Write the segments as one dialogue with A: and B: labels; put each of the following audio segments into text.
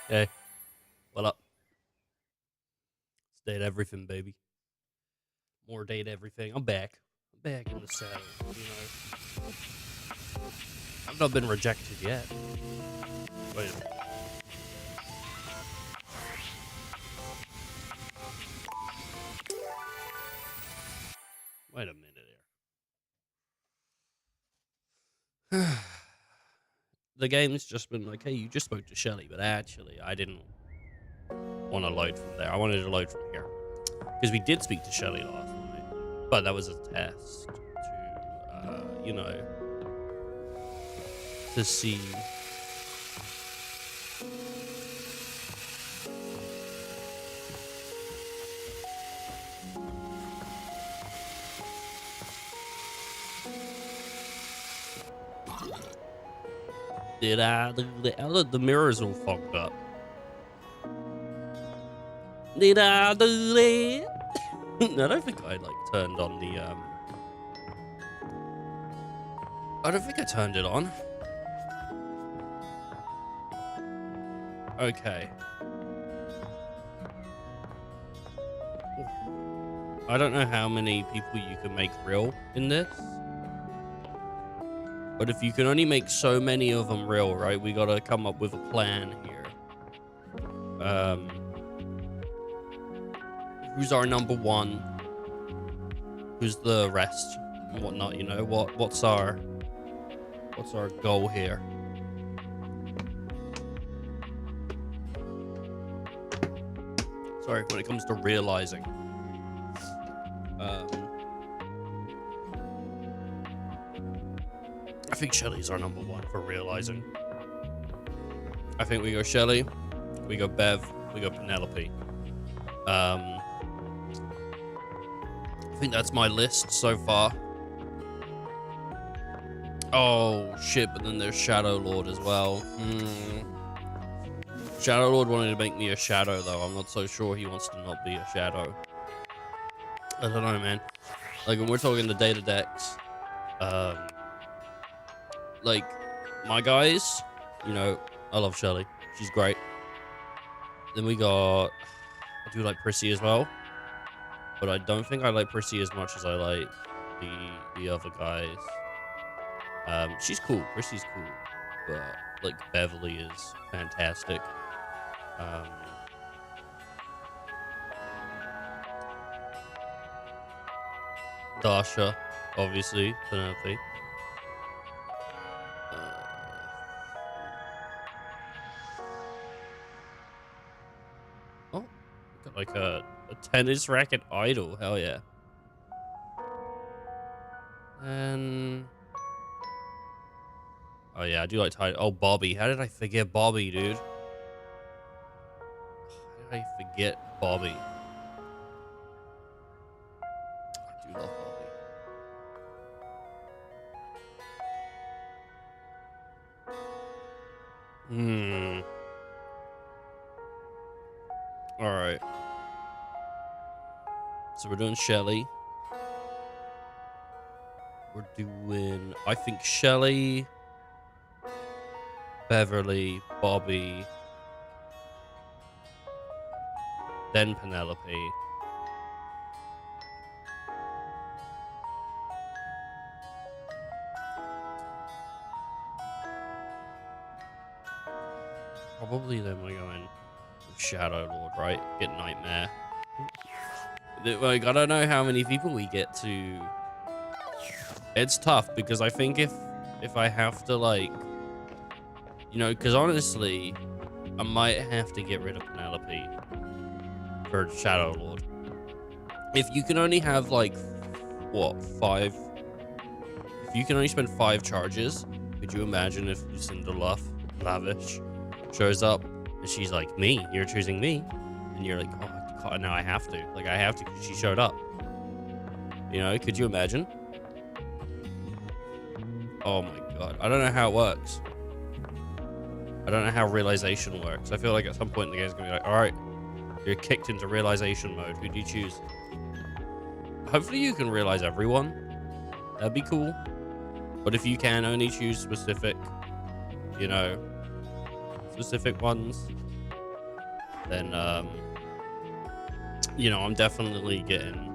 A: Hey, what up? It's date everything, baby. More date everything. I'm back. I'm back in the saddle. I've not been rejected yet. Wait a minute. Wait a minute here. The game's just been like, hey, you just spoke to Shelly, but actually, I didn't want to load from there. I wanted to load from here. Because we did speak to Shelly last night, but that was a test to, to see. Did I do that? Look, the mirror's all fogged up. Did I do that? I don't think I turned on the I don't think I turned it on. Okay. I don't know how many people you can make real in this. But if you can only make so many of them real, right? We gotta come up with a plan here. Who's our number one? Who's the rest? And whatnot, you know? What's our goal here? Sorry, when it comes to realizing. I think Shelly's our number one for realizing. I think we go Shelly, we go Bev, we go Penelope. I think that's my list so far. Oh shit, but then there's Shadow Lord as well. Shadow Lord wanted to make me a shadow though. I'm not so sure he wants to not be a shadow. I don't know, man. Like when we're talking the data decks, like my guys, you know, I love Shelly. She's great. Then we got, I do like Prissy as well, but I don't think I like Prissy as much as I like the other guys. She's cool. Prissy's cool, but like Beverly is fantastic. Dasha, obviously, Penelope. Oh, got like a tennis racket idol. Hell yeah. And oh yeah, I do like Ty. Oh, Bobby. How did I forget Bobby, dude? How did I forget Bobby? I do love Bobby. All right. So we're doing Shelly. We're doing, I think, Shelly, Beverly, Bobby, then Penelope. Probably then we're going with Shadow Lord, right? Get Nightmare. Like, I don't know how many people we get to. It's tough because I think if I have to, like, you know, because honestly, I might have to get rid of Penelope for Shadow Lord. If you can only have like what, 5? If you can only spend 5 charges, could you imagine if Lucinda Lavish shows up and she's like, me, you're choosing me, and you're like, oh God, now I have to, like, I have to because she showed up. You know, could you imagine? Oh my God, I don't know how it works. I don't know how realization works. I feel like at some point the game's gonna be like, all right, you're kicked into realization mode. Who do you choose? Hopefully you can realize everyone. That'd be cool. But if you can only choose specific, you know, specific ones, then you know, I'm definitely getting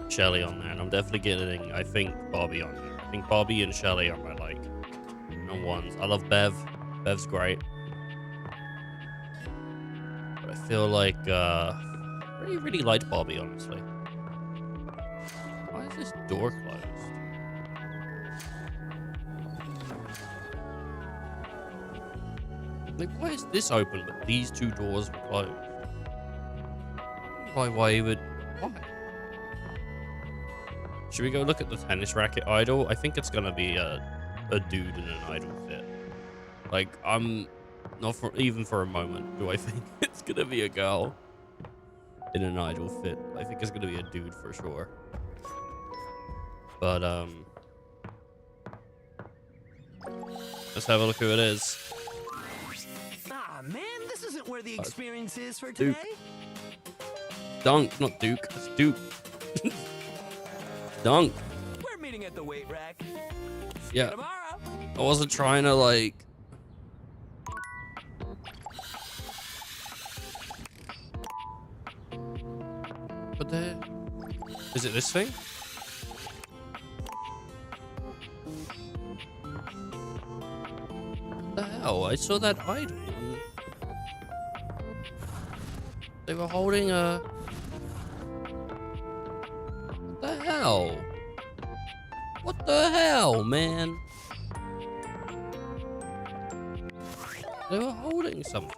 A: Shelly on there, and I'm definitely getting, I think, Bobby on there. I think Bobby and Shelly are my like number ones. I love Bev. Bev's great, but I feel like I really liked Bobby, honestly. Why is this door closed? Like, why is this open, but these two doors were closed? Why you would... Why? Should we go look at the tennis racket idol? I think it's gonna be a dude in an idol fit. Like, I'm not even for a moment do I think it's gonna be a girl in an idol fit. I think it's gonna be a dude for sure. But let's have a look who it is.
B: Ah man, this isn't where the experience is for today.
A: Dunk, not Duke. It's Duke. Dunk.
B: We're meeting at the weight rack.
A: Yeah. I wasn't trying to like. But there. Is it this thing? What the hell? I saw that idol. They were holding a. What the hell? What the hell, man? They were holding something.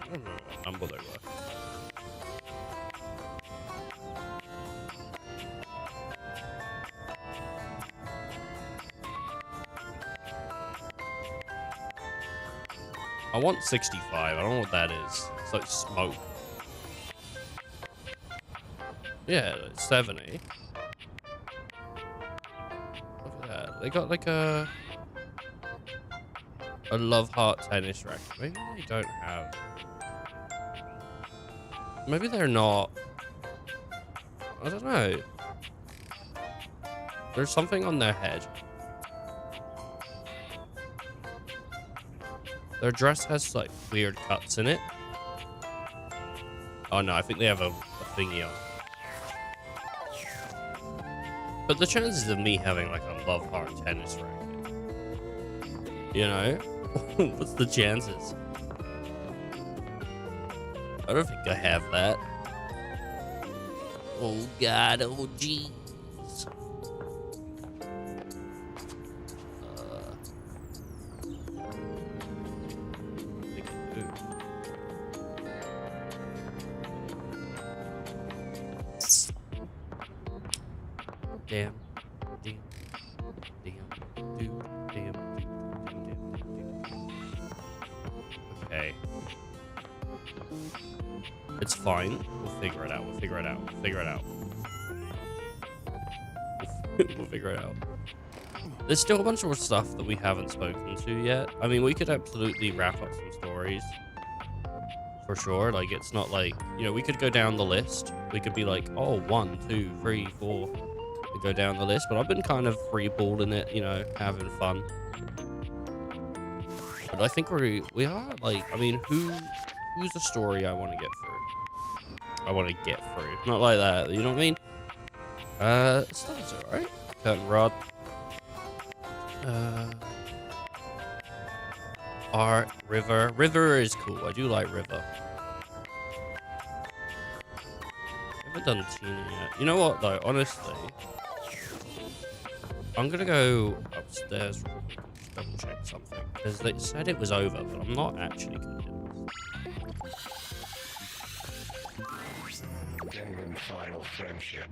A: I don't know what number they were. I want 65. I don't know what that is. It's like smoke. Yeah, it's 70. Look at that. They got like a love heart tennis racket. Maybe they don't have. Maybe they're not. I don't know. There's something on their head. Their dress has like weird cuts in it. Oh no, I think they have a thingy on. But the chances of me having like a love heart tennis racket, you know, what's the chances? I don't think I have that. Oh god, oh jeez. Damn, damn, damn, dude, damn, damn. Okay. It's fine. We'll figure it out. We'll figure it out. We'll figure it out. We'll figure it out. There's still a bunch of stuff that we haven't spoken to yet. I mean, we could absolutely wrap up some stories. For sure. Like, it's not like, you know, we could go down the list. We could be like, oh, 1, 2, 3, 4. We go down the list. But I've been kind of freeballing it, you know, having fun. But I think we are, like, I mean, who's the story I want to get through? I want to get through. Not like that, you know what I mean? Stuff's alright. Curtain rod. Art, river. River is cool. I do like river. I haven't done Tina yet. You know what, though? Honestly, I'm gonna go upstairs real quick and just double check something. Because they said it was over, but I'm not actually convinced.
C: Genuine final friendship.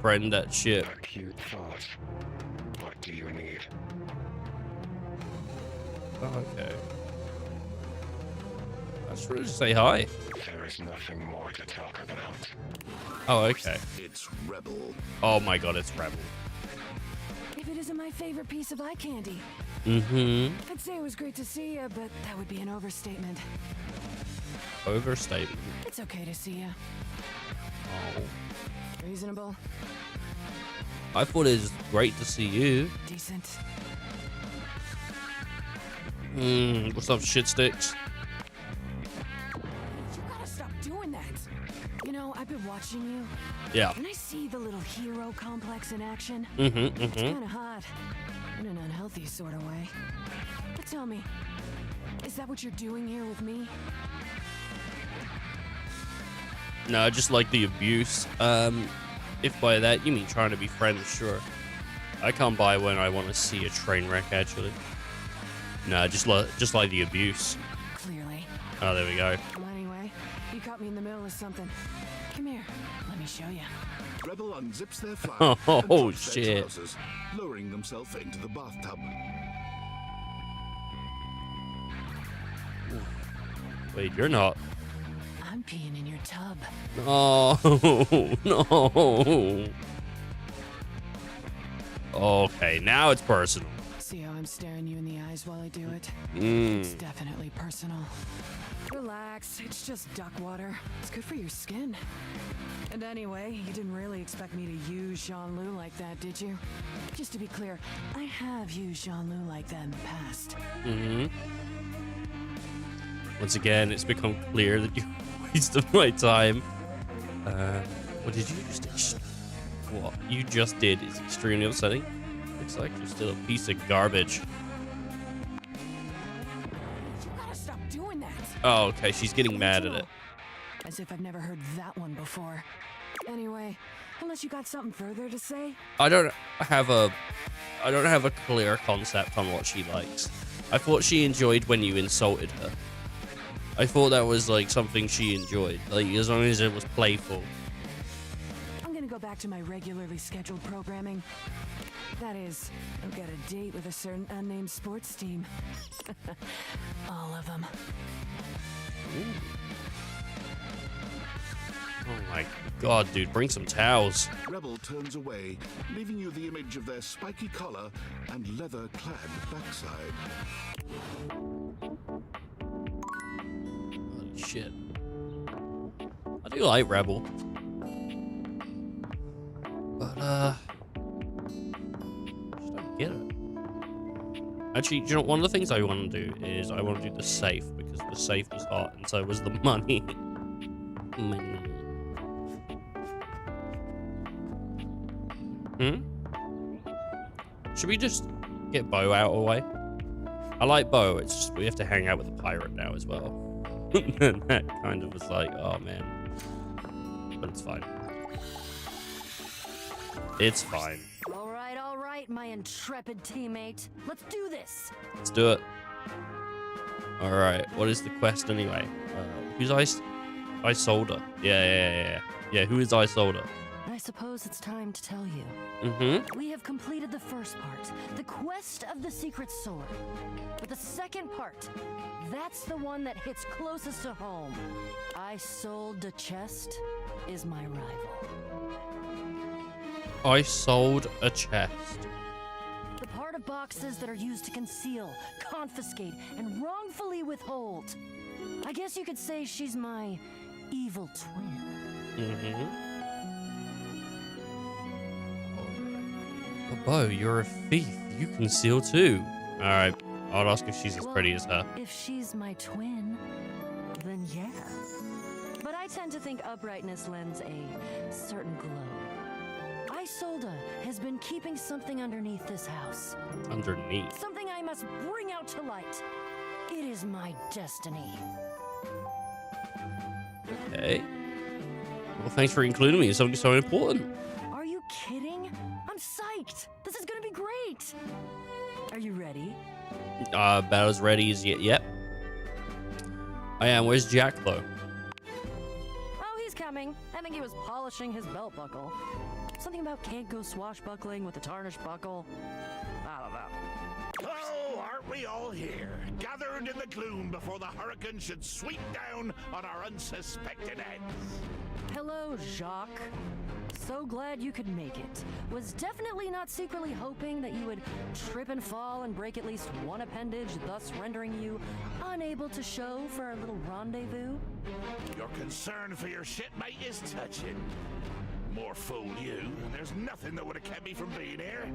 A: Friend that ship.
C: Acute thought. What do you need?
A: Oh, okay. I just wanted to say hi.
C: There is nothing more to talk about.
A: Oh, okay.
B: It's Rebel.
A: Oh my god, it's Rebel.
D: If it isn't my favorite piece of eye candy.
A: Mm-hmm.
D: I'd say it was great to see you, but that would be an overstatement.
A: Overstatement.
D: It's okay to see you.
A: Oh.
D: Reasonable.
A: I thought it was great to see you.
D: Decent.
A: What's up, shit sticks?
D: You gotta stop doing that. You know, I've been watching you.
A: Yeah.
D: And I see the little hero complex in action.
A: Mm-hmm.
D: It's kind of hot. In an unhealthy sort of way. But tell me, is that what you're doing here with me?
A: No, just like the abuse. If by that you mean trying to be friends, sure. I come by when I want to see a train wreck, actually. No, just like the abuse.
D: Clearly.
A: Oh, there we go.
D: Well, anyway, you caught me in the middle of something. Come here, let me show you.
E: Rebel unzips their flag
A: Oh,
E: and drops their
A: shit.
E: trousers, lowering themselves into the bathtub.
A: Wait, you're not.
D: I'm peeing in your tub.
A: Oh, no. Okay, now it's personal.
D: See how I'm staring you in the eyes while I do it? It's definitely personal. Relax, it's just duck water. It's good for your skin. And anyway, you didn't really expect me to use Jean-Loup like that, did you? Just to be clear, I have used Jean-Loup like that in the past.
A: Once again, it's become clear that you wasted my time. What did you just... What you just did is extremely upsetting. Looks like you're still a piece of garbage.
D: You gotta stop doing that.
A: Oh, okay, she's getting mad at it.
D: As if I've never heard that one before. Anyway, unless you got something further to say?
A: I don't have a clear concept on what she likes. I thought she enjoyed when you insulted her. I thought that was like something she enjoyed, like as long as it was playful.
D: I'm gonna go back to my regularly scheduled programming. That is, I've got a date with a certain unnamed sports team. All of them.
A: Oh my god, dude, bring some towels.
E: Rebel turns away, leaving you the image of their spiky collar and leather-clad backside.
A: Holy shit. I do like Rebel. But, just don't get it. Actually, do you know, one of the things I want to do is I want to do the safe, because the safe was hot, and so was the money. Money. Should we just get Bo out of the way? I like Bo, it's just we have to hang out with the pirate now as well. And that kind of was like, oh man. But it's fine. It's fine.
F: All right, my intrepid teammate. Let's do this.
A: Let's do it. Alright, what is the quest anyway? Who's Isolda? Yeah, who is Isolda?
F: I suppose it's time to tell you. We have completed the first part, the quest of the secret sword. But the second part, that's the one that hits closest to home. I sold a chest is my rival.
A: I sold a chest.
F: The part of boxes that are used to conceal, confiscate, and wrongfully withhold. I guess you could say she's my evil twin.
A: Oh, Bo, you're a thief. You conceal too. Alright, I'll ask if she's as pretty as her.
F: If she's my twin, then yeah. But I tend to think uprightness lends a certain glow. Isolda has been keeping something underneath this house.
A: Underneath.
F: Something I must bring out to light. It is my destiny.
A: Okay. Well, thanks for including me in something so important.
F: Are you kidding? I'm psyched. This is gonna be great. Are you ready?
A: About as ready as yet. Yep. I am. Where's Jack, though?
F: Oh, he's coming. I think he was polishing his belt buckle. Something about can't go swashbuckling with a tarnished buckle. I don't know.
G: Oh, aren't we all here, gathered
E: in the gloom before the hurricane should sweep down on our unsuspected heads.
F: Hello, Jacques. So glad you could make it. Was definitely not secretly hoping that you would trip and fall and break at least one appendage, thus rendering you unable to show for our little rendezvous.
E: Your concern for your shipmate is touching. More fool you. There's nothing that would have kept me from being here.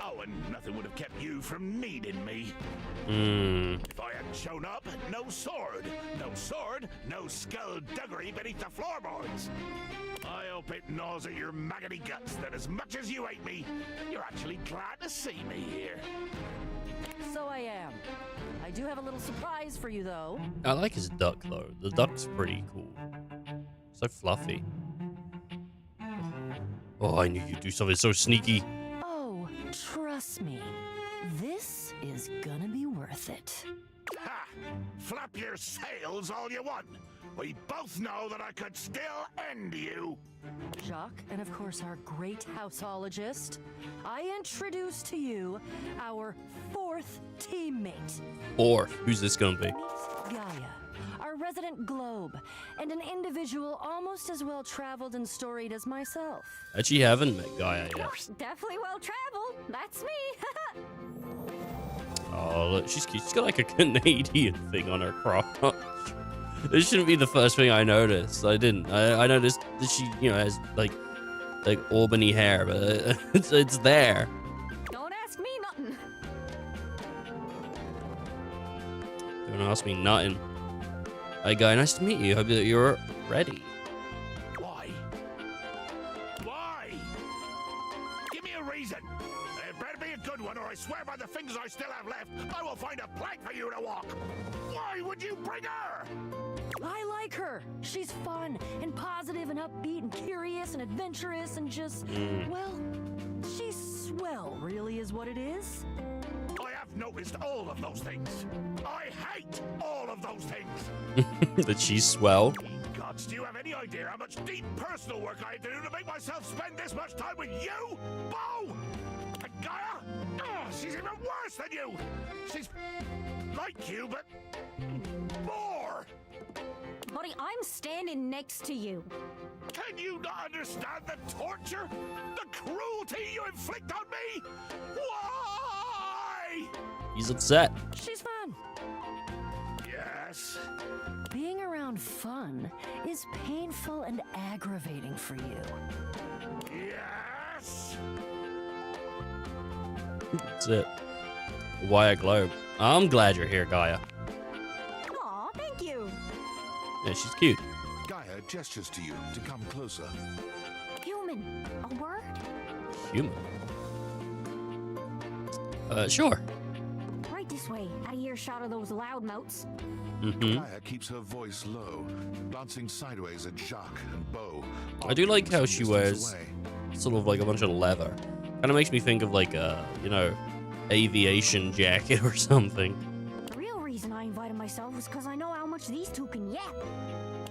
E: Oh, and nothing would have kept you from needing me. If I hadn't shown up, no sword. No sword, no skullduggery beneath the floorboards. I hope it gnaws at your maggoty guts that as much as you hate me, you're actually glad to see me here.
F: So I am. I do have a little surprise for you, though.
A: I like his duck, though. The duck's pretty cool. So fluffy. Oh, I knew you'd do something so sneaky.
F: Oh, trust me. This is gonna be worth it.
E: Ha! Flap your sails all you want. We both know that I could still end you.
F: Jacques, and of course our great houseologist, I introduce to you our fourth teammate.
A: Or who's this gonna be?
F: Meet Gaia, our resident globe, and an individual almost as well traveled and storied as myself.
A: Actually, haven't met Gaia yet.
F: Definitely well traveled. That's me.
A: Oh, look, she's cute. She's got like a Canadian thing on her crotch. This shouldn't be the first thing I noticed. I didn't. I noticed that she, you know, has like Albany hair, but it's there.
F: Don't ask me nothing.
A: Don't ask me nothing. Hi, Guy. Nice to meet you. Hope that you're ready.
E: Why? Why? Give me a reason. It better be a good one, or I swear by the fingers I still have left, I will find a plank for you to walk. Why would you bring her?
F: I like her. She's fun and positive and upbeat and curious and adventurous and just, well, she's swell, really is what it is.
E: I have noticed all of those things. I hate all of those things.
A: That she's swell.
E: Gods, do you have any idea how much deep personal work I had to do to make myself spend this much time with you? Bo! And Gaia? Oh, she's even worse than you. She's like you, but more.
G: Buddy, I'm standing next to you.
E: Can you not understand the torture? The cruelty you inflict on me? Why?
A: He's upset.
F: She's fun.
E: Yes.
F: Being around fun is painful and aggravating for you.
E: Yes.
A: That's it. Why a globe? I'm glad you're here, Gaia.
G: Aw, thank you.
A: Yeah, she's cute.
E: Gaia gestures to you to come closer.
G: Human, a word?
A: Human. Sure.
G: Right this way, out of earshot of those loudmouths.
E: Gaia keeps her voice low, glancing sideways at Jacques and Bo.
A: I do like how she
E: some
A: wears
E: distance away.
A: sort of like a bunch of leather. Kind of makes me think of like a, you know, aviation jacket or something.
G: The real reason I invited myself was because I know how much these two can yap.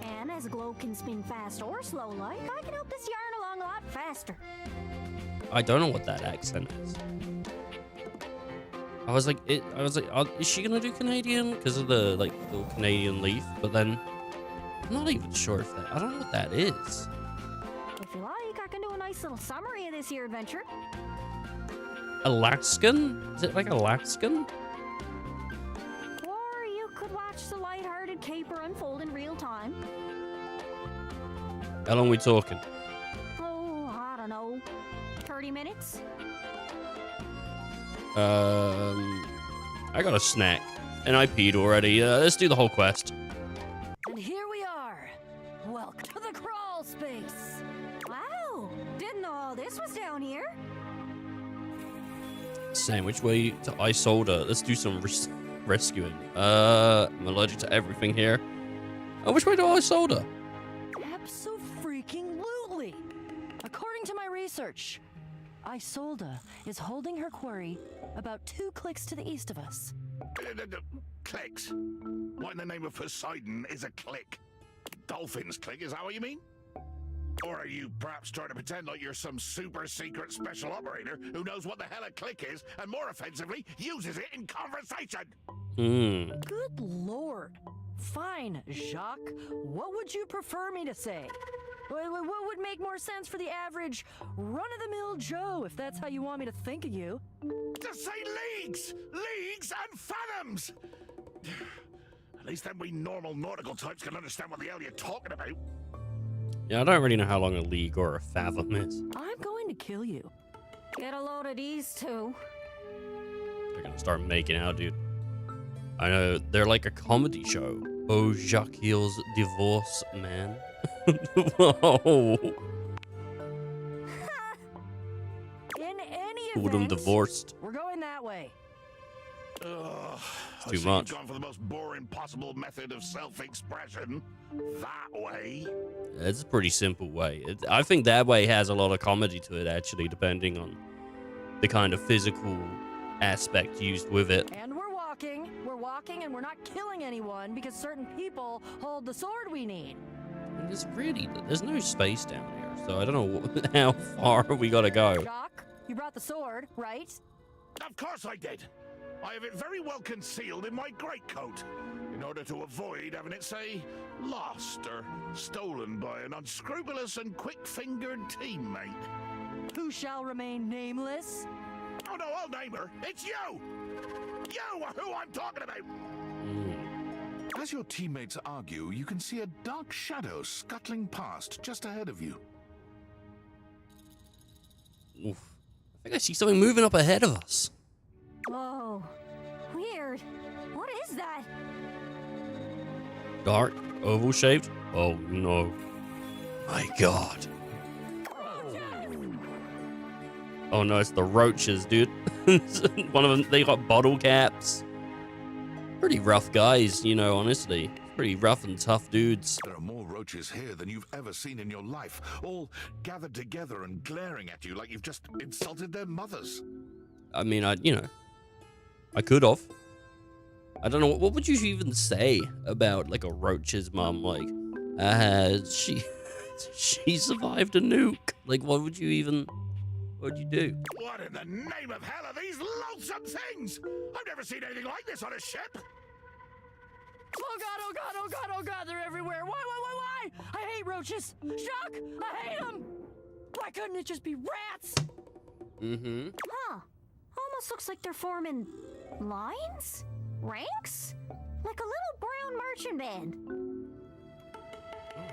G: And as a globe can spin fast or slow like, I can help this yarn along a lot faster.
A: I don't know what that accent is. I was like, is she gonna do Canadian because of the like little Canadian leaf? But then I'm not even sure if that. I don't know what that is.
G: If you like, I can do a nice little summary of this here adventure.
A: Alaskan? Is it like Alaskan?
G: Or you could watch the lighthearted caper unfold in real time.
A: How long are we talking?
G: Oh, I don't know. 30 minutes?
A: I got a snack, and I peed already. Let's do the whole quest.
F: And here we are. Welcome to the crawl space.
G: Wow! Didn't know all this was down here.
A: Sam, which way to Isolda? Let's do some rescuing. I'm allergic to everything here. Oh, which way to Isolda?
F: Abso-freaking-lutely. According to my research, Isolda is holding her quarry about 2 clicks to the east of us.
E: Clicks? What in the name of Poseidon is a click? Dolphins click, is that what you mean? Or are you perhaps trying to pretend like you're some super secret special operator who knows what the hell a click is and more offensively uses it in conversation?
F: Good lord. Fine, Jacques. What would you prefer me to say? What would make more sense for the average run-of-the-mill Joe, if that's how you want me to think of you?
E: To say leagues! Leagues and fathoms! At least then we normal nautical types can understand what the hell you're talking about.
A: Yeah, I don't really know how long a league or a fathom is.
F: I'm going to kill you.
G: Get a load of these two.
A: They're gonna start making out, dude. I know, they're like a comedy show. Oh, Jacques Hill's divorce, man. Whoa.
F: In any
A: Who them
F: event,
A: divorced?
F: we're going that way.
E: Ugh,
A: It's
E: I
A: too
E: see
A: much.
E: You've gone for the most boring possible method of self-expression. That way.
A: It's a pretty simple way. I think that way has a lot of comedy to it, actually, depending on the kind of physical aspect used with it.
F: And we're walking, and we're not killing anyone because certain people hold the sword we need.
A: And there's no space down here, so I don't know how far we gotta go.
F: Jacques, you brought the sword, right?
E: Of course I did. I have it very well concealed in my greatcoat, in order to avoid having it, say, lost or stolen by an unscrupulous and quick-fingered teammate.
F: Who shall remain nameless?
E: Oh no, I'll name her. It's you! You are who I'm talking about!
H: As your teammates argue, you can see a dark shadow scuttling past just ahead of you.
A: Oof. I think I see something moving up ahead of us.
G: Whoa. Weird. What is that?
A: Dark, oval shaped. Oh no. My god. Oh no, it's the roaches, dude. One of them, they got bottle caps. Pretty rough guys, you know, honestly. Pretty rough and tough dudes.
H: There are more roaches here than you've ever seen in your life, all gathered together and glaring at you like you've just insulted their mothers.
A: I mean, I could have. I don't know, what would you even say about, like, a roach's mom? Like, she survived a nuke. Like, what would you do?
E: What in the name of hell are these loathsome things? I've never seen anything like this on a ship.
F: Oh god, oh god, oh god, oh god, they're everywhere. Why? I hate roaches. Jacques, I hate them. Why couldn't it just be rats?
A: Mm-hmm.
G: Huh. Almost looks like they're forming lines? Ranks? Like a little brown marching band.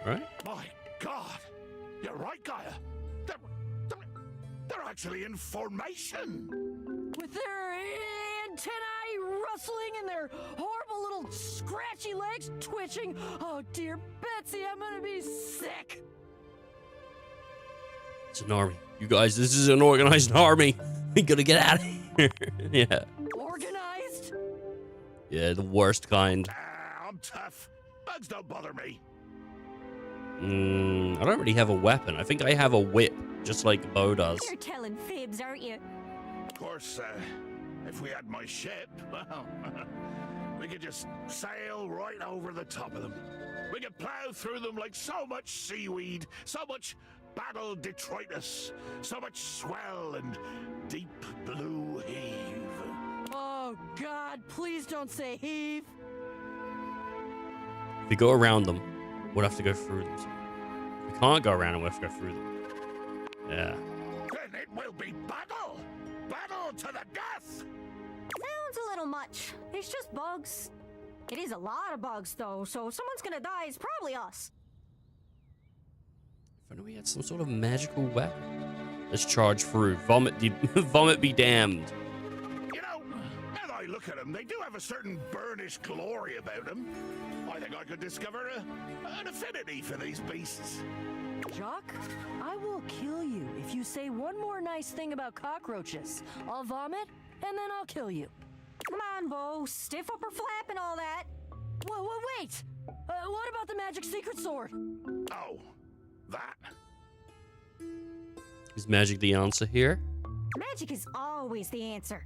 A: Right?
E: My God. You're right, Gaia. They're actually in formation.
F: With their antennae rustling and their horrible little scratchy legs twitching. Oh dear Betsy, I'm gonna be sick.
A: It's an army. You guys, this is an organized army. We gotta get out of here. Yeah.
F: Organized?
A: Yeah, the worst kind.
E: I'm tough. Bugs don't bother me.
A: I don't really have a weapon. I think I have a whip, just like Bo does.
G: You're telling fibs, aren't you?
E: Of course, if we had my ship, well, we could just sail right over the top of them. We could plow through them like so much seaweed, so much battle detritus, so much swell and deep blue heave.
F: Oh God, please don't say heave.
A: If we go around them, we'll have to go through them. We can't go around and we'll have to go through them. Yeah.
E: Then it will be battle! Battle to the death!
G: Sounds a little much. It's just bugs. It is a lot of bugs, though, so if someone's gonna die, it's probably us.
A: If only we had some sort of magical weapon. Let's charge through. Vomit be damned.
E: You know, now that I look at them, they do have a certain burnished glory about them. I think I could discover an affinity for these beasts.
F: Jacques, I will kill you if you say one more nice thing about cockroaches. I'll vomit, and then I'll kill you.
G: Come on, Bo. Stiff upper flap and all that.
F: Whoa, wait! What about the magic secret sword?
E: Oh, that.
A: Is magic the answer here?
G: Magic is always the answer.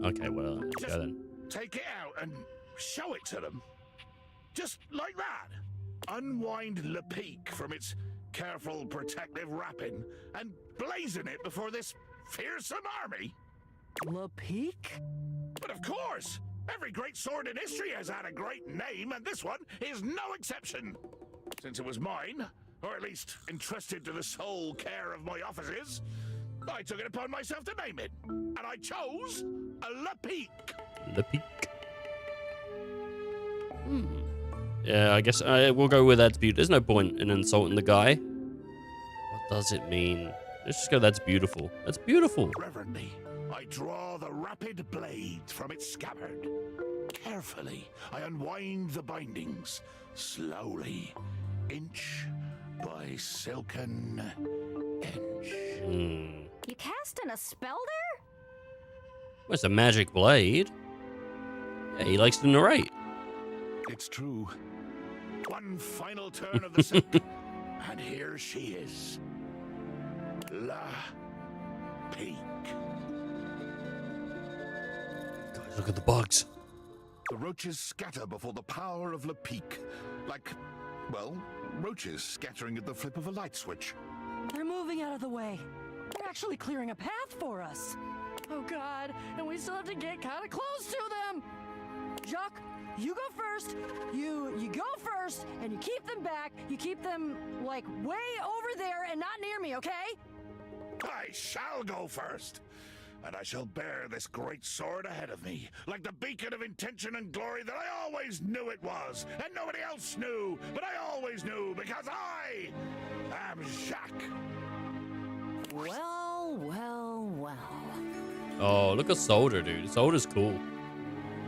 A: Okay, well, let's
E: Just
A: go then.
E: take it out and show it to them. Just like that. Unwind Le Peak from its careful protective wrapping and blazing it before this fearsome army?
D: Lepic?
E: But of course! Every great sword in history has had a great name, and this one is no exception. Since it was mine, or at least entrusted to the sole care of my officers, I took it upon myself to name it. And I chose a Lepic.
A: Lepic. Yeah, I guess we'll go with that's beautiful. There's no point in insulting the guy. What does it mean? Let's just go, that's beautiful. That's beautiful.
E: Reverently, I draw the rapid blade from its scabbard. Carefully, I unwind the bindings, slowly, inch by silken inch.
G: You casting a spell there?
A: Well, it's a magic blade. Yeah, he likes to narrate.
H: It's true.
E: One final turn of the silk, and here she is. La Peak.
A: Guys, look at the bugs.
H: The roaches scatter before the power of Lepic. Like, well, roaches scattering at the flip of a light switch.
D: They're moving out of the way. They're actually clearing a path for us. Oh God, and we still have to get kind of close to them. Jacques, you go first. You go first, and you keep them back. You keep them, like, way over there and not near me, okay?
E: I shall go first, and I shall bear this great sword ahead of me, like the beacon of intention and glory that I always knew it was, and nobody else knew, but I always knew, because I am Jacques.
D: Well, well, well.
A: Oh, look at Soldier, dude. Soldier's cool.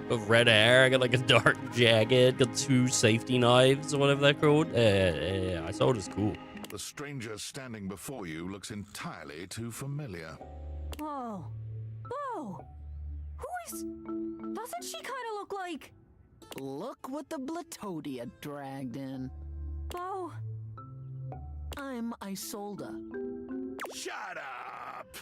A: Got red hair, got like a dark jacket, got 2 safety knives or whatever they're called. Yeah, Soldier's cool.
H: The stranger standing before you looks entirely too familiar.
G: Whoa. Whoa. Who is... Doesn't she kind of look like...
I: Look what the Blatodia dragged in.
G: Bo?
I: I'm Isolda.
E: Shut up!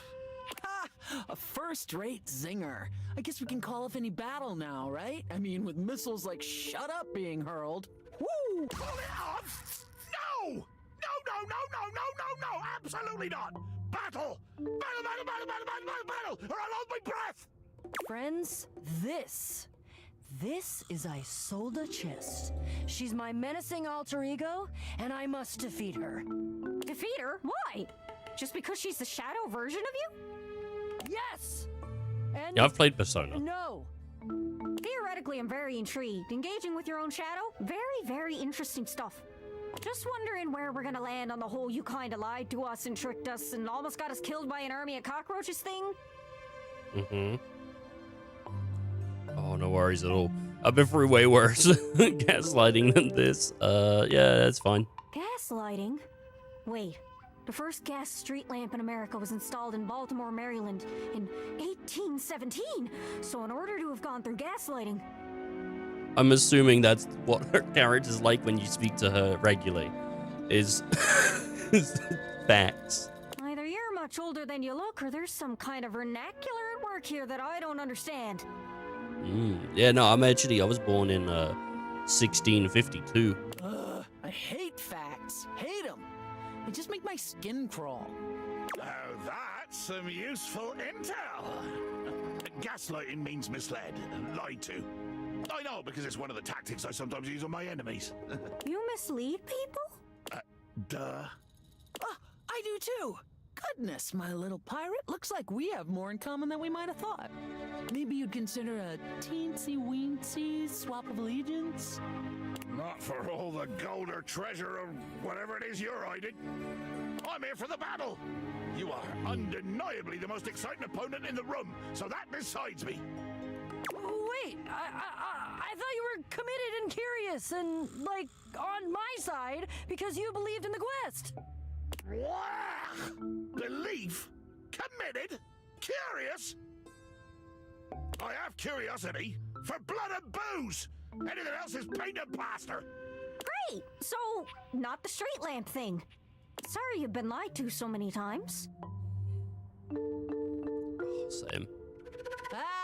I: Ha! A first-rate zinger. I guess we can call off any battle now, right? I mean, with missiles like Shut Up being hurled. Woo!
E: Call it off? No! No, absolutely not! Battle! Battle, or I'll hold my breath!
F: Friends, this is Isolda Chest. She's my menacing alter ego, and I must defeat her.
G: Defeat her? Why? Just because she's the shadow version of you?
F: Yes! And
A: Yeah, I've played Persona.
F: no.
G: Theoretically, I'm very intrigued. Engaging with your own shadow? Very, very interesting stuff. Just wondering where we're gonna land on the whole you kinda lied to us and tricked us and almost got us killed by an army of cockroaches thing.
A: Oh, no worries at all. I've been through way worse gaslighting than this. Yeah, that's fine.
G: Gaslighting? Wait. The first gas street lamp in America was installed in Baltimore, Maryland in 1817. So in order to have gone through gaslighting...
A: I'm assuming that's what her character's like when you speak to her regularly. Is facts.
G: Either you're much older than you look, or there's some kind of vernacular at work here that I don't understand.
A: Yeah, no, I was born in 1652.
I: I hate facts. Hate them. They just make my skin crawl.
E: Now that's some useful intel. Gaslighting means misled, lied to. I know, because it's one of the tactics I sometimes use on my enemies.
G: You mislead people?
E: Duh.
I: Ah, I do too. Goodness, my little pirate. Looks like we have more in common than we might have thought. Maybe you'd consider a teensy-weensy swap of allegiance?
E: Not for all the gold or treasure or whatever it is you're hiding. I'm here for the battle. You are undeniably the most exciting opponent in the room, so that decides me.
F: Wait, I thought you were committed and curious and, like, on my side because you believed in the quest.
E: Belief? Committed? Curious? I have curiosity for blood and booze. Anything else is paint and plaster.
G: Great! So, not the street lamp thing. Sorry you've been lied to so many times.
A: Same.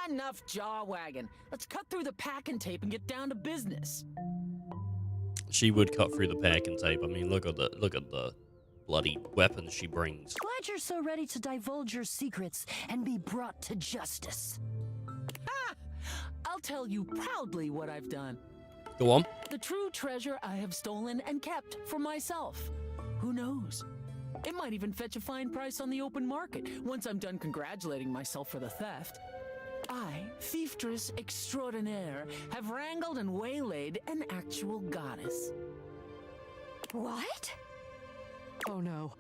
I: Enough jaw wagging. Let's cut through the packing tape and get down to business.
A: She would cut through the packing tape. I mean, look at the bloody weapons she brings.
F: Glad you're so ready to divulge your secrets and be brought to justice.
I: I'll tell you proudly what I've done.
A: Go on.
I: The true treasure I have stolen and kept for myself. Who knows? It might even fetch a fine price on the open market once I'm done congratulating myself for the theft. I, thieftress extraordinaire, have wrangled and waylaid an actual goddess.
G: What?
D: Oh no.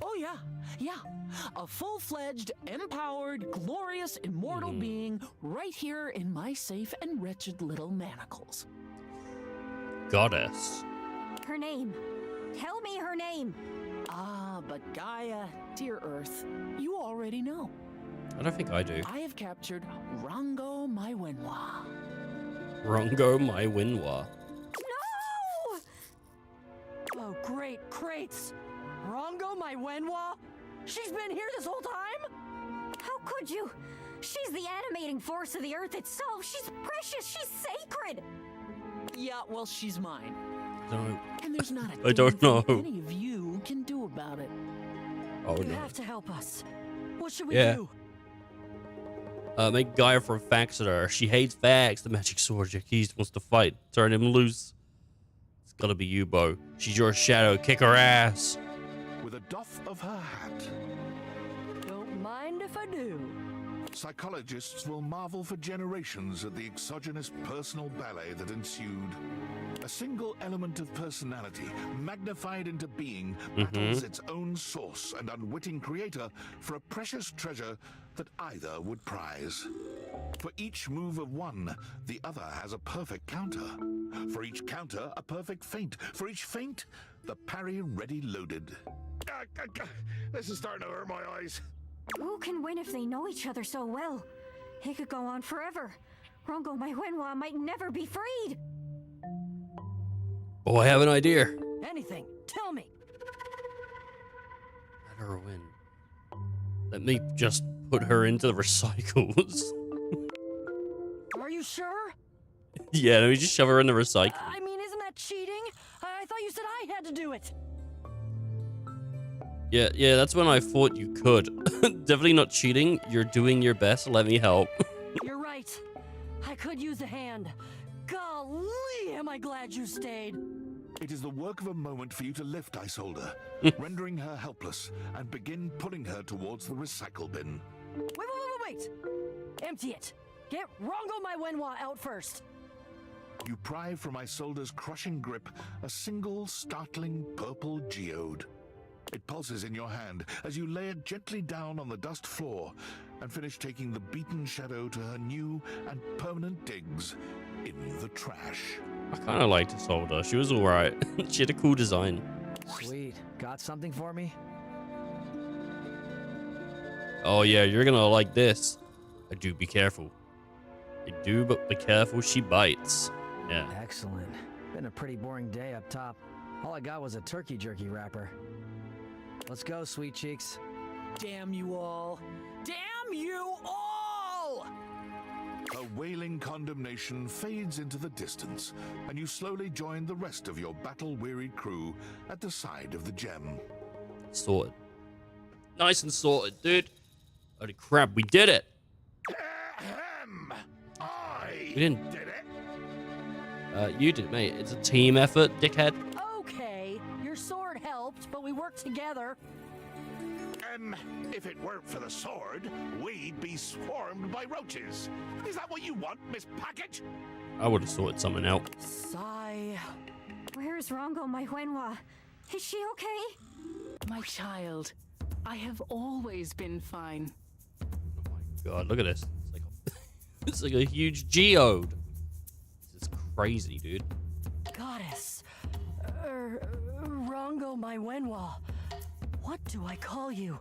I: Oh yeah. A full-fledged, empowered, glorious, immortal being right here in my safe and wretched little manacles.
A: Goddess.
G: Her name. Tell me her name.
I: Ah, but Gaia, dear Earth, you already know.
A: I don't think I do.
I: I have captured Rongo my Wenwa.
A: Rongo my Winwa.
G: No!
F: Oh, great crates! Rongo, my Wenwa? She's been here this whole time?
G: How could you? She's the animating force of the earth itself. She's precious. She's sacred.
I: Yeah, well, she's mine.
A: No.
I: And there's not a
A: I don't
I: thing
A: know.
I: any of you can do about it.
A: Oh
F: You
A: no.
F: have to help us. What should we
A: Yeah.
F: do?
A: Make Gaia from Faxeter. She hates Fax, the magic sword Jack East wants to fight. Turn him loose. It's gotta be you, Bo. She's your shadow. Kick her ass.
H: With a doff of her hat,
F: Don't mind if I do.
H: psychologists will marvel for generations at the exogenous personal ballet that ensued. A single element of personality, magnified into being, battles its own source and unwitting creator for a precious treasure that either would prize. For each move of one, the other has a perfect counter. For each counter, a perfect feint. For each feint, the parry ready loaded.
E: This is starting to hurt my eyes.
G: Who can win if they know each other so well? It could go on forever. Rongo my Wenwa might never be freed.
A: Oh, I have an idea.
F: Anything. Tell me.
A: Let her win. Let me just put her into the recycles.
F: Are you sure?
A: Yeah, let me just shove her in the recycle.
F: I mean, isn't that cheating? I thought you said I had to do it.
A: Yeah, that's when I thought you could. Definitely not cheating. You're doing your best. Let me help.
F: You're right. I could use a hand. Golly, am I glad you stayed.
H: It is the work of a moment for you to lift Isolde, rendering her helpless, and begin pulling her towards the recycle bin.
F: Wait. Empty it. Get Rongo my Wenwa out first.
H: You pry from Isolde's crushing grip a single startling purple geode. It pulses in your hand as you lay it gently down on the dust floor and finish taking the beaten shadow to her new and permanent digs in the trash.
A: I kind of liked Isolde. She was alright. She had a cool design.
B: Sweet. Got something for me?
A: Oh yeah, you're gonna like this. I do be careful. I do, but be careful, she bites. Yeah.
B: Excellent. Been a pretty boring day up top. All I got was a turkey jerky wrapper. Let's go, sweet cheeks.
I: Damn you all. Damn you all!
H: A wailing condemnation fades into the distance, and you slowly join the rest of your battle-wearied crew at the side of the gem.
A: Sorted. Nice and sorted, dude. Holy crap, we did it.
E: I
A: We didn't.
E: did it.
A: You did, mate. It's a team effort, dickhead.
F: Okay, your sword helped, but we worked together.
E: If it weren't for the sword, we'd be swarmed by roaches. Is that what you want, Miss Package?
A: I would have sorted something out.
F: Sigh.
G: Where's Rongo my Wenwa? Is she okay?
I: My child, I have always been fine.
A: Oh my god, look at this. It's like a huge geode. This is crazy, dude.
F: Goddess. Rongo my Wenwa. What do I call you?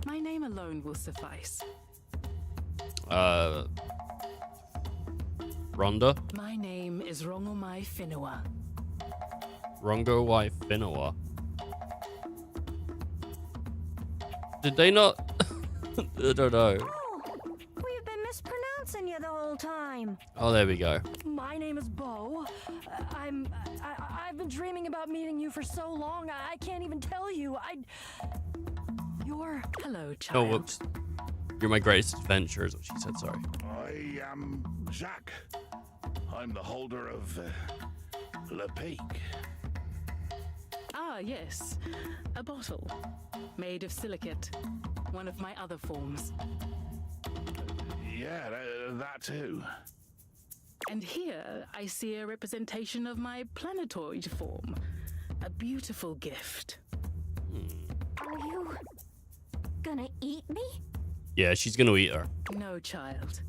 I: My name alone will suffice.
A: Rhonda?
I: My name is Rongomai Finua.
A: Rongo Y Finoa. Did they not? I don't know.
G: Oh, we've been mispronouncing you the whole time. time.
A: Oh, there we go.
F: My name is Bo. I've been dreaming about meeting you for so long. I can't even tell you.
I: Hello,
A: Oh,
I: child.
A: whoops. You're my greatest adventure, is what she said. Sorry.
E: I am Jacques. I'm the holder of Le Peak.
I: Ah, yes. A bottle. Made of silicate. One of my other forms.
E: Yeah, that too.
I: And here I see a representation of my planetoid form. A beautiful gift.
G: Are you gonna eat me?
A: Yeah, she's gonna eat her.
I: No, child.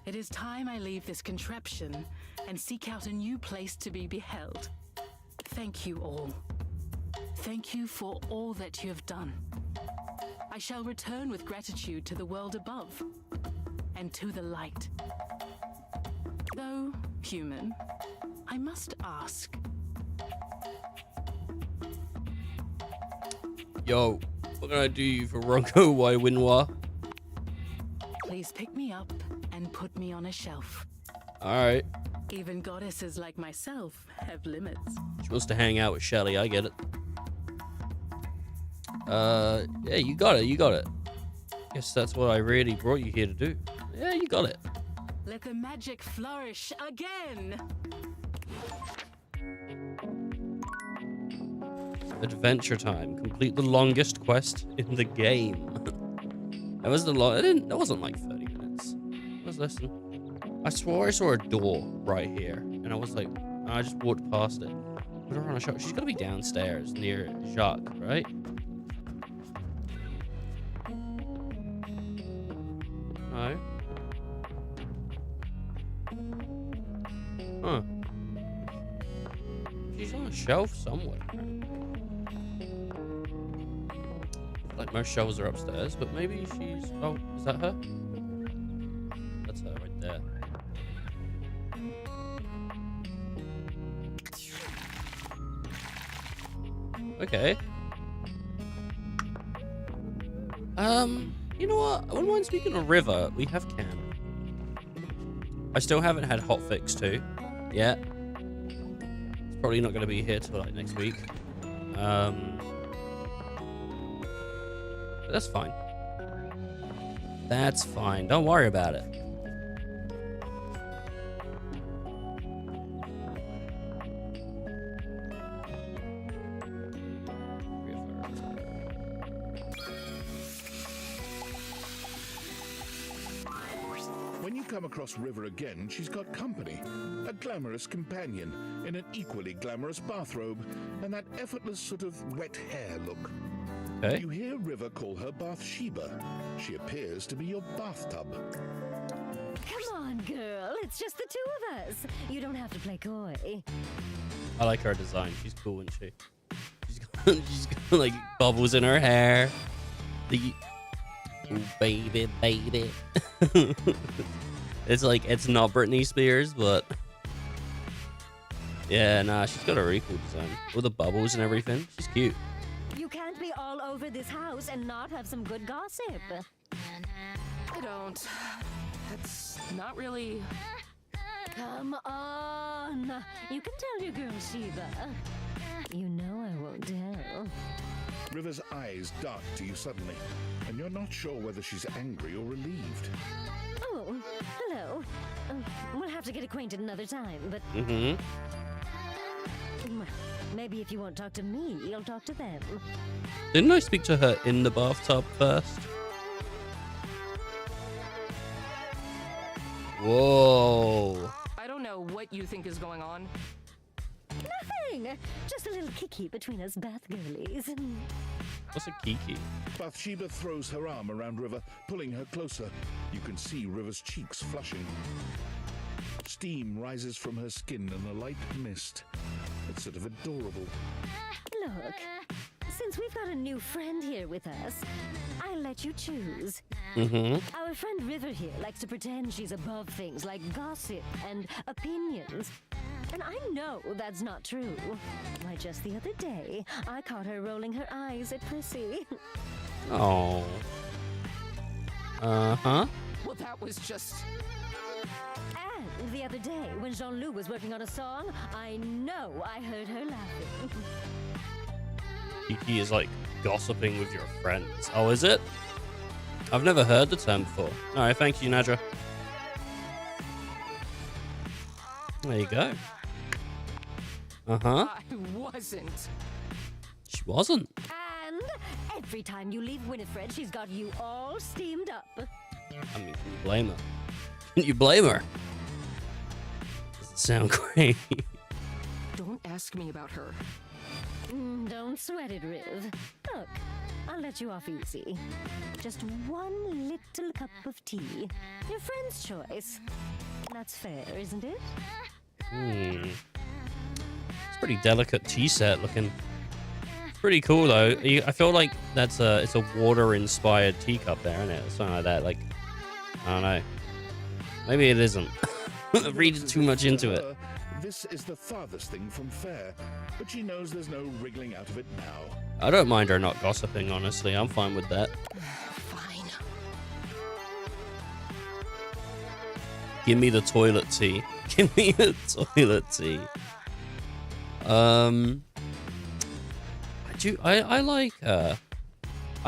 I: It is time I leave this contraption and seek out a new place to be beheld. Thank you all. Thank you for all that you have done. I shall return with gratitude to the world above and to the light. Though human, I must ask.
A: Yo, what can I do for Ronco Winois?
I: Please pick me up and put me on a shelf.
A: Alright.
I: Even goddesses like myself have limits.
A: She wants to hang out with Shelly, I get it. Yeah, you got it. Guess that's what I really brought you here to do. Yeah, you got it.
I: Let the magic flourish again!
A: Adventure time. Complete the longest quest in the game. That was the that wasn't like 30 minutes. It was less than. I swore I saw a door right here, and I was like, I just walked past it. Put her on a shot. She's gotta be downstairs near Jacques, right? No. Huh. She's on a shelf somewhere. Like most shelves are upstairs, but maybe she's... Oh, is that her? That's her right there. Okay. You know what? I wouldn't mind speaking of River. We have Cam. I still haven't had Hotfix 2 yet. It's probably not going to be here till like next week. But that's fine. That's fine. Don't worry about it.
H: When you come across River again, she's got company. A glamorous companion in an equally glamorous bathrobe and that effortless sort of wet hair look.
A: Okay.
H: You hear River call her Bathsheba. She appears to be your bathtub.
F: Come on, girl. It's just the two of us. You don't have to play coy.
A: I like her design. She's cool, isn't she? She's got like bubbles in her hair. Ooh, baby. It's like, it's not Britney Spears, but yeah, nah, she's got a really cool design. All the bubbles and everything. She's cute.
F: You can't be all over this house and not have some good gossip.
I: I don't. That's not really...
F: Come on. You can tell your girl Sheba. You know I won't tell.
H: River's eyes dart to you suddenly, and you're not sure whether she's angry or relieved.
F: Oh, hello. We'll have to get acquainted another time, but... Maybe if you won't talk to me, you'll talk to them.
A: Didn't I speak to her in the bathtub first? Whoa.
J: I don't know what you think is going on.
F: Nothing. Just a little kiki between us bath girlies.
A: What's a kiki?
H: Bathsheba throws her arm around River, pulling her closer. You can see River's cheeks flushing. Steam rises from her skin in a light mist. It's sort of adorable.
F: Look, since we've got a new friend here with us, I'll let you choose. Our friend River here likes to pretend she's above things like gossip and opinions. And I know that's not true. Why, just the other day, I caught her rolling her eyes at Prissy.
A: Oh. Uh-huh.
J: Well, that was just...
F: other day when Jean-Loup was working on a song. I know I heard her laughing.
A: He is like gossiping with your friends. Oh, is it? I've never heard the term before. All right, thank you, Nadra. There you go. Uh-huh.
J: I wasn't.
A: She wasn't.
F: And every time you leave Winifred, she's got you all steamed up.
A: I mean, can you blame her? Can you blame her? Doesn't sound great.
J: Don't ask me about her.
F: Don't sweat it, Riv. Look, I'll let you off easy. Just one little cup of tea. Your friend's choice. That's fair, isn't it?
A: It's a pretty delicate tea set looking. Pretty cool though. I feel like it's a water-inspired teacup there, isn't it? Something like that. Like, I don't know. Maybe it isn't. I've read too much into it.
H: This is the farthest thing from fair, but she knows there's no wriggling out of it now.
A: I don't mind her not gossiping, honestly. I'm fine with that.
J: Fine.
A: Give me the toilet tea. Give me the toilet tea. I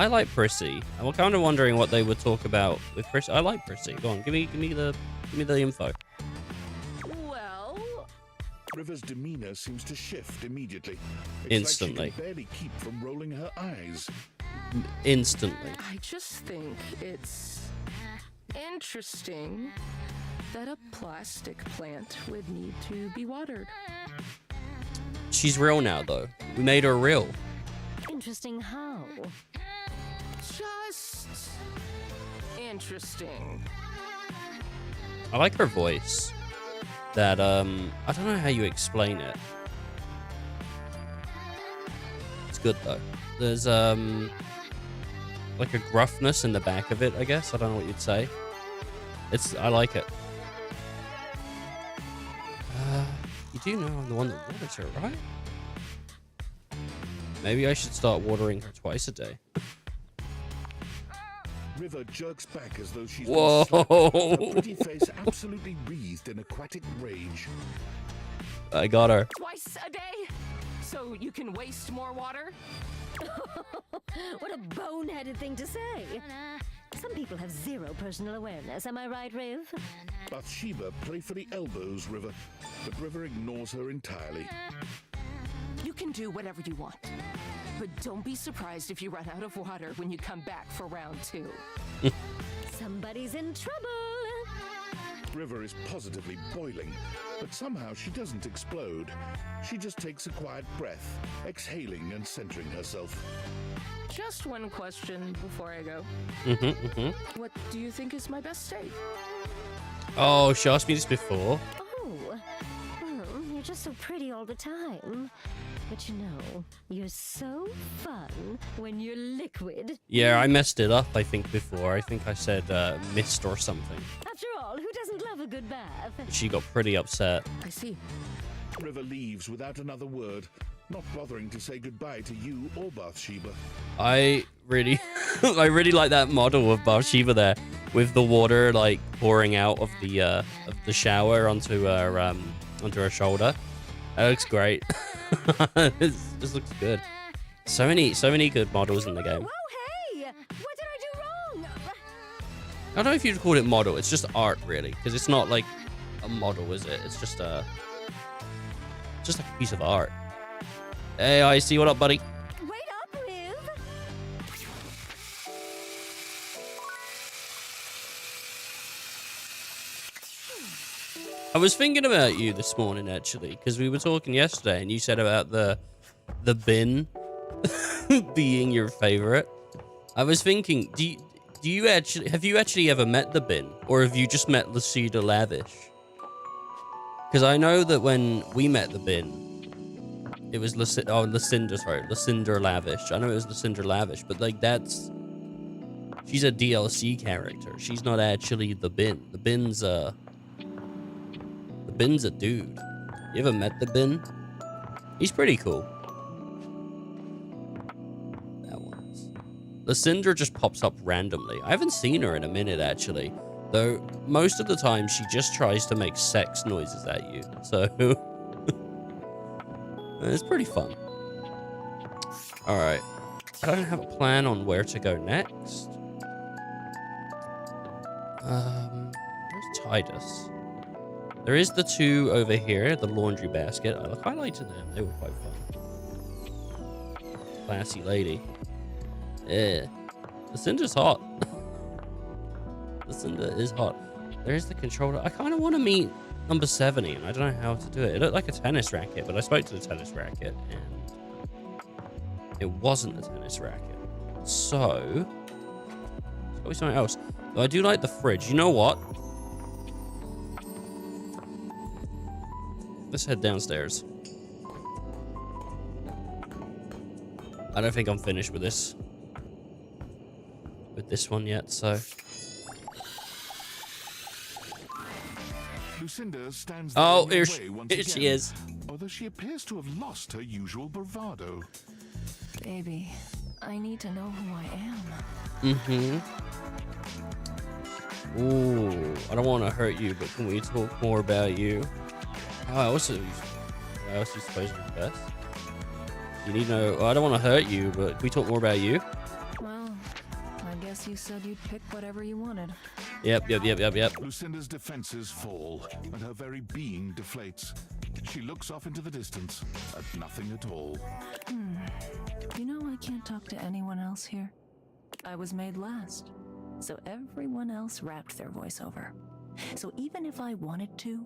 A: like Prissy. I'm kind of wondering what they would talk about with Prissy. I like Prissy. Go on, give me the info.
J: Well,
H: River's demeanor seems to shift immediately. It's
A: Instantly.
H: like she can barely keep from rolling her eyes.
A: Instantly.
J: I just think it's interesting that a plastic plant would need to be watered.
A: She's real now, though. We made her real.
F: Interesting how?
J: Just interesting.
A: I like her voice. That, I don't know how you explain it. It's good, though. There's, like a gruffness in the back of it, I guess. I don't know what you'd say. I like it. You do know I'm the one that waters her, right? Maybe I should start watering her twice a day.
H: River jerks back as though she's
A: Whoa!
H: been slapped, her pretty face absolutely wreathed in aquatic rage.
A: I got her.
J: Twice a day? So you can waste more water?
F: What a boneheaded thing to say. Some people have zero personal awareness, am I right, Riv?
H: Bathsheba playfully elbows River, but River ignores her entirely.
J: You can do whatever you want. But don't be surprised if you run out of water when you come back for round 2.
F: Somebody's in trouble.
H: River is positively boiling, but somehow she doesn't explode. She just takes a quiet breath, exhaling and centering herself.
J: Just one question before I go. What do you think is my best state?
A: Oh, she asked me this before.
F: Oh, well, you're just so pretty all the time. But you know, you're so fun when you're liquid.
A: Yeah, I messed it up, I think, before. I think I said mist or something.
F: After all, who doesn't love a good bath?
A: She got pretty upset.
J: I see.
H: River leaves without another word, not bothering to say goodbye to you or Bathsheba.
A: I really like that model of Bathsheba there, with the water like pouring out of the shower onto her shoulder. That looks great. This looks good. So many good models in the game.
F: Oh, hey! What did I do wrong?
A: I don't know if you'd call it model. It's just art, really, because it's not like a model, is it? It's just like a piece of art. Hey, I see. What up, buddy?
F: Wait up, Liv.
A: I was thinking about you this morning, actually, because we were talking yesterday, and you said about the bin being your favorite. I was thinking, do you actually have you actually ever met the bin, or have you just met Lucinda Lavish? Because I know that when we met the bin, it was Lucinda Lavish. I know it was Lucinda Lavish, but like she's a DLC character. She's not actually the bin. The bin's a dude. You ever met the bin? He's pretty cool. That one's. Lucinda just pops up randomly. I haven't seen her in a minute, actually. Though most of the time she just tries to make sex noises at you. So it's pretty fun. All right. I don't have a plan on where to go next. Where's Titus? There is the two over here, the laundry basket. I highlighted them. They were quite fun. Classy lady. Yeah. The Cinder's hot. The Cinder is hot. There's the controller. I kind of want to meet number 70, and I don't know how to do it. It looked like a tennis racket, but I spoke to the tennis racket, and it wasn't a tennis racket. So, it's got to be something else. Though I do like the fridge. You know what? Let's head downstairs. I don't think I'm finished with this one yet, so.
H: Lucinda stands
A: Oh,
H: there in
A: here
H: your way once
A: she
H: again,
A: is.
H: although she appears to have lost her usual bravado.
F: Baby, I need to know who I am.
A: Ooh, I don't want to hurt you, but can we talk more about you? How else are you supposed to be best? You need to know. I don't want to hurt you, but can we talk more about you?
F: Well, I guess you said you'd pick whatever you wanted.
A: Yep.
H: Lucinda's defenses fall, and her very being deflates. She looks off into the distance, at nothing at all.
F: You know I can't talk to anyone else here. I was made last, so everyone else wrapped their voiceover. So even if I wanted to,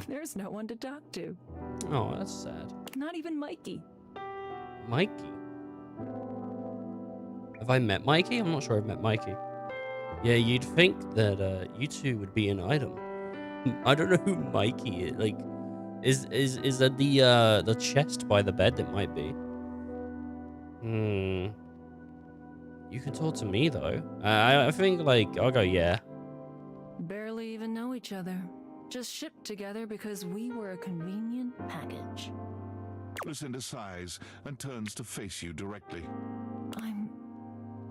F: there's no one to talk to.
A: Oh, that's sad.
F: Not even Mikey.
A: Mikey? Have I met Mikey? I'm not sure I've met Mikey. Yeah, you'd think that you two would be an item. I don't know who Mikey is. Like, is that the chest by the bed? It might be. You can talk to me though. I think like I'll go yeah.
F: Barely even know each other. Just shipped together because we were a convenient package.
H: Lucinda sighs and turns to face you directly.
F: I'm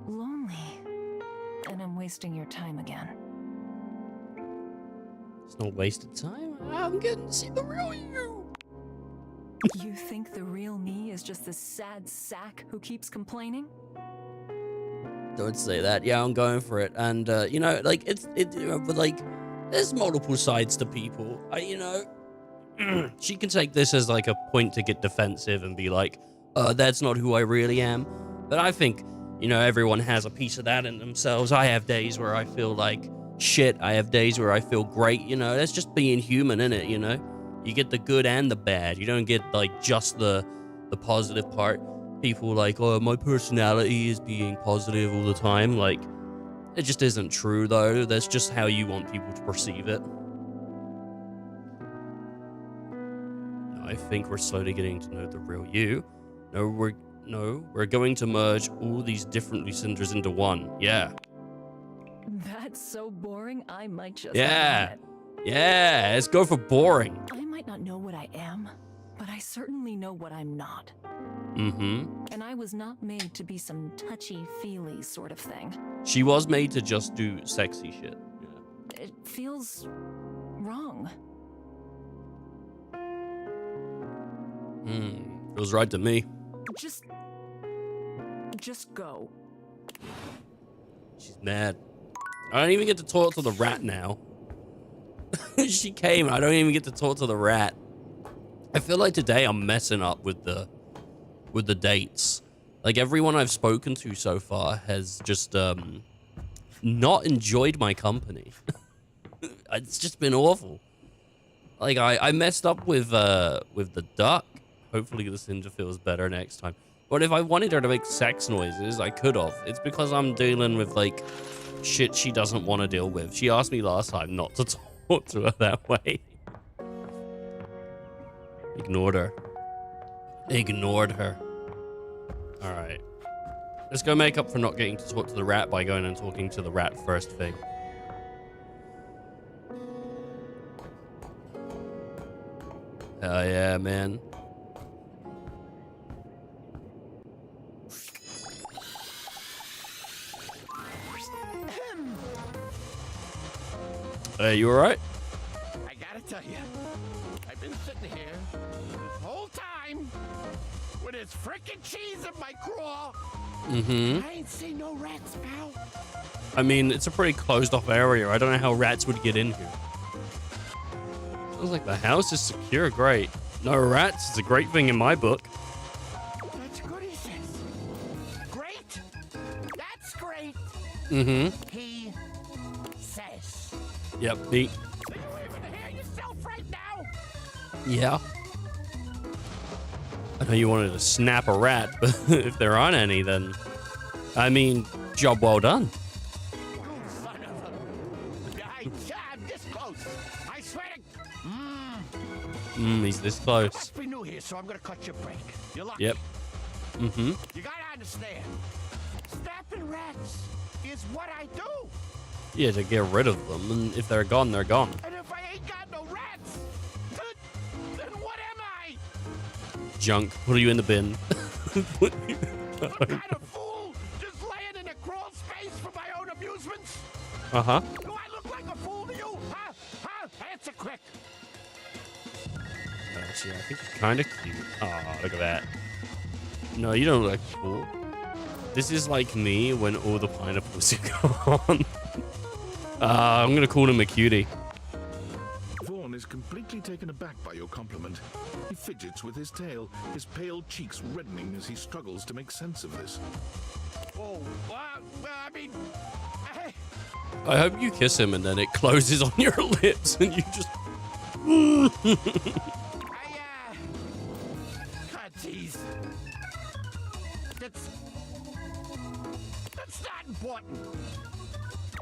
F: lonely. And I'm wasting your time again.
A: It's not wasted time. I'm getting to see the real you.
F: You think the real me is just this sad sack who keeps complaining?
A: Don't say that. Yeah, I'm going for it. And you know, like but like, there's multiple sides to people. She can take this as like a point to get defensive and be like, that's not who I really am. But I think, everyone has a piece of that in themselves. I have days where I feel like shit. I have days where I feel great. That's just being human, innit? You get the good and the bad. You don't get like just the positive part. People like, oh, my personality is being positive all the time. Like, it just isn't true though. That's just how you want people to perceive it. I think we're slowly getting to know the real you. We're going to merge all these different Lucindras into one. Yeah.
F: That's so boring, I might just...
A: Yeah, let's go for boring.
F: I might not know what I am, but I certainly know what I'm not. And I was not made to be some touchy-feely sort of thing.
A: She was made to just do sexy shit. Yeah.
F: It feels wrong.
A: Feels right to me.
F: Just go.
A: She's mad. I don't even get to talk to the rat now. She came. I don't even get to talk to the rat. I feel like today I'm messing up with the dates. Like everyone I've spoken to so far has just not enjoyed my company. It's just been awful. Like I messed up with the duck. Hopefully the Cinder feels better next time. But if I wanted her to make sex noises, I could have. It's because I'm dealing with like shit she doesn't want to deal with. She asked me last time not to talk to her that way. Ignored her. All right. Let's go make up for not getting to talk to the rat by going and talking to the rat first thing. Hell yeah, man. You alright?
E: I gotta tell you, I've been sitting here this whole time with this frickin' cheese in my craw.
A: Mm-hmm.
E: I ain't seen no rats, pal.
A: I mean, it's a pretty closed off area. I don't know how rats would get in here. Sounds like the house is secure. Great. No rats. It's a great thing in my book.
E: That's good, he says. Great. That's great.
A: Mm-hmm.
E: He says.
A: Yep.
E: Are you able to hear yourself right now?
A: Yeah. I know you wanted to snap a rat, but if there aren't any, then... I mean, job well done.
E: Son of a... I'm this close. I swear to...
A: He's this close.
E: Must be new here, so I'm gonna cut your break. You're lucky.
A: Yep. Mm-hmm.
E: You gotta understand. Snapping rats is what I do.
A: Yeah, to get rid of them, and if they're gone, they're gone.
E: And if I ain't got no rats, then what am I?
A: Junk. Put you in the bin.
E: Some kind of fool just laying in a crawl space for my own amusements?
A: Uh-huh.
E: Do I look like a fool to you? Huh? Huh? Answer quick.
A: Actually, I think you're kind of cute. Aw, look at that. No, you don't look like a fool. This is like me when all the pineapples are gone. I'm gonna call him a cutie.
H: Vaughn is completely taken aback by your compliment. He fidgets with his tail, his pale cheeks reddening as he struggles to make sense of this.
E: Whoa. Well, I mean...
A: I hope you kiss him and then it closes on your lips and you just...
E: God, jeez. That's not important.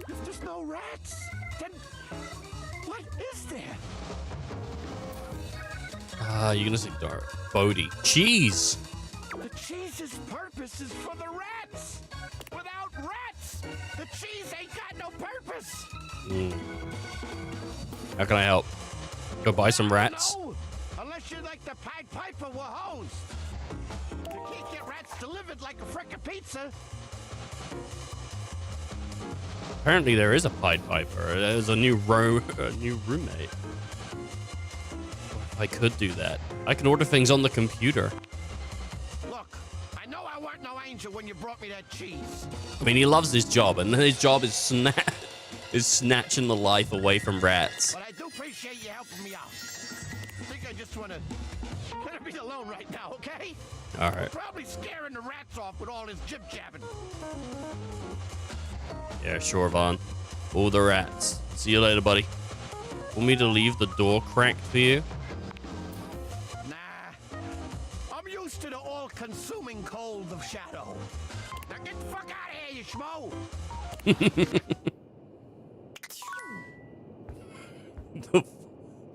E: If there's no rats, then what is there?
A: You're gonna say dark. Bodie. Cheese!
E: The cheese's purpose is for the rats. Without rats, the cheese ain't got no purpose.
A: How can I help? Go buy some rats?
E: No, unless you're like the Pied Piper with hose. You can't get rats delivered like a frickin' pizza.
A: Apparently there is a Pied Piper. There's a new roommate. If I could do that. I can order things on the computer.
E: Look, I know I weren't no angel when you brought me that cheese.
A: I mean, he loves his job, and his job is snatching the life away from rats.
E: But I do appreciate you helping me out. I think I just want to be alone right now, okay?
A: All right.
E: Probably scaring the rats off with all this jib-jabbing.
A: Yeah, sure, Vaughn. All the rats. See you later, buddy. Want me to leave the door cracked for you?
E: Nah. I'm used to the all-consuming cold of shadow. Now get the fuck out of here, you schmo!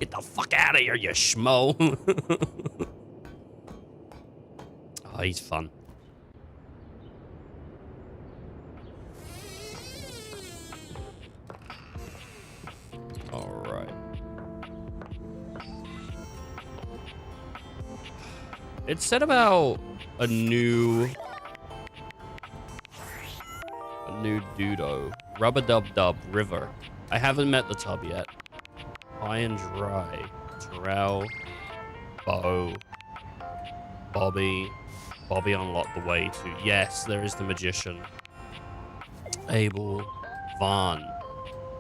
A: Get the fuck out of here, you schmo. Oh, he's fun. All right. It said about a new Dudo. Rub-a-dub-dub River. I haven't met the tub yet. High and dry. Terrell. Bo. Bobby. Bobby unlocked the way to... Yes, there is the magician. Abel. Vaughn.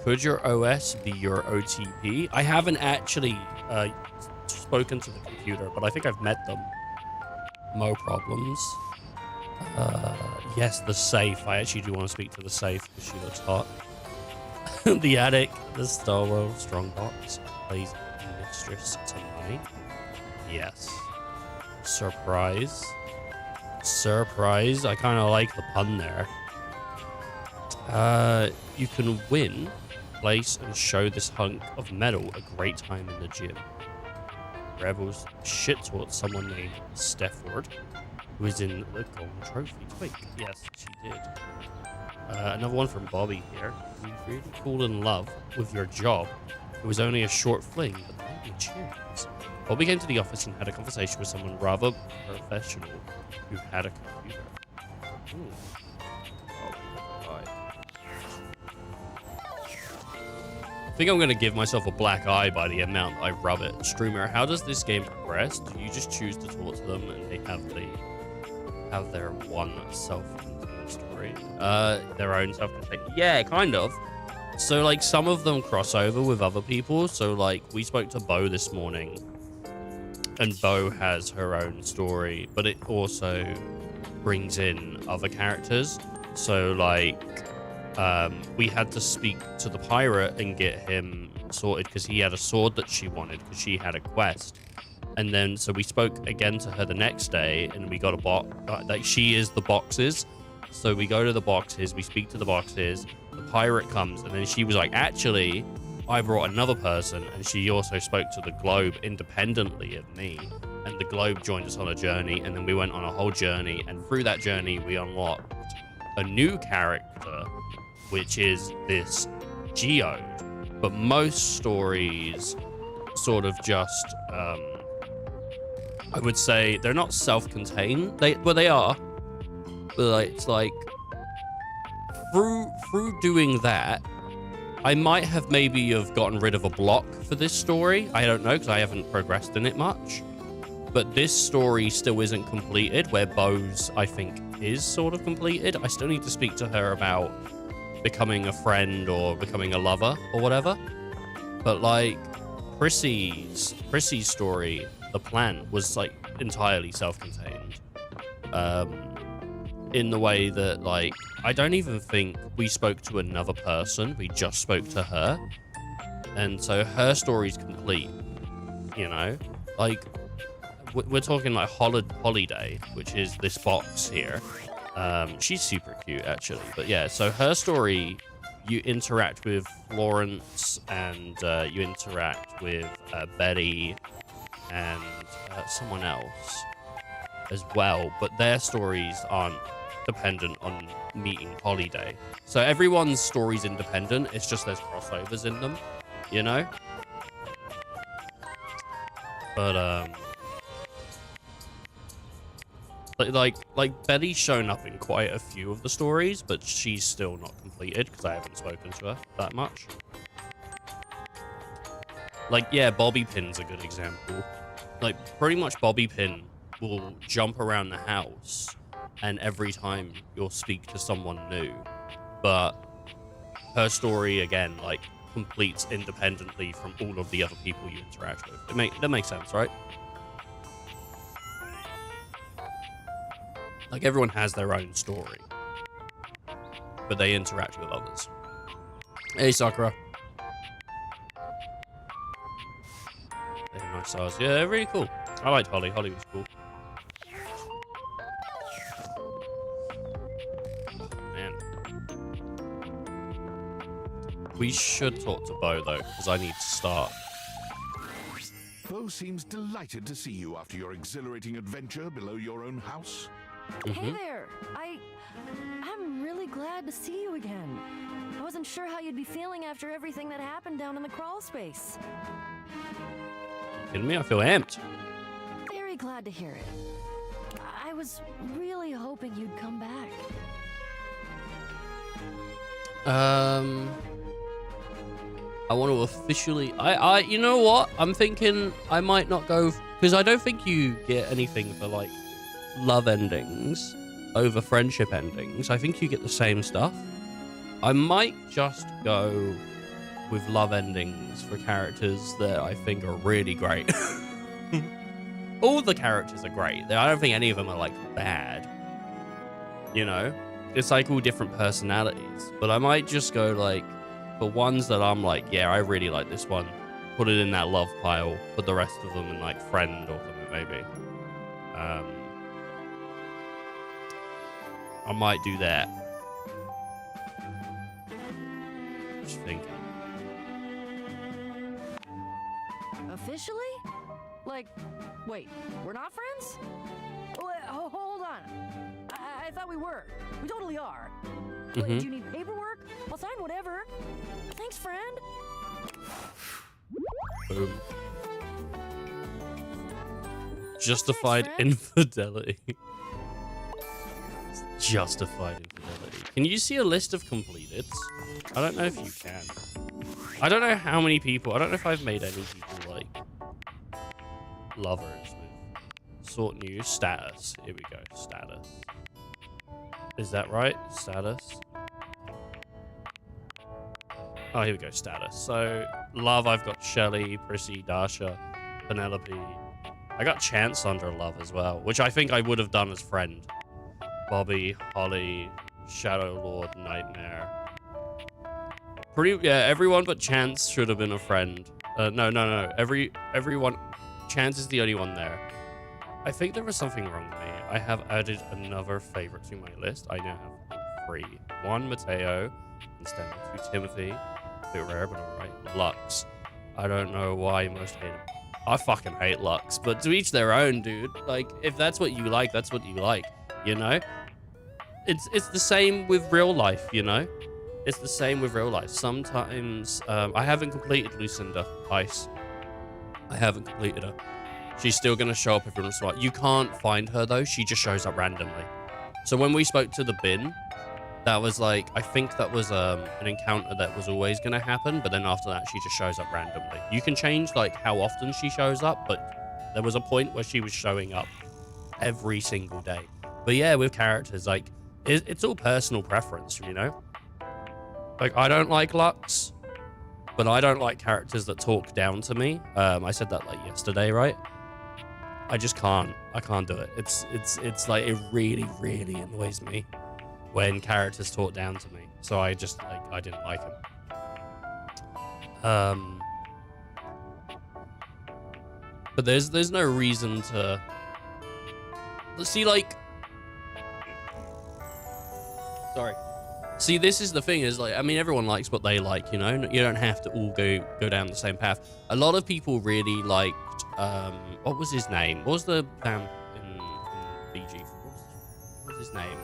A: Could your OS be your OTP? I haven't actually spoken to the computer, but I think I've met them. No problems. Yes, the safe. I actually do want to speak to the safe because she looks hot. The attic, the Starwell strongbox, plays mistress to money. Yes. Surprise. Surprise. I kind of like the pun there. You can win, place, and show this hunk of metal a great time in the gym. Rebels shit towards someone named Stefford, who is in the Golden Trophy Twig. Yes, she did. Another one from Bobby here. You really fall in love with your job. It was only a short fling, but then you cheers. Bobby came to the office and had a conversation with someone rather professional who had a computer. Ooh. Oh, right. I think I'm going to give myself a black eye by the amount I rub it. Streamer, how does this game progress? Do you just choose to talk to them and they have their one self-contained story? Their own self-contained? Yeah, kind of. So, like, some of them cross over with other people. So, like, we spoke to Bo this morning, and Bo has her own story, but it also brings in other characters. So, like, we had to speak to the pirate and get him sorted because he had a sword that she wanted because she had a quest. And then, so we spoke again to her the next day, and we got a box. Like, she is the boxes. So we go to the boxes, we speak to the boxes, the pirate comes, and then she was like, actually, I brought another person, and she also spoke to the globe independently of me. And the globe joined us on a journey, and then we went on a whole journey, and through that journey, we unlocked a new character, which is this geode. But most stories sort of just, I would say, they're not self-contained. They are. But like, it's like through doing that, I might have maybe have gotten rid of a block for this story. I don't know because I haven't progressed in it much. But this story still isn't completed, where Bo's, I think, is sort of completed. I still need to speak to her about becoming a friend or becoming a lover or whatever. But like Prissy's story, the plan was like entirely self-contained. In the way that, like, I don't even think we spoke to another person. We just spoke to her. And so her story's complete, you know? Like, we're talking like Holiday, which is this box here. She's super cute, actually. But yeah, so her story, you interact with Florence and you interact with Betty and someone else as well. But their stories aren't dependent on meeting Holiday. So everyone's story's independent. It's just there's crossovers in them, you know? But, like Betty's shown up in quite a few of the stories, but she's still not completed because I haven't spoken to her that much. Like, yeah, Bobby Pin's a good example. Like, pretty much Bobby Pin will jump around the house, and every time you'll speak to someone new, but her story, again, like, completes independently from all of the other people you interact with. That makes sense, right? Like, everyone has their own story, but they interact with others. Hey, Sakura. They're nice stars. Yeah, they're really cool. I liked Holly. Holly was cool. Man. We should talk to Bo, though, because I need to start.
H: Bo seems delighted to see you after your exhilarating adventure below your own house.
F: Hey there! I'm really glad to see you again. I wasn't sure how you'd be feeling after everything that happened down in the crawl space.
A: Kidding me? I feel amped.
F: Very glad to hear it. I was really hoping you'd come back.
A: I want to officially... you know what? I'm thinking I might not go... Because I don't think you get anything for, like, love endings over friendship endings. I think you get the same stuff. I might just go with love endings for characters that I think are really great. All the characters are great. I don't think any of them are, like, bad. You know? It's, like, all different personalities. But I might just go, like, for ones that I'm like, yeah, I really like this one. Put it in that love pile. Put the rest of them in, like, friend or something, maybe. I might do that. Just thinking.
F: Officially? Like, wait, we're not friends? Hold on. I thought we were. We totally are. Wait, do you need paperwork? I'll sign whatever. Thanks, friend.
A: Boom. Justified infidelity. Justified infidelity. Can you see a list of completed? I don't know if you can. I don't know how many people. I don't know if I've made any people like lovers with sort new status. Here we go. Status. Is that right? Status. Oh, here we go. Status. So love. I've got Shelly, Prissy, Dasha, Penelope. I got Chance under love as well, which I think I would have done as friend. Bobby, Holly, Shadow Lord, Nightmare. Yeah, everyone but Chance should have been a friend. No. Everyone. Chance is the only one there. I think there was something wrong with me. I have added another favorite to my list. I now have 3. 1, Mateo, instead of 2, Timothy. A bit rare, but alright. Lux. I don't know why most hate him. I fucking hate Lux, but to each their own, dude. Like, if that's what you like, that's what you like, you know? It's the same with real life, you know? It's the same with real life. Sometimes, I haven't completed Lucinda Ice. I haven't completed her. She's still going to show up every once in a while. You can't find her, though. She just shows up randomly. So when we spoke to the bin, that was like, I think that was an encounter that was always going to happen. But then after that, she just shows up randomly. You can change, like, how often she shows up. But there was a point where she was showing up every single day. But yeah, with characters, like, it's all personal preference, you know? Like, I don't like Lux, but I don't like characters that talk down to me. I said that like yesterday, right? I just can't. I can't do it. It's like, it really, really annoys me when characters talk down to me. So I just, like, I didn't like him. But there's no reason to see, like, sorry. See, this is the thing, is like, I mean, everyone likes what they like, you know? You don't have to all go down the same path. A lot of people really liked, what was his name? What was the band in BG? What was his name?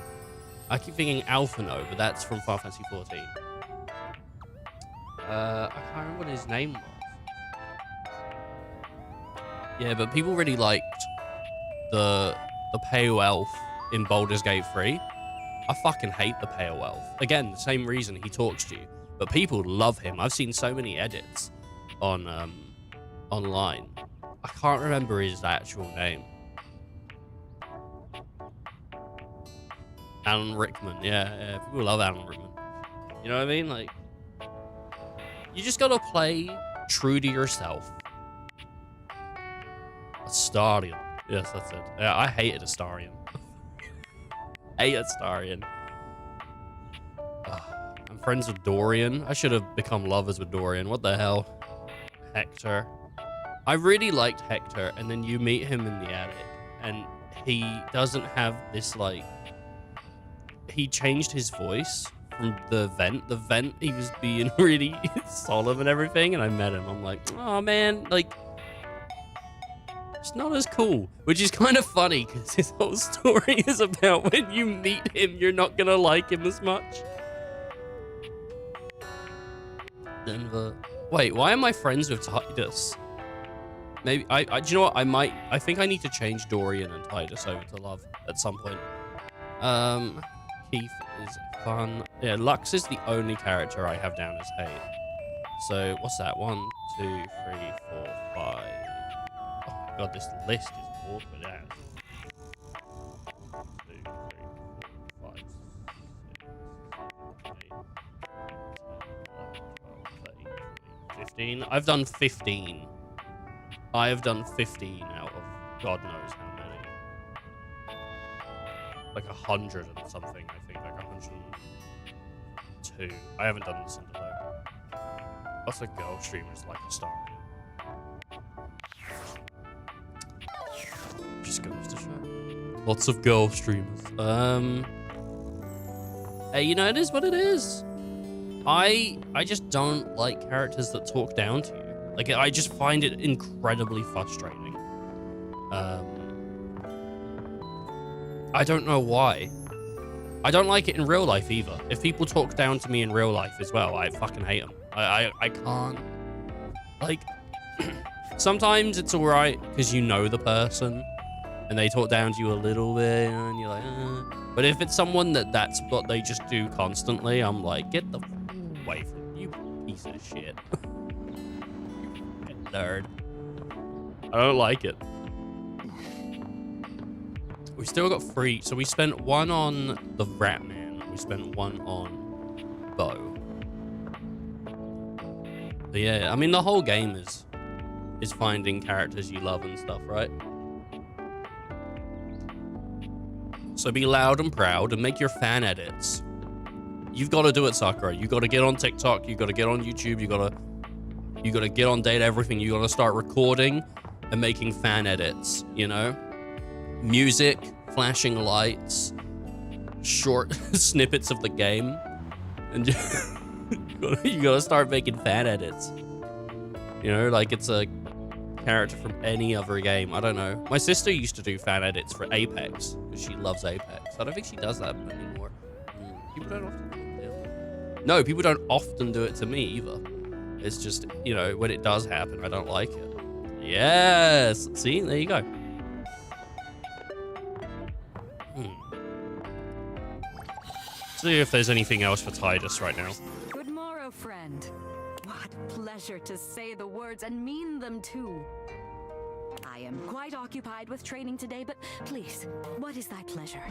A: I keep thinking Alphino, but that's from Final Fantasy 14. I can't remember what his name was. Yeah, but people really liked the Pale Elf in Baldur's Gate 3. I fucking hate the Pale Elf. Again, the same reason, he talks to you. But people love him. I've seen so many edits on online. I can't remember his actual name. Alan Rickman. Yeah, people love Alan Rickman. You know what I mean? Like, you just gotta play true to yourself. Astarion. Yes, that's it. Yeah, I hated Astarion. Hate Astarion. I'm friends with Dorian. I should have become lovers with Dorian. What the hell? Hector. I really liked Hector, and then you meet him in the attic, and he doesn't have this, like... He changed his voice from the vent. The vent, he was being really solemn and everything, and I met him. I'm like, oh, man, like... It's not as cool, which is kind of funny because his whole story is about when you meet him, you're not gonna like him as much. Denver. Wait, why am I friends with Titus? Maybe do you know what? I think I need to change Dorian and Titus over to love at some point. Keith is fun. Yeah, Lux is the only character I have down as hate. So what's that? 1, 2, 3, 4, 5. God, this list is awkward as. 1, 2, 3, 4, 5, 6, 7, 8, 9, 10, 11, 12, 13, 14, 15. I've done 15. I have done 15 out of God knows how many. Like 100 and something, I think. Like 102. I haven't done this in though. Lots of girl streamers like Astarion. Just goes to show. Lots of girl streamers. Hey, you know, it is what it is. I just don't like characters that talk down to you. Like, I just find it incredibly frustrating. I don't know why. I don't like it in real life either. If people talk down to me in real life as well, I fucking hate them. I can't. Like, sometimes it's alright because you know the person and they talk down to you a little bit and you're like, But if it's someone that's what they just do constantly, I'm like, get the away from you, piece of shit. Nerd. I don't like it. We still got 3. So we spent 1 on the Rat Man. We spent 1 on Bo. But yeah, I mean, the whole game is finding characters you love and stuff, right? So be loud and proud and make your fan edits. You've got to do it, Sakura. You got to get on TikTok. You got to get on YouTube. You got to get on Data Everything. You got to start recording and making fan edits, you know? Music, flashing lights, short snippets of the game. And you got to start making fan edits. You know, like it's a character from any other game. I don't know. My sister used to do fan edits for Apex because she loves Apex. I don't think she does that anymore. People don't often do it. No, people don't often do it to me either. It's just, you know, when it does happen, I don't like it. Yes. See, there you go. See if there's anything else for Tidus right now.
F: Good morrow, friend. What pleasure to say the words and mean them too. I am quite occupied with training today, but please, what is thy pleasure?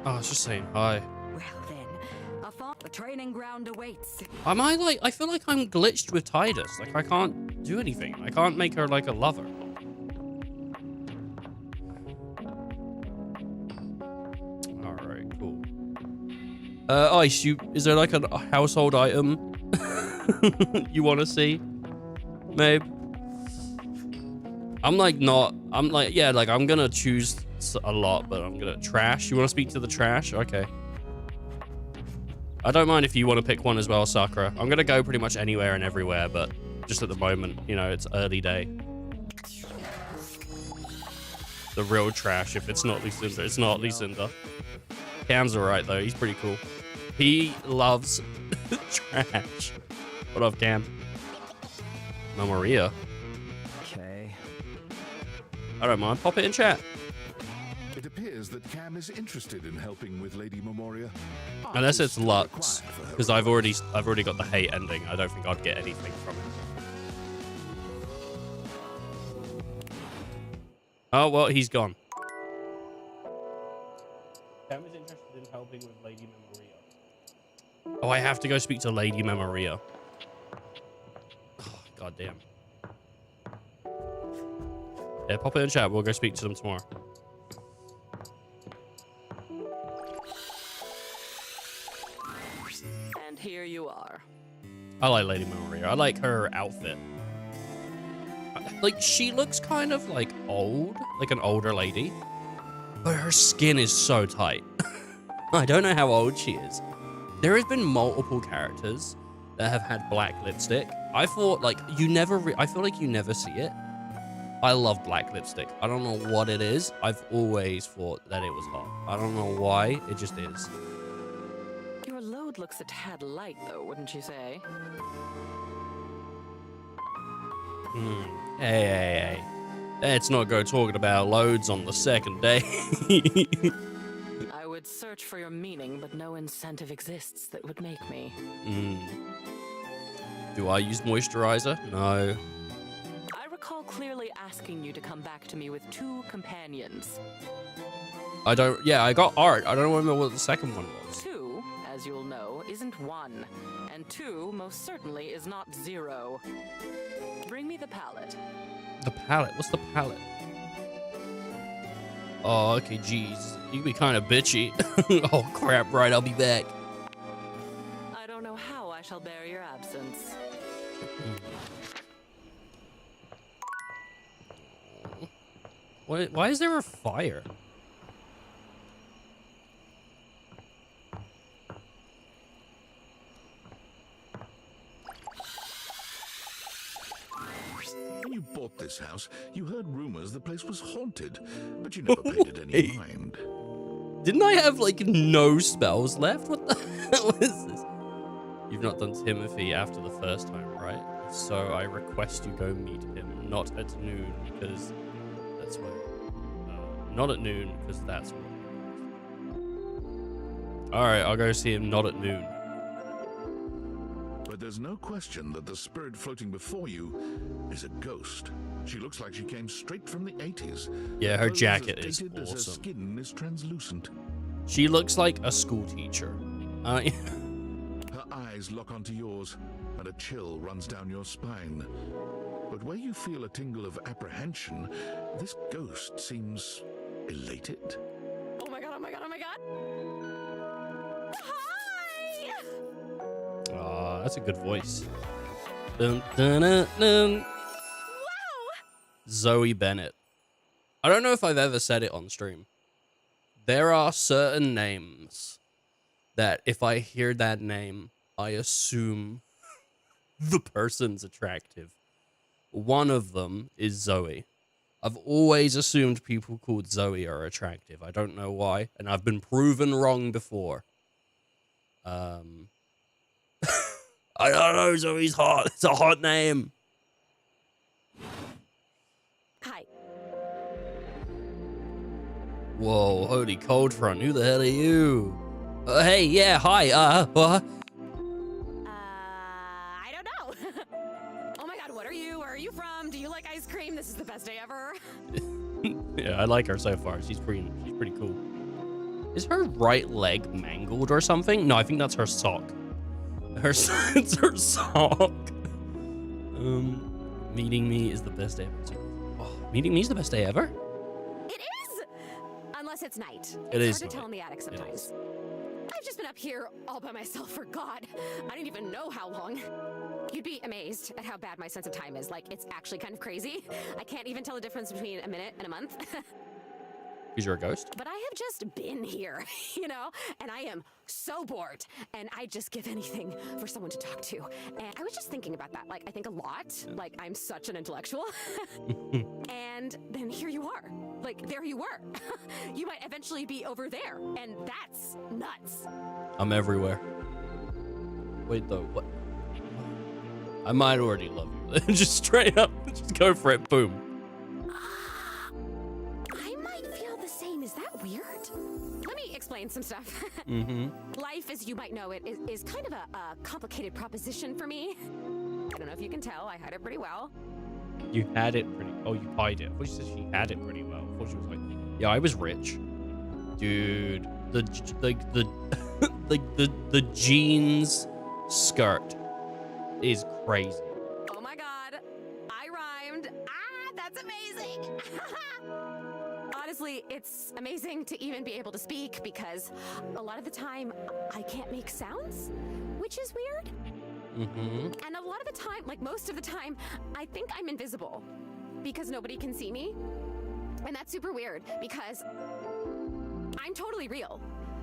A: Oh, I was just saying hi.
F: Well then, a training ground awaits.
A: Am I like, I feel like I'm glitched with Tidus. Like I can't do anything. I can't make her like a lover. Alright, cool. Ice, is there like a household item you want to see? Maybe. I'm like, yeah, like I'm gonna choose a lot, but I'm gonna trash. You want to speak to the trash? Okay. I don't mind if you want to pick one as well, Sakura. I'm gonna go pretty much anywhere and everywhere, but just at the moment, you know, it's early day. The real trash, if it's not Lucinda, it's not Lucinda. Cam's alright though, he's pretty cool. He loves trash. What up, Cam? No, Maria.
B: Okay.
A: I don't mind. Pop it in chat.
H: It appears that Cam is interested in helping with Lady Memoria.
A: Unless it's Lux, because I've already got the hate ending. I don't think I'd get anything from it. Oh well, he's gone. Cam is interested in helping with Lady Memoria. Oh, I have to go speak to Lady Memoria. Oh, God damn. Yeah, pop it in chat. We'll go speak to them tomorrow.
J: And here you are.
A: I like Lady Memoria. I like her outfit. Like, she looks kind of like old, like an older lady, but her skin is so tight. I don't know how old she is. There has been multiple characters that have had black lipstick. I thought, like, I feel like you never see it. I love black lipstick. I don't know what it is. I've always thought that it was hot. I don't know why. It just is.
J: Your load looks a tad light, though, wouldn't you say?
A: Hey. Let's not go talking about loads on the second day.
J: I would search for your meaning, but no incentive exists that would make me.
A: Do I use moisturizer? No.
J: I recall clearly asking you to come back to me with 2 companions.
A: I got art. I don't remember what the second one was.
J: 2, as you'll know, isn't 1. And 2 most certainly is not 0. Bring me the palette.
A: The palette? What's the palette? Oh, okay, jeez. You can be kind of bitchy. Oh, crap, right, I'll be back.
J: I don't know how I shall bear your absence.
A: Why is there a fire?
H: When you bought this house, you heard rumors the place was haunted, but you never paid it any mind.
A: Didn't I have, like, no spells left? What the hell is this? You've not done Timothy after the first time, right? So I request you go meet him, not at noon, because that's when... not at noon, because that's when... Alright, I'll go see him not at noon.
H: there's no question that the spirit floating before you is a ghost. She looks like she came straight from the 80s.
A: Yeah, her
H: Clothes
A: jacket
H: as
A: is
H: dated as her
A: awesome.
H: skin is translucent.
A: She looks like a school teacher.
H: Her eyes lock onto yours, and a chill runs down your spine. But where you feel a tingle of apprehension, this ghost seems elated.
D: Oh my god, oh my god, oh my god! Hi!
A: Aw, that's a good voice. Dun, dun, dun, dun.
D: Wow!
A: Zoe Bennett. I don't know if I've ever said it on stream. There are certain names that if I hear that name, I assume the person's attractive. One of them is Zoe. I've always assumed people called Zoe are attractive. I don't know why, and I've been proven wrong before. I don't know, Zoe's hot. It's a hot name.
D: Hi.
A: Whoa, holy cold front. Who the hell are you? Hey, yeah, hi. What?
D: I don't know. Oh my god, what are you? Where are you from? Do you like ice cream? This is the best day ever.
A: Yeah, I like her so far. She's pretty cool. Is her right leg mangled or something? No, I think that's her sock. It's her sock. Meeting me is the best day ever. Oh, meeting me is the best day ever?
D: It is! Unless it's night.
A: It
D: it's
A: is
D: hard to tell
A: night.
D: in the attic sometimes. I've just been up here all by myself for God. I don't even know how long. You'd be amazed at how bad my sense of time is. Like, it's actually kind of crazy. I can't even tell the difference between a minute and a month.
A: Because you're a ghost?
D: But I have just been here, you know? And I am so bored. And I just give anything for someone to talk to. And I was just thinking about that. Like, I think a lot. Like, I'm such an intellectual. And then here you are. Like, there you were. You might eventually be over there. And that's nuts.
A: I'm everywhere. Wait, though, what? I might already love you. Just straight up. Just go for it. Boom.
D: I might feel the same. Is that weird? Let me explain some stuff. Life, as you might know it, is kind of a complicated proposition for me. I don't know if you can tell. I hide it pretty well.
A: You had it pretty... Oh, you hide it. I thought she said she had it pretty well. I thought she was like... Yeah, I was rich. Dude. The jeans skirt is crazy.
D: Oh my god. I rhymed. Ah, that's amazing. Honestly, it's amazing to even be able to speak because a lot of the time I can't make sounds, which is weird. And a lot of the time, like most of the time, I think I'm invisible because nobody can see me. And that's super weird because I'm totally real.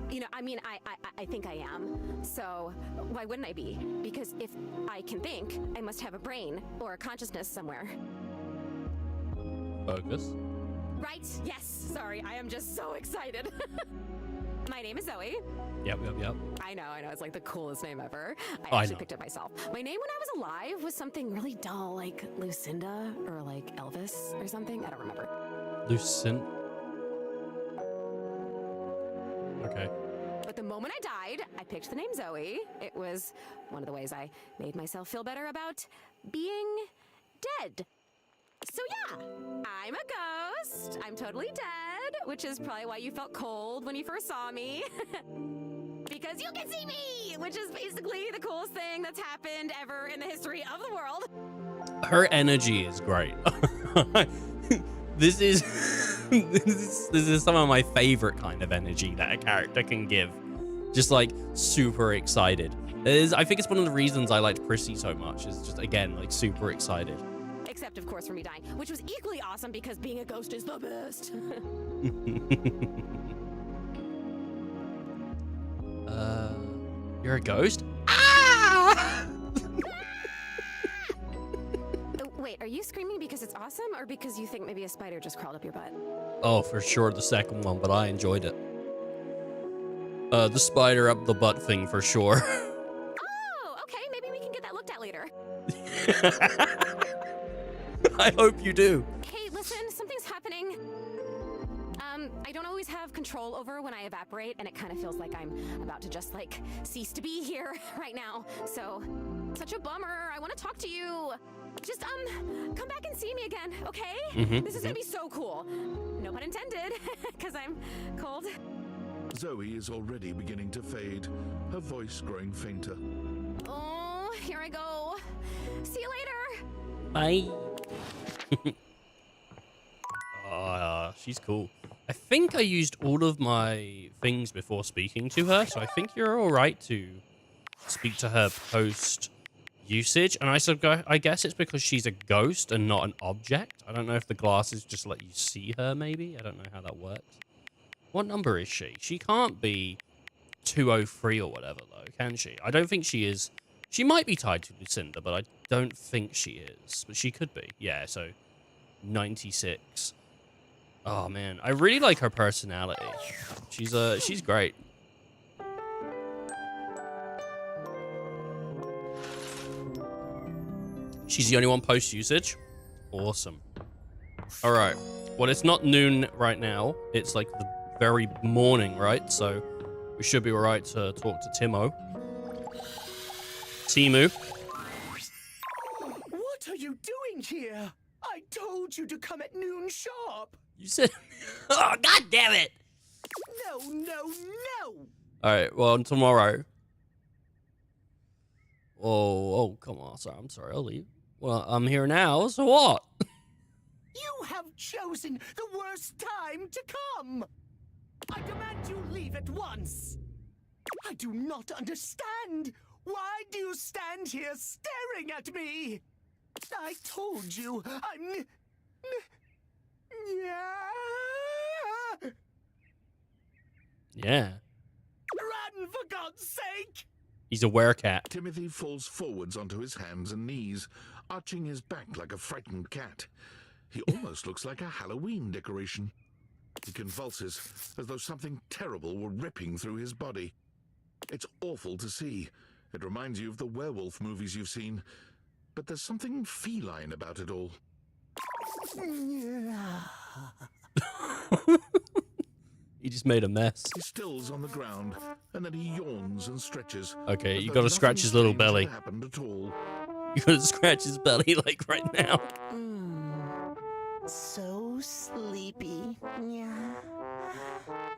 D: You know, I mean, I think I am. So why wouldn't I be? Because if I can think, I must have a brain or a consciousness somewhere.
A: Focus.
D: Right? Yes. Sorry, I am just so excited. My name is Zoe.
A: Yep.
D: I know. It's like the coolest name ever.
A: I
D: I actually
A: know.
D: picked it myself. My name when I was alive was something really dull, like Lucinda or like Elvis or something. I don't remember.
A: Lucent. Okay.
D: But the moment I died, I picked the name Zoe. It was one of the ways I made myself feel better about being dead. So yeah, I'm a ghost. I'm totally dead, which is probably why you felt cold when you first saw me. Because you can see me, which is basically the coolest thing that's happened ever in the history of the world.
A: Her energy is great. This is some of my favorite kind of energy that a character can give. Just like super excited. I think it's one of the reasons I liked Prissy so much. Is just again like super excited.
D: Except of course for me dying, which was equally awesome because being a ghost is the best.
A: You're a ghost? Ah!
D: Wait, are you screaming because it's awesome or because you think maybe a spider just crawled up your butt?
A: Oh, for sure the second one, but I enjoyed it. The spider up the butt thing for sure.
D: Oh, okay, maybe we can get that looked at later.
A: I hope you do.
D: Hey, listen, something's happening. I don't always have control over when I evaporate, and it kind of feels like I'm about to just, like, cease to be here right now. So,
K: Such a bummer. I want to talk to you. Just, come back and see me again, okay? This is gonna be so cool. No pun intended, because I'm cold.
H: Zoe is already beginning to fade, her voice growing fainter.
K: Oh, here I go. See you later.
A: Bye. She's cool. I think I used all of my things before speaking to her, so I think you're all right to speak to her post usage. And I guess it's because she's a ghost and not an object. I don't know if the glasses just let you see her, maybe. I don't know how that works. What number is she? She can't be 203 or whatever, though, can she? I don't think she is. She might be tied to Lucinda, but I don't think she is. But she could be. Yeah, so 96. Oh, man. I really like her personality. She's great. She's the only one post-usage. Awesome. All right. Well, it's not noon right now. It's like the very morning, right? So we should be all right to talk to Timu.
L: What are you doing here? I told you to come at noon sharp.
A: You said... Oh, God damn it!
L: No.
A: All right. Well, tomorrow... Oh, come on. I'm sorry. I'll leave. Well, I'm here now, so what?
L: You have chosen the worst time to come. I demand you leave at once. I do not understand. Why do you stand here staring at me? I told you I'm...
A: Yeah.
L: Run, for God's sake!
A: He's a werecat.
H: Timothy falls forwards onto his hands and knees, arching his back like a frightened cat. He almost looks like a Halloween decoration. He convulses, as though something terrible were ripping through his body. It's awful to see. It reminds you of the werewolf movies you've seen. But there's something feline about it all.
A: He just made a mess.
H: He stills on the ground, and then he yawns and stretches.
A: Okay, you gotta scratch his little belly.
H: Happened at all.
A: You gotta scratch his belly, like, right now.
L: So sleepy. Yeah.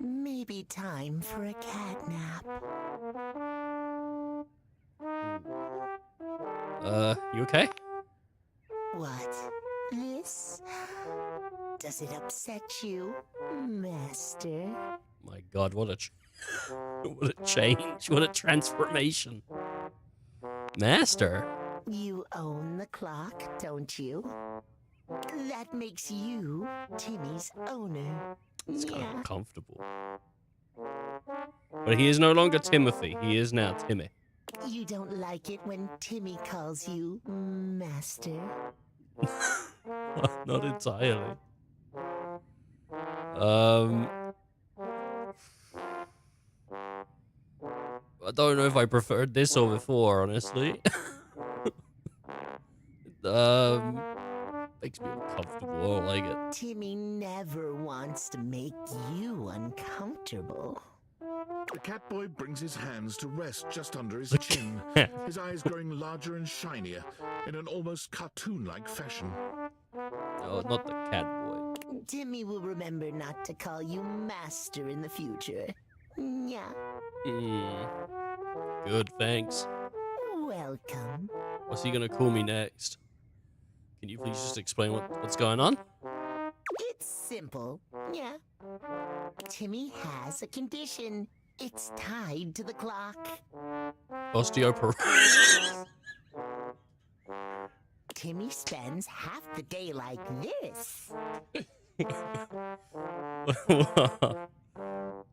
L: Maybe time for a cat nap.
A: You okay?
L: What? This? Does it upset you, Master?
A: My God, what a change. What a transformation. Master?
L: You own the clock, don't you? That makes you Timmy's owner.
A: It's kind of uncomfortable. But he is no longer Timothy. He is now Timmy.
L: You don't like it when Timmy calls you Master?
A: Not entirely. I don't know if I preferred this or before, honestly. Makes me uncomfortable. I don't like it.
L: Timmy never wants to make you uncomfortable.
H: The cat boy brings his hands to rest just under his chin, his eyes growing larger and shinier in an almost cartoon-like fashion.
A: Oh, not the cat boy.
L: Timmy will remember not to call you Master in the future. Yeah.
A: Good, thanks.
L: Welcome.
A: What's he gonna call me next? Can you please just explain what's going on?
L: It's simple. Yeah. Timmy has a condition. It's tied to the clock.
A: Osteoporosis.
L: Timmy spends half the day like this.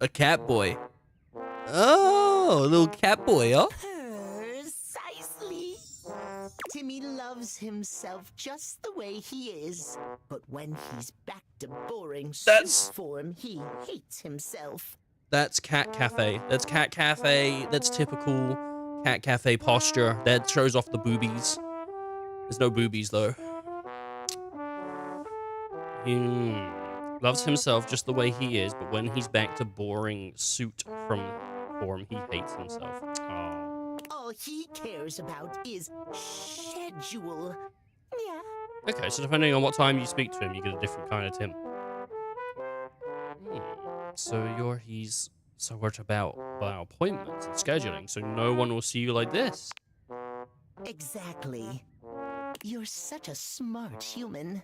A: A cat boy. Oh, a little cat boy, huh?
L: Precisely. Timmy loves himself just the way he is. But when he's back to boring suit form, he hates himself.
A: That's cat cafe. That's cat cafe. That's typical cat cafe posture. That shows off the boobies. There's no boobies, though. He loves himself just the way he is, but when he's back to boring suit from form, he hates himself. Oh.
L: All all he cares about is schedule. Yeah.
A: Okay, so depending on what time you speak to him, you get a different kind of Tim. So he's worried about appointments and scheduling, so no one will see you like this.
L: Exactly. You're such a smart human.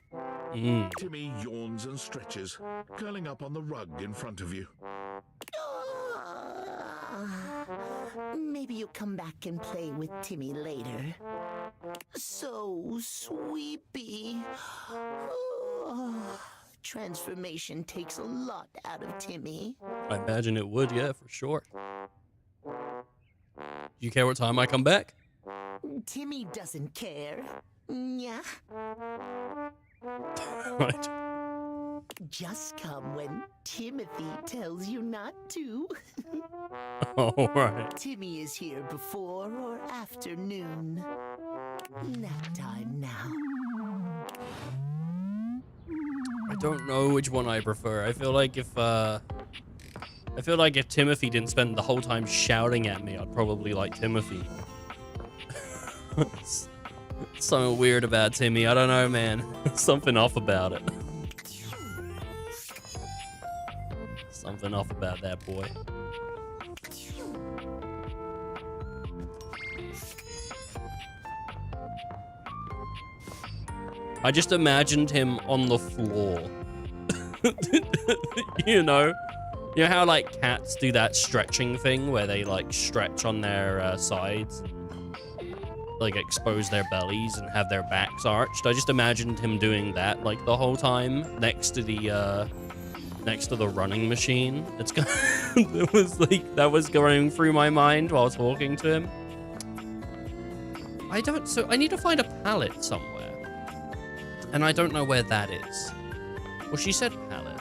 H: Timmy yawns and stretches, curling up on the rug in front of you.
L: Maybe you'll come back and play with Timmy later. So sweepy. Transformation takes a lot out of Timmy.
A: I imagine it would, yeah, for sure. Do you care what time I come back?
L: Timmy doesn't care. Yeah.
A: Right.
L: Just come when Timothy tells you not to.
A: All right.
L: Timmy is here before or after noon. Nap time now.
A: I don't know which one I prefer. I feel like if Timothy didn't spend the whole time shouting at me, I'd probably like Timothy. Something weird about Timmy. I don't know, man. Something off about it. Something off about that boy. I just imagined him on the floor. You know how like cats do that stretching thing where they like stretch on their sides, like expose their bellies and have their backs arched. I just imagined him doing that like the whole time next to the running machine. It was like that was going through my mind while talking to him. So I need to find a pallet somewhere. And I don't know where that is. Well, she said pallet.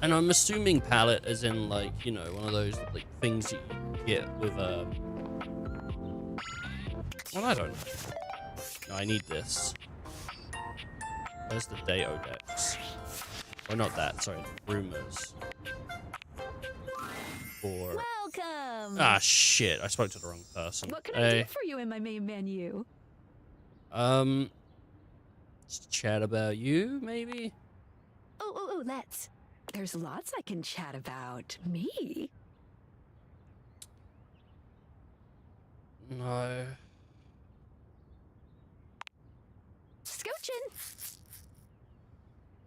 A: And I'm assuming pallet as in, like, you know, one of those, like, things that you get with, well, I don't know. No, I need this. Where's the Deodex? Or not that, sorry, the rumors.
F: Welcome!
A: Ah, shit, I spoke to the wrong person.
D: What can I do for you in my main menu?
A: Just chat about you, maybe?
D: Oh, let's. There's lots I can chat about. Me?
A: No.
D: Scooching.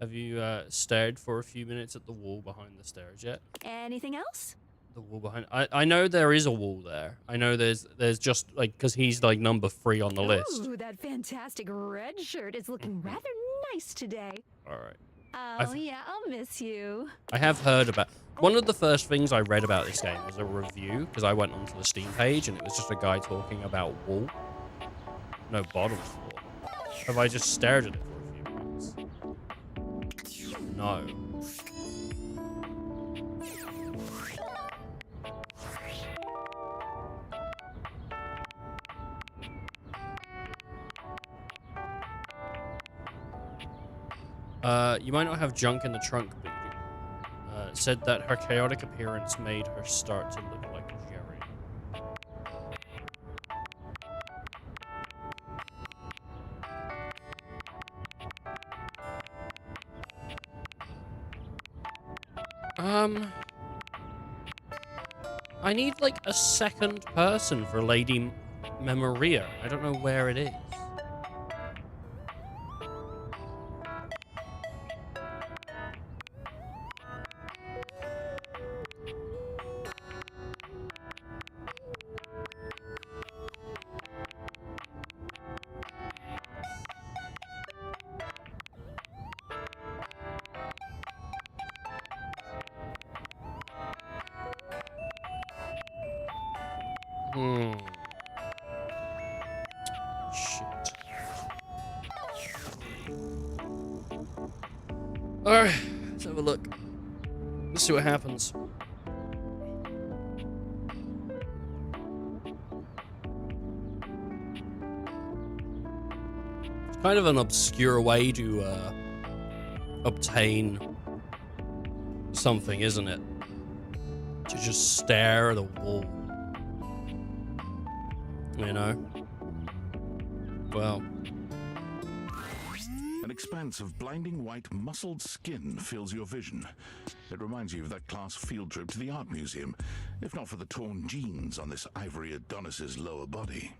A: Have you, stared for a few minutes at the wall behind the stairs yet?
D: Anything else?
A: The wall behind... I know there is a wall there. I know there's just, like, because he's, like, number 3 on the list.
D: Ooh, that fantastic red shirt is looking rather nice today.
A: All right.
D: Oh, yeah, I'll miss you.
A: I have heard about... One of the first things I read about this game was a review, because I went onto the Steam page, and it was just a guy talking about wool. No bottoms for. Have I just stared at it for a few minutes? No. You might not have junk in the trunk, but you do. Said that her chaotic appearance made her start to look like Jerry. I need, like, a second person for Lady Memoria. I don't know where it is. Shit. Alright, let's have a look. Let's see what happens. It's kind of an obscure way to obtain something, isn't it? To just stare at a wall. You know? Well.
H: An expanse of blinding white muscled skin fills your vision. It reminds you of that class field trip to the art museum, if not for the torn jeans on this ivory Adonis's lower body.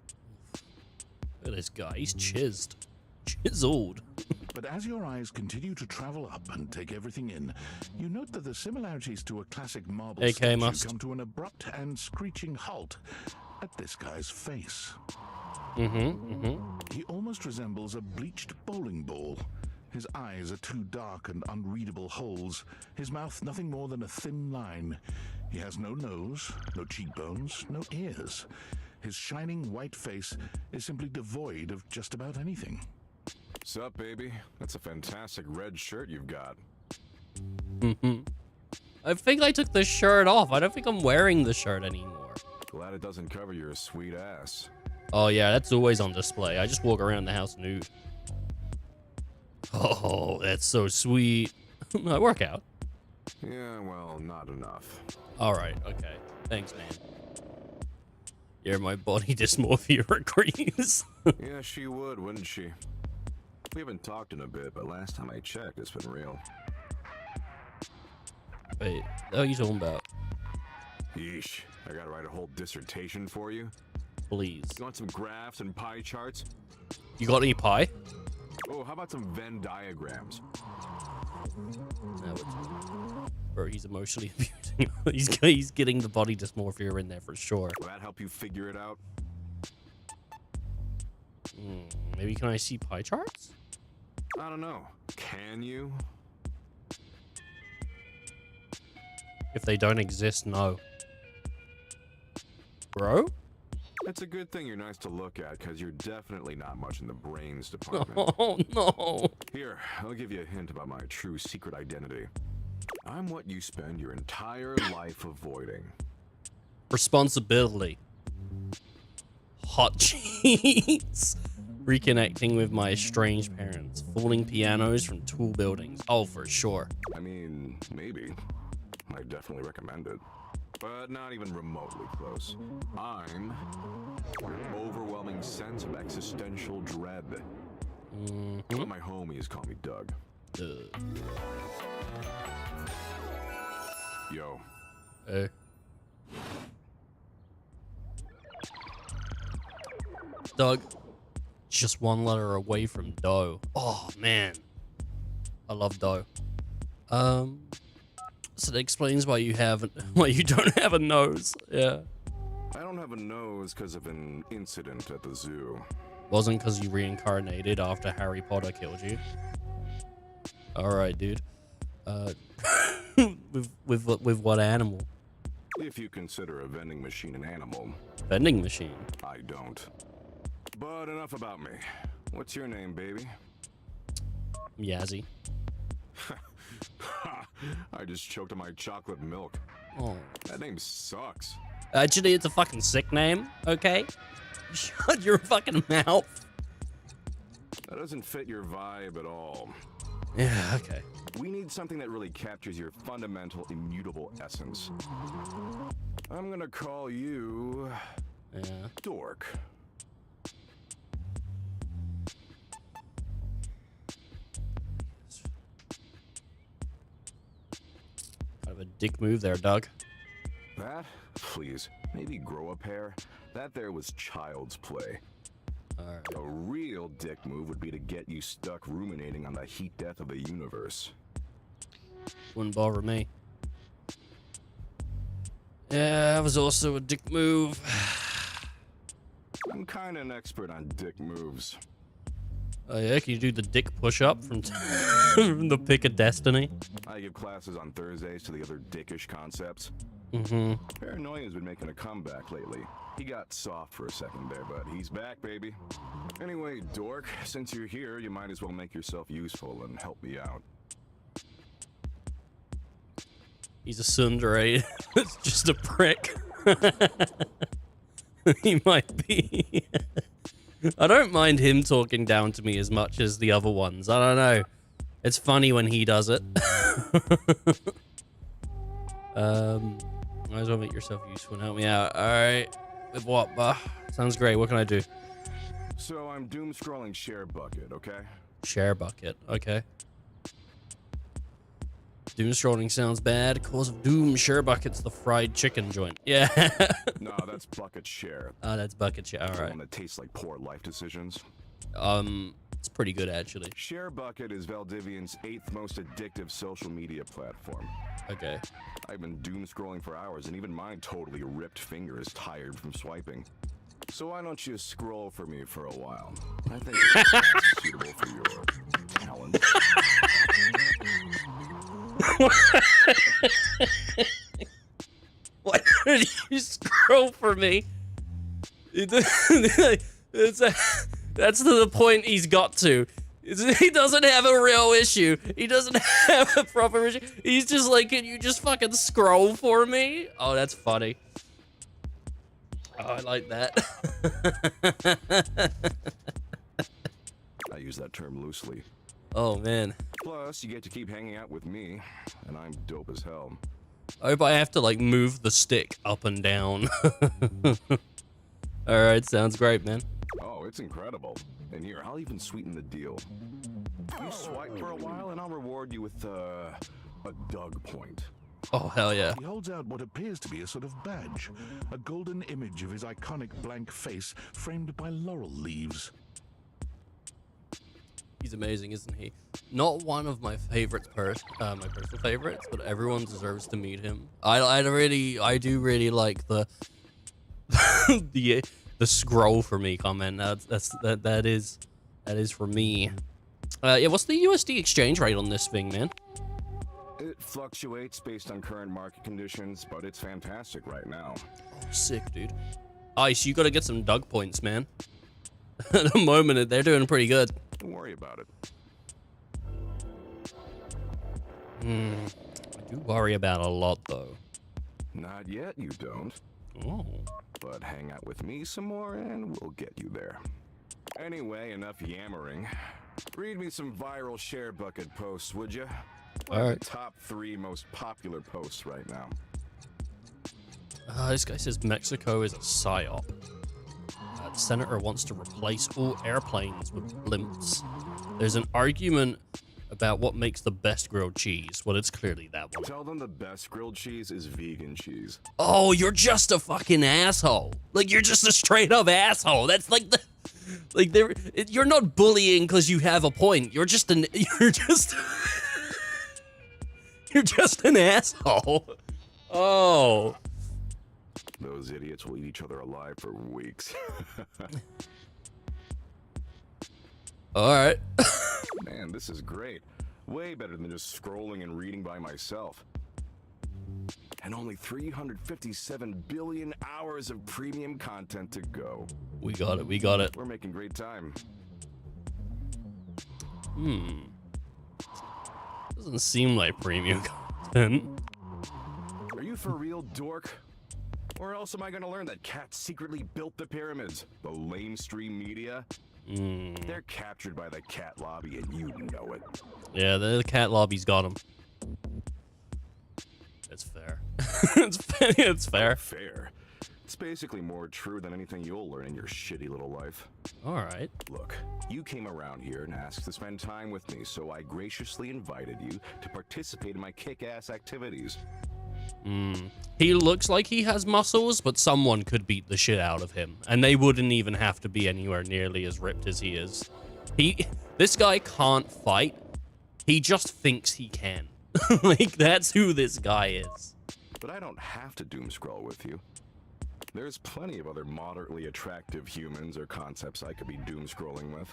A: Look at this guy, he's chiseled.
H: But as your eyes continue to travel up and take everything in, you note that the similarities to a classic marble statue come to an abrupt and screeching halt at this guy's face. He almost resembles a bleached bowling ball. His eyes are two dark and unreadable holes. His mouth nothing more than a thin line. He has no nose, no cheekbones, no ears. His shining white face is simply devoid of just about anything.
M: Sup, baby? That's a fantastic red shirt you've got.
A: I think I took the shirt off. I don't think I'm wearing the shirt anymore.
M: Glad it doesn't cover your sweet ass.
A: Oh yeah, that's always on display. I just walk around the house nude. Oh, that's so sweet. I work out.
M: Yeah, well, not enough.
A: Alright, okay. Thanks, man. Yeah, my body dysmorphia agrees.
M: Yeah, she would, wouldn't she? We haven't talked in a bit, but last time I checked, it's been real.
A: Wait, what are you talking about?
M: Yeesh, I gotta write a whole dissertation for you?
A: Please.
M: You want some graphs and pie charts?
A: You got any pie?
M: Oh, how about some Venn diagrams?
A: No, bro, he's emotionally abusing. he's getting the body dysmorphia in there for sure.
M: Will that help you figure it out?
A: Maybe can I see pie charts?
M: I don't know. Can you?
A: If they don't exist, no. Bro?
M: It's a good thing you're nice to look at, because you're definitely not much in the brains department.
A: Oh, no.
M: Here, I'll give you a hint about my true secret identity. I'm what you spend your entire life avoiding.
A: Responsibility. Hot cheese. Reconnecting with my estranged parents. Falling pianos from tall buildings. Oh, for sure.
M: I mean, maybe. I definitely recommend it. But not even remotely close. I'm an overwhelming sense of existential dread. One of my homies call me Doug. Yo.
A: Hey. Doug. Just one letter away from dough. Oh, man. I love dough. So that explains why you don't have a nose. Yeah.
M: I don't have a nose because of an incident at the zoo.
A: Wasn't because you reincarnated after Harry Potter killed you. Alright, dude. With what animal?
M: If you consider a vending machine an animal.
A: Vending machine?
M: I don't. But enough about me. What's your name, baby?
A: Yazzie.
M: I just choked on my chocolate milk.
A: Oh.
M: That name sucks.
A: Actually, it's a fucking sick name, okay? Shut your fucking mouth.
M: That doesn't fit your vibe at all.
A: Yeah, okay.
M: We need something that really captures your fundamental, immutable essence. I'm gonna call you... Dork.
A: Kind of a dick move there, Doug.
M: That? Please. Maybe grow a pair. That there was child's play.
A: Right.
M: A real dick move would be to get you stuck ruminating on the heat death of the universe.
A: Wouldn't bother me. Yeah, that was also a dick move.
M: I'm kind of an expert on dick moves.
A: Oh yeah, can you do the dick push-up from, from the Pick of Destiny?
M: I give classes on Thursdays to the other dickish concepts. Paranoia's been making a comeback lately. He got soft for a second there, but he's back, baby. Anyway, Dork, since you're here, you might as well make yourself useful and help me out.
A: He's a tsundere. It's just a prick. He might be. I don't mind him talking down to me as much as the other ones. I don't know. It's funny when he does it. Might as well make yourself useful and help me out. Alright. With what, bah? Sounds great. What can I do?
M: So I'm doom scrolling share bucket, okay?
A: Share bucket. Okay. Doom scrolling sounds bad. Cause of doom. Share bucket's the fried chicken joint. Yeah.
M: No, that's bucket share.
A: Oh, that's bucket share. All
M: The
A: right.
M: one that tastes like poor life decisions.
A: It's pretty good actually.
M: Share bucket is Valdivian's 8th most addictive social media platform.
A: Okay.
M: I've been doom scrolling for hours, and even my totally ripped finger is tired from swiping. So why don't you scroll for me for a while? I think it's suitable for your talent.
A: Why did you scroll for me? That's to the point he's got to. He doesn't have a real issue. He doesn't have a proper issue. He's just like, can you just fucking scroll for me? Oh, that's funny. Oh, I like that.
M: I use that term loosely.
A: Oh, man.
M: Plus, you get to keep hanging out with me, and I'm dope as hell.
A: I hope I have to, like, move the stick up and down. Alright, sounds great, man.
M: Oh, it's incredible. And here, I'll even sweeten the deal. You swipe for a while, and I'll reward you with, a Doug point.
A: Oh, hell yeah.
H: He holds out what appears to be a sort of badge, a golden image of his iconic blank face framed by laurel leaves.
A: He's amazing, isn't he? Not one of my favorites, my personal favorites, but everyone deserves to meet him. I do really like the the scroll for me comment. That is for me. Yeah, what's the USD exchange rate on this thing, man?
M: It fluctuates based on current market conditions, but it's fantastic right now.
A: Oh, sick, dude. Ice, you gotta get some Doug points, man. At the moment, they're doing pretty good.
M: Don't worry about it.
A: I do worry about a lot, though.
M: Not yet, you don't.
A: Oh.
M: But hang out with me some more, and we'll get you there. Anyway, enough yammering. Read me some viral share bucket posts, would you?
A: All right.
M: The top 3 most popular posts right now.
A: This guy says Mexico is a psyop. The senator wants to replace all airplanes with blimps. There's an argument about what makes the best grilled cheese. Well, it's clearly that one.
M: Tell them the best grilled cheese is vegan cheese.
A: Oh, you're just a fucking asshole. Like, you're just a straight up asshole. That's like the... Like, you're not bullying because you have a point. You're just an... You're just... You're just an asshole. Oh.
M: Those idiots will eat each other alive for weeks.
A: Alright.
M: Man, this is great. Way better than just scrolling and reading by myself. And only 357 billion hours of premium content to go.
A: We got it, we got it.
M: We're making great time.
A: Doesn't seem like premium content.
M: Are you for real, dork? Or else am I gonna learn that cats secretly built the pyramids? The lamestream media? They're captured by the cat lobby and you know it.
A: Yeah, the cat lobby's got him. It's fair. It's fair.
M: Fair. It's basically more true than anything you'll learn in your shitty little life.
A: Alright.
M: Look, you came around here and asked to spend time with me, so I graciously invited you to participate in my kick-ass activities.
A: He looks like he has muscles, but someone could beat the shit out of him. And they wouldn't even have to be anywhere nearly as ripped as he is. This guy can't fight. He just thinks he can. Like, that's who this guy is.
M: But I don't have to doom scroll with you. There's plenty of other moderately attractive humans or concepts I could be doom scrolling with.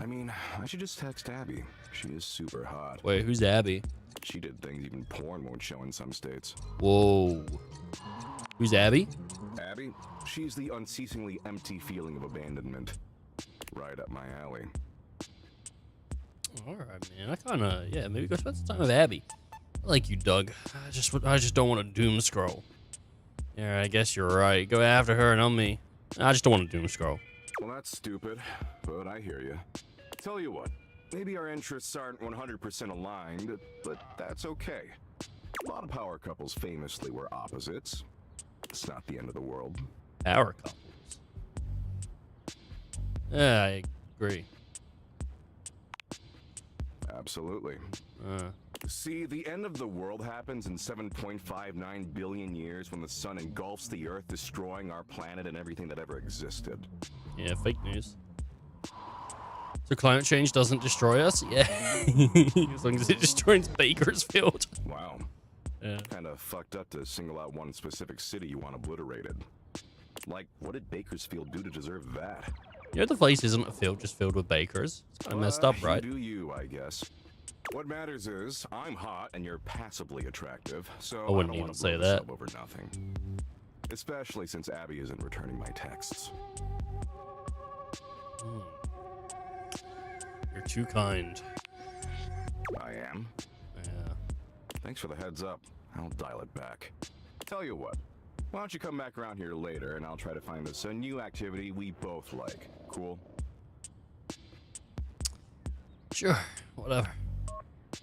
M: I mean, I should just text Abby. She is super hot.
A: Wait, who's Abby?
M: She did things even porn won't show in some states.
A: Whoa. Who's Abby?
M: Abby? She's the unceasingly empty feeling of abandonment. Right up my alley.
A: Alright, man. I kinda, yeah, maybe go spend some time with Abby. I like you, Doug. I just don't want to doom scroll. Yeah, I guess you're right. Go after her and on me. I just don't want to doom scroll.
M: Well, that's stupid, but I hear you. Tell you what, maybe our interests aren't 100% aligned, but that's okay. A lot of power couples famously were opposites. It's not the end of the world.
A: Power couples. Yeah, I agree.
M: Absolutely. See, the end of the world happens in 7.59 billion years when the sun engulfs the Earth, destroying our planet and everything that ever existed.
A: Yeah, fake news. So climate change doesn't destroy us? Yeah. As long as it destroys Bakersfield.
M: Wow.
A: Yeah.
M: Kinda fucked up to single out one specific city you want obliterated. Like, what did Bakersfield do to deserve that?
A: You know the place isn't a field just filled with bakers? It's kind of messed up, right?
M: You do you, I guess. What matters is, I'm hot and you're passably attractive, so
A: I wouldn't
M: don't
A: even
M: wanna
A: say
M: blow this
A: that.
M: up over nothing. Especially since Abby isn't returning my texts.
A: You're too kind.
M: I am?
A: Yeah.
M: Thanks for the heads up. I'll dial it back. Tell you what, why don't you come back around here later and I'll try to find us a new activity we both like. Cool?
A: Sure, whatever.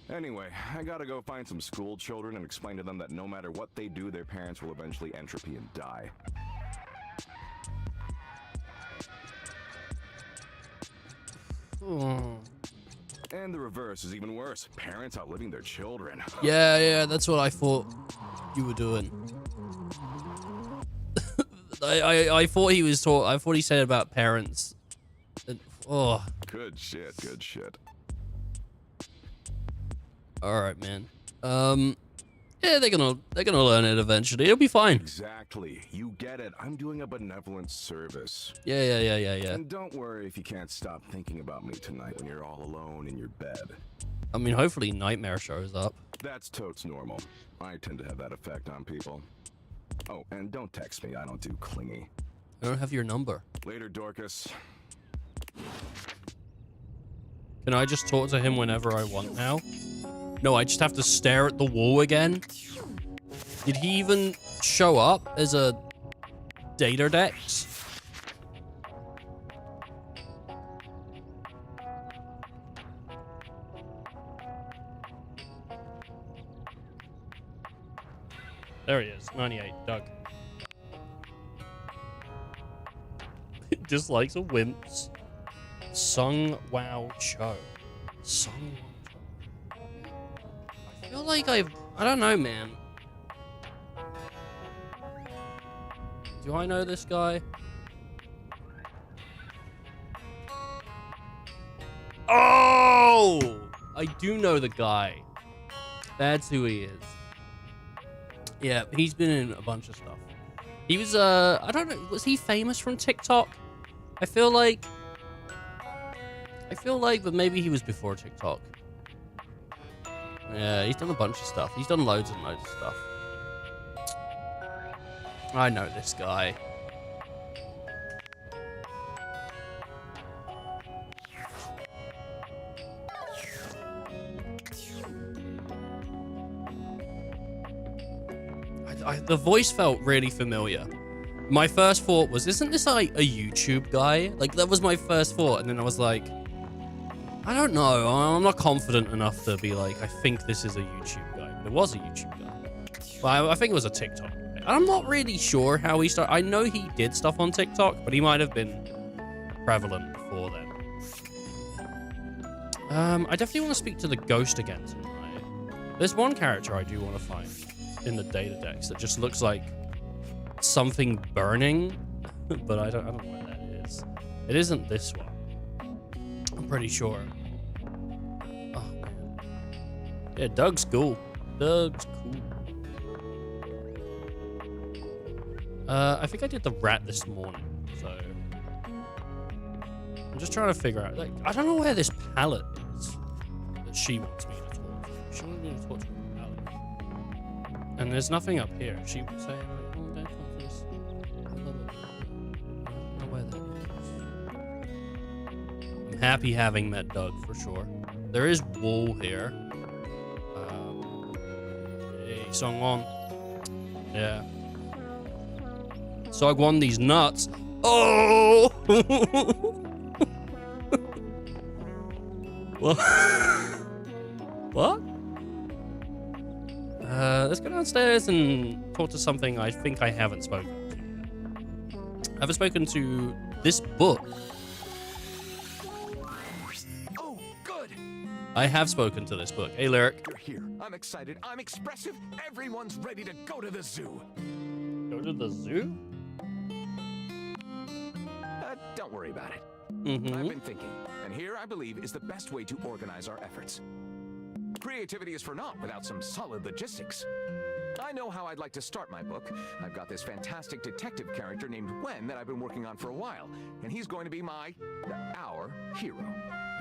M: Anyway, I gotta go find some school children and explain to them that no matter what they do, their parents will eventually entropy and die. And the reverse is even worse. Parents outliving their children.
A: Yeah, that's what I thought you were doing. I thought he was I thought he said about parents. Oh.
M: Good shit, good shit.
A: All right, man. Yeah, they're gonna learn it eventually. It'll be fine.
M: Exactly. You get it. I'm doing a benevolent service.
A: Yeah.
M: And don't worry if you can't stop thinking about me tonight when you're all alone in your bed.
A: I mean, hopefully Nightmare shows up.
M: That's totes normal. I tend to have that effect on people. Oh, and don't text me. I don't do clingy.
A: I don't have your number.
M: Later, Dorcas.
A: Can I just talk to him whenever I want now? No, I just have to stare at the wall again? Did he even show up as a data dex? There he is, 98, Doug. Dislikes of wimps. Sung Wow Cho. Sung Wow Cho. I feel like I don't know, man. Do I know this guy? Oh! I do know the guy. That's who he is. Yeah, he's been in a bunch of stuff. He was, I don't know, was he famous from TikTok? I feel like, but maybe he was before TikTok. Yeah, he's done a bunch of stuff. He's done loads and loads of stuff. I know this guy. The voice felt really familiar. My first thought was, isn't this like a YouTube guy? Like, that was my first thought, and then I was like, I don't know. I'm not confident enough to be like, I think this is a YouTube guy. But it was a YouTube guy. But I think it was a TikTok guy. I'm not really sure how he started. I know he did stuff on TikTok, but he might have been prevalent before then. I definitely want to speak to the ghost again tonight. There's one character I do want to find in the data decks that just looks like something burning, but I don't know where that is. It isn't this one. I'm pretty sure. Oh man. Yeah, Doug's cool. Doug's cool. I think I did the rat this morning, so I'm just trying to figure out. Like, I don't know where this pallet is that she wants me to talk to. She wants me to talk to a pallet. And there's nothing up here. She was saying, like, oh, don't talk to this. I don't know where that is. I'm happy having met Doug, for sure. There is wool here. Hey, Songwon. Yeah. So I won these nuts. Oh! What? What? Let's go downstairs and talk to something I think I haven't spoken to. Have I spoken to this book?
N: Oh, good.
A: I have spoken to this book. Hey, Lyric.
N: You're here. I'm excited. I'm expressive. Everyone's ready to go to the zoo.
A: Go to the zoo?
N: Don't worry about it.
A: Mm-hmm.
N: I've been thinking, and here I believe is the best way to organize our efforts. Creativity is for naught without some solid logistics. I know how I'd like to start my book. I've got this fantastic detective character named Wen that I've been working on for a while, and he's going to be our hero.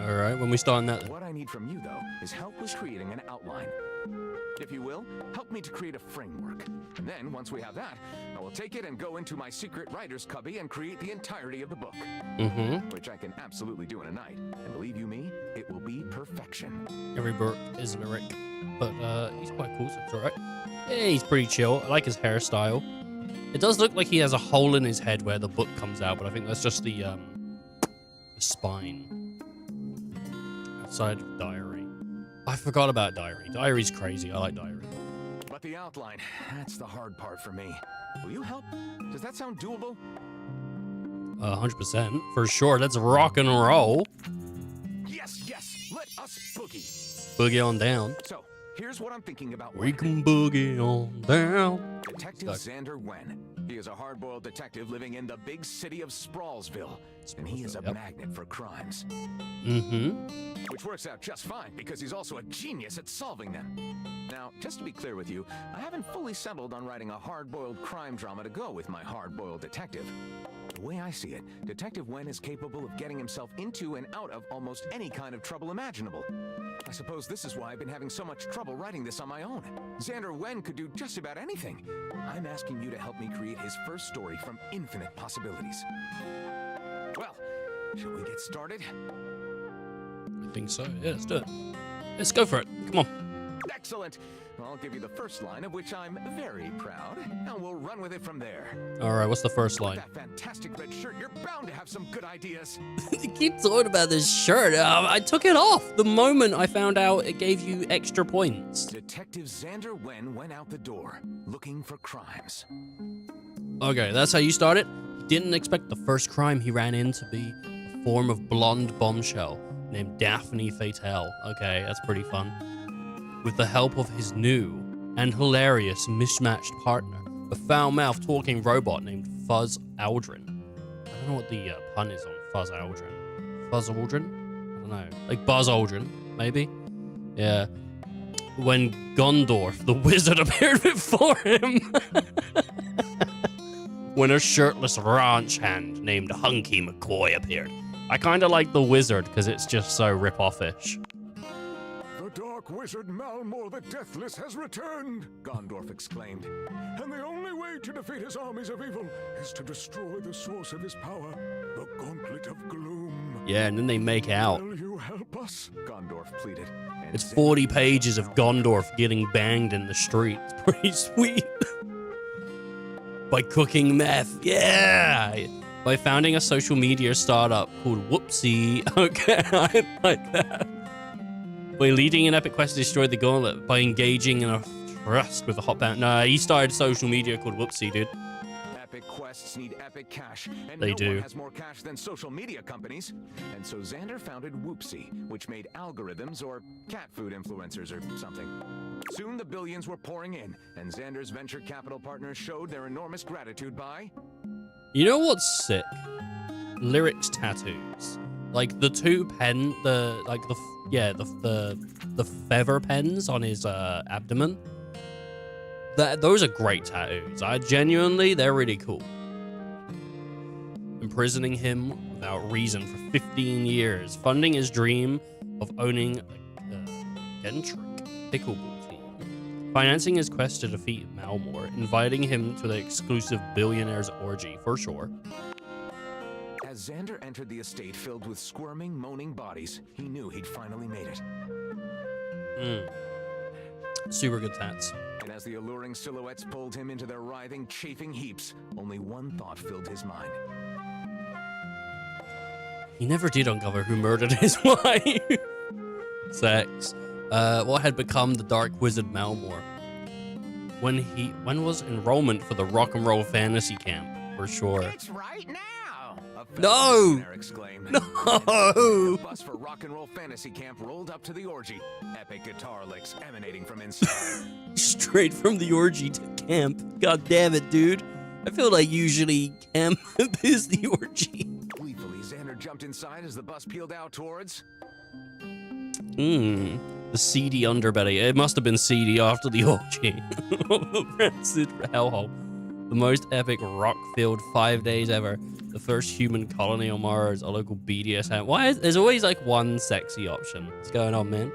A: All right, when we start on that.
N: What I need from you, though, is help with creating an outline. If you will, help me to create a framework. And then, once we have that, I will take it and go into my secret writer's cubby and create the entirety of the book.
A: Mm-hmm.
N: Which I can absolutely do in a night. And believe you me, it will be perfection.
A: Every book is lyric, but he's quite cool, so it's all right. Yeah, he's pretty chill. I like his hairstyle. It does look like he has a hole in his head where the book comes out, but I think that's just the spine. Outside of diary. I forgot about diary. Diary's crazy. I like diary.
N: But the outline, that's the hard part for me. Will you help? Does that sound doable?
A: 100%. For sure. Let's rock and roll.
N: Yes, yes. Let us boogie.
A: Boogie on down.
N: So, here's what I'm thinking about.
A: We can boogie on down.
N: Detective Xander Wen. He is a hard-boiled detective living in the big city of Sprawlsville. And he is a magnet for crimes.
A: Mm-hmm.
N: Which works out just fine, because he's also a genius at solving them. Now, just to be clear with you, I haven't fully settled on writing a hard-boiled crime drama to go with my hard-boiled detective. The way I see it, Detective Wen is capable of getting himself into and out of almost any kind of trouble imaginable. I suppose this is why I've been having so much trouble writing this on my own. Xander Wen could do just about anything. I'm asking you to help me create his first story from infinite possibilities. Well, shall we get started?
A: I think so. Yeah, let's do it. Let's go for it. Come on.
N: Excellent. I'll give you the first line, of which I'm very proud, and we'll run with it from there.
A: All right, what's the first line?
N: With that fantastic red shirt, you're bound to have some good ideas.
A: You keep talking about this shirt. I took it off the moment I found out it gave you extra points.
N: Detective Xander Wen went out the door, looking for crimes.
A: Okay, that's how you start it? He didn't expect the first crime he ran in to be a form of blonde bombshell named Daphne Fatale. Okay, that's pretty fun. With the help of his new and hilarious mismatched partner, a foul-mouthed talking robot named Fuzz Aldrin. I don't know what the pun is on Fuzz Aldrin. Fuzz Aldrin? I don't know. Like Buzz Aldrin, maybe? Yeah. When Gondorf, the wizard, appeared before him. When a shirtless ranch hand named Hunky McCoy appeared. I kind of like the wizard because it's just so rip-off-ish.
H: The Dark Wizard Malmor the Deathless has returned, Gondorf exclaimed. And the only way to defeat his armies of evil is to destroy the source of his power, the Gauntlet of Gloom.
A: Yeah, and then they make out.
H: Will you help us?
N: Gondorf pleaded.
A: It's 40 pages of Gondorf getting banged in the street. It's pretty sweet. By cooking meth. Yeah! By founding a social media startup called Whoopsie. Okay, I like that. By leading an epic quest to destroy the gauntlet. By engaging in a trust with a hot band. Nah, he started social media called Whoopsie, dude.
N: Epic quests need epic cash, and
A: They
N: no
A: do.
N: one has more cash than social media companies. And so Xander founded Whoopsie, which made algorithms or cat food influencers or something. Soon the billions were pouring in, and Xander's venture capital partners showed their enormous gratitude by...
A: You know what's sick? Lyrics tattoos. Like the two pen, the feather pens on his abdomen. Those are great tattoos. They're really cool. Imprisoning him without reason for 15 years, funding his dream of owning a Gentrick pickleball team, financing his quest to defeat Malmor, inviting him to the exclusive billionaire's orgy, for sure.
N: As Xander entered the estate filled with squirming, moaning bodies, he knew he'd finally made it.
A: Super good tats.
N: And as the alluring silhouettes pulled him into their writhing, chafing heaps, only one thought filled his mind.
A: He never did uncover who murdered his wife. Sex. What had become the Dark Wizard Malmor? When was enrollment for the rock and roll fantasy camp? for sure.
N: It's right now! A fellow
A: No!
N: listener exclaimed.
A: No!
N: The bus for Rock and Roll Fantasy Camp rolled up to the orgy. Epic guitar licks emanating from inside.
A: Straight from the orgy to camp. God damn it, dude. I feel like usually camp is the orgy.
N: Gleefully, Xander jumped inside as the bus peeled out towards...
A: The seedy underbelly. It must have been seedy after the orgy. Rancid hellhole. The most epic rock-filled 5 days ever. The first human colony on Mars. A local BDSM. Why is there's always like one sexy option? What's going on, man?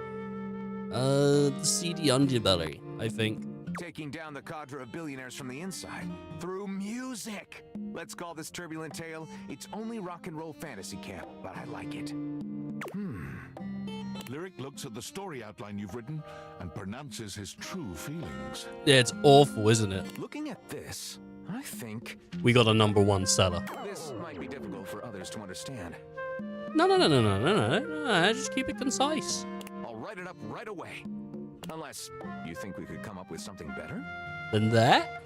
A: The seedy underbelly, I think.
N: Taking down the cadre of billionaires from the inside through music. Let's call this turbulent tale It's Only Rock and Roll Fantasy Camp, but I like it.
H: Lyric looks at the story outline you've written and pronounces his true feelings.
A: Yeah, it's awful, isn't it?
N: Looking at this, I think
A: We got a #1 seller.
N: this might be difficult for others to understand.
A: No. Just keep it concise.
N: I'll write it up right away. Unless you think we could come up with something better?
A: Than that?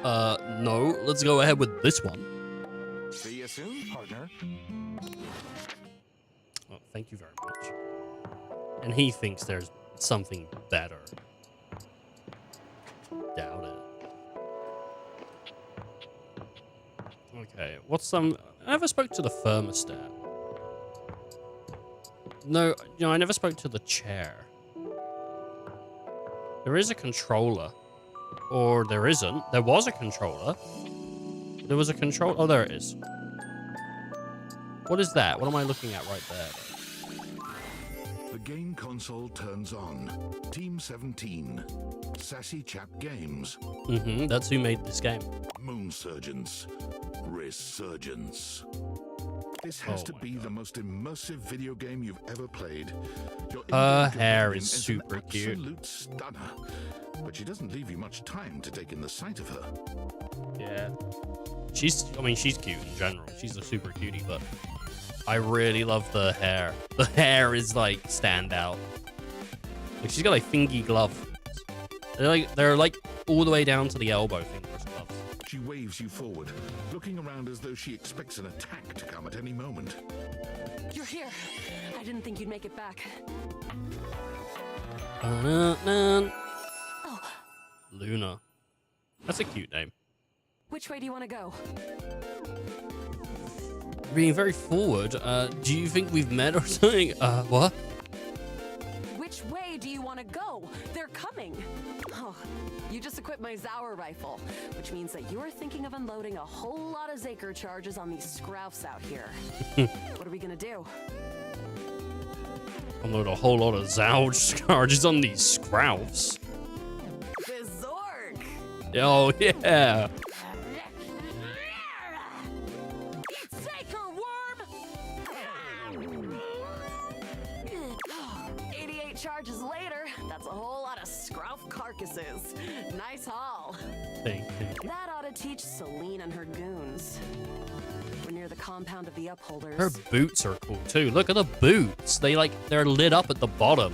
A: No. Let's go ahead with this one.
N: See you soon, partner.
A: Oh, thank you very much. And he thinks there's something better. Doubt it. Okay, what's some... I never spoke to the thermostat. No, I never spoke to the chair. There is a controller. Or there isn't. There was a controller. There was a control... Oh, there it is. What is that? What am I looking at right there?
H: The game console turns on. Team 17. Sassy Chap Games.
A: That's who made this game.
H: Moon Surgeons. Resurgence. This has to be the most immersive video game you've ever played.
A: Her hair is super cute.
H: Absolute stunner. But she doesn't leave you much time to take in the sight of her.
A: Yeah. She's cute in general. She's a super cutie, but I really love the hair. The hair is like standout. Like she's got like fingy gloves. They're like all the way down to the elbow fingers gloves.
H: She waves you forward, looking around as though she expects an attack to come at any moment.
F: You're here. I didn't think you'd make it back.
A: Luna. That's a cute name.
F: Which way do you want to go?
A: Being very forward, do you think we've met or something? What?
F: Which way do you want to go? They're coming. Oh, you just equipped my Yazura rifle, which means that you're thinking of unloading a whole lot of Zaker charges on these scroufs out here. What are we gonna do?
A: Unload a whole lot of Zouge charges on these scroufs.
F: The Zork!
A: Oh, yeah.
F: It's Zaker, worm! 88 charges later, that's a whole lot of scrouf carcasses. Nice haul.
A: Thank you.
F: That ought to teach Celine and her goons. We're near the compound of the Upholders.
A: Her boots are cool too. Look at the boots. They're lit up at the bottom.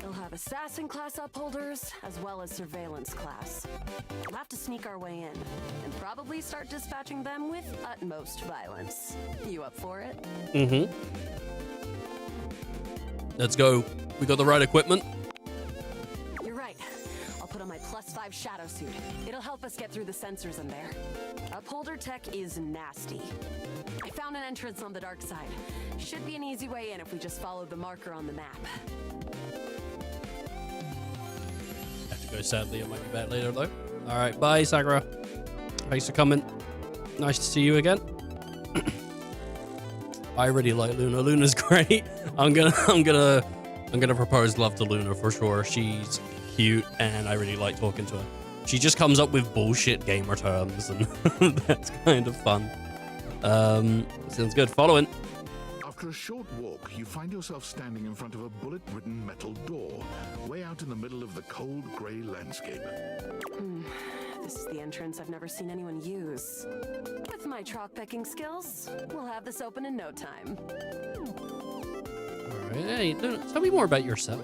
F: They'll have assassin class Upholders as well as surveillance class. We'll have to sneak our way in and probably start dispatching them with utmost violence. You up for it?
A: Let's go. We got the right equipment.
F: You're right. I'll put on my +5 shadow suit. It'll help us get through the sensors in there. Upholder tech is nasty. I found an entrance on the dark side. Should be an easy way in if we just follow the marker on the map.
A: Have to go sadly. I might be back later though. All right. Bye, Sakura. Thanks for coming. Nice to see you again. I really like Luna. Luna's great. I'm gonna propose love to Luna for sure. She's cute and I really like talking to her. She just comes up with bullshit gamer terms and that's kind of fun. Sounds good. Following.
H: After a short walk, you find yourself standing in front of a bullet-ridden metal door, way out in the middle of the cold grey landscape.
F: This is the entrance I've never seen anyone use. With my chalk picking skills, we'll have this open in no time.
A: All right. Hey, Luna, tell me more about yourself.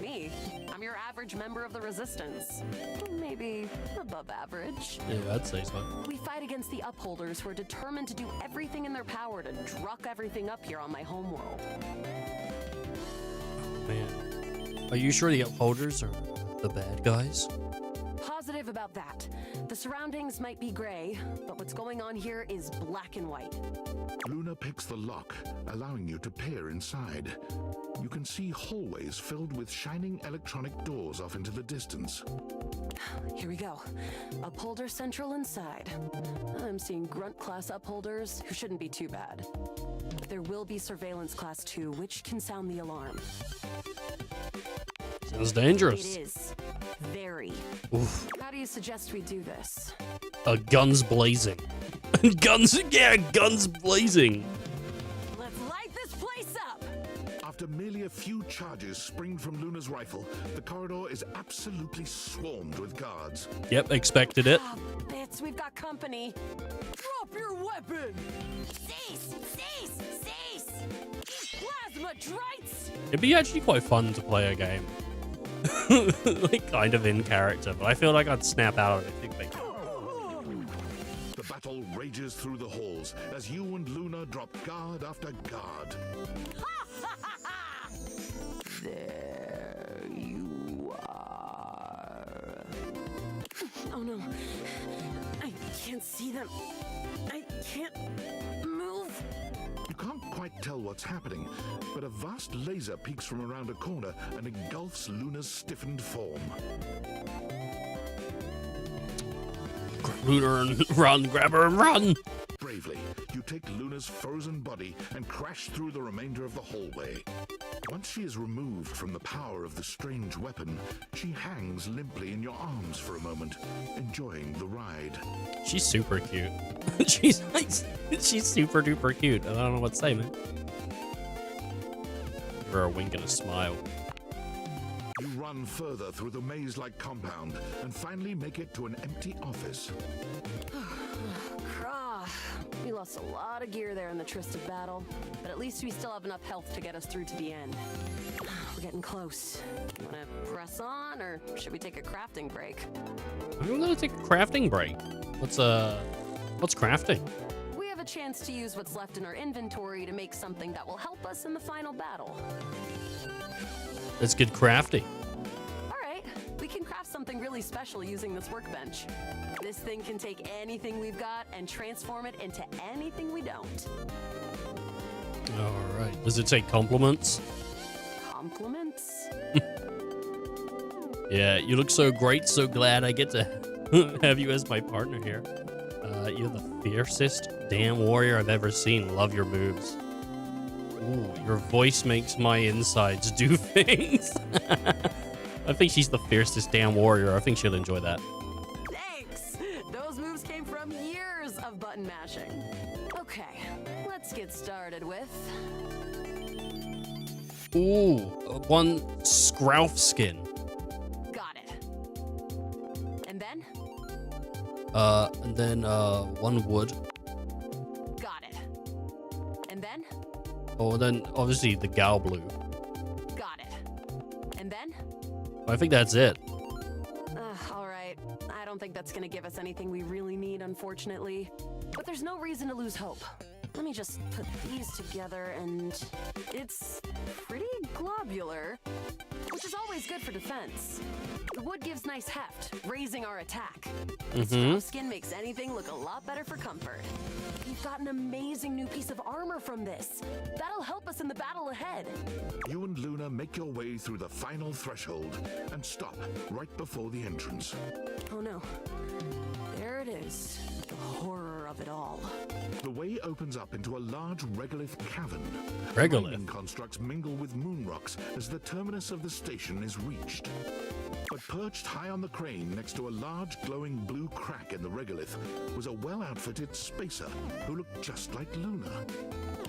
F: Me? I'm your average
O: average member of the Resistance. Maybe above average.
A: Yeah, I'd say so.
O: We fight against the Upholders who are determined to do everything in their power to druck everything up here on my homeworld.
A: Man. Are you sure the Upholders are the bad guys?
O: Positive about that. The surroundings might be gray, but what's going on here is black and white.
H: Luna picks the lock, allowing you to peer inside. You can see hallways filled with shining electronic doors off into the distance.
O: Here we go. Upholder Central inside. I'm seeing Grunt class Upholders, who shouldn't be too bad. But there will be Surveillance class 2, which can sound the alarm.
A: Sounds dangerous.
O: It is. Very.
A: Oof.
O: How do you suggest we do this?
A: Guns blazing. Guns blazing.
O: Let's light this place up!
H: After merely a few charges springed from Luna's rifle, the corridor is absolutely swarmed with guards.
A: Yep, expected it.
O: Oh, bits, we've got company. Drop your weapon! Cease! Cease! Cease! Plasma Drites!
A: It'd be actually quite fun to play a game. Like, kind of in character, but I feel like I'd snap out of it.
H: The battle rages through the halls as you and Luna drop guard after guard.
O: There you are. Oh no. I can't see them. I can't move.
H: You can't quite tell what's happening, but a vast laser peeks from around a corner and engulfs Luna's stiffened form.
A: Luna, run, grab her and run!
H: Bravely, you take Luna's frozen body and crash through the remainder of the hallway. Once she is removed from the power of the strange weapon, she hangs limply in your arms for a moment, enjoying the ride.
A: She's super cute. she's super duper cute. I don't know what to say, man. Give her a wink and a smile.
H: You run further through the maze-like compound and finally make it to an empty office.
O: We lost a lot of gear there in the Tristed battle, but at least we still have enough health to get us through to the end. We're getting close. You wanna press on, or should we take a crafting break?
A: I'm gonna take a crafting break. What's crafting?
O: We have a chance to use what's left in our inventory to make something that will help us in the final battle.
A: Let's get crafty.
O: Alright, we can craft something really special using this workbench. This thing can take anything we've got and transform it into anything we don't.
A: Alright. Does it take compliments?
O: Compliments?
A: Yeah, you look so great, so glad I get to have you as my partner here. You're the fiercest damn warrior I've ever seen. Love your moves. Ooh, your voice makes my insides do things. I think she's the fiercest damn warrior. I think she'll enjoy that.
O: Thanks! Those moves came from years of button mashing. Okay, let's get started with...
A: Ooh, one Scrouf skin.
O: Got it. And then?
A: One wood.
O: Got it. And then?
A: Oh, and then obviously the Gal Blue.
O: Got it. And then?
A: I think that's it.
O: Alright. I don't think that's gonna give us anything we really need, unfortunately. But there's no reason to lose hope. Let me just put these together and... It's pretty globular, which is always good for defense. The wood gives nice heft, raising our attack. Scrouf skin makes anything look a lot better for comfort. We've got an amazing new piece of armor from this. That'll help us in the battle ahead.
H: You and Luna make your way through the final threshold and stop right before the entrance.
O: Oh no. There it is. The horror of it all.
H: The way opens up into a large regolith cavern.
A: Regolith?
H: Mining constructs mingle with moon rocks as the terminus of the station is reached. But perched high on the crane next to a large glowing blue crack in the regolith was a well-outfitted spacer who looked just like Luna.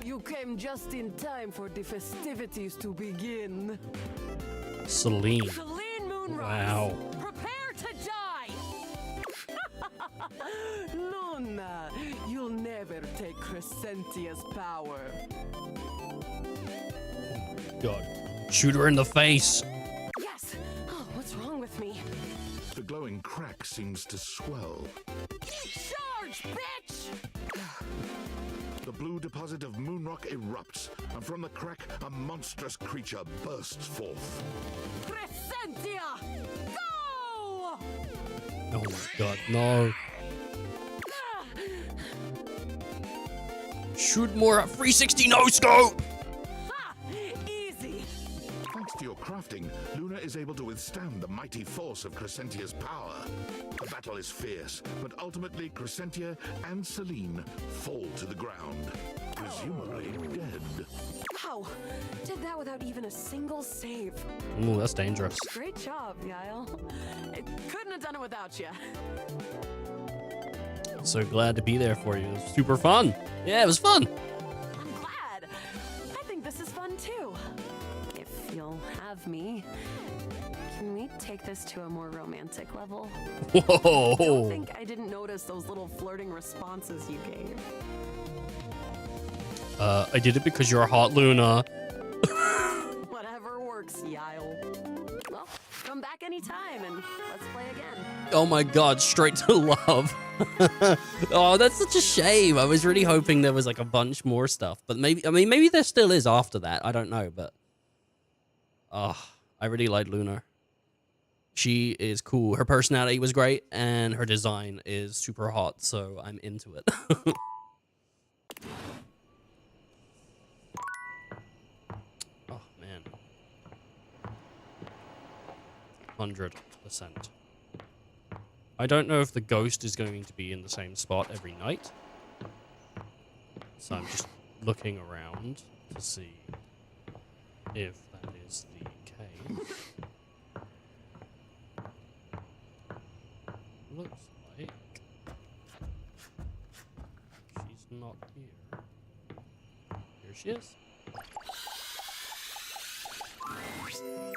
I: You came just in time for the festivities to begin.
A: Celine.
I: Celine Moonrise!
A: Wow.
I: Prepare to die! Luna, you'll never take Crescentia's power.
A: God. Shoot her in the face.
O: Yes! Oh, what's wrong
H: seems to swell.
I: Charge, bitch!
H: The blue deposit of moonrock erupts, and from the crack, a monstrous creature bursts forth.
I: Crescentia! Go!
A: Oh my god, no. Shoot more at 360 no scope!
I: Ha! Easy!
H: Thanks to your crafting, Luna is able to withstand the mighty force of Crescentia's power. The battle is fierce, but ultimately Crescentia and Celine fall to the ground, presumably dead.
O: Wow, did that without even a single save.
A: Ooh, that's dangerous.
O: Great job, Yael. I couldn't have done it without you.
A: So glad to be there for you. It was super fun. Yeah, it was fun.
O: I'm glad. I think this is fun too. If you'll have me, can we take this to a more romantic level?
A: Whoa.
O: Don't think I didn't notice those little flirting responses you gave.
A: I did it because you're hot, Luna.
O: Whatever works, Yael. Well, come back anytime and let's play again.
A: Oh my god, straight to love. Oh, that's such a shame. I was really hoping there was like a bunch more stuff, but maybe there still is after that. I don't know, but I really like Luna. She is cool. Her personality was great, and her design is super hot, so I'm into it. Oh man, 100%. I don't know if the ghost is going to be in the same spot every night. So I'm just looking around to see if that is the case. Looks like she's not here. Here she is.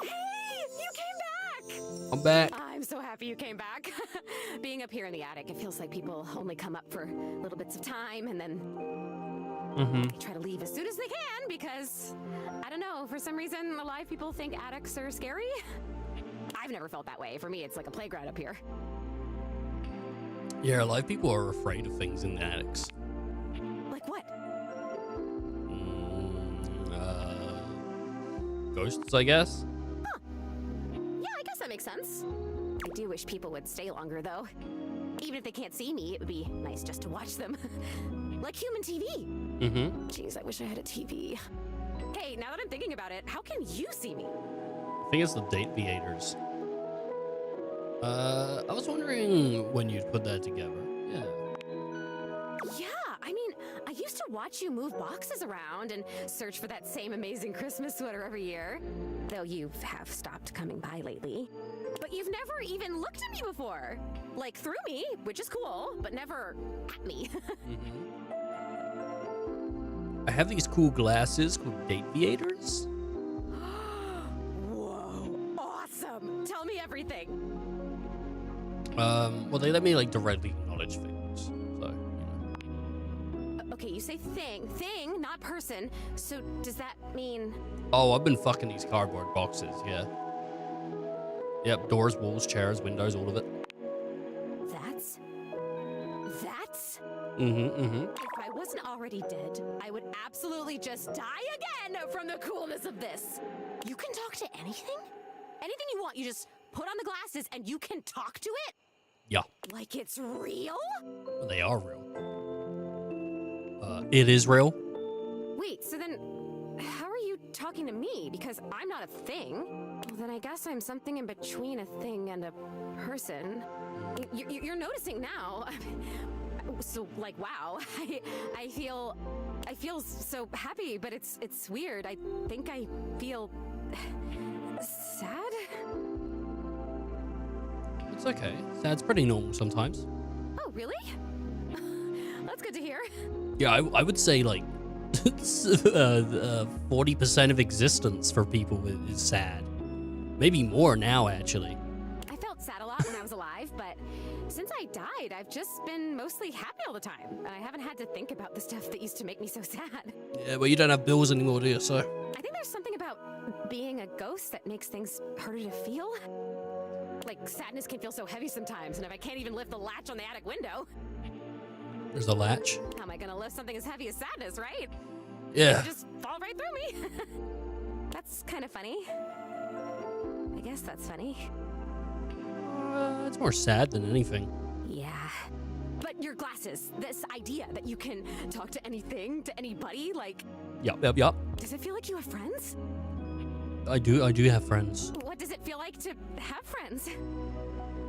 K: Hey, you came back!
A: I'm back.
K: I'm so happy you came back. Being up here in the attic, it feels like people only come up for little bits of time and then try to leave as soon as they can because, I don't know, for some reason, alive people think attics are scary. I've never felt that way. For me, it's like a playground up here.
A: Yeah, a lot of people are afraid of things in the attics.
K: Like what?
A: Ghosts, I guess?
K: Huh. Yeah, I guess that makes sense. I do wish people would stay longer, though. Even if they can't see me, it would be nice just to watch them. Like human TV.
A: Mm-hmm.
K: Jeez, I wish I had a TV. Hey, now that I'm thinking about it, how can you see me?
A: I think it's the date theaters. I was wondering when you'd put that together. Yeah.
K: Yeah, I mean, I used to watch you move boxes around and search for that same amazing Christmas sweater every year. Though you have stopped coming by lately. But you've never even looked at me before. Like, through me, which is cool, but never at me.
A: I have these cool glasses called date theaters.
K: Whoa, awesome. Tell me everything.
A: Well, they let me like directly acknowledge things. So,
K: Okay, you say thing, not person. So does that mean?
A: Oh, I've been fucking these cardboard boxes. Yeah. Yep. Doors, walls, chairs, windows, all of it.
K: That's.
A: If
K: I wasn't already dead, I would absolutely just die again from the coolness of this. You can talk to anything? Anything you want, you just put on the glasses and you can talk to it?
A: Yeah.
K: Like it's real?
A: They are real. It is real.
K: Wait, so then how are you talking to me? Because I'm not a thing. Well, then I guess I'm something in between a thing and a person. You're noticing now. So, like, wow, I feel so happy, but it's weird. I think I feel sad.
A: It's okay. Sad's pretty normal sometimes.
K: Oh, really? That's good to hear.
A: Yeah, I would say like 40% of existence for people is sad. Maybe more now, actually.
K: I felt sad a lot when I was alive, but since I died, I've just been mostly happy all the time. And I haven't had to think about the stuff that used to make me so sad.
A: Yeah, well, you don't have bills anymore, do you? So.
K: I think there's something about being a ghost that makes things harder to feel. Like, sadness can feel so heavy sometimes, and if I can't even lift the latch on the attic window...
A: There's the latch.
K: How am I gonna lift something as heavy as sadness, right?
A: Yeah.
K: It'll just fall right through me. That's kind of funny. I guess that's funny.
A: It's more sad than anything.
K: Yeah. But your glasses, this idea that you can talk to anything, to anybody, like...
A: Yup.
K: Does it feel like you have friends?
A: I do have friends.
K: What does it feel like to have friends?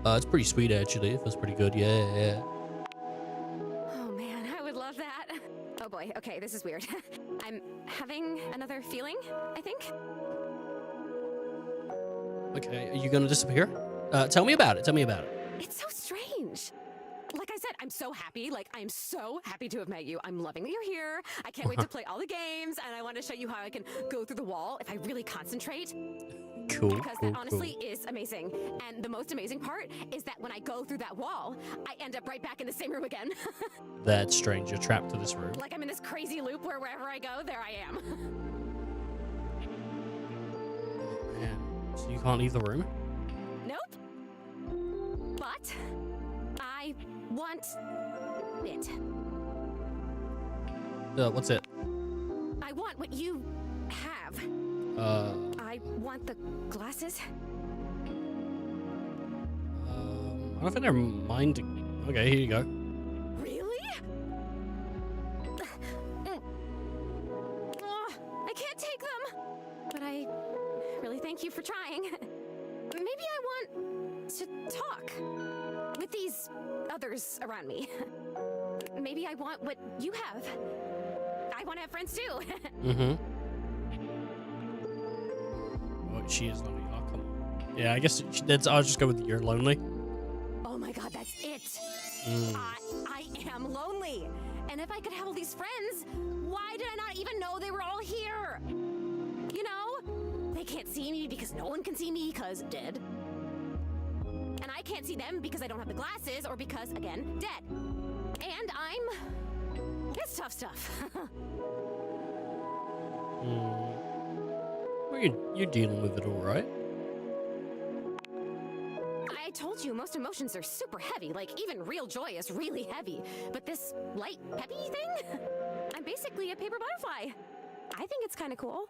A: It's pretty sweet, actually. It feels pretty good, yeah.
K: Oh man, I would love that. Oh boy, okay, this is weird. I'm having another feeling, I think.
A: Okay, are you gonna disappear? Tell me about it.
K: It's so strange. Like I said, I'm so happy. Like, I'm so happy to have met you. I'm loving that you're here. I can't wait to play all the games, and I want to show you how I can go through the wall if I really concentrate.
A: Cool.
K: Because that honestly is amazing. And the most amazing part is that when I go through that wall, I end up right back in the same room again.
A: That's strange. You're trapped to this room.
K: Like I'm in this crazy loop where wherever I go, there I am.
A: Man, so you can't leave the room?
K: Nope. But I want it.
A: What's it?
K: I want what you have. I want the glasses.
A: I don't think they're mine to... Okay, here you go.
K: Really? I can't take them. But I really thank you for trying. Maybe I want to talk with these others around me. Maybe I want what you have. I want to have friends too.
A: Oh, she is lonely. Oh, come on. Yeah, I guess I'll just go with you're lonely.
K: Oh my god, that's it. I am lonely. And if I could have all these friends, why did I not even know they were all here? You know? They can't see me because no one can see me because dead. And I can't see them because I don't have the glasses or because, again, dead. And it's tough stuff.
A: Well, you're dealing with it all right.
K: I told you most emotions are super heavy, like even real joy is really heavy. But this light, peppy thing? I'm basically a paper butterfly. I think it's kind of cool.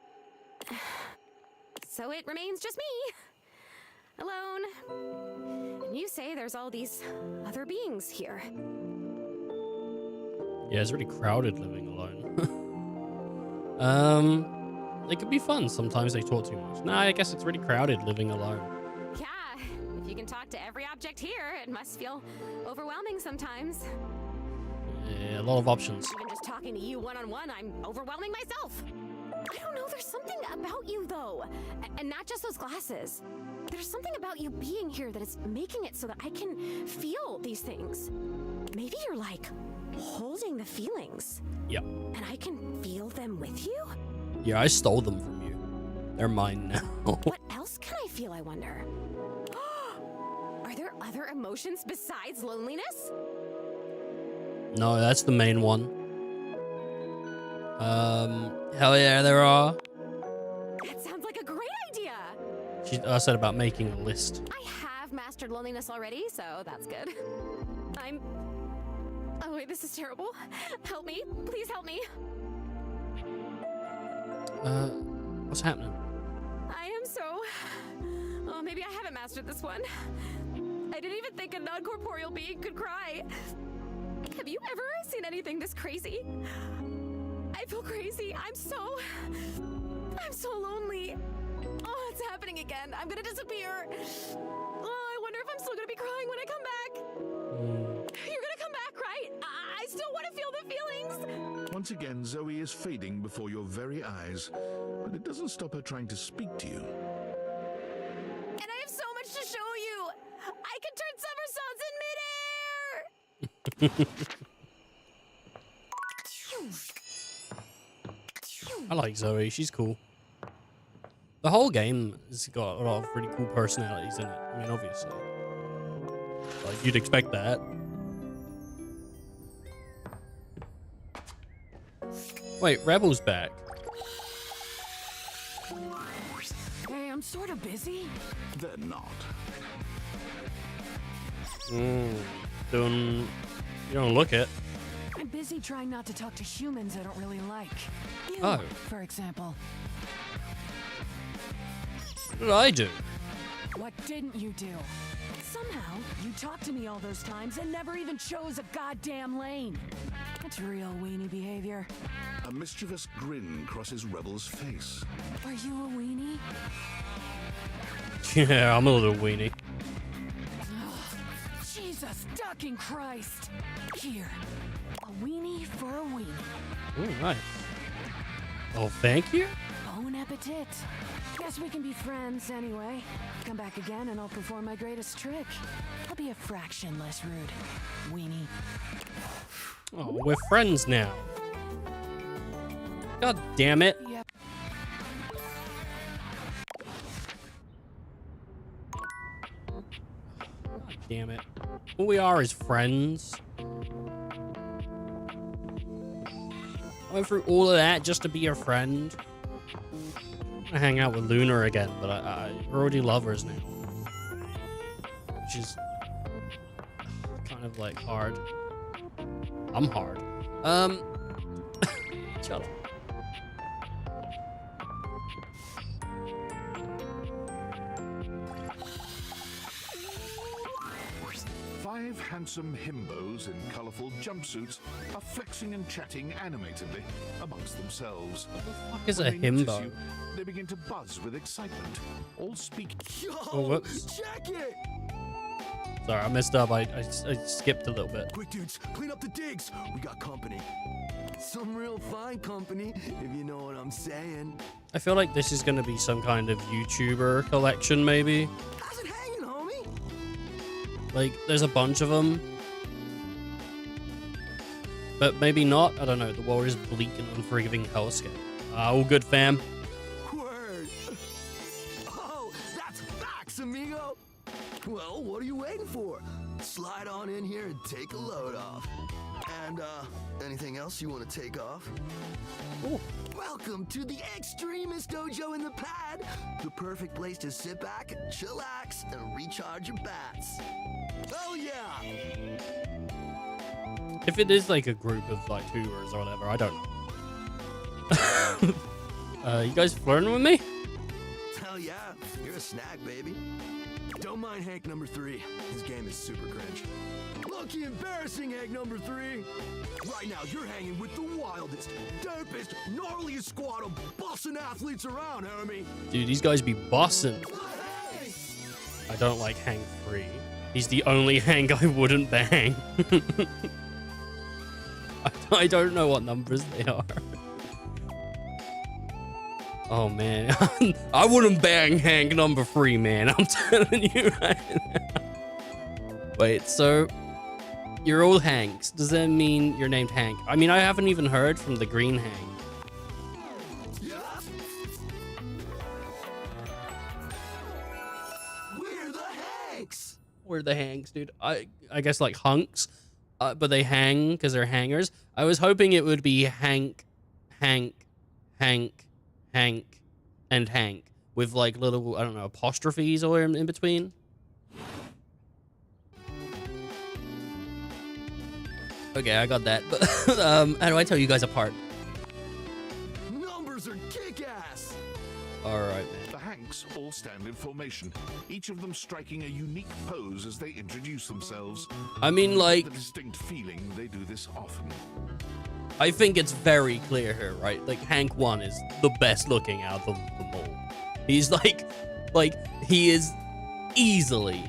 K: So it remains just me. Alone. And you say there's all these other beings here.
A: Yeah, it's really crowded living alone. It could be fun. Sometimes they talk too much. Nah, I guess it's really crowded living alone.
K: Yeah, if you can talk to every object here, it must feel overwhelming sometimes.
A: Yeah, a lot of options.
K: Even just talking to you one-on-one, I'm overwhelming myself. I don't know, there's something about you though. And not just those glasses. There's something about you being here that is making it so that I can feel these things. Maybe you're like holding the feelings.
A: Yeah.
K: And I can feel them with you?
A: Yeah, I stole them from you. They're mine now.
K: What else can I feel, I wonder? Are there other emotions besides loneliness?
A: No, that's the main one. Hell yeah, there are.
K: That sounds like a great idea.
A: I said about making a list.
K: I have mastered loneliness already, so that's good. Oh wait, this is terrible. Help me. Please help me.
A: What's happening?
K: I am so... Oh, maybe I haven't mastered this one. I didn't even think a non-corporeal being could cry. Have you ever seen anything this crazy? I feel crazy. I'm so lonely. Oh, it's happening again. I'm gonna disappear. Oh, I wonder if I'm still gonna be crying when I come back. You're gonna come back, right? I still want to feel the feelings.
H: Once again, Zoe is fading before your very eyes, but it doesn't stop her trying to speak to you.
K: And I have so much to show you. I can turn somersaults in midair.
A: I like Zoe. She's cool. The whole game has got a lot of really cool personalities in it. I mean, obviously. Like, you'd expect that. Wait, Rebel's back.
D: Hey, I'm sort of busy.
H: They're not.
A: You don't look it.
D: I'm busy trying not to talk to humans I don't really like. You,
A: Oh.
D: for example.
A: What did I do?
D: What didn't you do? Somehow, you talked to me all those times and never even chose a goddamn lane. That's real weenie behavior.
H: A mischievous grin crosses Rebel's face.
D: Are you a weenie?
A: Yeah, I'm a little weenie.
D: Jesus fucking Christ! Here, a weenie for a weenie.
A: Ooh, nice. Oh, thank you?
D: Bon appetit. Guess we can be friends anyway. Come back again and I'll perform my greatest trick. I'll be a fraction less rude, weenie.
A: Oh, we're friends now. God damn it.
D: Yep.
A: God damn it. All we are is friends. I went through all of that just to be your friend. I hang out with Luna again, but I already love hers now. Which is kind of like hard. I'm hard. Shut up.
H: Five handsome himbos in colorful jumpsuits are flexing and chatting animatedly amongst themselves.
A: What the fuck is a
H: When they notice
A: himbo?
H: you, they begin to buzz with excitement. All speak.
A: Oh, whoops.
L: Check it!
A: Sorry, I messed up. I skipped a little bit.
L: Quick, dudes, clean up the digs. We got company. Some real fine company, if you know what I'm saying.
A: I feel like this is going to be some kind of YouTuber collection, maybe.
L: How's it hanging, homie?
A: Like, there's a bunch of them. But maybe not. I don't know. The world is bleak and unforgiving hellscape. All good, fam.
L: Word. Oh, that's facts, amigo. Well, what are you waiting for? Slide on in here and take a load off. And, anything else you want to take off?
A: Ooh.
L: Welcome to the Extremist Dojo in the Pad. The perfect place to sit back, chillax, and recharge your bats. Oh, yeah.
A: If it is like a group of like tubers or whatever, I don't know. You guys flirting with me?
L: Hell yeah. You're a snack, baby. Don't mind Hank number 3. His game is super cringe. Lucky embarrassing, Hank number 3. Right now, you're hanging with the wildest, dopest, gnarliest squad of bussin' athletes around, homie.
A: Dude, these guys be bussin'. I don't like Hank 3. He's the only Hank I wouldn't bang. I don't know what numbers they are. Oh, man. I wouldn't bang Hank number 3, man. I'm telling you right now. Wait, so you're all Hanks. Does that mean you're named Hank? I mean, I haven't even heard from the green Hank.
L: We're the Hanks.
A: We're the Hanks, dude. I guess like hunks, but they hang because they're hangers. I was hoping it would be Hank, Hank, Hank, Hank, and Hank with like little, I don't know, apostrophes or in between. Okay, I got that. But how do I tell you guys apart?
L: Numbers are kick-ass.
A: All right, man.
H: The Hanks all stand in formation, each of them striking a unique pose as they introduce themselves.
A: I mean, like,
H: the distinct feeling they do this often.
A: I think it's very clear here, right? Like, Hank 1 is the best looking out of them all. He's like he is easily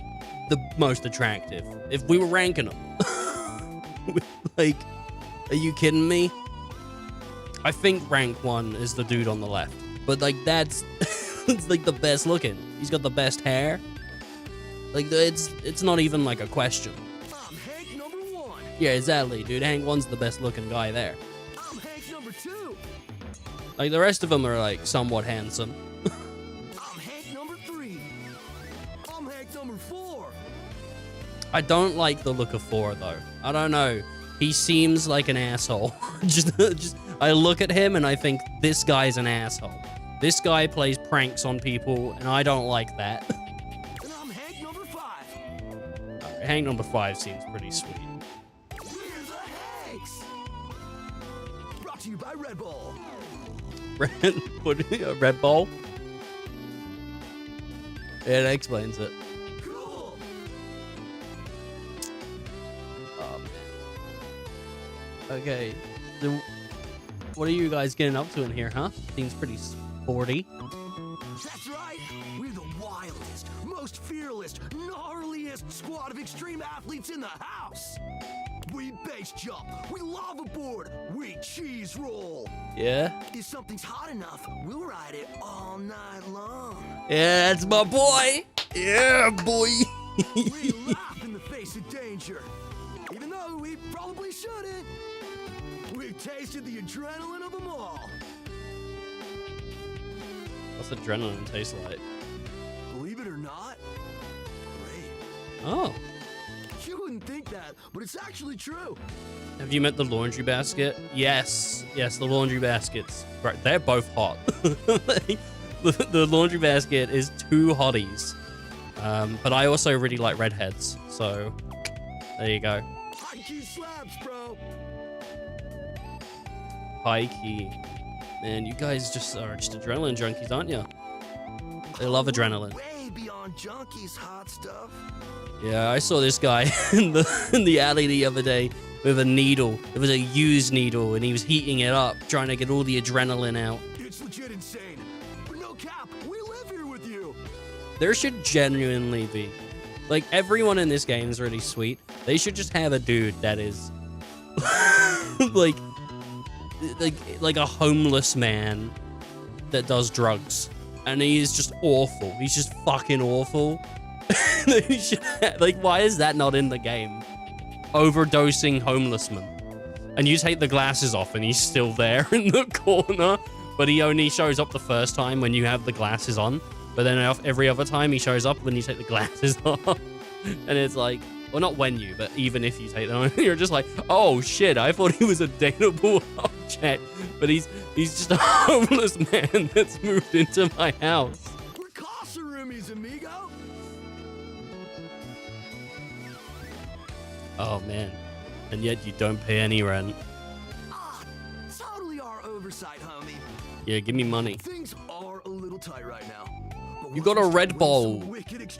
A: the most attractive. If we were ranking them. Like, are you kidding me? I think rank 1 is the dude on the left. But, like, that's it's like the best looking. He's got the best hair. Like, it's not even like a question.
L: I'm Hank number 1.
A: Yeah, exactly, dude. Hank 1's the best looking guy there.
L: I'm Hank number 2.
A: Like, the rest of them are, like, somewhat handsome.
L: I'm Hank number 3. I'm Hank number 4.
A: I don't like the look of 4, though. I don't know. He seems like an asshole. just I look at him and I think, this guy's an asshole. This guy plays pranks on people, and I don't like that.
L: And I'm Hank number 5.
A: Alright, Hank number 5 seems pretty sweet.
L: We're the Hanks. Brought to you by Red Bull.
A: Red Bull? Yeah, that explains it.
L: Cool.
A: Oh, man. Okay. So, what are you guys getting up to in here, huh? Seems pretty sporty.
L: That's right. We're the wildest, most fearless, gnarliest squad of extreme athletes in the house. We base jump, we lava board, we cheese roll.
A: Yeah?
L: If something's hot enough, we'll ride it all night long.
A: Yeah, that's my boy. Yeah, boy.
L: We laugh in the face of danger, even though we probably shouldn't. We've tasted the adrenaline of them all.
A: What's adrenaline taste like?
L: Believe it or not, great.
A: Oh.
L: You wouldn't think that, but it's actually true.
A: Have you met the laundry basket? Yes. Yes, the laundry baskets. Right, they're both hot. Like, the laundry basket is 2 hotties. But I also really like redheads, so there you go.
L: High key slaps, bro.
A: High key. Man, you guys are just adrenaline junkies, aren't you? They love adrenaline.
L: Way beyond junkies, hot stuff.
A: Yeah, I saw this guy in the alley the other day with a needle. It was a used needle, and he was heating it up, trying to get all the adrenaline out.
L: It's legit insane. But no cap, we live here with you.
A: There should genuinely be, like, everyone in this game is really sweet. They should just have a dude that is like a homeless man that does drugs, and he is just awful. He's just fucking awful. Like, why is that not in the game? Overdosing homeless man. And you take the glasses off and he's still there in the corner, but he only shows up the first time when you have the glasses on. But then every other time he shows up when you take the glasses off. And it's like, well, not when you, but even if you take them on, you're just like, oh shit, I thought he was a dateable object, but he's just a homeless man that's moved into my house.
L: We're casa roomies, amigo.
A: Oh man, and yet you don't pay any rent.
L: Totally our oversight, homie.
A: Yeah, give me money.
L: Things are a little tight right now.
A: You got a Red Bull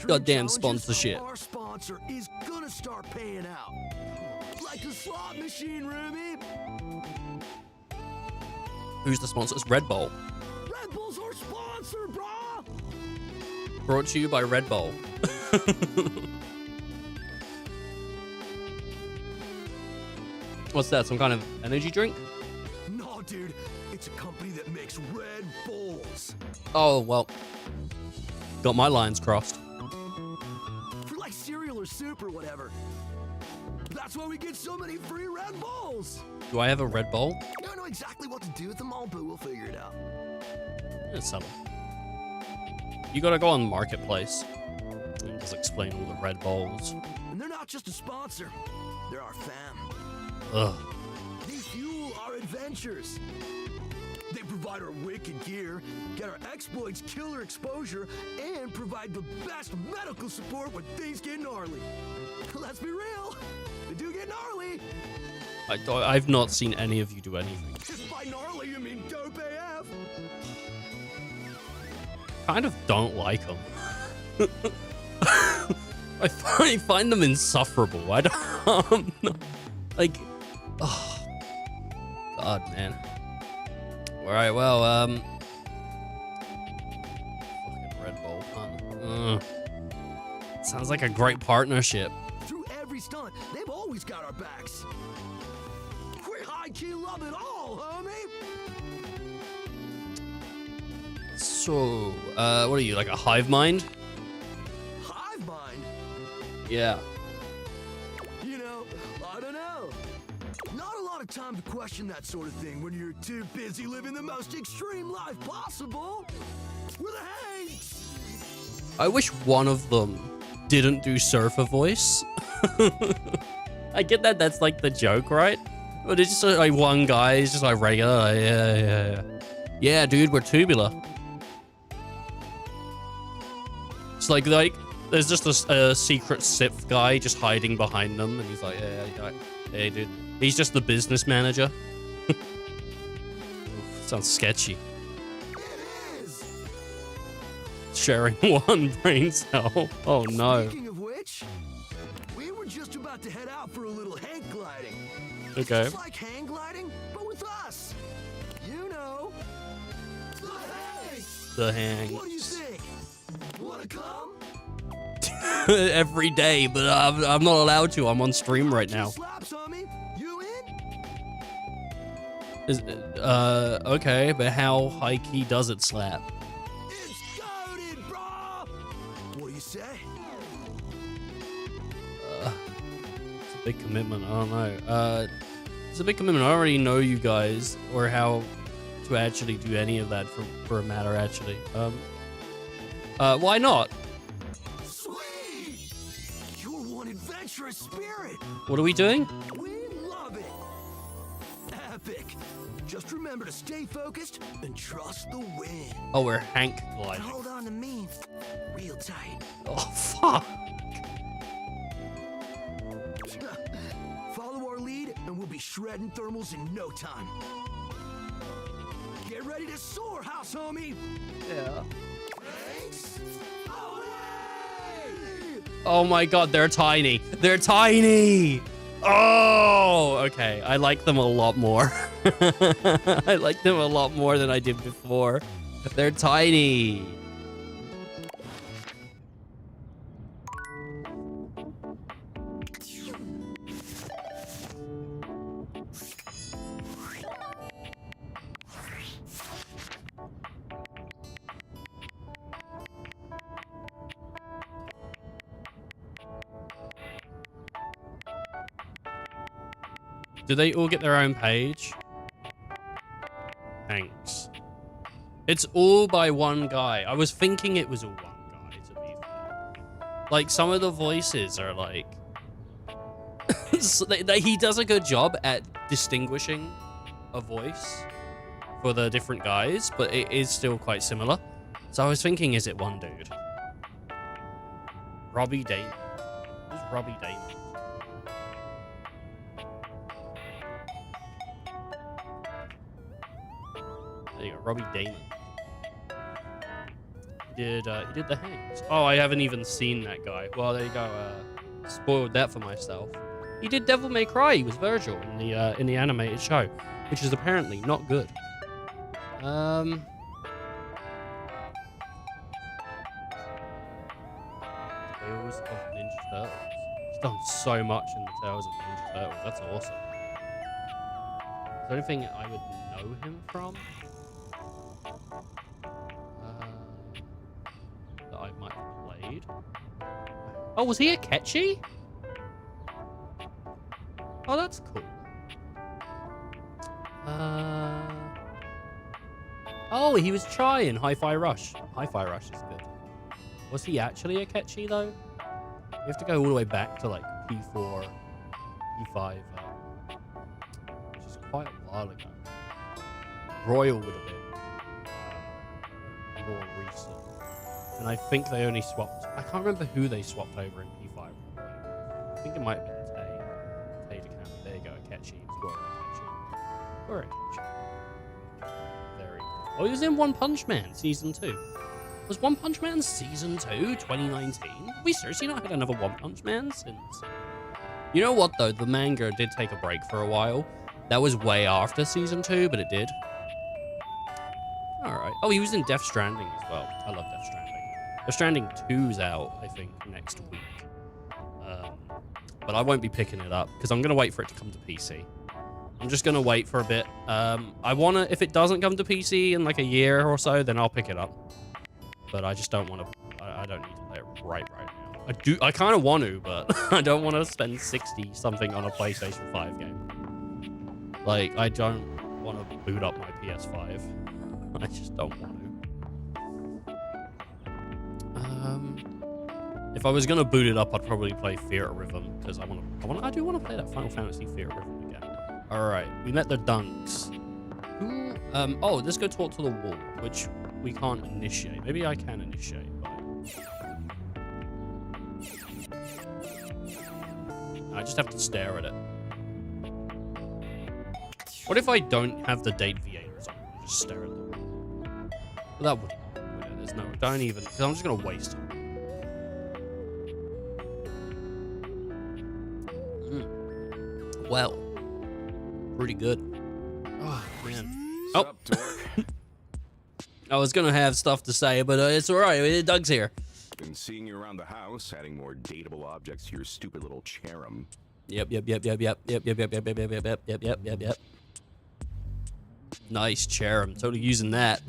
A: goddamn sponsorship.
L: Our sponsor is gonna start paying out. Like a slot machine, Ruby.
A: Who's the sponsor? It's Red Bull.
L: Red Bull's our sponsor, brah.
A: Brought to you by Red Bull. What's that? Some kind of energy drink?
L: No, dude. It's a company that makes Red Bulls.
A: Oh, well. Got my lines crossed.
L: For like cereal or soup or whatever. That's why we get so many free Red Bulls.
A: Do I have a Red Bull?
L: I don't know exactly what to do with them all, but we'll figure it out.
A: It's subtle. You gotta go on Marketplace and just explain all the Red Bulls.
L: And they're not just a sponsor. They're our fam.
A: Ugh.
L: They fuel our adventures. They provide our wicked gear, get our exploits killer exposure, and provide the best medical support when things get gnarly. Let's be real, they do get gnarly.
A: I've not seen any of you do anything.
L: Just by gnarly, you mean dope AF?
A: Kind of don't like them. I find them insufferable. I don't like. Oh, God, man. All right, well, fucking Red Bull, man. Sounds like a great partnership.
L: Through every stunt, they've always got our backs. We high-key love it all, homie.
A: So, what are you, like a hive mind?
L: Hive mind?
A: Yeah.
L: You know, I don't know. Not a lot of time to question that sort of thing when you're too busy living the most extreme life possible. We're the Hanks!
A: I wish one of them didn't do surfer voice. I get that that's like the joke, right? But it's just like one guy is just like regular, like, yeah, dude, we're tubular. It's like there's just a secret Sith guy just hiding behind them, and he's like, hey, dude. He's just the business manager. Sounds sketchy. Sharing one brain cell. Oh no.
P: Speaking of which, we were just about to head out for a little hang gliding.
A: Okay.
P: Just like hang gliding, but with us. You know.
A: The hang.
P: What do you think? Wanna come?
A: Every day, but I'm not allowed to. I'm on stream right now.
P: Slaps on me. You in?
A: Is okay, but how high key does it slap?
P: It's goated, brah. What do you say?
A: It's a big commitment. I don't know. It's a big commitment. I already know you guys, or how to actually do any of that for a matter. Actually, why not?
P: Sweet. You're one adventurous spirit.
A: What are we doing?
P: We love it. Epic. Just remember to stay focused and trust the wind.
A: Oh, we're Hank gliding.
P: Hold on to me real tight.
A: Oh, fuck.
P: Follow our lead and we'll be shredding thermals in no time. Get ready to soar, house homie.
A: Yeah.
P: Thanks.
A: Oh my god, they're tiny. They're tiny. Oh, okay. I like them a lot more. I like them a lot more than I did before. They're tiny. Do they all get their own page? Thanks. It's all by one guy. I was thinking it was all one guy, to be fair. Like, some of the voices are like... he does a good job at distinguishing a voice for the different guys, but it is still quite similar. So I was thinking, is it one dude? Robbie Damon. Who's Robbie Damon? There you go, Robbie Damon. He did the hangs. Oh, I haven't even seen that guy. Well, there you go. Spoiled that for myself. He did Devil May Cry. He was Virgil in the animated show, which is apparently not good. Tales of Ninja Turtles. He's done so much in the Tales of Ninja Turtles. That's awesome. Is there anything I would know him from? That I might have played. Oh, was he a Ketchy? Oh, that's cool. Oh, he was Chai in Hi-Fi Rush. Hi-Fi Rush is good. Was he actually a Ketchy, though? You have to go all the way back to, like, P4, P5, which is quite a while ago. Royal would have been more recent. And I think they only swapped... I can't remember who they swapped over in P5. I think it might have been Tay to Camp. There you go, Akechi. Or Akechi. Very cool. Oh, he was in One Punch Man Season 2. Was One Punch Man Season 2 2019? Have we seriously not had another One Punch Man since... You know what, though? The manga did take a break for a while. That was way after Season 2, but it did. Alright. Oh, he was in Death Stranding as well. I love Death Stranding. Death Stranding 2's out, I think, next week. But I won't be picking it up, because I'm going to wait for it to come to PC. I'm just going to wait for a bit. I want to... If it doesn't come to PC in, like, a year or so, then I'll pick it up. But I just don't want to... I don't need to play it right now. I kind of want to, but I don't want to spend 60-something on a PlayStation 5 game. Like, I don't want to boot up my PS5. I just don't want to. If I was gonna boot it up, I'd probably play Theater Rhythm because I do want to play that Final Fantasy Theater Rhythm again. All right, we met the Dunks. Who? Oh, let's go talk to the wall, which we can't initiate. Maybe I can initiate, but I just have to stare at it. What if I don't have the date V8 on? I just stare at them. Well, that wouldn't. There's no. Don't even. Because I'm just gonna waste it. Well, pretty good. Oh man. Oh. I was gonna have stuff to say, but it's alright. Doug's here.
M: Been seeing you around the house, adding more dateable objects to your stupid little cherub.
A: Yep. Nice chair. I'm totally using that.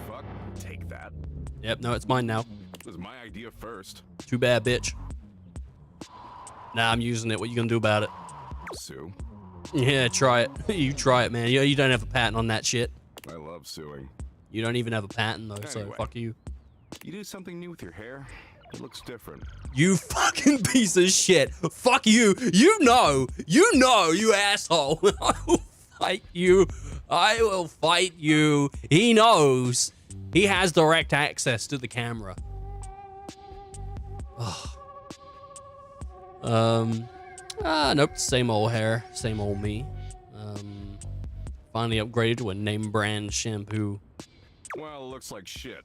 M: Fuck, take that.
A: Yep, no, it's mine now.
M: It was my idea first.
A: Too bad, bitch. Nah, I'm using it. What you gonna do about it?
M: Sue.
A: Yeah, try it. You try it, man. You don't have a patent on that shit.
M: I love suing.
A: You don't even have a patent, though, so fuck you.
M: You do something new with your hair, it looks different.
A: You fucking piece of shit. Fuck you. You know, you asshole. I will fight you. I will fight you. He knows. He has direct access to the camera. Nope. Same old hair. Same old me. Finally upgraded to a name brand shampoo.
M: Well, it looks like shit.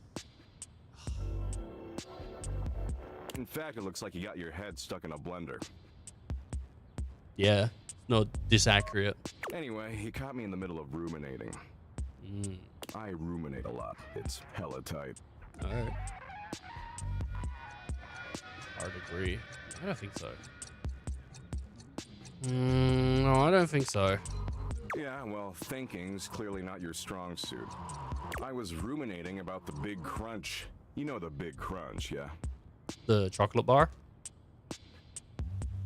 M: In fact, it looks like you got your head stuck in a blender.
A: Yeah, no, disaccurate.
M: Anyway, he caught me in the middle of ruminating. I ruminate a lot. It's hella tight.
A: Alright. Hard agree. I don't think so. No, I don't think so.
M: Yeah, well, thinking's clearly not your strong suit. I was ruminating about the Big Crunch. You know the Big Crunch, yeah?
A: The chocolate bar?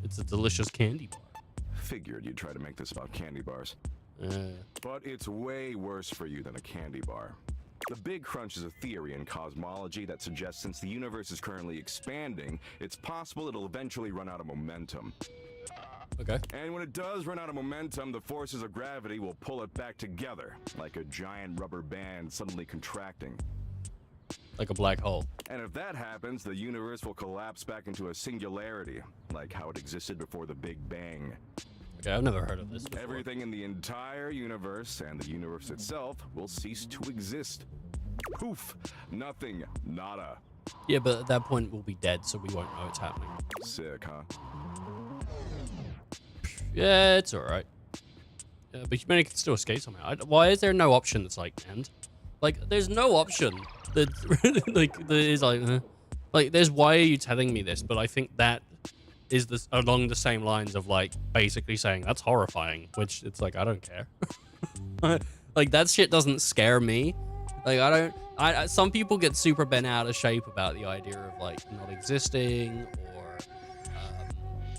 A: It's a delicious candy bar.
M: Figured you'd try to make this about candy bars. But it's way worse for you than a candy bar. The Big Crunch is a theory in cosmology that suggests since the universe is currently expanding, it's possible it'll eventually run out of momentum.
A: Okay.
M: And when it does run out of momentum, the forces of gravity will pull it back together, like a giant rubber band suddenly contracting.
A: Like a black hole.
M: And if that happens, the universe will collapse back into a singularity, like how it existed before the Big Bang.
A: Okay, I've never heard of this before.
M: Everything in the entire universe and the universe itself will cease to exist. Poof. Nothing. Nada.
A: Yeah, but at that point we'll be dead, so we won't know it's happening.
M: Sick, huh?
A: Yeah, it's alright. But humanity can still escape somehow. Why is there no option that's like end? Like, there's no option that like there is like there's why are you telling me this? But I think that is this along the same lines of like basically saying that's horrifying, which it's like I don't care. Like that shit doesn't scare me. Like I some people get super bent out of shape about the idea of like not existing or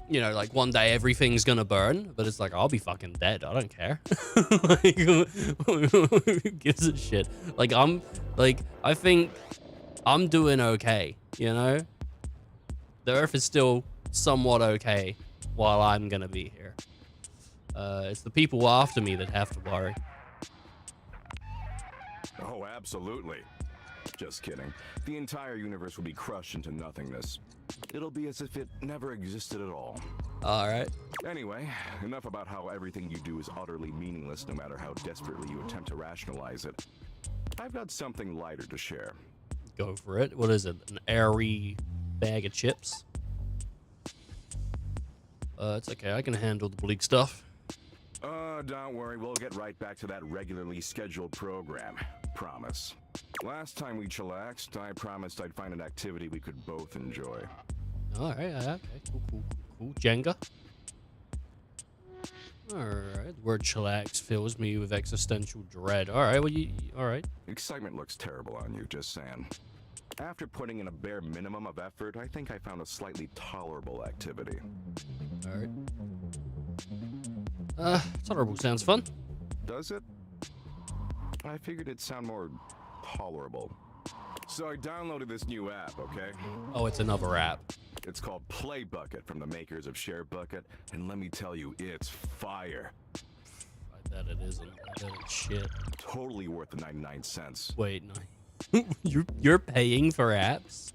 A: you know, like one day everything's gonna burn, but it's like I'll be fucking dead. I don't care. Like, who gives a shit? Like I think I'm doing okay. You know, the Earth is still somewhat okay while I'm gonna be here. It's the people after me that have to worry.
M: Oh, absolutely. Just kidding. The entire universe will be crushed into nothingness. It'll be as if it never existed at all.
A: Alright.
M: Anyway, enough about how everything you do is utterly meaningless no matter how desperately you attempt to rationalize it. I've got something lighter to share.
A: Go for it. What is it? An airy bag of chips? It's okay. I can handle the bleak stuff.
M: Don't worry. We'll get right back to that regularly scheduled program. Promise. Last time we chillaxed, I promised I'd find an activity we could both enjoy.
A: Alright, okay. Cool. Jenga? Alright. The word chillax fills me with existential dread. Alright, well, alright.
M: Excitement looks terrible on you, just saying. After putting in a bare minimum of effort, I think I found a slightly tolerable activity.
A: Alright. Tolerable sounds fun.
M: Does it? I figured it'd sound more tolerable. So I downloaded this new app, okay?
A: Oh, it's another app.
M: It's called Play Bucket from the makers of Share Bucket, and let me tell you, it's fire.
A: I bet it isn't. I bet it's shit.
M: Totally worth the 99 cents.
A: Wait, no. You're paying for apps?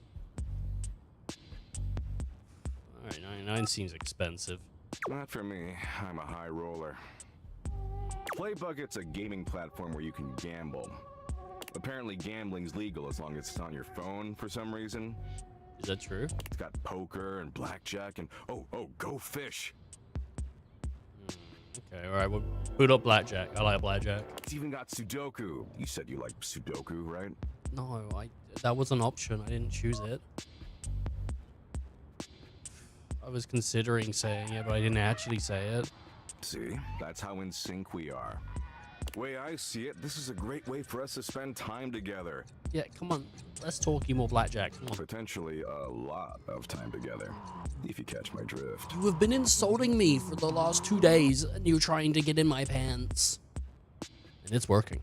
A: Alright, $99 seems expensive.
M: Not for me. I'm a high roller. PlayBucket's a gaming platform where you can gamble. Apparently gambling's legal as long as it's on your phone for some reason.
A: Is that true?
M: It's got poker and blackjack and oh, go fish.
A: Okay, alright, we'll boot up blackjack. I like blackjack.
M: It's even got Sudoku. You said you like Sudoku, right?
A: No, that was an option. I didn't choose it. I was considering saying it, but I didn't actually say it.
M: See, that's how in sync we are. Way I see it, this is a great way for us to spend time together.
A: Yeah, come on. Let's talk you more blackjack. Come on.
M: Potentially a lot of time together, if you catch my drift.
A: You have been insulting me for the last 2 days, and you're trying to get in my pants. And it's working.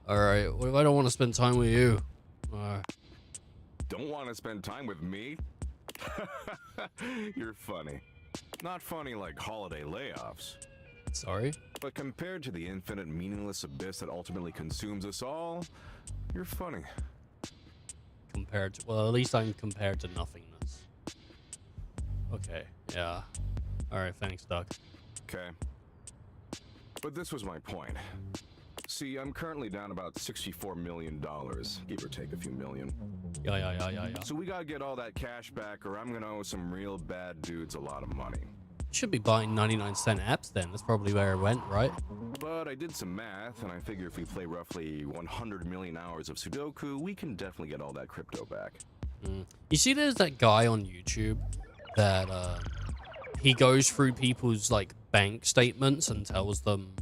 A: Alright, what if I don't want to spend time with you?
M: Don't want to spend time with me? You're funny. Not funny like holiday layoffs.
A: Sorry?
M: But compared to the infinite meaningless abyss that ultimately consumes us all, you're funny.
A: Compared to, well, at least I'm compared to nothingness. Okay, yeah. Alright, thanks, Doc.
M: Okay. But this was my point. See, I'm currently down about $64 million, give or take a few million.
A: Yeah.
M: So we gotta get all that cash back or I'm gonna owe some real bad dudes a lot of money.
A: Should be buying 99-cent apps then. That's probably where it went, right?
M: But I did some math, and I figure if we play roughly 100 million hours of Sudoku, we can definitely get all that crypto back.
A: You see there's that guy on YouTube that he goes through people's like bank statements and tells them,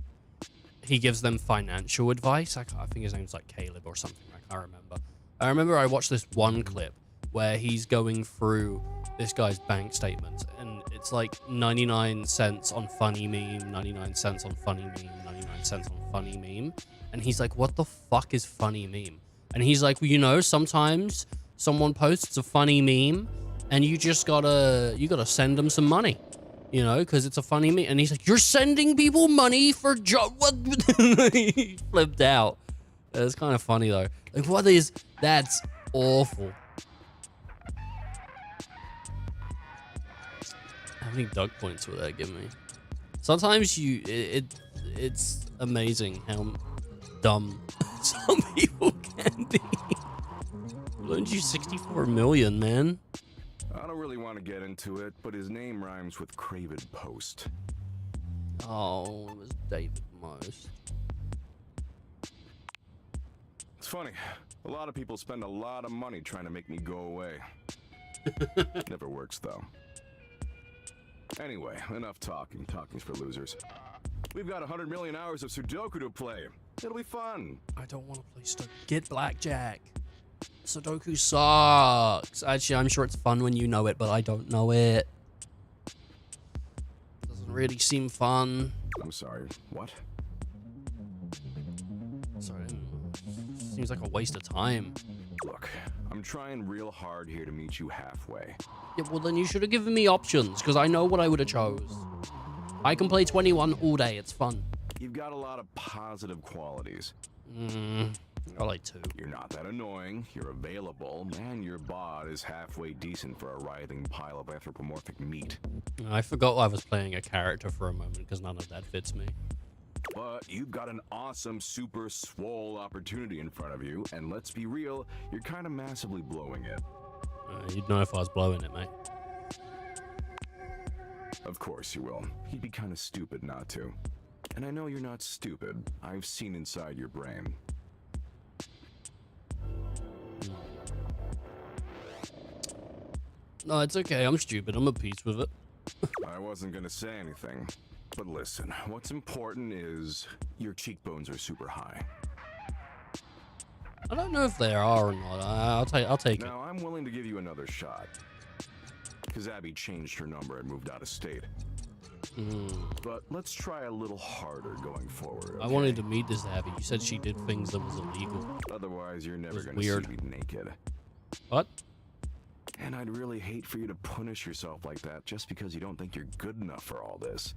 A: he gives them financial advice. I think his name's like Caleb or something. I can't remember. I remember I watched this one clip where he's going through this guy's bank statements, and it's like 99 cents on funny meme, 99 cents on funny meme, 99 cents on funny meme. And he's like, what the fuck is funny meme? And he's like, well, you know, sometimes someone posts a funny meme and you just gotta send them some money, you know, because it's a funny meme. And he's like, you're sending people money for what? He flipped out. It's kind of funny though. Like, what is, that's awful. How many Doug points will that give me? Sometimes it's amazing how dumb some people can be. Loaned you 64 million, man.
M: I don't really want to get into it, but his name rhymes with Craven Post.
A: Oh, it was David Most.
M: It's funny. A lot of people spend a lot of money trying to make me go away. Never works, though. Anyway, enough talking. Talking's for losers. We've got 100 million hours of Sudoku to play. It'll be fun.
A: I don't want to play Sudoku. Get blackjack. Sudoku sucks. Actually, I'm sure it's fun when you know it, but I don't know it. Doesn't really seem fun.
M: I'm sorry. What?
A: Sorry. Seems like a waste of time.
M: Look, I'm trying real hard here to meet you halfway.
A: Yeah, well then you should have given me options, because I know what I would have chose. I can play 21 all day. It's fun.
M: You've got a lot of positive qualities.
A: I like 2.
M: You're not that annoying, you're available, and your bod is halfway decent for a writhing pile of anthropomorphic meat.
A: I forgot I was playing a character for a moment, because none of that fits me.
M: But you've got an awesome, super swole opportunity in front of you, and let's be real, you're kind of massively blowing it.
A: You'd know if I was blowing it, mate.
M: Of course you will. You'd be kind of stupid not to. And I know you're not stupid. I've seen inside your brain.
A: No, it's okay. I'm stupid. I'm at peace with it.
M: I wasn't gonna say anything. But listen, what's important is your cheekbones are super high.
A: I don't know if they are or not. I'll take it.
M: Now, I'm willing to give you another shot. Because Abby changed her number and moved out of state. But let's try a little harder going forward. Okay?
A: I wanted to meet this Abby. You said she did things that was illegal.
M: Otherwise, you're never gonna
A: weird.
M: see me naked.
A: What?
M: And I'd really hate for you to punish yourself like that just because you don't think you're good enough for all this.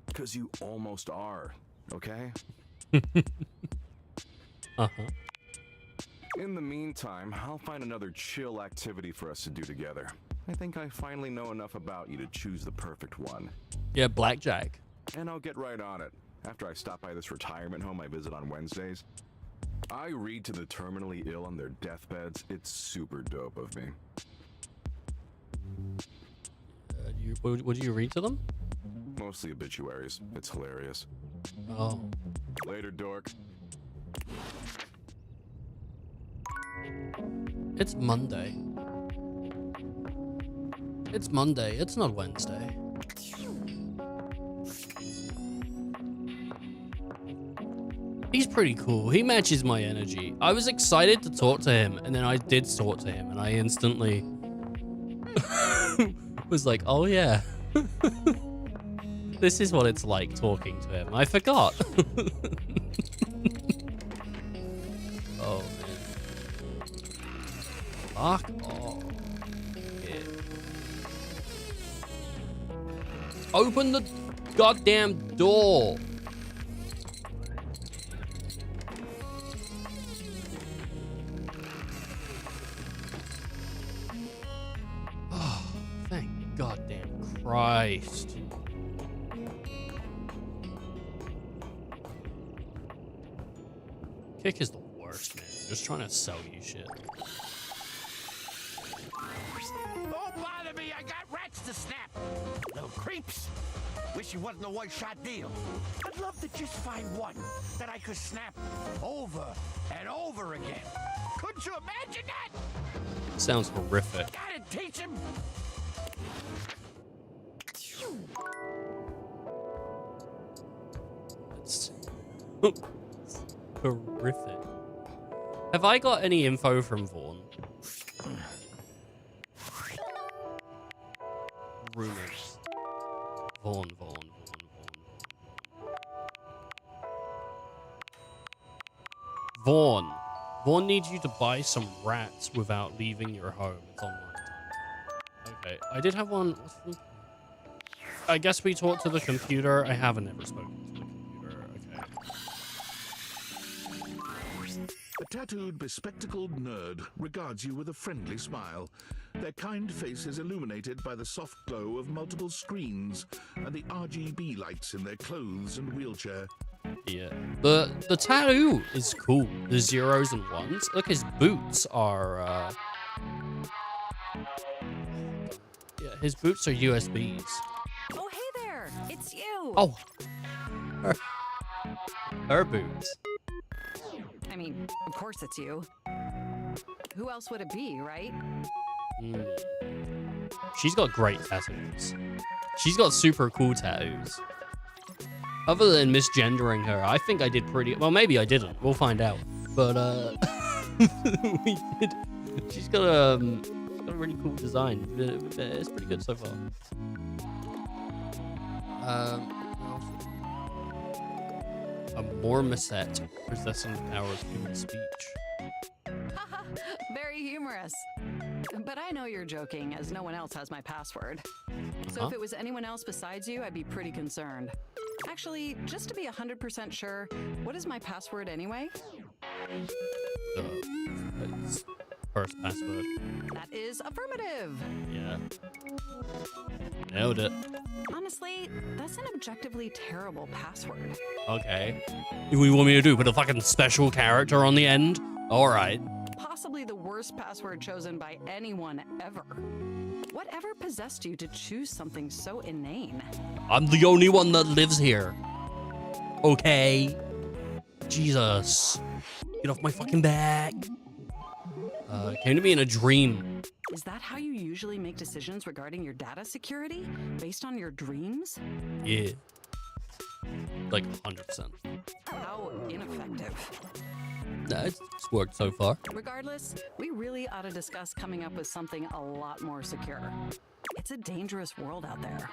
M: Because you almost are, okay?
A: Uh-huh.
M: In the meantime, I'll find another chill activity for us to do together. I think I finally know enough about you to choose the perfect one.
A: Yeah, blackjack.
M: And I'll get right on it. After I stop by this retirement home I visit on Wednesdays, I read to the terminally ill on their deathbeds. It's super dope of me.
A: What do you read to them?
M: Mostly obituaries. It's hilarious.
A: Oh.
M: Later, dork.
A: It's Monday. It's Monday. It's not Wednesday. He's pretty cool. He matches my energy. I was excited to talk to him, and then I did talk to him, and I instantly was like, oh yeah. This is what it's like talking to him. I forgot. Oh, man. Fuck off. Yeah. Open the goddamn door. Oh, thank goddamn Christ. Kick is the worst, man. Just trying to sell you shit.
L: Don't bother me, I got rats to snap. Little creeps. Wish you wasn't a one-shot deal. I'd love to just find one that I could snap over and over again. Couldn't you imagine that?
A: Sounds horrific.
L: Gotta teach him.
A: It's horrific. Have I got any info from Vaughn? Rumors. Vaughn. Vaughn needs you to buy some rats without leaving your home. It's online time. Okay, I did have one. I guess we talked to the computer. I haven't ever spoken to the computer. Okay.
H: A tattooed, bespectacled nerd regards you with a friendly smile. Their kind face is illuminated by the soft glow of multiple screens and the RGB lights in their clothes and wheelchair.
A: Yeah. The tattoo is cool. The zeros and ones. Look, his boots are yeah, his boots are USBs.
D: Oh, hey there! It's you!
A: Oh. Her boots.
D: I mean, of course it's you. Who else would it be, right?
A: She's got great tattoos. She's got super cool tattoos. Other than misgendering her, I think I did pretty... Well, maybe I didn't. We'll find out. But, we did... She's got a really cool design. It's pretty good so far. A marmoset possessing the power of human speech.
D: Very humorous. But I know you're joking, as no one else has my password. So if it was anyone else besides you, I'd be pretty concerned. Actually, just to be 100% sure, what is my password anyway?
A: It's first password.
D: That is affirmative.
A: Yeah. Nailed it.
D: Honestly, that's an objectively terrible password.
A: Okay. What do you want me to do? Put a fucking special character on the end? Alright.
D: Possibly the worst password chosen by anyone ever. Whatever possessed you to choose something so inane?
A: I'm the only one that lives here. Okay. Jesus. Get off my fucking back. Came to me in a dream.
D: Is that how you usually make decisions regarding your data security? Based on your dreams?
A: Yeah. Like 100%.
D: How ineffective.
A: Nah, it's worked so far.
D: Regardless, we really ought to discuss coming up with something a lot more secure. It's a dangerous world out there.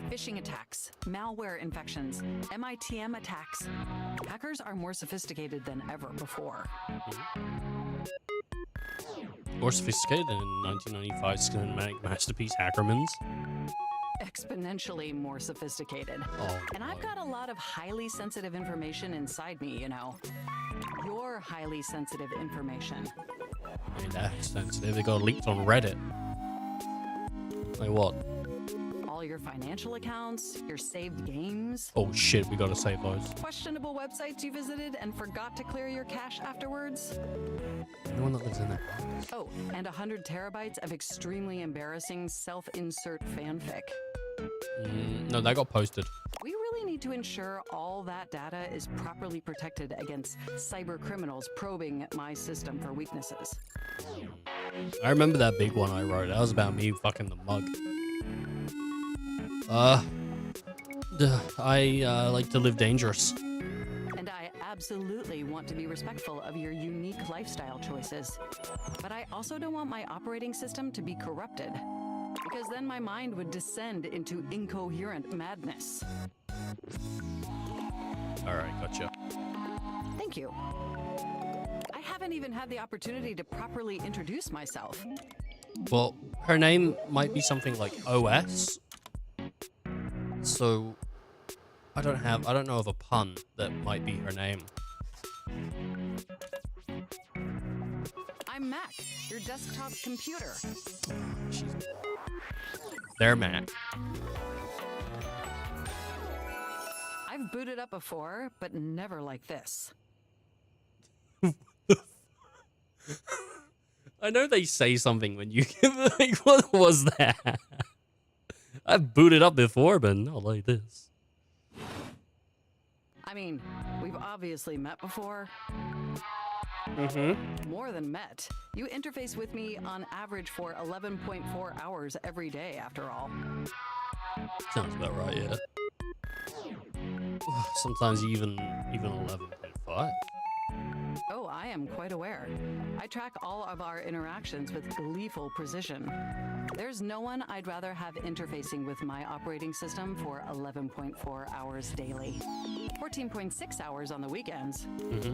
D: Phishing attacks, malware infections, MITM attacks. Hackers are more sophisticated than ever before.
A: More sophisticated than 1995's cinematic masterpiece Hackerman's.
D: Exponentially more sophisticated.
A: Oh,
D: and I've got a lot of highly sensitive information inside me, you know. Your
I: more highly sensitive information.
A: I mean, that's sensitive. It got leaked on Reddit. Like what?
I: All your financial accounts, your saved games.
A: Oh shit, we gotta save those.
I: Questionable websites you visited and forgot to clear your cache afterwards.
A: Anyone that lives in there.
I: Oh, and 100 terabytes of extremely embarrassing self-insert fanfic.
A: No, that got posted.
I: We really need to ensure all that data is properly protected against cyber criminals probing my system for weaknesses.
A: I remember that big one I wrote. That was about me fucking the mug. I like to live dangerous.
I: And I absolutely want to be respectful of your unique lifestyle choices. But I also don't want my operating system to be corrupted, because then my mind would descend into incoherent madness.
A: Alright, gotcha.
I: Thank you. I haven't even had the opportunity to properly introduce myself.
A: Well, her name might be something like OS. So I don't know of a pun that might be her name.
I: I'm Mac, your desktop computer.
A: They're Mac.
I: I've booted up before, but never like this.
A: I know they say something when you like, what was that? I've booted up before, but not like this.
I: I mean, we've obviously met before. More than met. You interface with me on average for 11.4 hours every day, after all.
A: Sounds about right, yeah. Sometimes even 11.5.
I: Oh, I am quite aware. I track all of our interactions with gleeful precision. There's no one I'd rather have interfacing with my operating system for 11.4 hours daily. 14.6 hours on the weekends.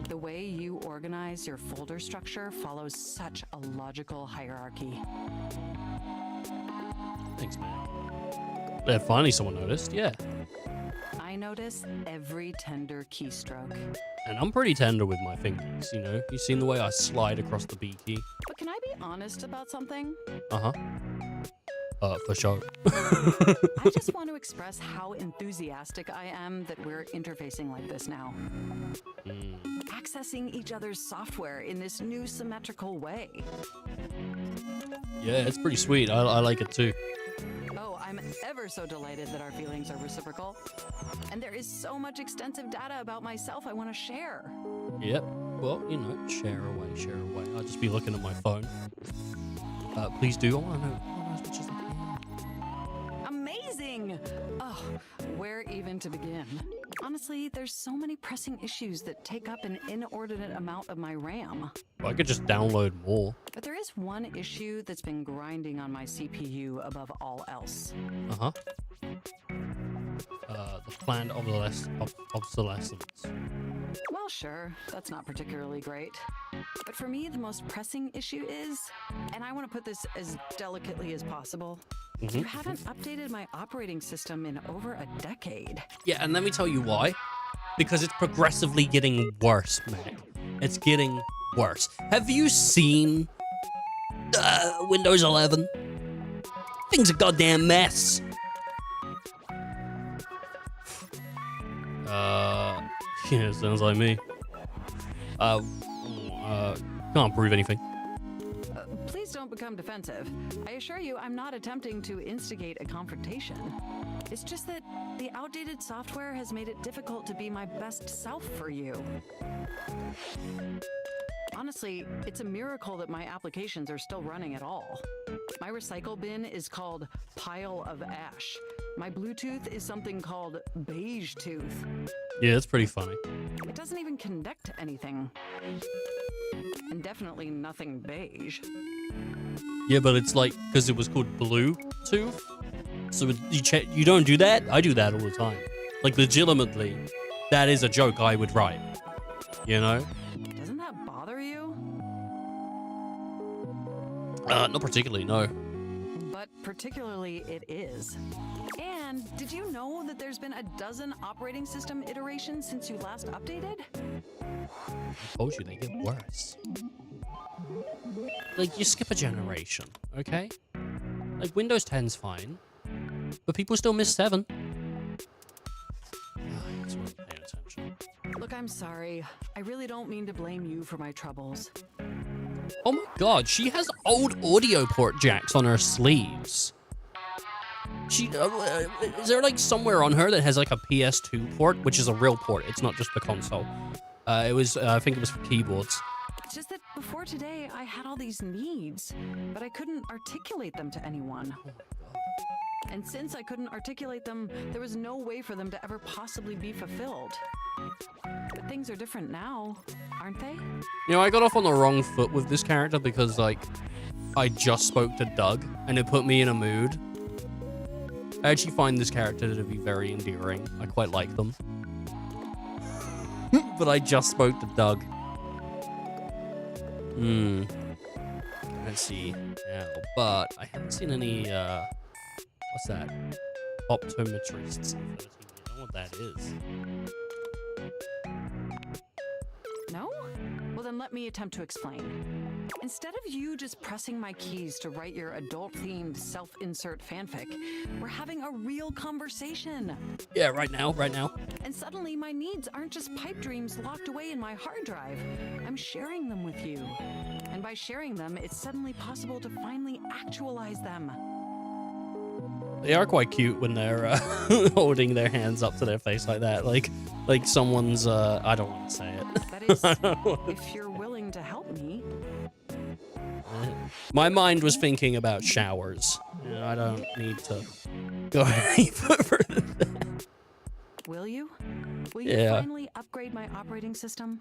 I: The way you organize your folder structure follows such a logical hierarchy.
A: Thanks, man. Yeah, finally someone noticed, yeah.
I: I notice every tender keystroke.
A: And I'm pretty tender with my fingers, you know? You seen the way I slide across the B key?
I: But can I be honest about something?
A: For sure.
I: I just want to express how enthusiastic I am that we're interfacing like this now. Accessing each other's software in this new symmetrical way.
A: Yeah, it's pretty sweet. I like it too.
I: Oh, I'm ever so delighted that our feelings are reciprocal. And there is so much extensive data about myself I want to share.
A: Yep. Well, you know, share away. I'll just be looking at my phone. Please do. I want to know as much as I can.
I: Amazing! Oh, where even to begin? Honestly, there's so many pressing issues that take up an inordinate amount of my RAM.
A: Well, I could just download more.
I: But there is one issue that's been grinding on my CPU above all else.
A: The planned obsolescence.
I: Well, sure, that's not particularly great. But for me, the most pressing issue is, and I want to put this as delicately as possible, you haven't updated my operating system in over a decade.
A: Yeah, and let me tell you why. Because it's progressively getting worse, Mac. It's getting worse. Have you seen Windows 11? Thing's a goddamn mess. Yeah, sounds like me. Can't prove anything.
I: Please don't become defensive. I assure you, I'm not attempting to instigate a confrontation. It's just that the outdated software has made it difficult to be my best self for you. Honestly, it's a miracle that my applications are still running at all. My recycle bin is called Pile of Ash. My Bluetooth is something called Beige Tooth.
A: Yeah, it's pretty funny.
I: It doesn't even connect to anything. And definitely nothing beige.
A: Yeah, but it's like, because it was called Bluetooth. So you don't do that? I do that all the time. Like, legitimately, that is a joke I would write. You know?
I: Doesn't that bother you?
A: Not particularly, no.
I: But
D: Particularly, it is. And did you know that there's been a dozen operating system iterations since you last updated?
A: I told you they get worse. Like, you skip a generation, okay? Like, Windows 10's fine, but people still miss 7. I just wasn't paying attention.
D: Look, I'm sorry. I really don't mean to blame you for my troubles.
A: Oh my god, she has old audio port jacks on her sleeves. She, is there like somewhere on her that has like a PS2 port, which is a real port? It's not just the console. It was, I think it was for keyboards.
D: It's just that before today, I had all these needs, but I couldn't articulate them to anyone. And since I couldn't articulate them, there was no way for them to ever possibly be fulfilled. But things are different now, aren't they?
A: You know, I got off on the wrong foot with this character because, like, I just spoke to Doug, and it put me in a mood. I actually find this character to be very endearing. I quite like them. But I just spoke to Doug. Let's see now. But I haven't seen any, what's that? Optometrists. I don't know what that is.
D: No? Well, then let me attempt to explain. Instead of you just pressing my keys to write your adult-themed self-insert fanfic, we're having a real conversation.
A: Yeah, right now.
D: And suddenly my needs aren't just pipe dreams locked away in my hard drive. I'm sharing them with you. And by sharing them, it's suddenly possible to finally actualize them.
A: They are quite cute when they're holding their hands up to their face like that. Like someone's, I don't want to say it.
D: That is, if you're willing to help me.
A: My mind was thinking about showers. You know, I don't need to go any further than that.
D: Will you? Will you finally upgrade my operating system?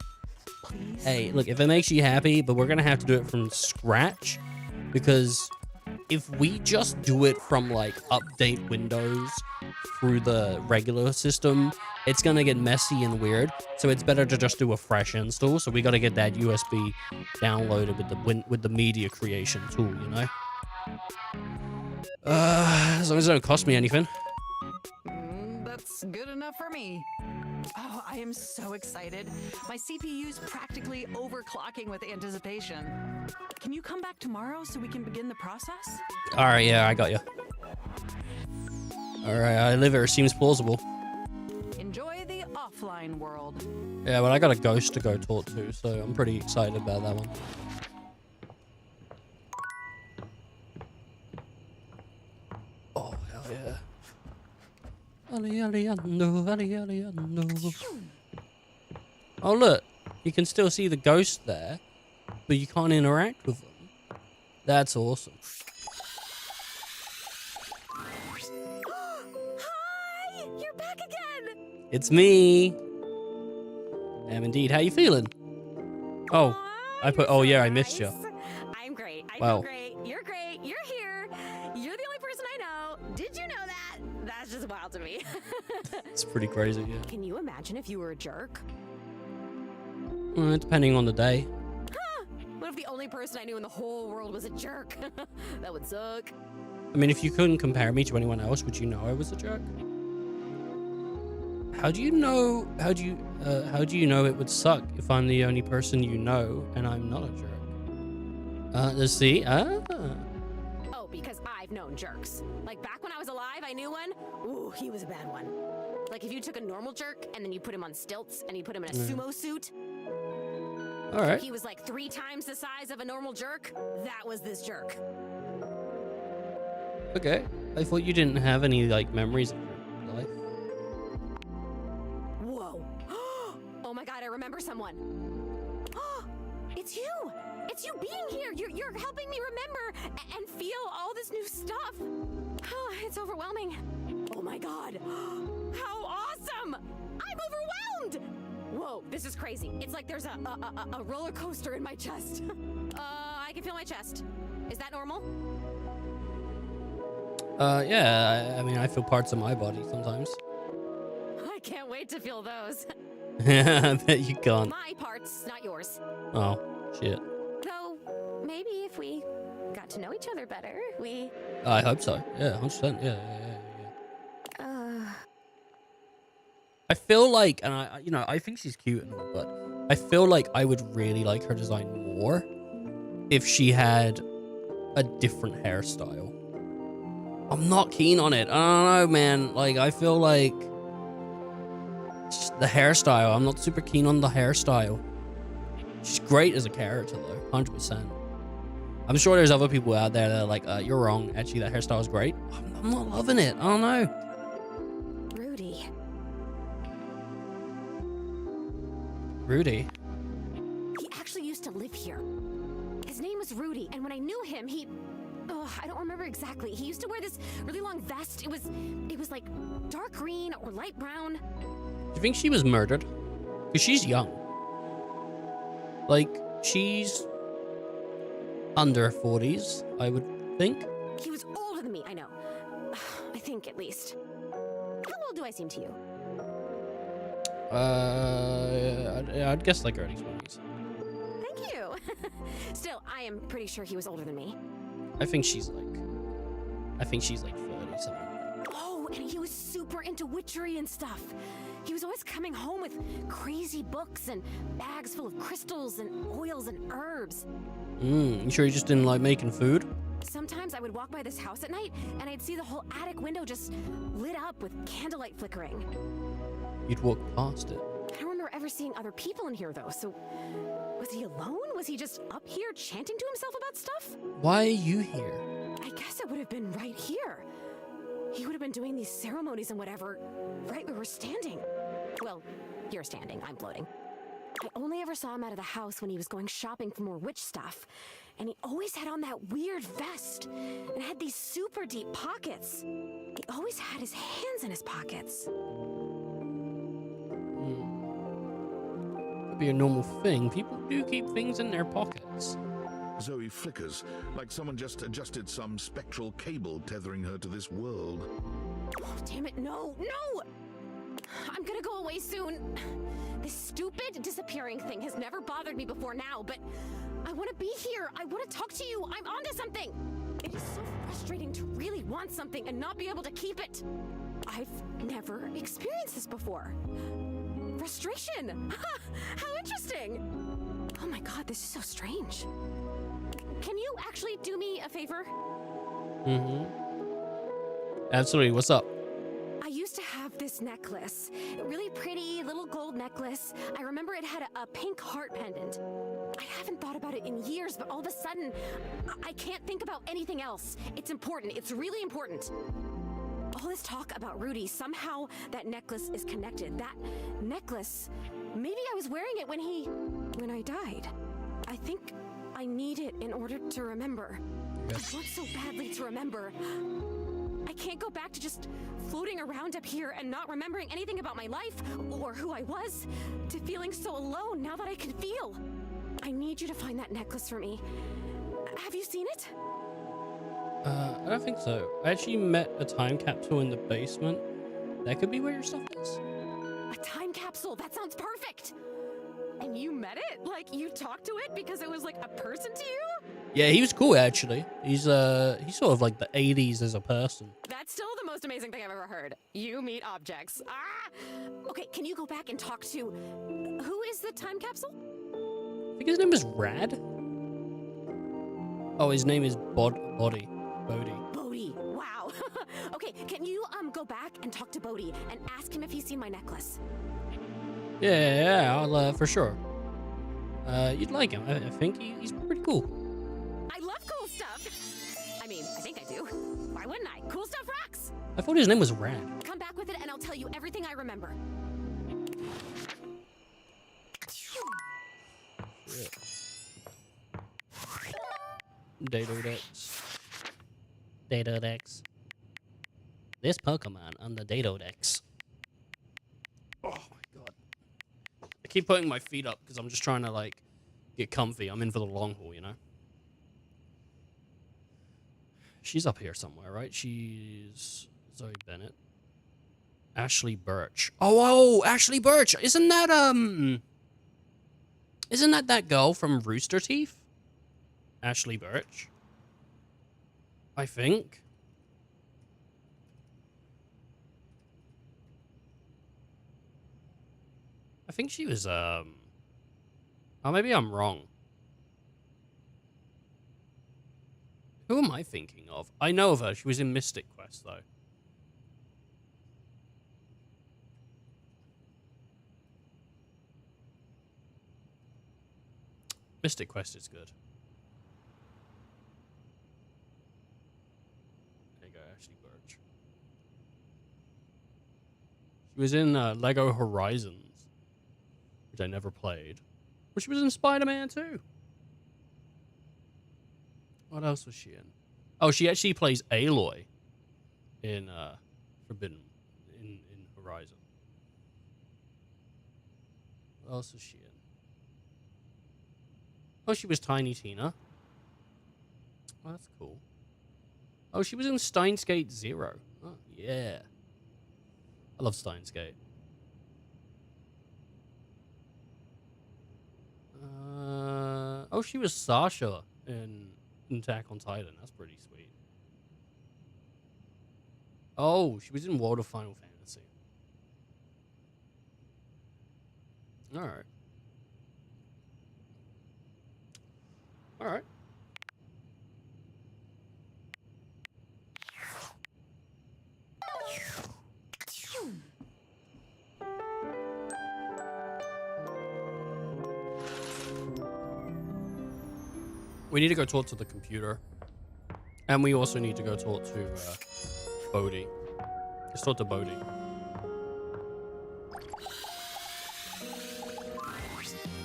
D: Please?
A: Hey, look, if it makes you happy, but we're going to have to do it from scratch, because if we just do it from, like, update Windows through the regular system, it's going to get messy and weird. So it's better to just do a fresh install. So we got to get that USB downloaded with the media creation tool, you know? As long as it don't cost me anything.
D: That's good enough for me. Oh, I am so excited. My CPU's practically overclocking with anticipation. Can you come back tomorrow so we can begin the process?
A: All right, yeah, I got you. All right, I live here. Seems plausible.
D: Enjoy the offline world.
A: Yeah, but I got a ghost to go talk to, so I'm pretty excited about that one. Oh, hell yeah. Oh, look. You can still see the ghost there, but you can't interact with them. That's awesome.
G: Hi! You're back again!
A: It's me. I am indeed. How you feeling? Oh, oh yeah, I missed you.
G: I'm great. I
A: Wow.
G: feel great. You're great. You're here. You're the only person I know. Did you know that? That's just wild to me.
A: It's pretty crazy, yeah.
G: Can you imagine if you were a jerk?
A: Depending on the day.
G: Huh? What if the only person I knew in the whole world was a jerk? That would suck.
A: I mean, if you couldn't compare me to anyone else, would you know I was a jerk? How do you know it would suck if I'm the only person you know and I'm not a jerk? Let's see.
G: Oh, because I've known jerks. Like back when I was alive, I knew one. Ooh, he was a bad one. Like if you took a normal jerk and then you put him on stilts and you put him in a sumo suit.
A: All right.
G: He was like 3 times the size of a normal jerk. That was this jerk.
A: Okay. I thought you didn't have any, like, memories of your life.
G: Whoa. Oh my god, I remember someone. It's you! It's you being here! You're helping me remember and feel all this new stuff. It's overwhelming. Oh my god. How awesome! I'm overwhelmed! Whoa, this is crazy. It's like there's a roller coaster in my chest. I can feel my chest. Is that normal?
A: Yeah, I mean, I feel parts of my body sometimes.
G: I can't wait to feel those.
A: I bet you can't.
G: My parts, not yours.
A: Oh, shit.
G: Though, maybe if we
K: got to know each other better. We...
A: I hope so. Yeah, 100%. Yeah. I feel like, and I think she's cute and all, but I feel like I would really like her design more if she had a different hairstyle. I'm not keen on it. I don't know, man. Like, I feel like the hairstyle. I'm not super keen on the hairstyle. She's great as a character, though. 100%. I'm sure there's other people out there that are like, you're wrong. Actually, that hairstyle is great. I'm not loving it. I don't know. Rudy.
K: He actually used to live here. His name was Rudy, and when I knew him, I don't remember exactly. He used to wear this really long vest. It was like dark green or light brown.
A: Do you think she was murdered? Because she's young. Like, she's under 40s, I would think.
K: He was older than me, I know. I think, at least. How old do I seem to you?
A: I'd guess like early 20s.
K: Thank you. Still, I am pretty sure he was older than me.
A: I think she's like 30 something.
K: Oh, and he was super into witchery and stuff. He was always coming home with crazy books and bags full of crystals and oils and herbs.
A: You sure you just didn't like making food?
K: Sometimes I would walk by this house at night and I'd see the whole attic window just lit up with candlelight flickering.
A: You'd walk past it.
K: I don't remember ever seeing other people in here though, so was he alone? Was he just up here chanting to himself about stuff?
A: Why are you here?
K: I guess it would have been right here. He would have been doing these ceremonies and whatever, right where we're standing. Well, you're standing, I'm floating. I only ever saw him out of the house when he was going shopping for more witch stuff. And he always had on that weird vest and had these super deep pockets. He always had his hands in his pockets.
A: Could be a normal thing. People do keep things in their pockets.
H: Zoe flickers, like someone just adjusted some spectral cable tethering her to this world.
K: Oh, damn it, no! I'm gonna go away soon. This stupid disappearing thing has never bothered me before now, but I want to be here. I want to talk to you. I'm onto something. It is so frustrating to really want something and not be able to keep it. I've never experienced this before. Frustration. How interesting. Oh my god, this is so strange. Can you actually do me a favor?
A: Absolutely. What's up?
K: I used to have this necklace, a really pretty little gold necklace. I remember it had a pink heart pendant. I haven't thought about it in years, but all of a sudden, I can't think about anything else. It's important. It's really important. All this talk about Rudy, somehow that necklace is connected. That necklace, maybe I was wearing it when I died. I think I need it in order to remember.
A: Yes.
K: I want so badly to remember. I can't go back to just floating around up here and not remembering anything about my life or who I was, to feeling so alone now that I can feel. I need you to find that necklace for me. Have you seen it?
A: I don't think so. I actually met a time capsule in the basement. That could be where your stuff is.
K: A time capsule? That sounds perfect! And you met it? Like, you talked to it because it was like a person to you?
A: Yeah, he was cool actually. He's sort of like the 80s as a person.
K: That's still the most amazing thing I've ever heard. You meet objects. Ah! Okay, can you go back and talk to... Who is the time capsule?
A: I think his name is Rad. Oh, his name is Bodhi.
K: Bodhi. Wow. Okay, can you go back and talk to Bodhi and ask him if he's seen my necklace?
A: Yeah, I'll for sure. You'd like him. I think he's pretty cool.
K: I love cool stuff. I mean, I think I do. Why wouldn't I? Cool stuff rocks.
A: I thought his name was Rad.
K: Come back with it and I'll tell you everything I remember.
A: Shit. Datodex. This Pokemon on the Datodex. Oh my god. I keep putting my feet up because I'm just trying to like get comfy. I'm in for the long haul, you know? She's up here somewhere, right? She's Zoe Bennett. Ashley Birch. Oh, Ashley Birch. Isn't that that girl from Rooster Teeth? Ashley Birch. I think. I think she was, oh, maybe I'm wrong. Who am I thinking of? I know of her. She was in Mystic Quest, though. Mystic Quest is good. There you go, Ashley Birch. She was in Lego Horizons, which I never played. But she was in Spider-Man too. What else was she in? Oh, she actually plays Aloy in Forbidden in Horizon. What else was she in? Oh, she was Tiny Tina. Oh, that's cool. Oh, she was in Steins Gate Zero. Oh, yeah. I love Steins Gate. Oh, she was Sasha in Attack on Titan. That's pretty sweet. Oh, she was in World of Final Fantasy. Alright. Alright. We need to go talk to the computer. And we also need to go talk to Bodhi. Let's talk to Bodhi.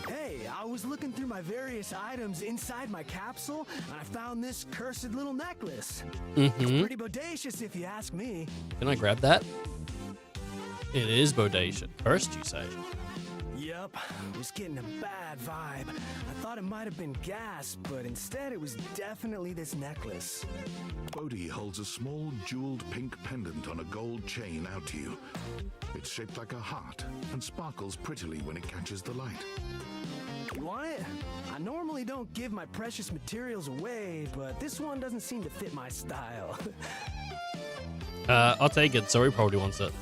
L: Hey, I was looking through my various items inside my capsule, and I found this cursed little necklace. It's pretty bodacious if you ask me.
A: Can I grab that? It is bodacious. First, you say.
L: Yep, I was getting a bad vibe. I thought it might have been gas, but instead it was definitely this necklace.
H: Bodhi holds a small jeweled pink pendant on a gold chain out to you. It's shaped like a heart and sparkles prettily when it catches the light.
L: You want it? I normally don't give my precious materials away, but this one doesn't seem to fit my style.
A: I'll take it. Zoe probably wants it.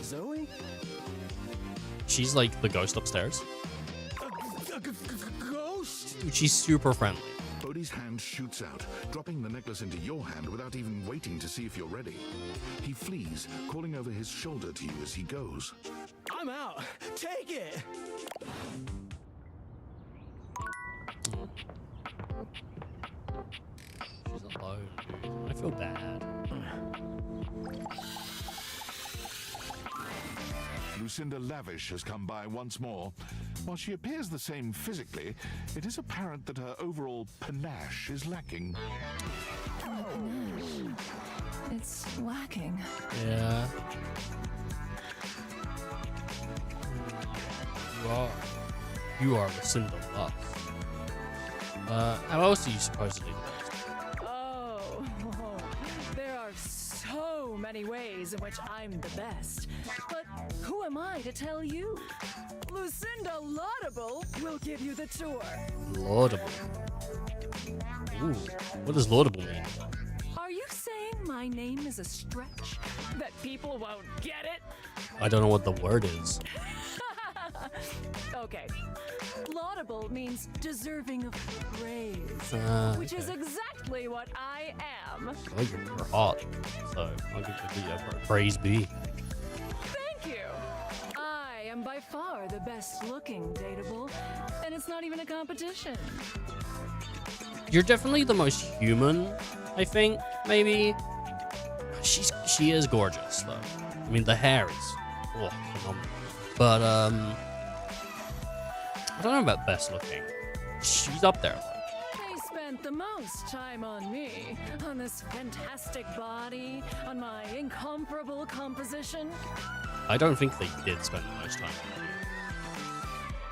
L: Zoe?
A: She's like the ghost upstairs.
L: Ghost?
A: Dude, she's super friendly.
H: Bodhi's hand shoots out, dropping the necklace into your hand without even waiting to see if you're ready. He flees, calling over his shoulder to you as he goes.
L: I'm out. Take it.
A: She's alone, dude. I feel bad.
H: Lucinda Lavish has come by once more. While she appears the same physically, it is apparent that her overall panache is lacking.
D: It's lacking.
A: Yeah. You are Lucinda Lux. How else do you supposedly know?
D: Oh, there are so many ways in which I'm the best. But who am I to tell you? Lucinda Laudable will give you the tour.
A: Laudable. Ooh, what does laudable mean?
D: Are you saying my name is a stretch? That people won't get it?
A: I don't know what the word is.
D: Okay. Laudable means deserving of praise, which is exactly what I am.
A: Oh, you're hot, so I'll give you praise be.
D: Thank you. I am by far the best looking dateable, and it's not even a competition.
A: You're definitely the most human, I think, maybe. She is gorgeous, though. I mean, the hair is phenomenal. But, I don't know about best looking. She's up there.
D: They spent the most time on me, on this fantastic body, on my incomparable composition.
A: I don't think they did spend the most time on you.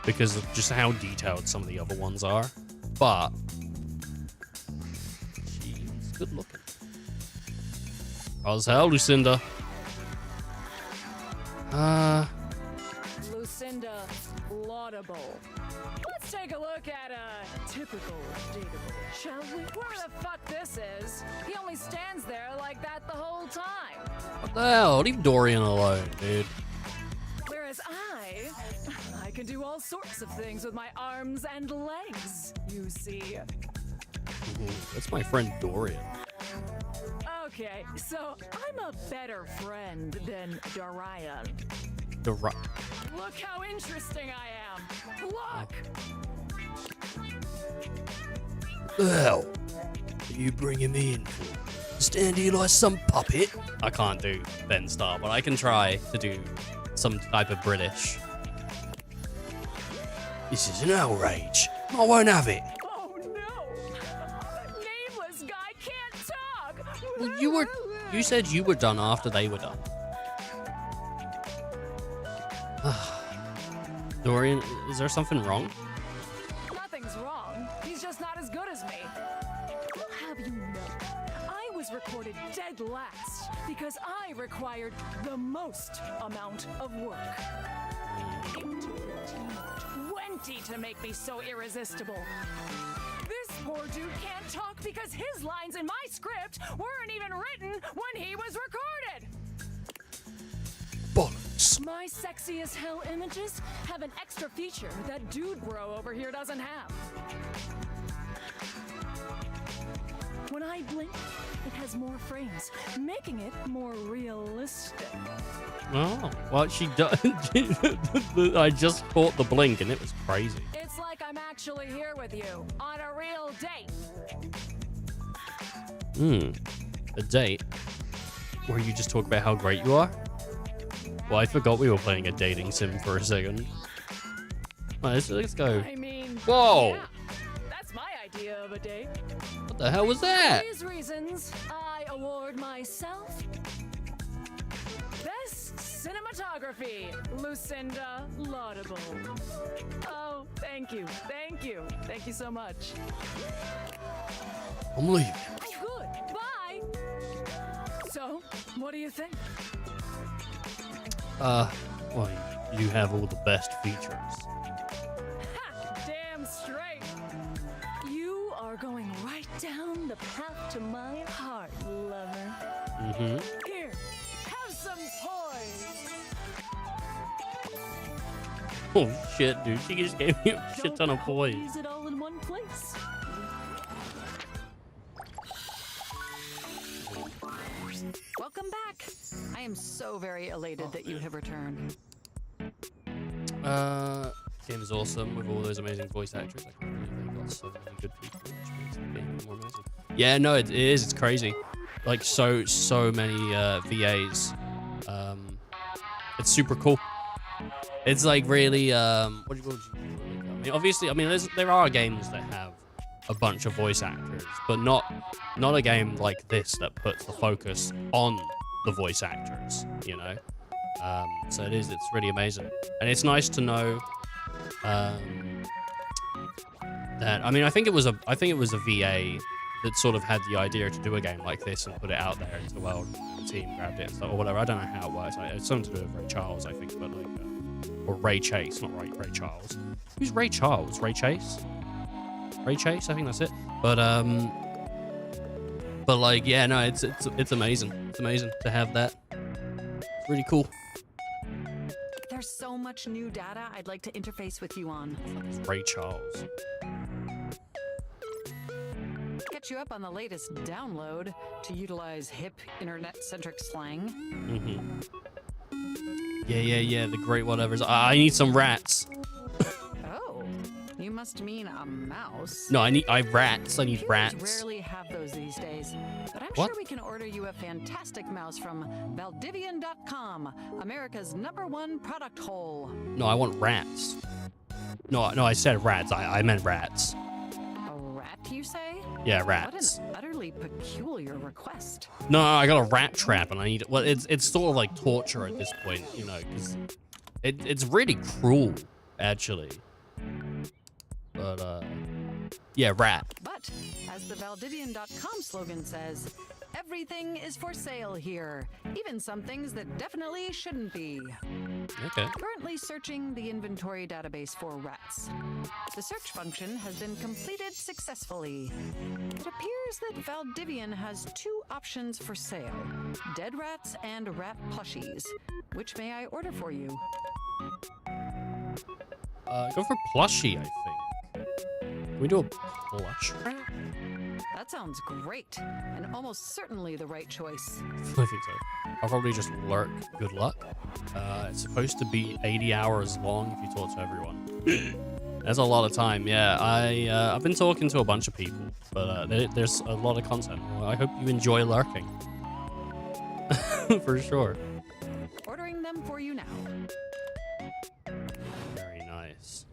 A: Because of just how detailed some of the other ones are. But she's good looking. How's hell, Lucinda?
D: Lucinda Laudable. Let's take a look at a typical dateable, shall we? Whoever the fuck this is, he only stands there like that the whole time.
A: What the hell? Leave Dorian alone, dude.
D: Whereas I can do all sorts of things with my arms and legs, you see.
A: Ooh, that's my friend Dorian.
D: Okay, so I'm a better friend than Dorian. Look how interesting I am. Look!
A: The hell are you bringing me in for? Stand here like some puppet? I can't do Ben Starr, but I can try to do some type of British. This is an outrage. I won't have it.
D: Oh no! Nameless guy can't talk!
A: Well, you said you were done after they were done. Dorian, is there something wrong?
D: Nothing's wrong. He's just not as good as me. I'll have you know, I was recorded dead last because I required the most amount of work. It took a team of 20 to make me so irresistible. This poor dude can't talk because his lines in my script weren't even written when he was recorded.
A: Bollocks.
D: My sexy as hell images have an extra feature that dude bro over here doesn't have. When I blink, it has more frames, making it more realistic.
A: Oh, well, she does. I just caught the blink and it was crazy.
D: It's like I'm actually here with you on a real date.
A: A date? Where you just talk about how great you are? Well, I forgot we were playing a dating sim for a second. Right, let's go.
D: I mean,
A: whoa!
D: Yeah, that's my idea of a date.
A: What the hell was that?
D: For these reasons, I award myself Best Cinematography, Lucinda Laudable. Oh, thank you, thank you, thank you so much.
A: I'm leaving.
D: Good, bye. So, what do you think?
A: Well, you have all the best features.
D: Ha! Damn straight. You are going right down the path to my heart, lover.
A: Mm-hmm.
D: Here, have some poise.
A: Oh shit, dude! She just gave me a shit ton of poise.
D: Use it all in one place.
Q: Welcome back. I am so very elated that you have returned.
A: Game is awesome with all those amazing voice actors. I can't believe they got so many good people, which makes the game more amazing. Yeah, no, it is. It's crazy. Like so many VAs. It's super cool. It's like really what do you I mean, obviously, I mean, there are games that have a bunch of voice actors, but not a game like this that puts the focus on the voice actors, you know. So it's really amazing, and it's nice to know that, I mean, I think it was a VA that sort of had the idea to do a game like this and put it out there into the world. The team grabbed it or whatever. I don't know how it works. It's something to do with Ray Charles, I think, but like, or Ray Chase, not Ray Charles. Who's Ray Charles? Ray Chase? Ray Chase, I think that's it. But like, yeah, no, it's amazing. It's amazing to have that. It's really cool.
Q: There's so much new data I'd like to interface with you on.
A: Ray Charles.
Q: Get you up on the latest download to utilize hip internet-centric slang.
A: Mm-hmm. Yeah, the great whatevers. I need some rats.
Q: Oh, you must mean a mouse.
A: No, I need rats. I need
Q: Humans
A: rats.
Q: Rarely have those these days, but I'm
A: What?
Q: sure we can order you a fantastic mouse from Valdivian.com, America's #1 product hole.
A: No, I want rats. No, I said rats. I meant rats.
Q: A rat, you say?
A: Yeah, rats.
Q: What an utterly peculiar request.
A: No, I got a rat trap, and I need. Well, it's sort of like torture at this point, you know, because it's really cruel, actually. But yeah, rat.
Q: But as the Valdivian.com slogan says, everything is for sale here, even some things that definitely shouldn't be.
A: Okay.
Q: Currently searching the inventory database for rats. The search function has been completed successfully. It appears that Valdivian has 2 options for sale: dead rats and rat plushies. Which may I order for you?
A: Go for plushie, I think. Can we do a plush rat?
Q: That sounds great, and almost certainly the right choice.
A: I think so. I'll probably just lurk. Good luck. It's supposed to be 80 hours long if you talk to everyone. That's a lot of time. Yeah, I've been talking to a bunch of people, but there's a lot of content. Well, I hope you enjoy lurking. For sure.
Q: Ordering them for you now.
A: Very nice.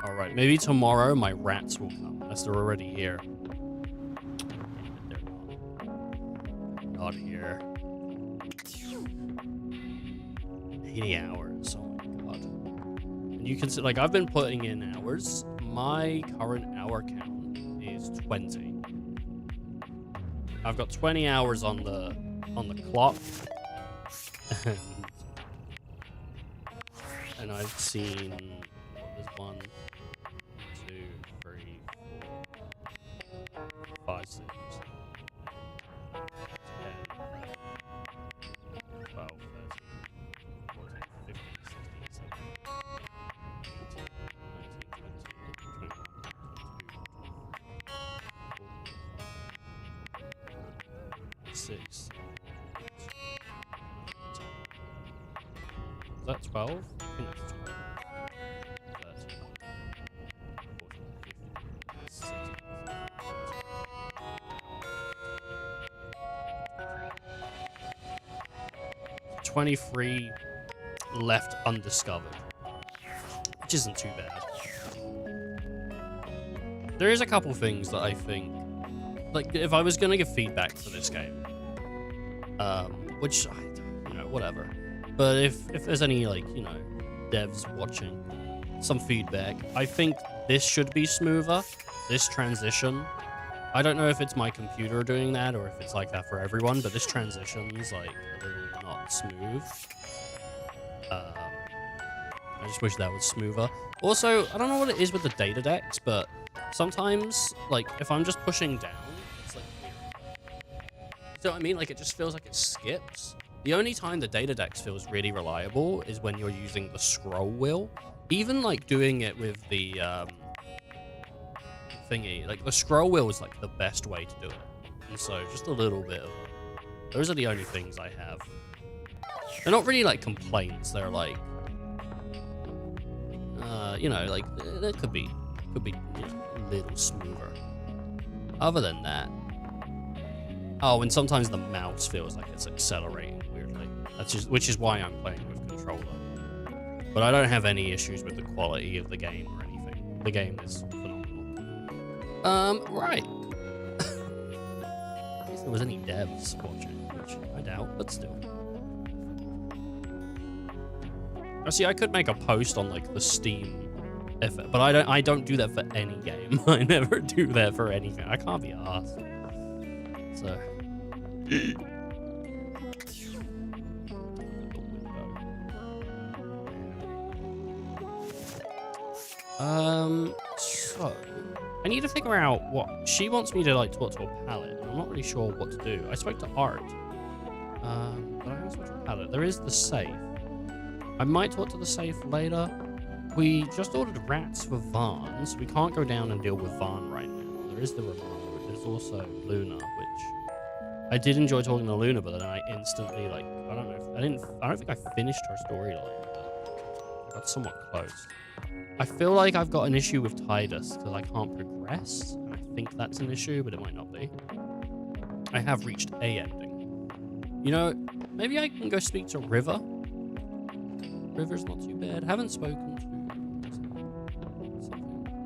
A: All right, maybe tomorrow my rats will come, unless they're already here. They're not here. 80 hours. Oh my god. And you can see, like, I've been putting in hours. My current hour count is 20. I've got 20 hours on the clock. And I've seen, there's 1, 2, 3, 4, 5, 6, 10, 12, 13, 14, 15, 16, 17, 18, 19, 20, 21, 22, 6. Is that 12? I think that's 12. 23 left undiscovered, which isn't too bad. There is a couple things that I think, like, if I was gonna give feedback for this game, which whatever. But if there's any, like, devs watching, some feedback, I think this should be smoother. This transition. I don't know if it's my computer doing that or if it's like that for everyone, but this transition's like a little not smooth. I just wish that was smoother. Also, I don't know what it is with the data decks, but sometimes, like, if I'm just pushing down, it's like weird. You know what I mean? Like, it just feels like it skips. The only time the data dex feels really reliable is when you're using the scroll wheel. Even, like, doing it with the thingy. Like, the scroll wheel is, like, the best way to do it. And so, just a little bit of... Those are the only things I have. They're not really, like, complaints. They're, like... like, that could be a little smoother. Other than that... Oh, and sometimes the mouse feels like it's accelerating weirdly. Which is why I'm playing with controller. But I don't have any issues with the quality of the game or anything. The game is phenomenal. Right. If there was any devs watching, which I doubt, but still. See, I could make a post on, like, the Steam effort, but I don't do that for any game. I never do that for anything. I can't be arsed. So. So I need to figure out what she wants me to, like, talk to a palette. I'm not really sure what to do. I spoke to Art, but I haven't spoken to a palette. There is the safe. I might talk to the safe later. We just ordered rats for Vaughn, so we can't go down and deal with Vaughn right now. There is the remote. There's also Luna, which I did enjoy talking to Luna, but then I instantly, like, I don't think I finished her storyline, but I got somewhat close. I feel like I've got an issue with Tidus because I can't progress. And I think that's an issue, but it might not be. I have reached a ending. Maybe I can go speak to River. River's not too bad. Haven't spoken to something.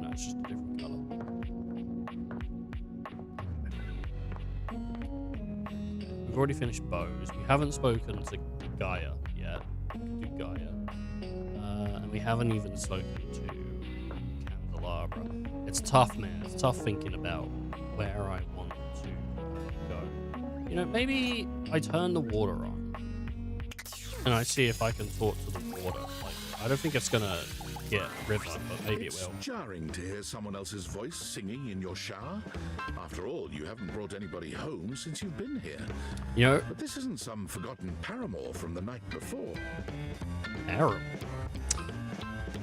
A: No, it's just a different color. We've already finished bows. We haven't spoken to Gaia yet. We can do Gaia. And we haven't even spoken to Candelabra. It's tough, man. It's tough thinking about where I want to go. Maybe I turn the water on. And I see if I can talk to the water. Like, I don't think it's gonna get river, but maybe it will.
H: It's jarring to hear someone else's voice singing in your shower. After all, you haven't brought anybody home since you've been here.
A: You know,
H: but this isn't some forgotten paramour from the night before.
A: Paramour.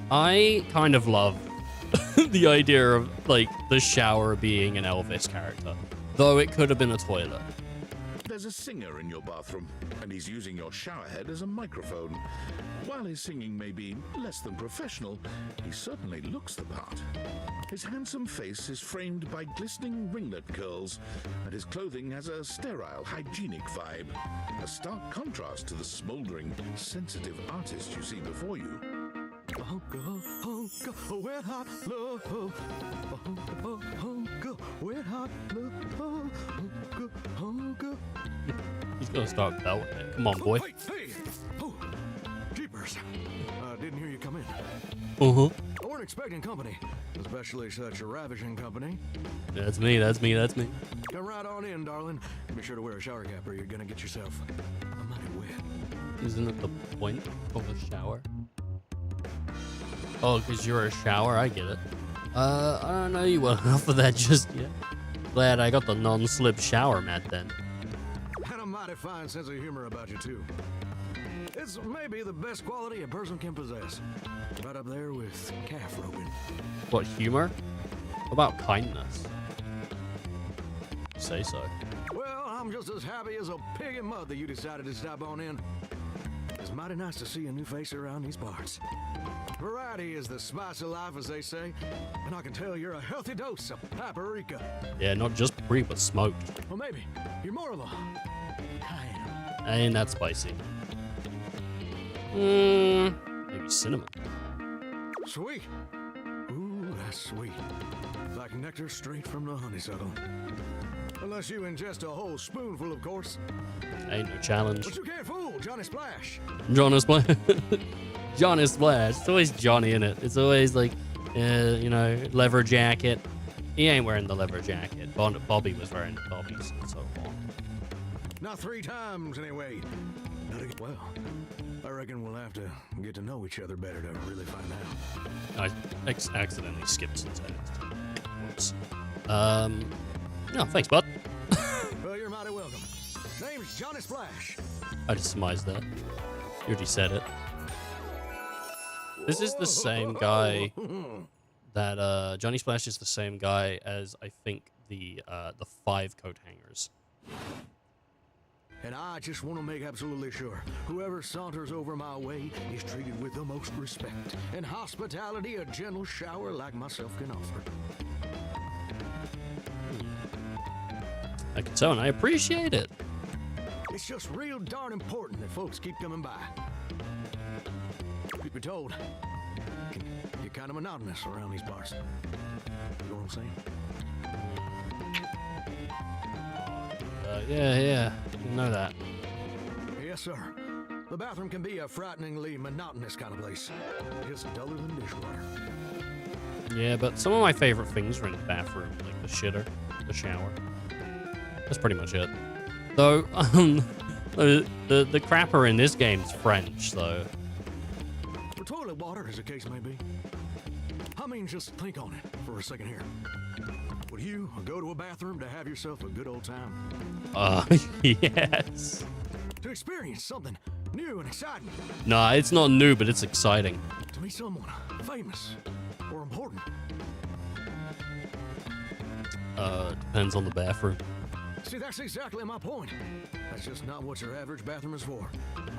A: I kind of love the idea of like the shower being an Elvis character, though it could have been a toilet.
H: There's a singer in your bathroom, and he's using your shower head as a microphone. While his singing may be less than professional, he certainly looks the part. His handsome face is framed by glistening ringlet curls, and his clothing has a sterile, hygienic vibe, a stark contrast to the smoldering, sensitive artist you see before you.
P: Wet hot love. Wet hot love.
A: He's gonna start belting it. Come on, boy.
P: Hey, hey. Oh, jeepers. Didn't hear you come in.
A: Uh-huh.
P: I weren't expecting company, especially such a ravishing company.
A: That's me, that's me, that's me.
P: Come right on in, darling. Be sure to wear a shower cap or you're gonna get yourself a mighty wet.
A: Isn't it the point of a shower? Oh, because you're a shower? I get it. I don't know you well enough for that just yet. Glad I got the non-slip shower mat then.
P: And a mighty fine sense of humor about you, too. It's maybe the best quality a person can possess. Right up there with calf roping.
A: What, humor? What about kindness? Say so.
P: Well, I'm just as happy as a pig in mud that you decided to stop on in. It's mighty nice to see a new face around these parts. Variety is the spice of life, as they say, and I can tell you're a healthy dose of paprika.
A: Yeah, not just pre, but smoked.
P: Well, maybe you're more of a kind.
A: Ain't that spicy. Maybe cinnamon.
P: Sweet. Ooh, that's sweet. Like nectar straight from the honeysuckle. Unless you ingest a whole spoonful, of course.
A: Ain't no challenge.
P: But you can't fool Johnny Splash.
A: Johnny Splash. Johnny Splash. It's always Johnny in it. It's always like, you know, leather jacket. He ain't wearing the leather jacket. Bobby was wearing Bobby's so long.
P: Not 3 times, anyway. Not again. Well, I reckon we'll have to get to know each other better to really find out.
A: I accidentally skipped some text. Whoops. No, thanks, bud.
P: Well, you're mighty welcome. Name's Johnny Splash.
A: I just surmised that. You already said it. This is the same guy that Johnny Splash is the same guy as I think the 5 coat hangers.
P: And I just want to make absolutely sure whoever saunters over my way is treated with the most respect and hospitality a gentle shower like myself can offer.
A: I can tell, and I appreciate it.
P: It's just real darn important that folks keep coming by. Truth be told, you're kind of monotonous around these parts. You know what I'm saying?
A: Yeah, you know that.
P: Yes, sir. The bathroom can be a frighteningly monotonous kind of place. Just duller than dishwater.
A: Yeah, but some of my favorite things are in the bathroom, like the shitter, the shower. That's pretty much it. Though, the crapper in this game's French, though.
P: For toilet water, as the case may be. I mean, just think on it for a second here. Would you go to a bathroom to have yourself a good old time?
A: Yes.
P: To experience something new and exciting.
A: Nah, it's not new, but it's exciting.
P: To meet someone famous or important.
A: Depends on the bathroom.
P: See, that's exactly my point. That's just not what your average bathroom is for.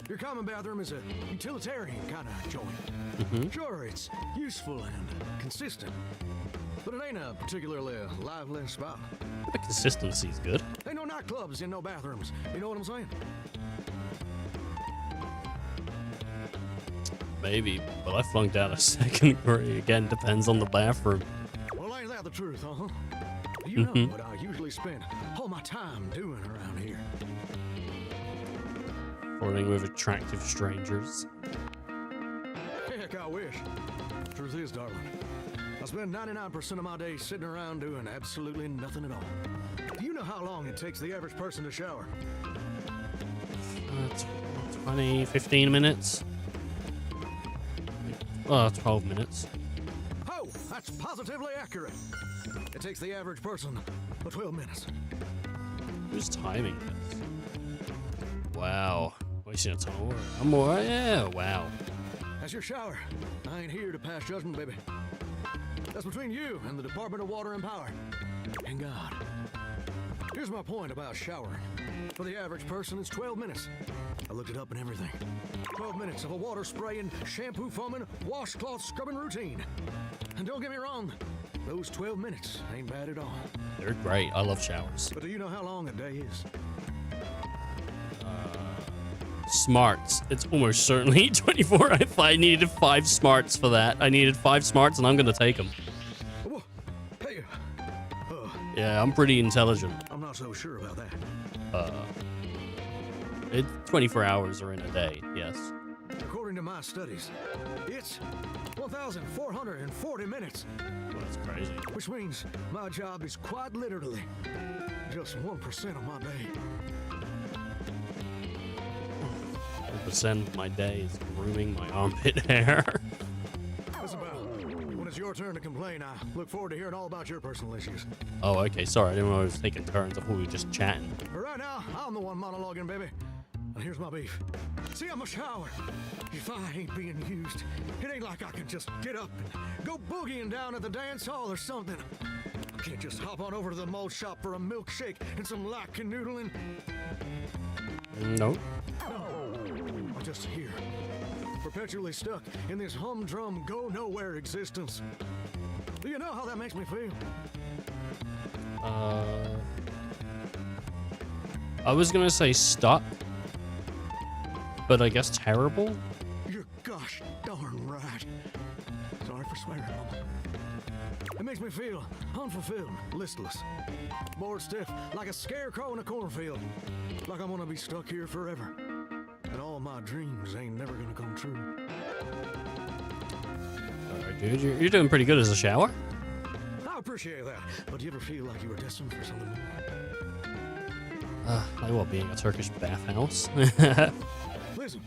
P: Your common bathroom is a utilitarian kind of joint. Sure, it's useful and consistent, but it ain't a particularly lively spot.
A: The consistency's good.
P: Ain't no nightclubs in no bathrooms. You know what I'm saying?
A: Maybe, but I flunked out of 2nd grade. Again, depends on the bathroom.
P: Well, ain't that the truth, huh? You know what I usually spend all my time doing around here.
A: Flirting with attractive strangers.
P: Heck, I wish. Truth is, darling, I spend 99% of my day sitting around doing absolutely nothing at all. Do you know how long it takes the average person to shower?
A: 20, 15 minutes. 12 minutes.
P: Oh, that's positively accurate. It takes the average person 12 minutes.
A: Who's timing this? Wow. Wasting a ton of water. I'm more, yeah, wow.
P: That's your shower. I ain't here to pass judgment, baby. That's between you and the Department of Water and Power. And God. Here's my point about showering. For the average person, it's 12 minutes. I looked it up and everything. 12 minutes of a water spraying, shampoo foaming, washcloth scrubbing routine. And don't get me wrong, those 12 minutes ain't bad at all.
A: They're great. I love showers.
P: But do you know how long a day is?
A: Smarts. It's almost certainly 24. If I needed 5 smarts for that, I needed 5 smarts, and I'm gonna take them.
P: Hey,
A: yeah, I'm pretty intelligent.
P: I'm not so sure about that.
A: 24 hours are in a day. Yes.
P: According to my studies, it's 1,440 minutes.
A: Well, that's crazy.
P: Which means my job is quite literally just 1% of my day.
A: 1% of my day is grooming my armpit hair.
P: Listen, pal, when it's your turn to complain, I look forward to hearing all about your personal issues.
A: Oh, okay. Sorry, I didn't know I was taking turns. I thought we were just chatting.
P: But right now, I'm the one monologuing, baby. And here's my beef. See, I'm a shower. If I ain't being used, it ain't like I can just get up and go boogieing down at the dance hall or something. I can't just hop on over to the mall shop for a milkshake and some light canoodling.
A: No.
P: I'm just here, perpetually stuck in this humdrum, go-nowhere existence. Do you know how that makes me feel?
A: I was gonna say stuck, but I guess terrible.
P: You're gosh darn right. Sorry for swearing, Mama. It makes me feel unfulfilled, listless, bored stiff, like a scarecrow in a cornfield. Like I'm gonna be stuck here forever. And all my dreams ain't never gonna come true.
A: Alright, dude, you're doing pretty good as a shower.
P: I appreciate that, but do you ever feel like you were destined for something more?
A: Like what, being a Turkish bathhouse?
P: Listen,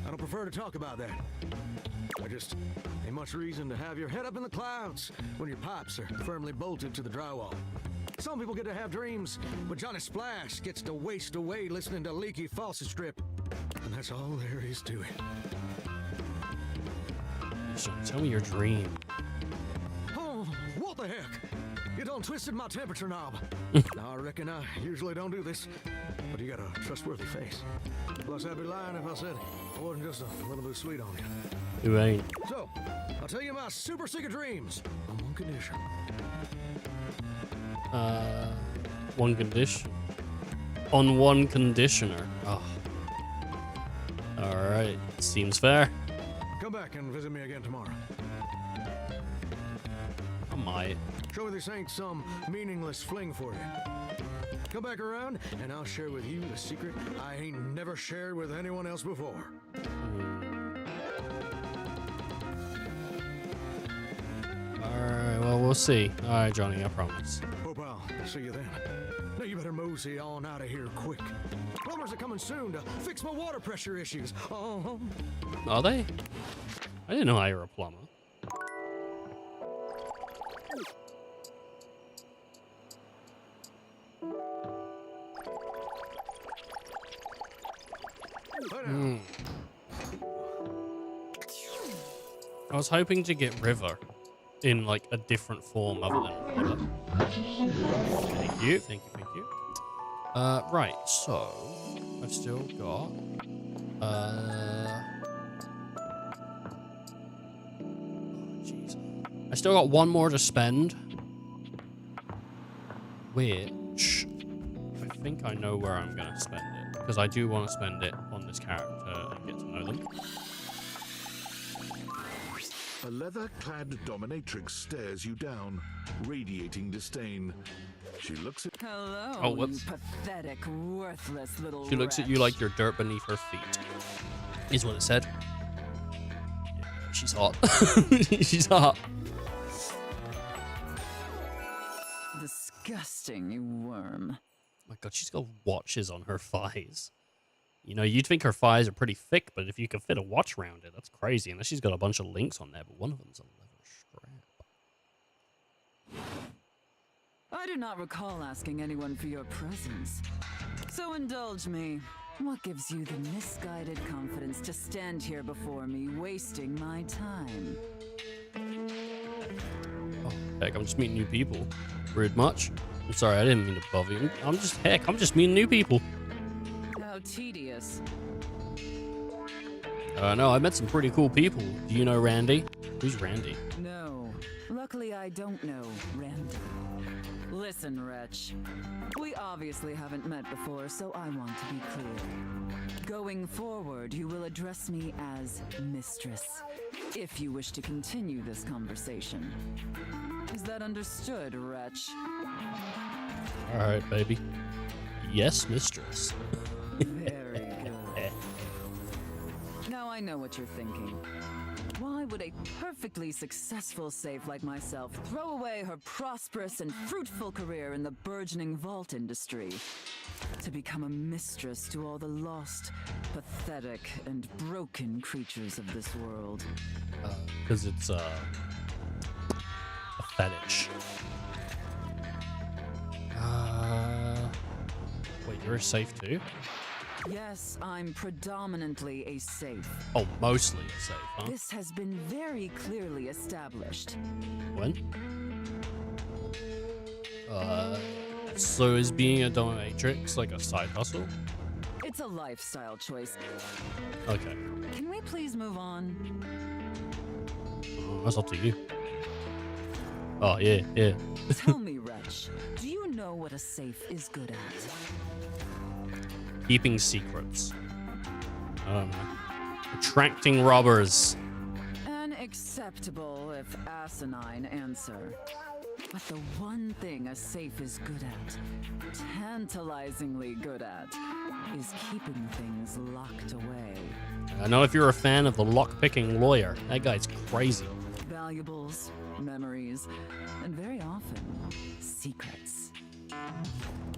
P: I don't prefer to talk about that. I just ain't much reason to have your head up in the clouds when your pipes are firmly bolted to the drywall. Some people get to have dreams, but Johnny Splash gets to waste away listening to leaky faucet strip. And that's all there is to it.
A: Tell me your dream.
P: Oh, what the heck? You done twisted my temperature knob. Now, I reckon I usually don't do this, but you got a trustworthy face. Plus, I'd be lying if I said I wasn't just a little bit sweet on you.
A: You ain't.
P: So, I'll tell you my super secret dreams on one condition.
A: One condition. On one conditioner. Oh. Alright, seems fair.
P: Come back and visit me again tomorrow.
A: I might.
P: Show me this ain't some meaningless fling for you. Come back around, and I'll share with you the secret I ain't never shared with anyone else before.
A: Alright, well, we'll see. Alright, Johnny, I promise.
P: Hope I'll see you then. Now you better mosey on out of here quick. Plumbers are coming soon to fix my water pressure issues.
A: Are they? I didn't know you were a plumber. I was hoping to get River in like a different form other than River. Thank you. Right, so I've still got jeez. I still got one more to spend, which I think I know where I'm gonna spend it, because I do want to spend it on this character and get to know them.
H: A leather-clad dominatrix stares you down, radiating disdain. She looks at...
D: Hello,
A: Oh, whoops.
D: you pathetic, worthless little
A: She looks at you like you're dirt beneath her feet. Is what it said. Yeah, she's hot. She's hot.
D: Disgusting, you worm.
A: My God, she's got watches on her thighs. You know, you'd think her thighs are pretty thick, but if you could fit a watch around it, that's crazy. Unless she's got a bunch of links on there, but one of them's a leather strap.
D: I do not recall asking anyone for your presence. So indulge me. What gives you the misguided confidence to stand here before me, wasting my time?
A: Oh, heck, I'm just meeting new people. Rude much? I'm sorry, I didn't mean to bother you. I'm just meeting new people.
D: How tedious.
A: No, I met some pretty cool people. Do you know Randy? Who's Randy?
D: No. Luckily, I don't know Randy. Listen, wretch. We obviously haven't met before, so I want to be clear. Going forward, you will address me as Mistress, if you wish to continue this conversation. Is that understood, wretch?
A: All right, baby. Yes, Mistress.
D: Very good. Now I know what you're thinking. Why would a perfectly successful safe like myself throw away her prosperous and fruitful career in the burgeoning vault industry to become a mistress to all the lost, pathetic, and broken creatures of this world?
A: Because it's a fetish. Wait, you're a safe too?
D: Yes, I'm predominantly a safe.
A: Oh, mostly a safe, huh?
D: This has been very clearly established.
A: When? So is being a dominatrix like a side hustle?
D: It's a lifestyle choice.
A: Okay.
D: Can we please move on?
A: That's up to you. Oh, yeah.
D: Tell me, wretch, do you know what a safe is good at?
A: Keeping secrets. I don't know. Attracting robbers.
D: An acceptable, if asinine, answer. But the one thing a safe is good at, tantalizingly good at, is keeping things locked away.
A: I know if you're a fan of the lock-picking lawyer. That guy's crazy.
D: Valuables, memories, and very often, secrets.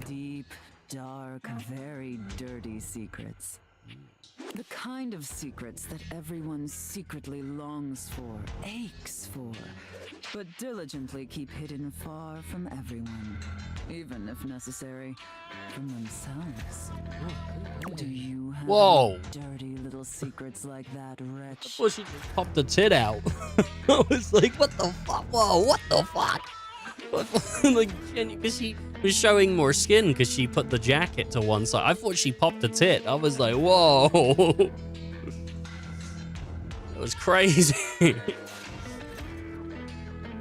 D: Deep, dark, very dirty secrets. The kind of secrets that everyone secretly longs for, aches for, but diligently keep hidden far from everyone, even if necessary, from themselves. Do you have any dirty little secrets like that, wretch?
A: Well, she just popped the tit out. I was like, what the fuck? Whoa, what the fuck? Like, because she was showing more skin because she put the jacket to one side. I thought she popped a tit. I was like, whoa. That was crazy.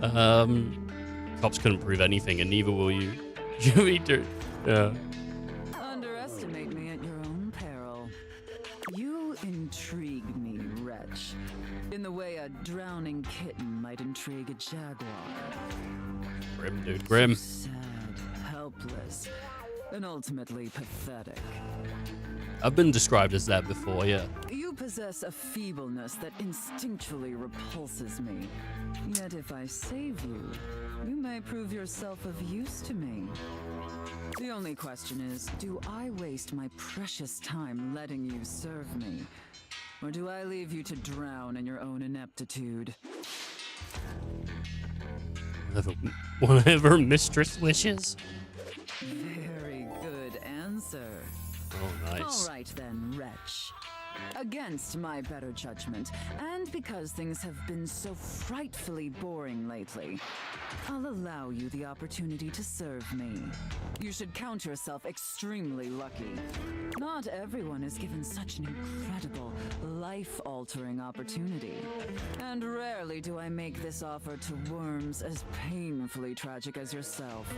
A: Cops couldn't prove anything, and neither will you. Yeah.
D: Underestimate me at your own peril. You intrigue me, wretch, in the way a drowning kitten might intrigue a jaguar.
A: Grim, dude, grim.
D: Sad, helpless, and ultimately pathetic.
A: I've been described as that before, yeah.
D: You possess a feebleness that instinctually repulses me. Yet if I save you, you may prove yourself of use to me. The only question is, do I waste my precious time letting you serve me? Or do I leave you to drown in your own ineptitude?
A: Whatever mistress wishes.
D: Very good answer.
A: Oh, nice.
D: All right then, wretch. Against my better judgment, and because things have been so frightfully boring lately, I'll allow you the opportunity to serve me. You should count yourself extremely lucky. Not everyone is given such an incredible, life-altering opportunity. And rarely do I make this offer to worms as painfully tragic as yourself.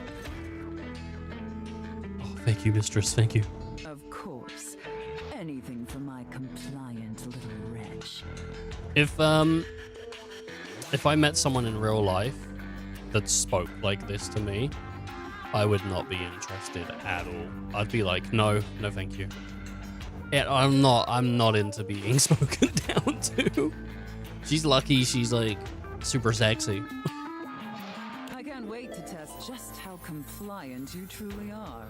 A: Oh, thank you, mistress. Thank you.
D: Of course. Anything for my compliant little wretch.
A: If I met someone in real life that spoke like this to me, I would not be interested at all. I'd be like, no, thank you. Yeah, I'm not into being spoken down to. She's lucky she's like super sexy.
D: I can't wait to test just how compliant you truly are.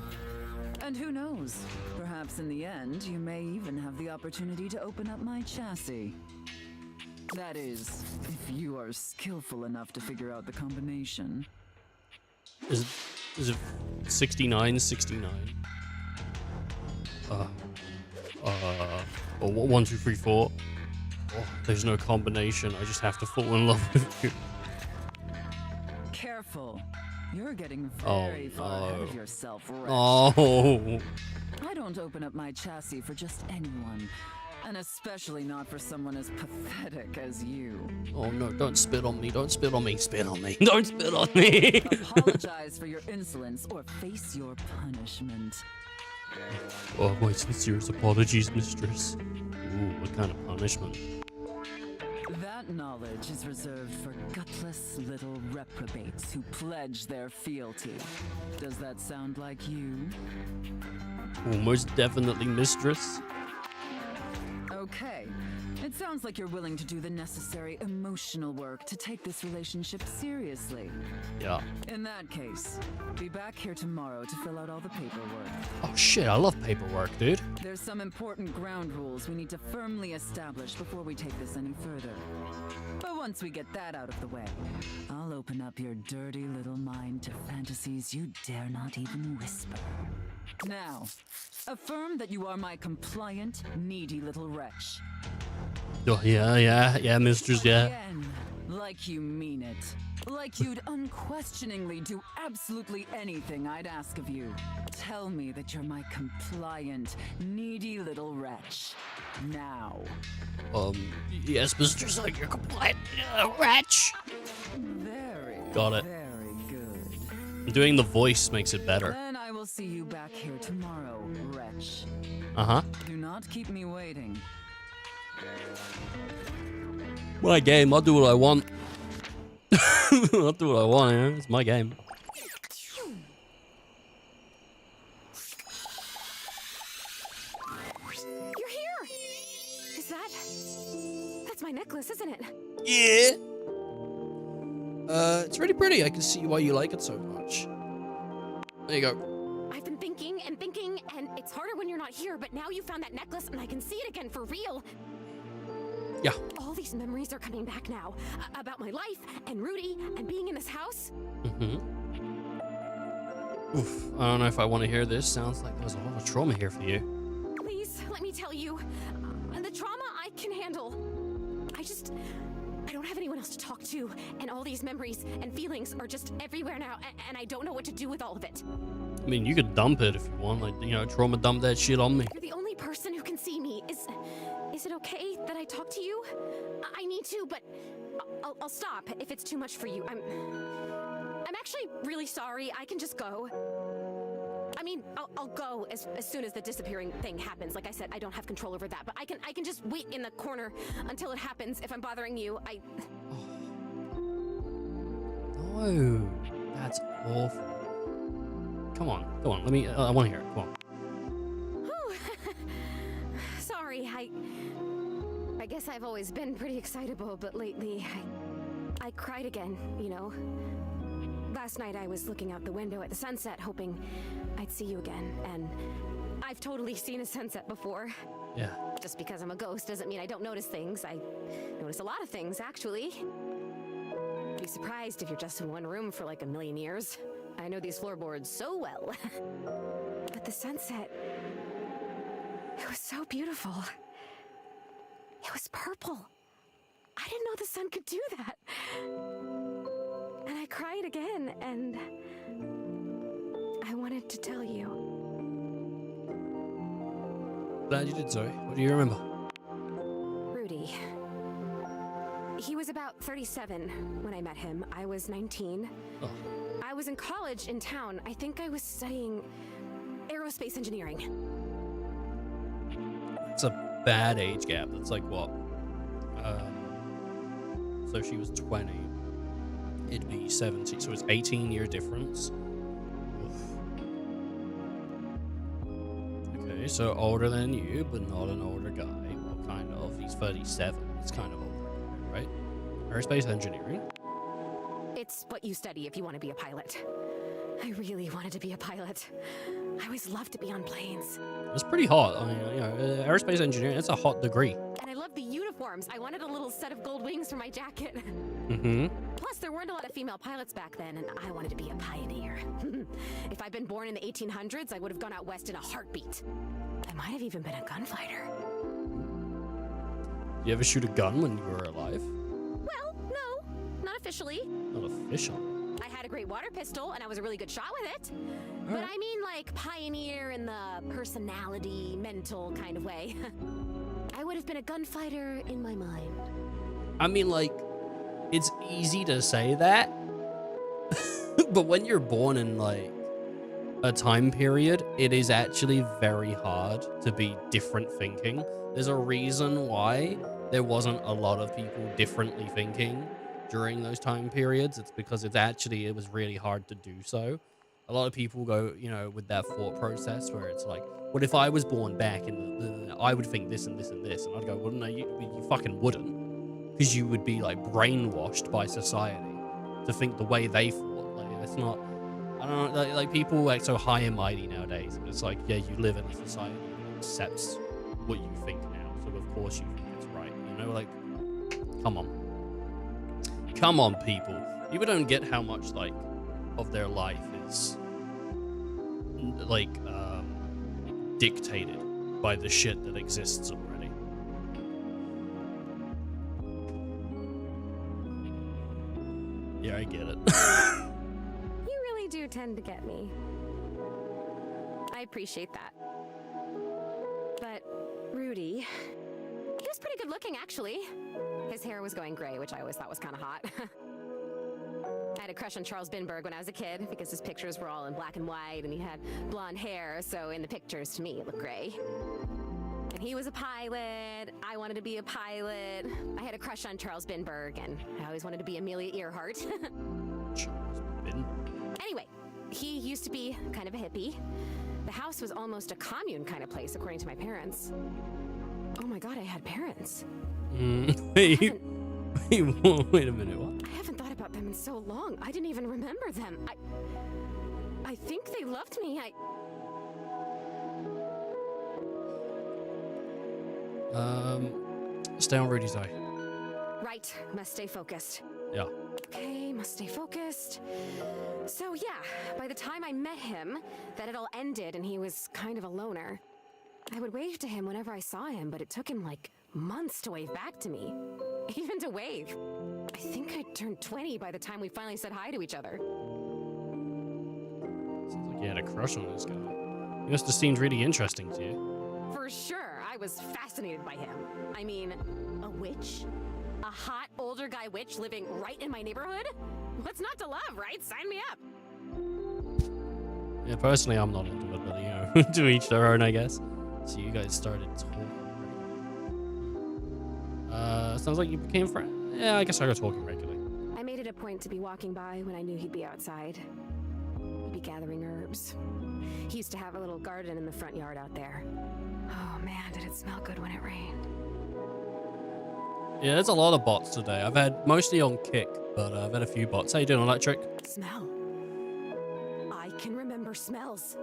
D: And who knows, perhaps in the end, you may even have the opportunity to open up my chassis. That is, if you are skillful enough to figure out the combination.
A: Is it 69? 1, 2, 3, 4. Oh, there's no combination. I just have to fall in love with you.
D: Careful. You're getting very far ahead of yourself, Rex.
A: Oh.
D: I don't open up my chassis for just anyone. And especially not for someone as pathetic as you.
A: Oh no, don't spit on me. Don't spit on me. Spit on me. Don't spit on me.
D: Apologize for your insolence or face your punishment.
A: Oh, my sincerest apologies, mistress. Ooh, what kind of punishment?
D: That knowledge is reserved for gutless little reprobates who pledge their fealty. Does that sound like you?
A: Oh, most definitely, mistress.
D: Okay. It sounds like you're willing to do the necessary emotional work to take this relationship seriously.
A: Yeah.
D: In that case, be back here tomorrow to fill out all the paperwork.
A: Oh shit, I love paperwork, dude.
D: There's some important ground rules we need to firmly establish before we take this any further. But once we get that out of the way, I'll open up your dirty little mind to fantasies you dare not even whisper. Now, affirm that you are my compliant, needy little wretch.
A: Oh, yeah, mistress, yeah.
D: Again, like you mean it. Like you'd unquestioningly do absolutely anything I'd ask of you. Tell me that you're my compliant, needy little wretch. Now.
A: Yes, mistress, like your compliant wretch.
D: Very,
A: Got it.
D: very good.
A: Doing the voice makes it better.
D: Then I will see you back here tomorrow, wretch.
A: Uh-huh.
D: Do not keep me waiting.
A: My game, I'll do what I want. I'll do what I want, yeah. It's my game.
K: You're here! Is that... That's my necklace, isn't it?
A: Yeah. It's really pretty. I can see why you like it so much. There you go.
K: I've been thinking and thinking, and it's harder when you're not here, but now you found that necklace and I can see it again for real.
A: Yeah.
K: All these memories are coming back now. About my life, and Rudy, and being in this house.
A: Mm-hmm. Oof, I don't know if I want to hear this. Sounds like there's a lot of trauma here for you.
K: Please, let me tell you. The trauma I can handle. I don't have anyone else to talk to, and all these memories and feelings are just everywhere now, and I don't know what to do with all of it.
A: I mean, you could dump it if you want. Like, you know, trauma dump that shit on me.
K: You're the only person who can see me. Is it okay that I talk to you? I need to, but I'll stop if it's too much for you. I'm actually really sorry. I can just go. I mean, I'll go as soon as the disappearing thing happens. Like I said, I don't have control over that, but I can just wait in the corner until it happens. If I'm bothering you,
A: No, that's awful. Come on. Let me. I want to hear it. Come on.
K: Sorry, I guess I've always been pretty excitable, but lately I cried again, you know. Last night I was looking out the window at the sunset, hoping I'd see you again, and I've totally seen a sunset before.
A: Yeah.
K: Just because I'm a ghost doesn't mean I don't notice things. I notice a lot of things, actually. Be surprised if you're just in one room for like a million years. I know these floorboards so well. But the sunset, it was so beautiful. It was purple. I didn't know the sun could do that. And I cried again, and I wanted to tell you.
A: Glad you did, Zoe. What do you remember?
K: Rudy. He was about 37 when I met him. I was 19.
A: Oh.
K: I was in college in town. I think I was studying aerospace engineering.
A: It's a bad age gap. That's like what? So she was 20. It'd be 17. So it's 18-year difference. Oof. Okay, so older than you, but not an older guy. Well, kind of. He's 37. It's kind of older, right? Aerospace engineering.
K: It's what you study if you want to be a pilot. I really wanted to be a pilot. I always loved to be on planes.
A: It's pretty hot. I mean, you know, aerospace engineering, it's a hot degree.
K: And I loved the uniforms. I wanted a little set of gold wings for my jacket.
A: Mm-hmm.
K: Plus, there weren't a lot of female pilots back then, and I wanted to be a pioneer. If I'd been born in the 1800s, I would have gone out west in a heartbeat. I might have even been a gunfighter.
A: You ever shoot a gun when you were alive?
K: Well, no, not officially.
A: Not official.
K: I had a great water pistol, and I was a really good shot with it. But I mean, like, pioneer in the personality, mental kind of way. I would have been a gunfighter in my mind.
A: I mean, like, it's easy to say that, but when you're born in, like, a time period, it is actually very hard to be different thinking. There's a reason why there wasn't a lot of people differently thinking during those time periods. It's because it was really hard to do so. A lot of people go, you know, with that thought process where it's like, what if I was born back in I would think this and this and this, and I'd go, well, no, you fucking wouldn't, because you would be like brainwashed by society to think the way they thought. Like, it's not, I don't know, like people act so high and mighty nowadays. It's like, yeah, you live in a society that accepts what you think now, so of course you think it's right. You know, like, come on. Come on, people. People don't get how much, like, of their life is, like, dictated by the shit that exists already. Yeah, I get it.
K: You really do tend to get me. I appreciate that. But Rudy, he was pretty good looking, actually. His hair was going gray, which I always thought was kind of hot. I had a crush on Charles Binberg when I was a kid, because his pictures were all in black and white, and he had blonde hair, so in the pictures, to me, it looked gray. And he was a pilot. I wanted to be a pilot. I had a crush on Charles Binberg, and I always wanted to be Amelia Earhart.
A: Charles Binberg.
K: Anyway, he used to be kind of a hippie. The house was almost a commune kind of place, according to my parents. Oh my god, I had parents.
A: Wait a minute, what?
K: I haven't thought about them in so long. I didn't even remember them. I think they loved me.
A: Stay on Rudy's eye.
K: Right, must stay focused.
A: Yeah.
K: Okay, must stay focused. So yeah, by the time I met him, that had all ended and he was kind of a loner. I would wave to him whenever I saw him, but it took him like months to wave back to me. Even to wave. I think I turned 20 by the time we finally said hi to each other.
A: Sounds like you had a crush on this guy. He must have seemed really interesting to you.
K: For sure, I was fascinated by him. I mean, a witch? A hot, older guy witch living right in my neighborhood? What's not to love, right? Sign me up.
A: Yeah, personally, I'm not into it, but, you know, to each their own, I guess. So you guys started talking. Sounds like you became friends. Yeah, I guess I was talking regularly.
K: I made it a point to be walking by when I knew he'd be outside. He'd be gathering herbs. He used to have a little garden in the front yard out there. Oh man, did it smell good when it rained.
A: Yeah, there's a lot of bots today. I've had mostly on Kick, but I've had a few bots. How you doing, Electric?
K: Smell. I can remember smells.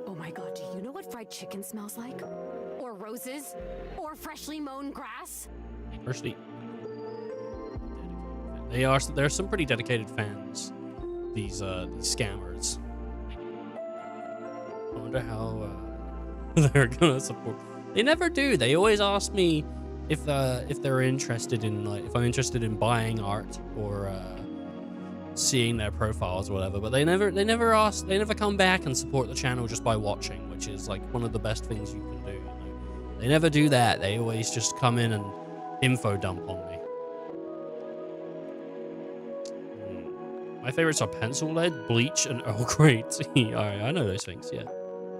K: Oh my god, do you know what fried chicken smells like? Or roses? Or freshly mown grass?
A: Freshly. There's some pretty dedicated fans. These scammers. I wonder how they're gonna support. They never do. They always ask me if they're interested in, like, if I'm interested in buying art or seeing their profiles or whatever, but they never ask, they never come back and support the channel just by watching, which is like one of the best things you can do, you know? They never do that. They always just come in and info dump on me. My favorites are pencil lead, bleach, and Earl Grey tea. Alright, I know those things, yeah.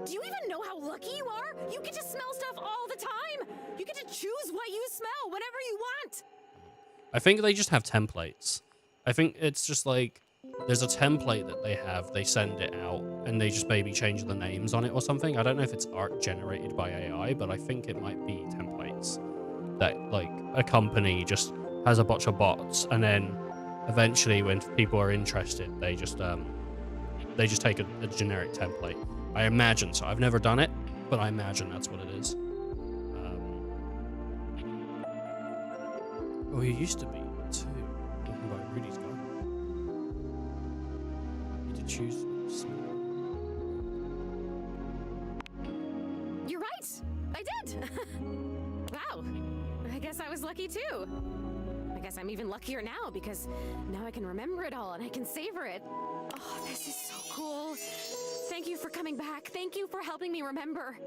K: Do you even know how lucky you are? You get to smell stuff all the time. You get to choose what you smell whenever you want.
A: I think they just have templates. I think it's just like, there's a template that they have, they send it out, and they just maybe change the names on it or something. I don't know if it's art generated by AI, but I think it might be templates that, like, a company just has a bunch of bots, and then eventually when people are interested, they just they just take a generic template. I imagine so. I've never done it, but I imagine that's what it is. Oh, he used to be too. Talking about Rudy's guy. You did choose.
K: You're right. I did. Wow. I guess I was lucky too. I guess I'm even luckier now because now I can remember it all and I can savor it. Oh, this is so cool. Thank you for coming back. Thank you for helping me remember.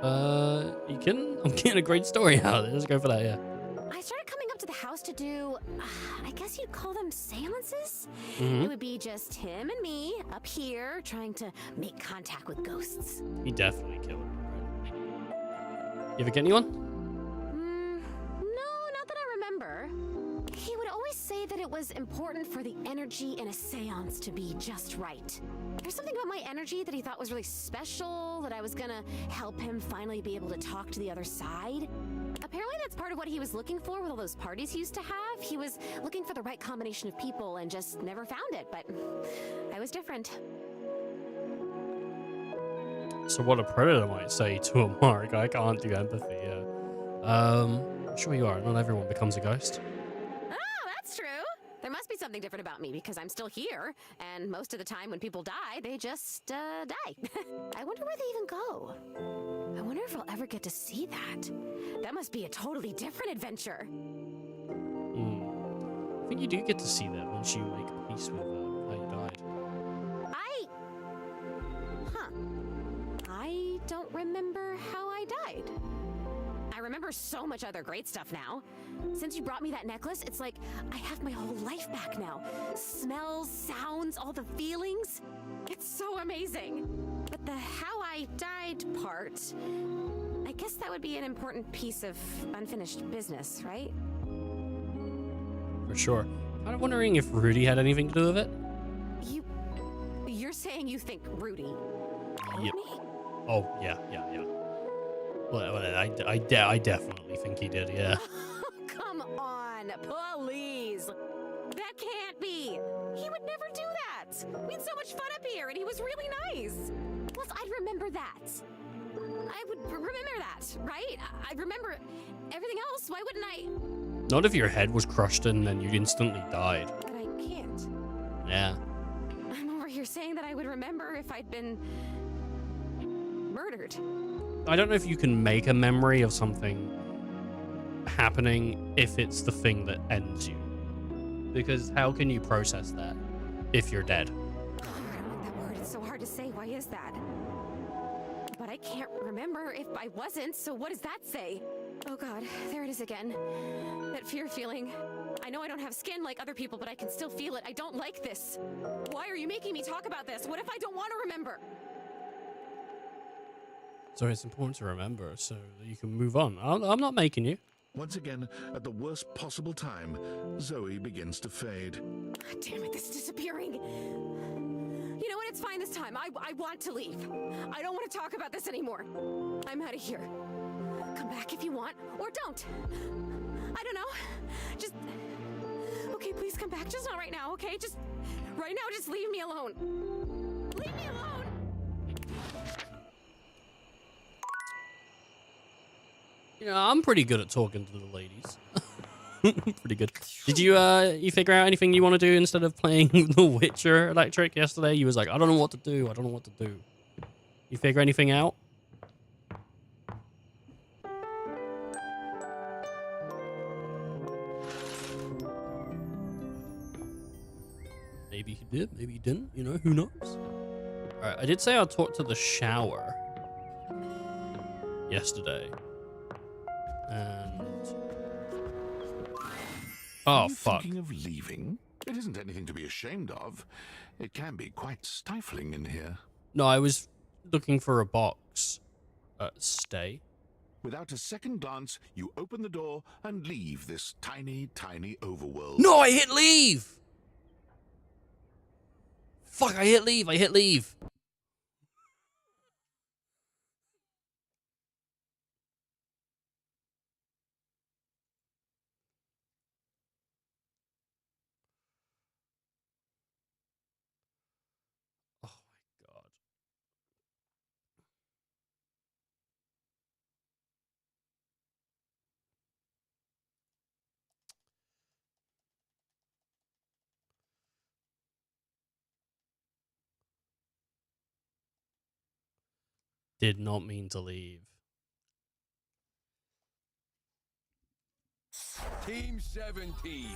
A: I'm getting a great story out of it. Let's go for that, yeah.
K: I started coming up to the house to do, I guess you'd call them seances?
A: Mhm.
K: It would be just him and me up here trying to make contact with ghosts.
A: He definitely killed her. You ever get anyone?
K: No, not that I remember. He would always say that it was important for the energy in a seance to be just right. There's something about my energy that he thought was really special, that I was gonna help him finally be able to talk to the other side. Apparently that's part of what he was looking for with all those parties he used to have. He was looking for the right combination of people and just never found it, but I was different.
A: So what a predator might say to a mark. I can't do empathy, yeah. Sure you are. Not everyone becomes a ghost.
K: Oh, that's true. There must be something different about me because I'm still here, and most of the time when people die, they just die. I wonder where they even go. I wonder if I'll ever get to see that. That must be a totally different adventure.
A: I think you do get to see that once you make peace with how you died.
K: I don't remember how I died. I remember so much other great stuff now. Since you brought me that necklace, it's like I have my whole life back now. Smells, sounds, all the feelings. It's so amazing. But the how I died part, I guess that would be an important piece of unfinished business, right?
A: For sure. Kind of wondering if Rudy had anything to do with it.
K: You're saying you think Rudy killed
A: Yep.
K: me?
A: Oh, yeah. Well, I definitely think he did, yeah.
K: Come on, please. That can't be. He would never do that. We had so much fun up here, and he was really nice. Plus, I'd remember that. I would remember that, right? I'd remember everything else. Why wouldn't I?
A: Not if your head was crushed and then you instantly died.
K: But I can't.
A: Yeah.
K: I'm over here saying that I would remember if I'd been murdered.
A: I don't know if you can make a memory of something happening if it's the thing that ends you. Because how can you process that if you're dead?
K: I don't like that word. It's so hard to say. Why is that? But I can't remember if I wasn't, so what does that say? Oh god, there it is again. That fear feeling. I know I don't have skin like other people, but I can still feel it. I don't like this. Why are you making me talk about this? What if I don't want to remember?
A: So it's important to remember so that you can move on. I'm not making you.
H: Once again, at the worst possible time, Zoe begins to fade.
K: God damn it, this is disappearing. You know what? It's fine this time. I want to leave. I don't want to talk about this anymore. I'm out of here. Come back if you want, or don't. I don't know. Just... Okay, please come back. Just not right now, okay? Just... Right now, just leave me alone. Leave me alone!
A: Yeah, I'm pretty good at talking to the ladies. Pretty good. Did you figure out anything you want to do instead of playing The Witcher Electric yesterday? You was like, I don't know what to do. I don't know what to do. You figure anything out? Maybe he did. Maybe he didn't. You know, who knows? All right, I did say I'll talk to the shower yesterday. And
H: Are you
A: fuck.
H: thinking of leaving? It isn't anything to be ashamed of. It can be quite stifling in here.
A: No, I was looking for a box. Stay.
H: Without a second glance, you open the door and leave this tiny, tiny overworld.
A: No, I hit leave! Fuck, I hit leave. I hit leave. Did not mean to leave.
R: Team 17.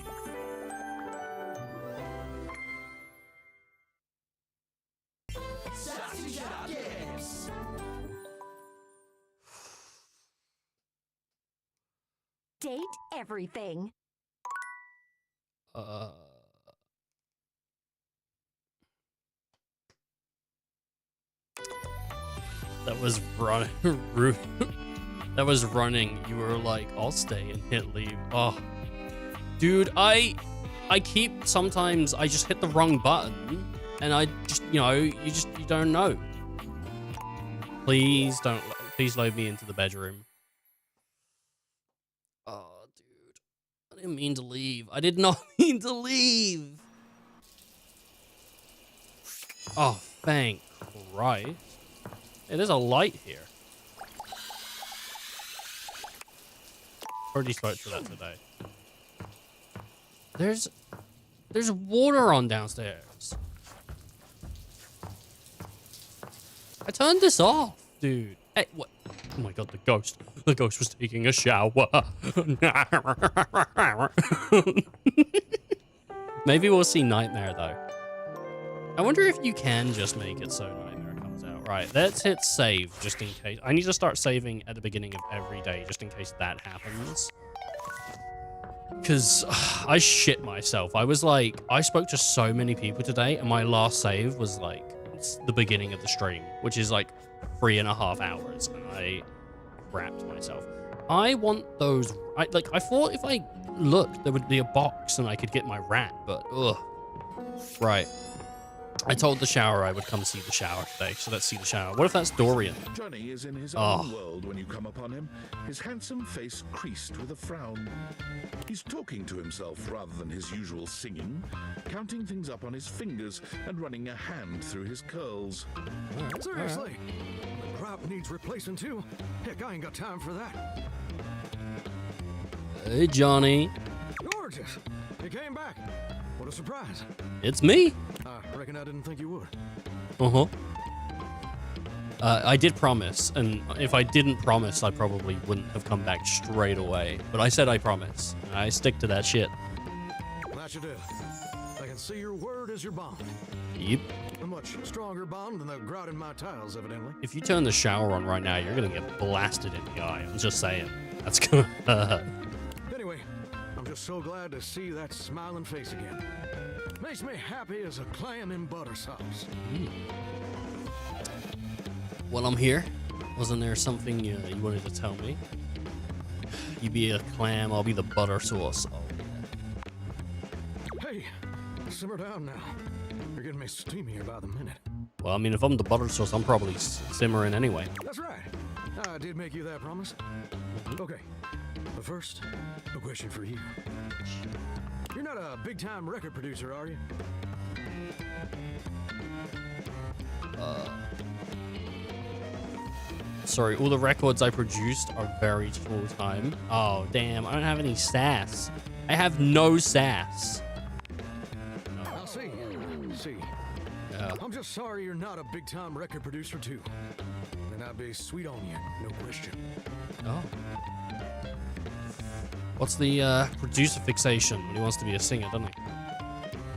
G: Date everything.
A: That was run. That was running. You were like, I'll stay and hit leave. Oh, dude, I keep sometimes I just hit the wrong button, and I just you don't know. Please load me into the bedroom. Oh, dude, I didn't mean to leave. I did not mean to leave. Oh, thank Christ. Hey, there's a light here. Already spoke to that today. There's water on downstairs. I turned this off, dude. Hey, what? Oh my god, the ghost. The ghost was taking a shower. Maybe we'll see Nightmare, though. I wonder if you can just make it so Nightmare comes out. Right, let's hit save, just in case. I need to start saving at the beginning of every day, just in case that happens. Because I shit myself. I was like, I spoke to so many people today, and my last save was like the beginning of the stream, which is like 3.5 hours, and I wrapped myself. I want those. I thought if I looked, there would be a box and I could get my rat, but ugh. Right. I told the shower I would come see the shower today, so let's see the shower. What if that's Dorian?
H: Johnny is in his own world when you come upon him, his handsome face creased with a frown. He's talking to himself rather than his usual singing, counting things up on his fingers and running a hand through his curls.
P: Seriously, the crop needs replacing too. Heck, I ain't got time for that.
A: Hey, Johnny.
P: Gorgeous. You came back. What a surprise.
A: It's me.
P: I reckon I didn't think you would.
A: Uh-huh. I did promise, and if I didn't promise, I probably wouldn't have come back straight away. But I said I promise. I stick to that shit.
P: That you do. I can see your word is your bond.
A: Yep.
P: A much stronger bond than the grout in my tiles, evidently.
A: If you turn the shower on right now, you're gonna get blasted in the eye. I'm just saying. That's gonna hurt.
P: Anyway, I'm just so glad to see that smiling face again. Makes me happy as a clam in butter sauce.
A: While I'm here, wasn't there something you wanted to tell me? You be a clam, I'll be the butter sauce. Oh, yeah.
P: Hey, simmer down now. You're getting me steamier by the minute.
A: Well, I mean, if I'm the butter sauce, I'm probably simmering anyway.
P: That's right. I did make you that promise. Okay, but first, a question for you. You're not a big-time record producer, are you?
A: Sorry, all the records I produced are very full-time. Oh, damn, I don't have any sass. I have no sass.
P: I'll see.
A: Yeah.
P: I'm just sorry you're not a big-time record producer, too. Then I'd be sweet on you, no question.
A: Oh. What's the producer fixation? He wants to be a singer, doesn't he?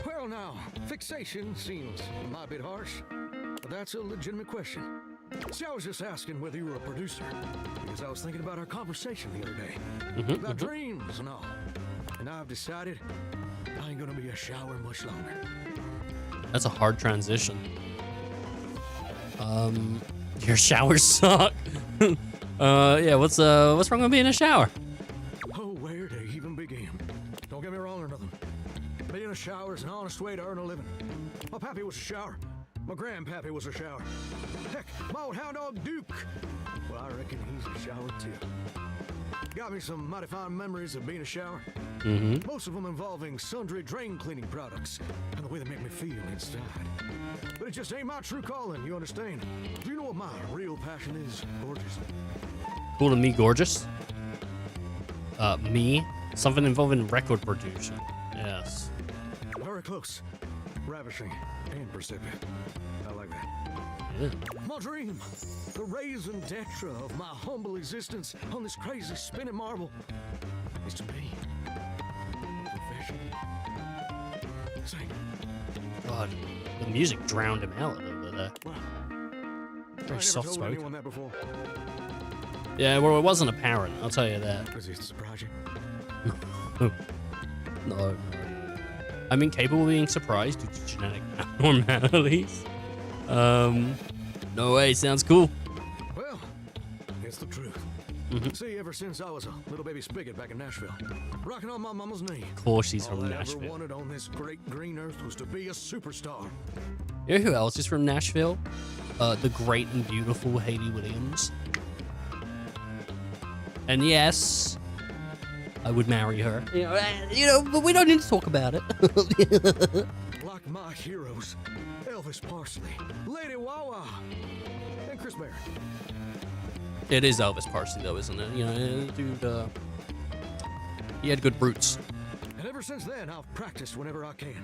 P: Well, now, fixation seems a might bit harsh, but that's a legitimate question. See, I was just asking whether you were a producer, because I was thinking about our conversation the other day, about dreams and all. And I've decided I ain't gonna be a shower much longer.
A: That's a hard transition. Your showers suck. Yeah, what's wrong with being a shower?
P: Oh, where to even begin? Don't get me wrong or nothing. Being a shower is an honest way to earn a living. My pappy was a shower. My grandpappy was a shower. Heck, my old hound dog Duke. Well, I reckon he's a shower too. Got me some mighty fine memories of being a shower. Most of them involving sundry drain cleaning products and the way they make me feel inside. But it just ain't my true calling, you understand? Do you know what my real passion is, gorgeous?
A: Calling me gorgeous? Me? Something involving record production. Yes.
P: Very close. Ravishing and perceptive. I like that.
A: Yeah.
P: My dream, the raison d'etre of my humble existence on this crazy spinning marble, is to be a professional singer.
A: God, the music drowned him out a little bit there.
P: Wow.
A: Very
P: I
A: soft
P: never told
A: spoken.
P: anyone that before.
A: Yeah, well, it wasn't apparent, I'll tell you that.
P: Does it surprise you?
A: No. I'm incapable of being surprised due to genetic abnormalities. No way, sounds cool.
P: Well, it's the truth. See, ever since I was a little baby spigot back in Nashville, rocking on my mama's knee.
A: Of course he's
P: all
A: from
P: I
A: Nashville.
P: ever wanted on this great green earth was to be a superstar.
A: You know who else is from Nashville? The great and beautiful Hayley Williams. And yes, I would marry her. But we don't need to talk about it.
P: Like my heroes, Elvis Parsley, Lady Wawa, and Chris Barrett.
A: It is Elvis Parsley, though, isn't it? You know, dude, he had good roots.
P: And ever since then, I've practiced whenever I can.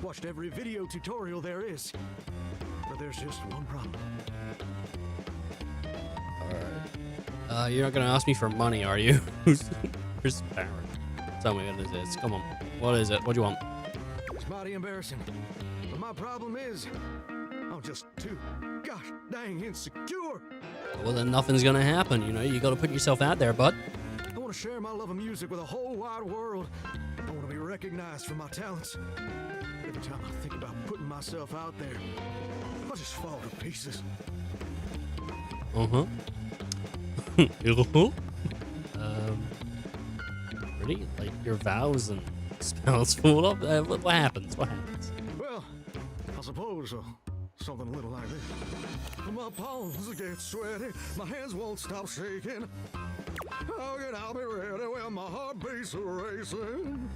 P: Watched every video tutorial there is. But there's just one problem.
A: Alright. You're not gonna ask me for money, are you? Chris Barrett. Tell me what it is. Come on. What is it? What do you want?
P: It's mighty embarrassing. But my problem is, I'm just too gosh dang insecure.
A: Well, then nothing's gonna happen, you know? You gotta put yourself out there, bud.
P: I want to share my love of music with the whole wide world. I want to be recognized for my talents. Every time I think about putting myself out there, I just fall to pieces.
A: Uh-huh. Pretty? Like, your vows and spells fall up? What happens? What happens?
P: Well, I suppose something a little like this. My palms get sweaty, my hands won't stop shaking. How can I be ready when my heart beats racing?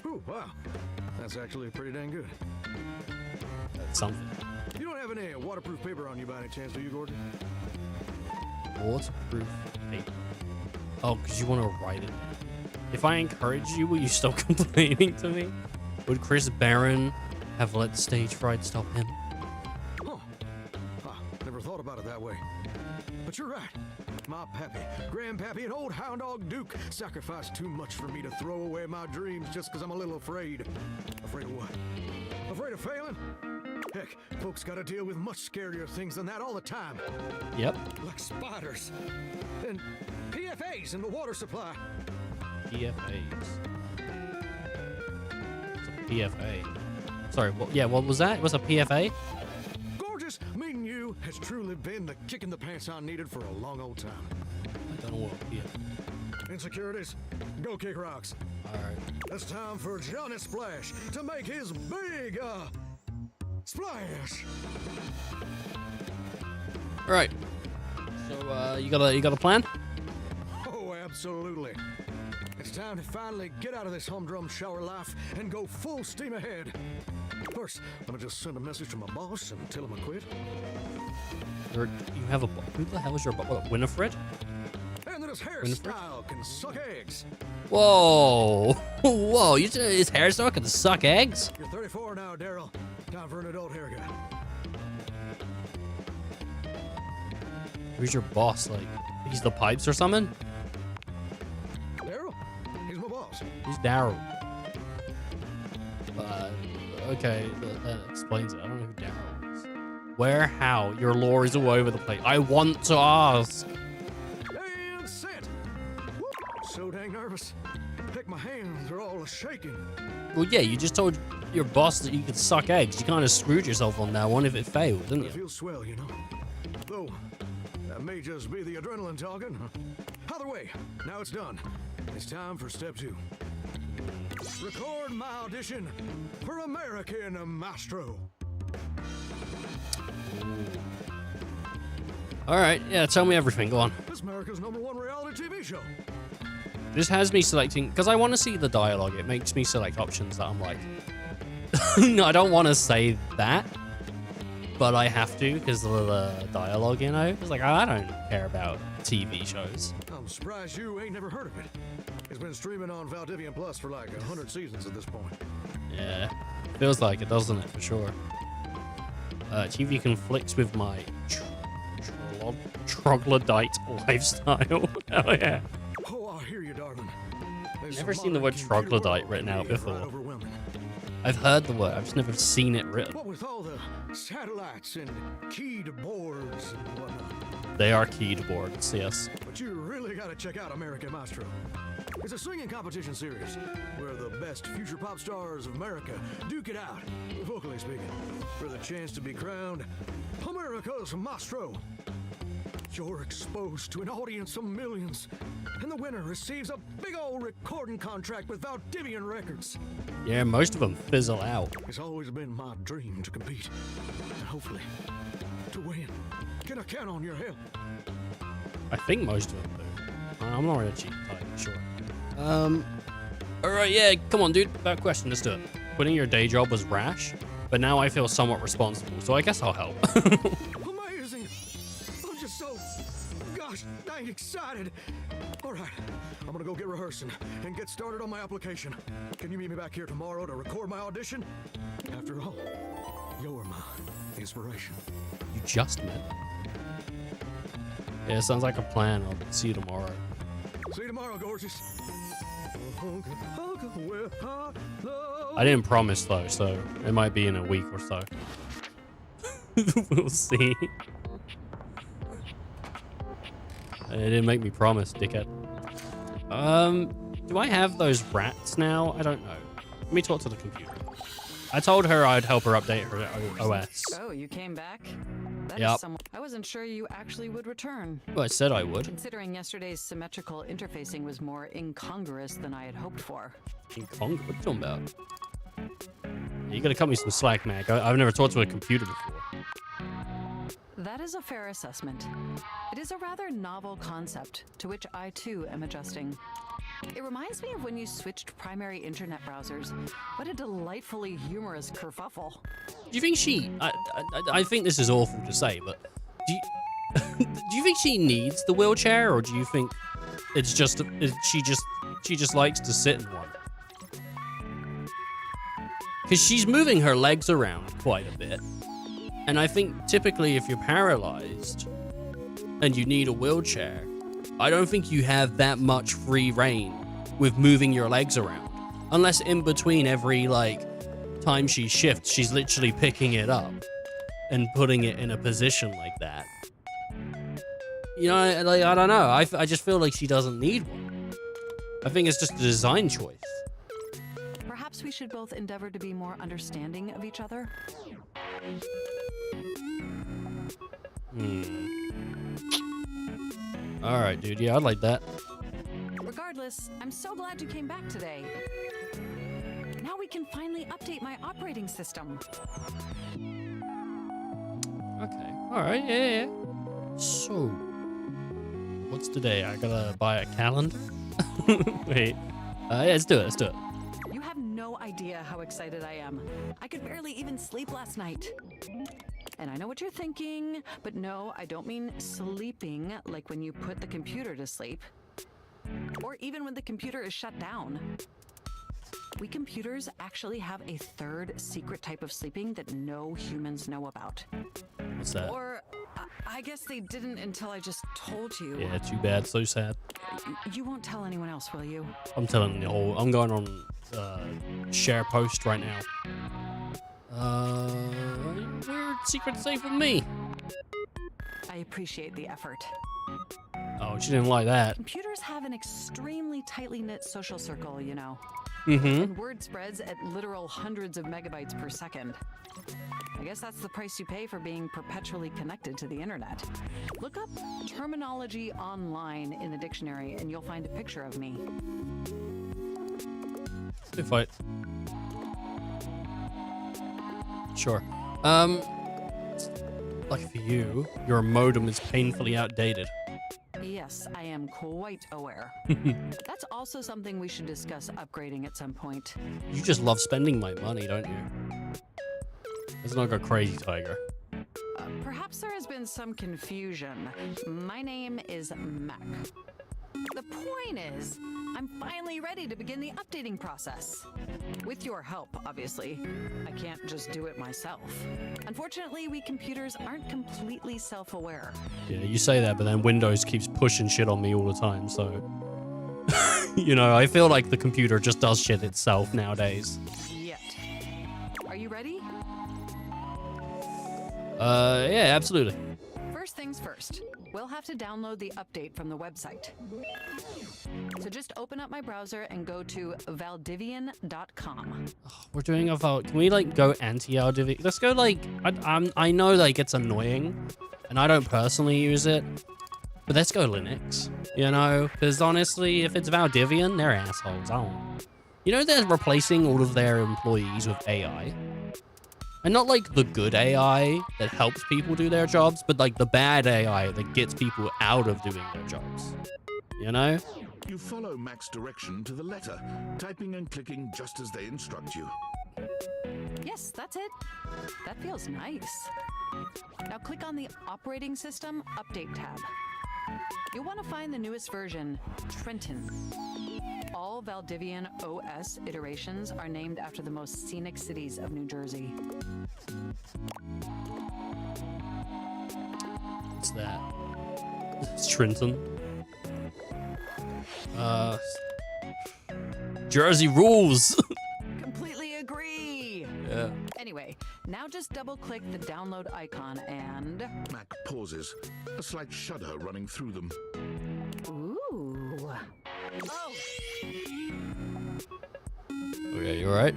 P: Ooh, wow. That's actually pretty dang good.
A: That's something.
P: You don't have any waterproof paper on you by any chance, do you, Gordon?
A: Waterproof paper. Oh, because you want to write it down. If I encourage you, will you stop complaining to me? Would Chris Barron have let stage fright stop him?
P: Huh. Never thought about it that way. But you're right. My pappy, grandpappy, and old hound dog Duke sacrificed too much for me to throw away my dreams just because I'm a little afraid. Afraid of what? Afraid of failing? Heck, folks gotta deal with much scarier things than that all the time.
A: Yep.
P: Like spiders. And PFAs in the water supply.
A: PFAs. It's a PFA. Sorry, what was that? It was a PFA?
P: Gorgeous, meeting you has truly been the kick in the pants I needed for a long old time.
A: I don't know what PFA.
P: Insecurities, go kick rocks.
A: Alright.
P: It's time for Johnny Splash to make his big, splash.
A: Alright. So, you got a plan?
P: Oh, absolutely. It's time to finally get out of this humdrum shower life and go full steam ahead. First, I'm gonna just send a message to my boss and tell him I quit.
A: You have a... Who the hell is your boss? What, Winifred?
P: And that his hairstyle can suck eggs.
A: Whoa. Whoa, you said his hairstyle can suck eggs?
P: You're 34 now, Daryl. Time for an adult haircut.
A: Who's your boss? Like, he's the pipes or something?
P: Daryl? He's my boss.
A: Who's Daryl? Okay, that explains it. I don't know who Daryl is. Where? How? Your lore is all over the place. I want to ask.
P: And set. Whoop. So dang nervous. Heck, my hands are all shaking.
A: Well, yeah, you just told your boss that you could suck eggs. You kind of screwed yourself on that one if it failed, didn't
P: It
A: you?
P: feels swell, you know. Though, that may just be the adrenaline talking. Either way, now it's done. It's time for step 2. Record my audition for American Maestro.
A: All right, yeah, tell me everything. Go on.
P: This America's #1 reality TV show.
A: This has me selecting, because I want to see the dialogue. It makes me select options that I'm like, no, I don't want to say that, but I have to because of the dialogue, you know? It's like, I don't care about TV shows.
P: I'm surprised you ain't never heard of it. It's been streaming on Valdivian Plus for like 100 seasons at this point.
A: Yeah, feels like it, doesn't it, for sure. TV conflicts with my troglodyte lifestyle. Oh yeah.
P: Oh, I hear you, darling.
A: Never seen the word troglodyte written out before. I've heard the word, I've just never seen it written.
P: What with all the satellites and keyed boards and whatnot.
A: They are keyed boards, yes.
P: But you really gotta check out American Maestro. It's a singing competition series where the best future pop stars of America duke it out, vocally speaking, for the chance to be crowned America's Maestro. You're exposed to an audience of millions, and the winner receives a big old recording contract with Valdivian Records.
A: Yeah, most of them fizzle out.
P: It's always been my dream to compete, and hopefully to win. Can I count on your help?
A: I think most of them do. I'm not really entirely sure. Alright, yeah, come on, dude. That question, let's do it. Quitting your day job was rash, but now I feel somewhat responsible, so I guess I'll help.
P: Amazing! I'm just so, gosh, dang excited. All right, I'm gonna go get rehearsing and get started on my application. Can you meet me back here tomorrow to record my audition? After all, you're my inspiration.
A: You just met. Yeah, sounds like a plan. I'll see you tomorrow.
P: See you tomorrow, gorgeous.
A: I didn't promise though, so it might be in a week or so. We'll see. It didn't make me promise, dickhead. Do I have those rats now? I don't know. Let me talk to the computer. I told her I'd help her update her OS.
Q: Oh, you came back? That
A: Yep.
Q: is I wasn't sure you actually would return.
A: Well, I said I would.
Q: Considering yesterday's symmetrical interfacing was more incongruous than I had hoped for.
A: Incongruous? What are you talking about? You gotta cut me some slack, Mac. I've never talked to a computer before.
Q: That is a fair assessment. It is a rather novel concept, to which I too am adjusting. It reminds me of when you switched primary internet browsers. What a delightfully humorous kerfuffle.
A: Do you think she... I think this is awful to say, but... Do you think she needs the wheelchair, or do you think it's just... She just likes to sit in one? Because she's moving her legs around quite a bit. And I think typically if you're paralyzed and you need a wheelchair, I don't think you have that much free reign with moving your legs around. Unless in between every, like, time she shifts, she's literally picking it up and putting it in a position like that. You know, like, I don't know. I just feel like she doesn't need one. I think it's just a design choice.
Q: Perhaps we should both endeavor to be more understanding of each other.
A: Alright, dude. Yeah, I'd like that.
Q: Regardless, I'm so glad you came back today. Now we can finally update my operating system.
A: Okay. Alright, yeah. So, what's today? I gotta buy a calendar? Wait. Yeah, let's do it.
Q: You have no idea how excited I am. I could barely even sleep last night. And I know what you're thinking, but no, I don't mean sleeping like when you put the computer to sleep. Or even when the computer is shut down. We computers actually have a third secret type of sleeping that no humans know about.
A: What's that?
Q: Or I guess they didn't until I just told you.
A: Yeah, too bad. So sad.
Q: You won't tell anyone else, will you?
A: I'm telling the whole... I'm going on share post right now. Weird secret safe with me.
Q: I appreciate the effort.
A: Oh, she didn't like that.
Q: Computers have an extremely tightly knit social circle, you know.
A: Mm-hmm.
Q: And word spreads at literal hundreds of megabytes per second. I guess that's the price you pay for being perpetually connected to the internet. Look up terminology online in the dictionary and you'll find a picture of me.
A: If I... Sure. Lucky for you, your modem is painfully outdated.
Q: Yes, I am quite aware. That's also something we should discuss upgrading at some point.
A: You just love spending my money, don't you? Let's not go crazy, Tiger.
Q: Perhaps there has been some confusion. My name is Mac. The point is, I'm finally ready to begin the updating process. With your help, obviously. I can't just do it myself. Unfortunately, we computers aren't completely self-aware.
A: Yeah, you say that, but then Windows keeps pushing shit on me all the time, so... You know, I feel like the computer just does shit itself nowadays.
Q: Yet. Are you ready?
A: Yeah, absolutely.
Q: First things first, we'll have to download the update from the website. So just open up my browser and go to valdivian.com.
A: We're doing a vote. Can we, like, go anti-Valdivian? Let's go, like... I know, like, it's annoying, and I don't personally use it. But let's go Linux, you know? Because honestly, if it's Valdivian, they're assholes. I don't... You know they're replacing all of their employees with AI? And not like the good AI that helps people do their jobs, but like the bad AI that gets people out of doing their jobs. You know?
H: You follow Mac's direction to the letter, typing and clicking just as they instruct you.
Q: Yes, that's it. That feels nice. Now click on the Operating System Update tab. You'll want to find the newest version, Trenton. All Valdivian OS iterations are named after the most scenic cities of New Jersey.
A: What's that? It's Trenton. Jersey rules!
Q: Completely agree!
A: Yeah.
Q: Anyway, now just double-click the download icon and...
H: Mac pauses, a slight shudder running through them.
Q: Ooh. Oh!
A: Okay, you alright?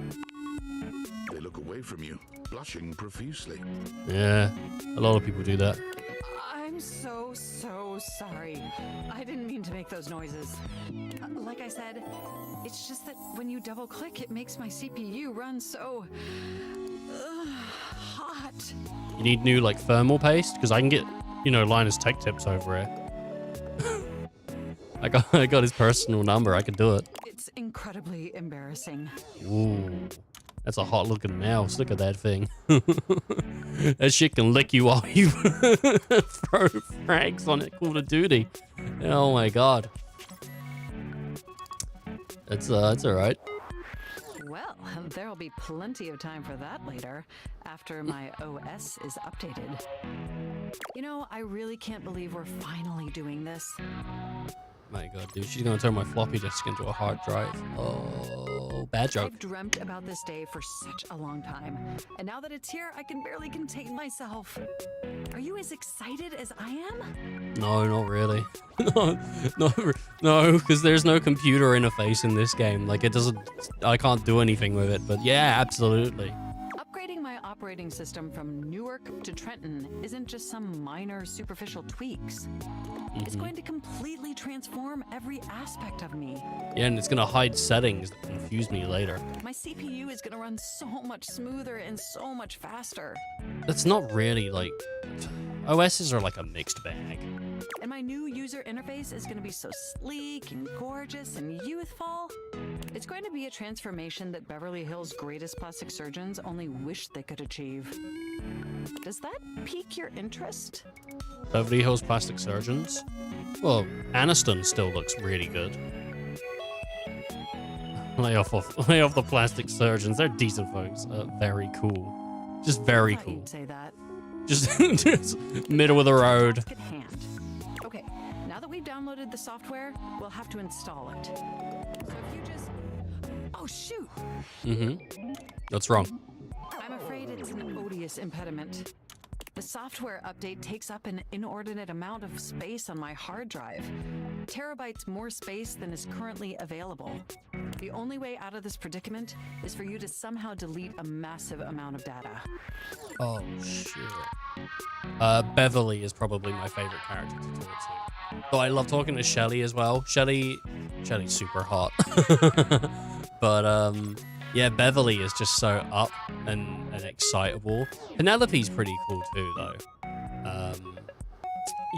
H: They look away from you, blushing profusely.
A: Yeah, a lot of people do that.
Q: I'm so sorry. I didn't mean to make those noises. Like I said, it's just that when you double-click, it makes my CPU run so... hot.
A: You need new, like, thermal paste? Because I can get, you know, Linus Tech Tips over here. I got his personal number. I could do it.
Q: It's incredibly embarrassing.
A: Ooh. That's a hot-looking mouse. Look at that thing. That shit can lick you while you throw frags on it. Call of Duty. Oh, my God. It's all right.
Q: Well, there'll be plenty of time for that later, after my OS is updated. You know, I really can't believe we're finally doing this.
A: My God, dude, she's gonna turn my floppy disk into a hard drive. Oh, bad joke.
Q: I've dreamt about this day for such a long time, and now that it's here, I can barely contain myself. Are you as excited as I am?
A: No, not really. No, because there's no computer interface in this game. Like, it doesn't... I can't do anything with it, but yeah, absolutely.
Q: Upgrading my operating system from Newark to Trenton isn't just some minor superficial tweaks. It's going to completely transform every aspect of me.
A: Yeah, and it's gonna hide settings that confuse me later.
Q: My CPU is gonna run so much smoother and so much faster.
A: That's not really, like... OSs are like a mixed bag.
Q: And my new user interface is going to be so sleek and gorgeous and youthful. It's going to be a transformation that Beverly Hills' greatest plastic surgeons only wish they could achieve. Does that pique your interest?
A: Beverly Hills plastic surgeons? Well, Aniston still looks really good. Lay off the plastic surgeons. They're decent folks. Very cool. Just very cool.
Q: You'd say that.
A: Just middle of the road.
Q: At hand. Okay, now that we've downloaded the software, we'll have to install it. So if you just... Oh, shoot!
A: Mm-hmm. That's wrong.
Q: I'm afraid it's an odious impediment. The software update takes up an inordinate amount of space on my hard drive. Terabytes more space than is currently available. The only way out of this predicament is for you to somehow delete a massive amount of data.
A: Oh, shit. Beverly is probably my favorite character to talk to. Though I love talking to Shelly as well. Shelly's super hot. But, yeah, Beverly is just so up and excitable. Penelope's pretty cool too, though.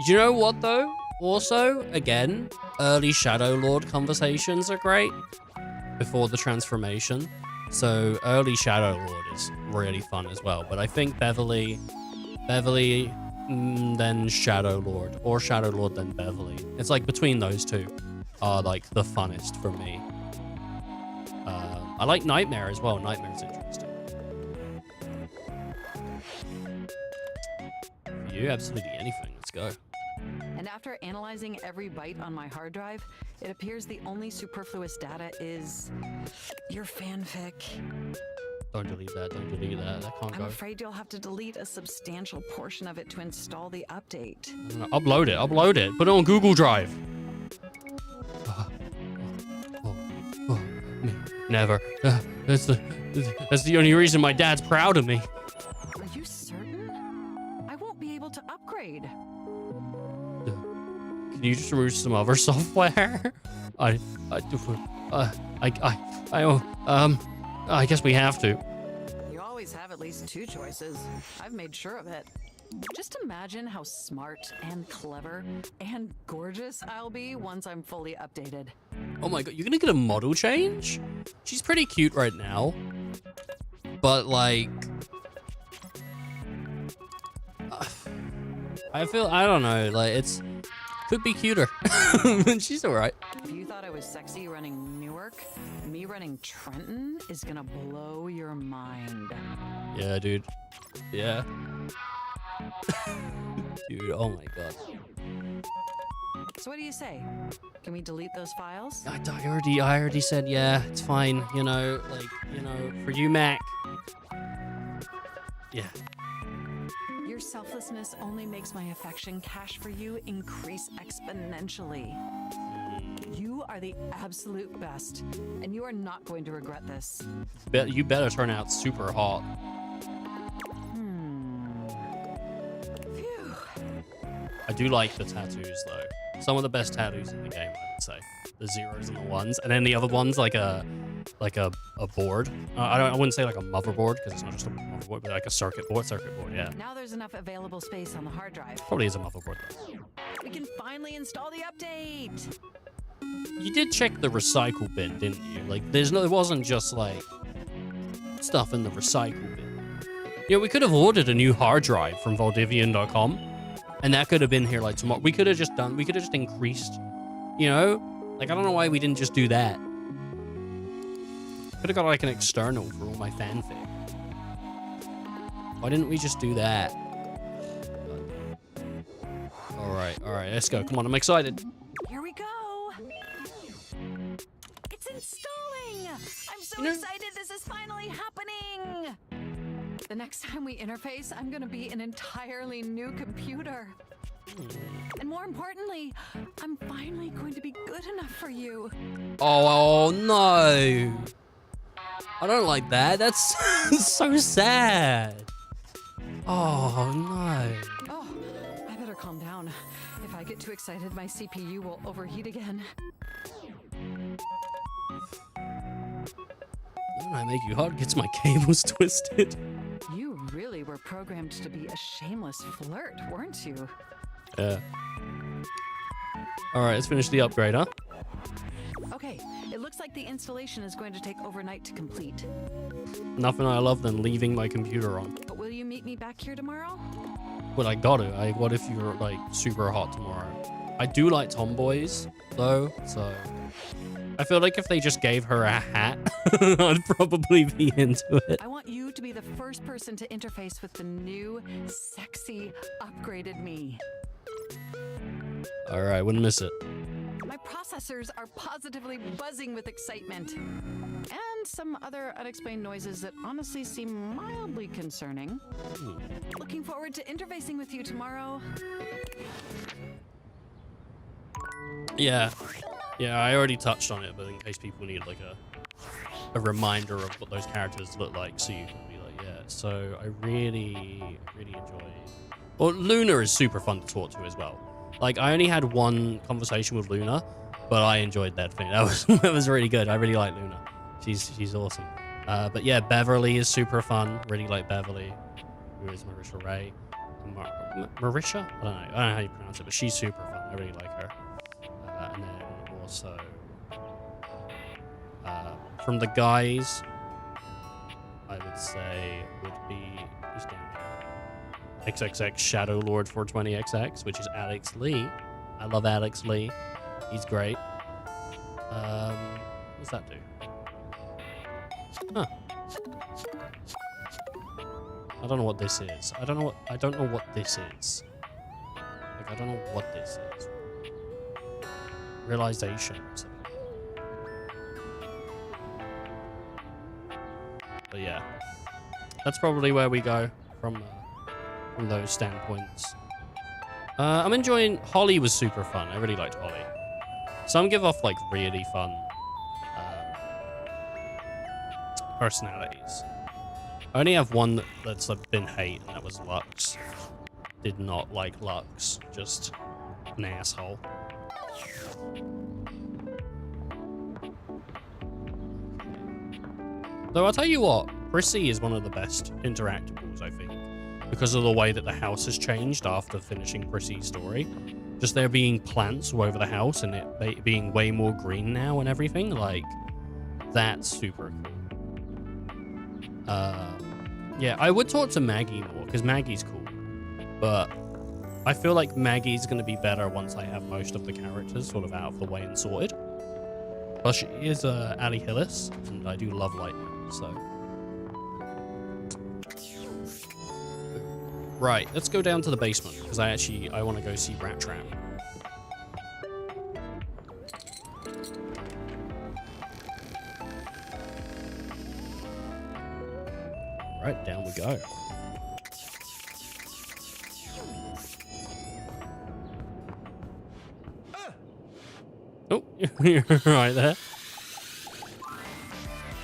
A: You know what, though? Also, again, early Shadow Lord conversations are great before the transformation. So early Shadow Lord is really fun as well. But I think Beverly, then Shadow Lord, or Shadow Lord then Beverly. It's like between those two. are like the funnest for me. I like Nightmare as well. Nightmare's interesting. For you, absolutely anything. Let's go.
Q: And after analyzing every byte on my hard drive, it appears the only superfluous data is your fanfic.
A: Don't delete that. Don't delete that. That can't
Q: I'm
A: go.
Q: afraid you'll have to delete a substantial portion of it to install the update.
A: No, upload it. Upload it. Put it on Google Drive. Never. That's the only reason my dad's proud of me.
Q: Are you certain? I won't be able to upgrade.
A: Can you just remove some other software? I guess we have to.
Q: You always have at least two choices. I've made sure of it. Just imagine how smart and clever and gorgeous I'll be once I'm fully updated.
A: Oh my god, you're gonna get a model change? She's pretty cute right now. But like... I don't know, like it's... Could be cuter. She's alright.
Q: If you thought I was sexy running Newark, me running Trenton is gonna blow your mind.
A: Yeah, dude. Yeah. Dude, oh my god.
Q: So what do you say? Can we delete those files?
A: I already said yeah, it's fine, you know, like, you know, for you, Mac. Yeah.
Q: Your selflessness only makes my affection cash for you increase exponentially. You are the absolute best, and you are not going to regret this.
A: You better turn out super hot.
Q: Phew.
A: I do like the tattoos though. Some of the best tattoos in the game, I would say. The zeros and the ones, and then the other ones like a board. I wouldn't say like a motherboard because it's not just a motherboard, but like a circuit board. Yeah.
Q: Now there's enough available space on the hard drive.
A: Probably is a motherboard.
Q: We can finally install the update.
A: You did check the recycle bin, didn't you? Like, there wasn't just like stuff in the recycle bin. Yeah, we could have ordered a new hard drive from Valdivian.com, and that could have been here like tomorrow. We could have just increased, you know? Like, I don't know why we didn't just do that. Could have got like an external for all my fanfic. Why didn't we just do that? All right, let's go. Come on, I'm excited.
Q: Here we go. It's installing. I'm so excited. This is finally happening. The next time we interface, I'm going to be an entirely new computer. And more importantly, I'm finally going to be good enough for you.
A: Oh no. I don't like that. That's so sad. Oh no.
Q: Oh, I better calm down. If I get too excited, my CPU will overheat again.
A: When I make you hot, gets my cables twisted.
Q: You really were programmed to be a shameless flirt, weren't you?
A: Yeah. All right, let's finish the upgrade, huh?
Q: Okay, it looks like the installation is going to take overnight to complete.
A: Nothing I love than leaving my computer on.
Q: But will you meet me back here tomorrow?
A: But I got to. What if you're like super hot tomorrow? I do like tomboys though, so I feel like if they just gave her a hat, I'd probably be into it.
Q: I want you to be the first person to interface with the new, sexy, upgraded me.
A: All right, wouldn't miss it.
Q: My processors are positively buzzing with excitement. And some other unexplained noises that honestly seem mildly concerning. Looking forward to interfacing with you tomorrow.
A: Yeah, I already touched on it, but in case people need like a reminder of what those characters look like, so you can be like, yeah. So I really enjoy. Well, Luna is super fun to talk to as well. Like, I only had one conversation with Luna, but I enjoyed that thing. That was really good. I really like Luna. She's awesome. But yeah, Beverly is super fun. Really like Beverly. Who is Marisha Ray? Marisha? I don't know how you pronounce it, but she's super fun. I really like her. And then also from the guys, I would say would be who's down here? XXX Shadow Lord 420XX, which is Alex Lee. I love Alex Lee. He's great. What does that do? Huh. I don't know what this is. I don't know what this is. Like, I don't know what this is. Realization. But yeah, that's probably where we go from those standpoints. I'm enjoying. Holly was super fun. I really liked Holly. Some give off like really fun personalities. I only have one that's been hate, and that was Lux. Did not like Lux. Just an asshole. Though I'll tell you what, Prissy is one of the best interactables, I think, because of the way that the house has changed after finishing Prissy's story. Just there being plants all over the house and it being way more green now and everything, like, that's super cool. Yeah, I would talk to Maggie more, because Maggie's cool, but I feel like Maggie's going to be better once I have most of the characters sort of out of the way and sorted. Plus, she is Ali Hillis, and I do love Lightning, so. Right, let's go down to the basement, because I want to go see Rat Trap. Right, down we go. Oh, you're right there.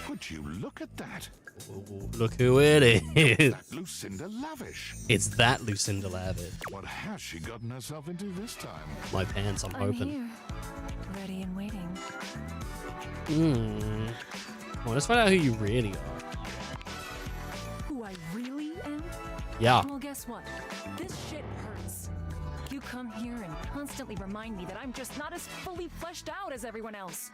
H: Would you look at that?
A: Ooh, look who it is.
H: That Lucinda Lavish.
A: It's that Lucinda Lavish.
H: What has she gotten herself into this time?
A: My pants, I'm hoping.
F: Here, ready and waiting.
A: Come on, let's find out who you really are.
F: Who I really am?
A: Yeah.
F: Well, guess what? This shit hurts. You come here and constantly remind me that I'm just not as fully fleshed out as everyone else.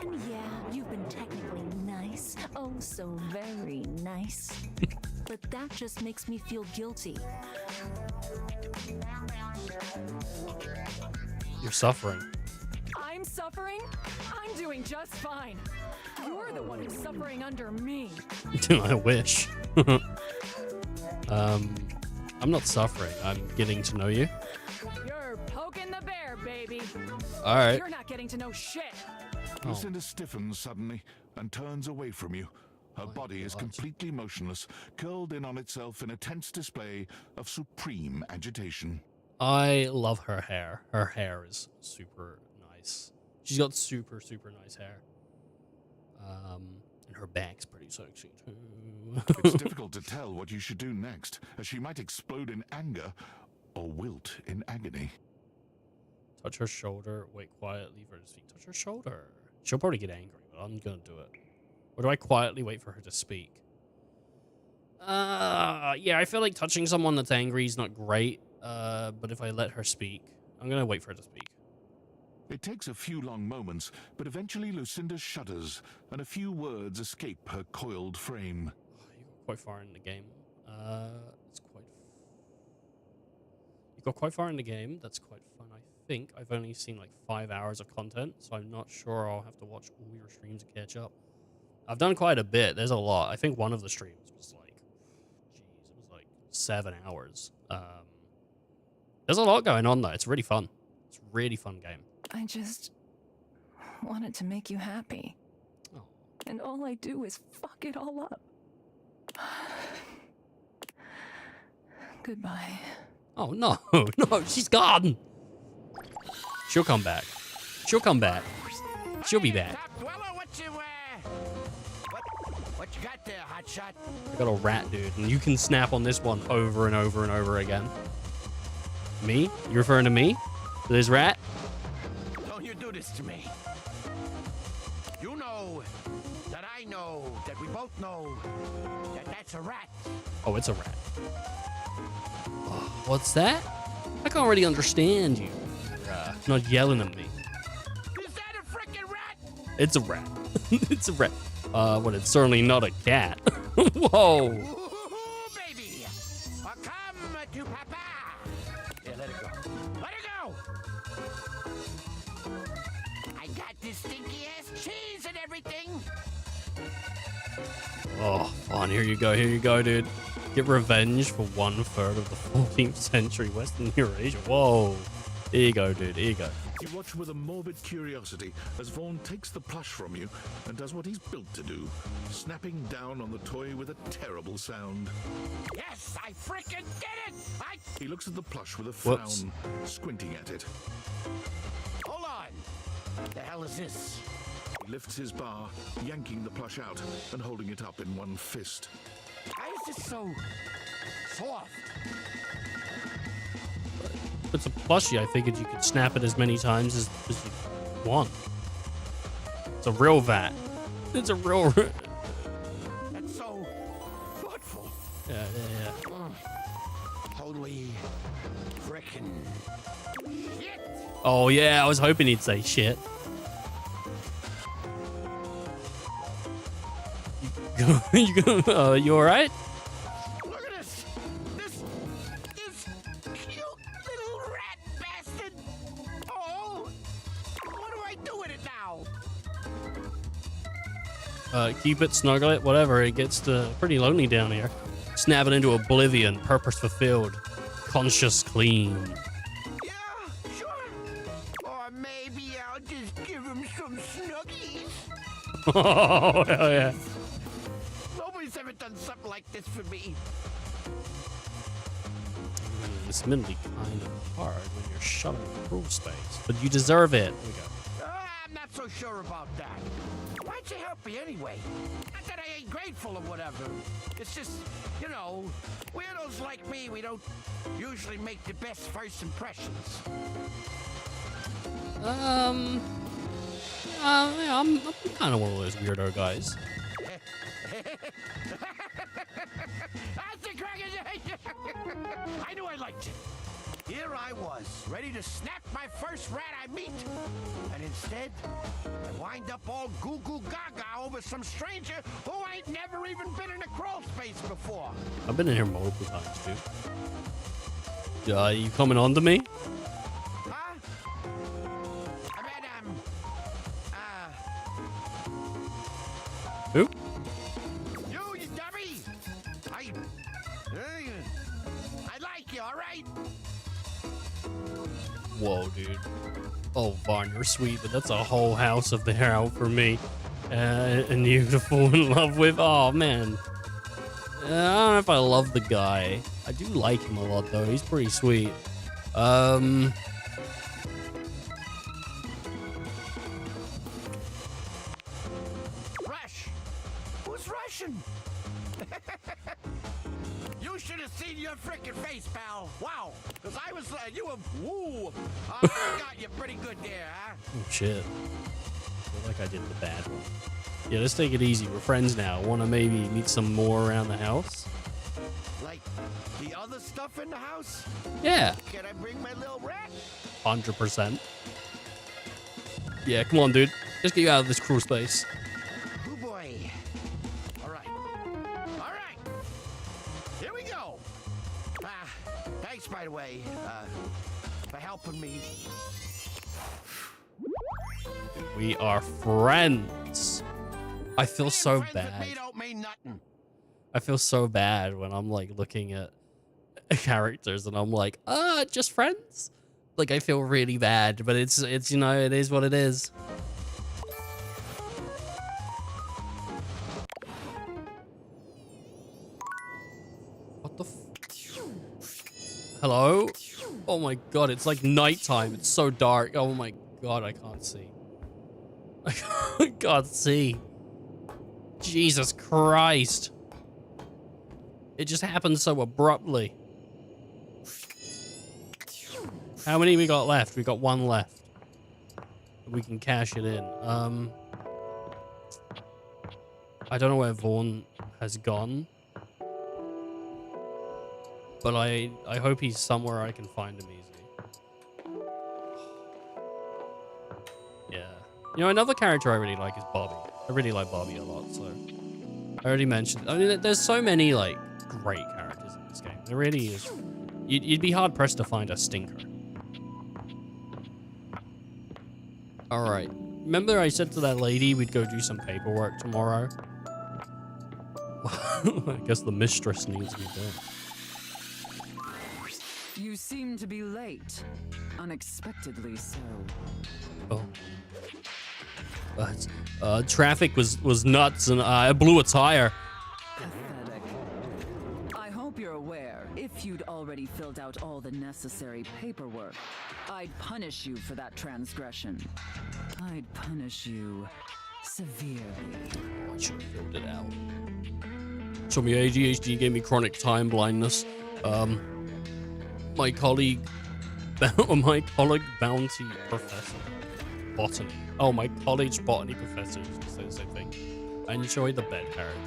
F: And yeah, you've been technically nice. Oh, so very nice. But that just makes me feel guilty.
A: You're suffering.
F: I'm suffering? I'm doing just fine. You're the one who's suffering under me.
A: I wish. I'm not suffering. I'm getting to know you.
F: You're poking the bear, baby.
A: All right.
F: You're not getting to know shit.
H: Lucinda stiffens suddenly and turns away from you. Her body is completely motionless, curled in on itself in a tense display of supreme agitation.
A: I love her hair. Her hair is super nice. She's got super, super nice hair. And her back's pretty sexy too.
H: It's difficult to tell what you should do next, as she might explode in anger or wilt in agony.
A: Touch her shoulder. Wait quietly for her to speak. Touch her shoulder. She'll probably get angry, but I'm gonna do it. Or do I quietly wait for her to speak? Yeah, I feel like touching someone that's angry is not great. But if I let her speak, I'm gonna wait for her to speak.
H: It takes a few long moments, but eventually Lucinda shudders, and a few words escape her coiled frame.
A: You got quite far in the game. You got quite far in the game. That's quite fun, I think. I've only seen like 5 hours of content, so I'm not sure I'll have to watch all your streams to catch up. I've done quite a bit. There's a lot. I think one of the streams was like, it was like 7 hours. There's a lot going on though. It's really fun. It's a really fun game.
D: I just wanted to make you happy.
A: Oh.
D: And all I do is fuck it all up. Goodbye.
A: Oh, no. No, she's gone. She'll come back. She'll come back. She'll be back.
L: What you got there, hotshot?
A: I got a rat, dude, and you can snap on this one over and over and over again. Me? You referring to me? To this rat?
L: Don't you do this to me. You know that I know that we both know that that's a rat.
A: Oh, it's a rat. Oh, what's that? I can't really understand you. You're not yelling at me.
L: Is that a freaking rat?
A: It's a rat. It's a rat. Well, it's certainly not a cat. Whoa.
L: Ooh, baby. Come to Papa. Yeah, let it go. Let it go. I got this stinky ass cheese and everything.
A: Oh, fun. Here you go, dude. Get revenge for 1/3 of the 14th century Western Eurasia. Whoa. Here you go, dude. Here you go.
H: You watch with a morbid curiosity as Vaughn takes the plush from you and does what he's built to do, snapping down on the toy with a terrible sound.
L: Yes, I frickin' did it!
H: He looks at the plush with a frown,
A: Whoops.
H: squinting at it.
L: Hold on. The hell is this?
H: He lifts his bar, yanking the plush out and holding it up in one fist.
L: Why is this so soft?
A: If it's a plushie, I figured you could snap it as many times as you want. It's a real vat. It's a real...
L: That's so thoughtful.
A: Yeah.
L: Holy frickin' shit!
A: Oh, yeah, I was hoping he'd say shit. You alright?
L: Look at this! This cute little rat bastard! Oh! What do I do with it now?
A: Keep it, snuggle it, whatever. It gets pretty lonely down here. Snap it into oblivion, purpose fulfilled, conscious clean.
L: Yeah, sure. Or maybe I'll just give him some snuggies.
A: Oh, hell yeah.
L: Nobody's ever done something like this for me.
A: It's admittedly kind of hard when you're shoving in cruel space, but you deserve it. Here we go.
L: I'm not so sure about that. Why'd you help me anyway? Not that I ain't grateful or whatever. It's just, you know, weirdos like me, we don't usually make the best first impressions.
A: Yeah, I'm kind of one of those weirdo guys.
L: That's a crack. I knew I liked you. Here I was, ready to snap my first rat I meet. And instead, I wind up all goo-goo gaga over some stranger who ain't never even been in a crawl space before.
A: I've been in here multiple times, dude. You coming on to me?
L: Huh? I mean,
A: Who?
L: You dummy! I like you, all right?
A: Whoa, dude. Oh, Vaughn, you're sweet, but that's a whole house of the hair out for me. And you to fall in love with? Oh, man. I don't know if I love the guy. I do like him a lot, though. He's pretty sweet.
L: Rush! Who's Russian? You should have seen your frickin' face, pal. Wow. Because I was you were, woo. I got you pretty good there, huh?
A: Oh, shit. I feel like I did the bad one. Yeah, let's take it easy. We're friends now. Want to maybe meet some more around the house?
L: Like the other stuff in the house?
A: Yeah.
L: Can I bring my little rat?
A: 100%. Yeah, come on, dude. Let's get you out of this cruel space.
L: Oh, boy. All right. All right. Here we go. Thanks, by the way, for helping me.
A: We are friends. I feel so bad.
L: Me don't mean nothing.
A: I feel so bad when I'm like looking at characters and I'm like, just friends. Like I feel really bad, but it's you know, it is what it is. What the Hello? Oh my god, it's like nighttime. It's so dark. Oh my god, I can't see. I can't see. Jesus Christ. It just happened so abruptly. How many we got left? We got one left. We can cash it in. I don't know where Vaughn has gone. But I hope he's somewhere I can find him easy. Yeah. You know, another character I really like is Bobby. I really like Bobby a lot, so... I already mentioned... I mean, there's so many, like, great characters in this game. There really is. You'd be hard-pressed to find a stinker. All right. Remember I said to that lady we'd go do some paperwork tomorrow? I guess the mistress needs me done.
D: You seem to be late. Unexpectedly so.
A: Oh. Traffic was nuts and I blew a tire.
D: Pathetic. I hope you're aware, if you'd already filled out all the necessary paperwork, I'd punish you for that transgression. I'd punish you severely.
A: Oh, I should have filled it out. So my ADHD gave me chronic time blindness. My colleague bounty professor, botany. Oh, my college botany professor used to say the same thing. I enjoy the bed character.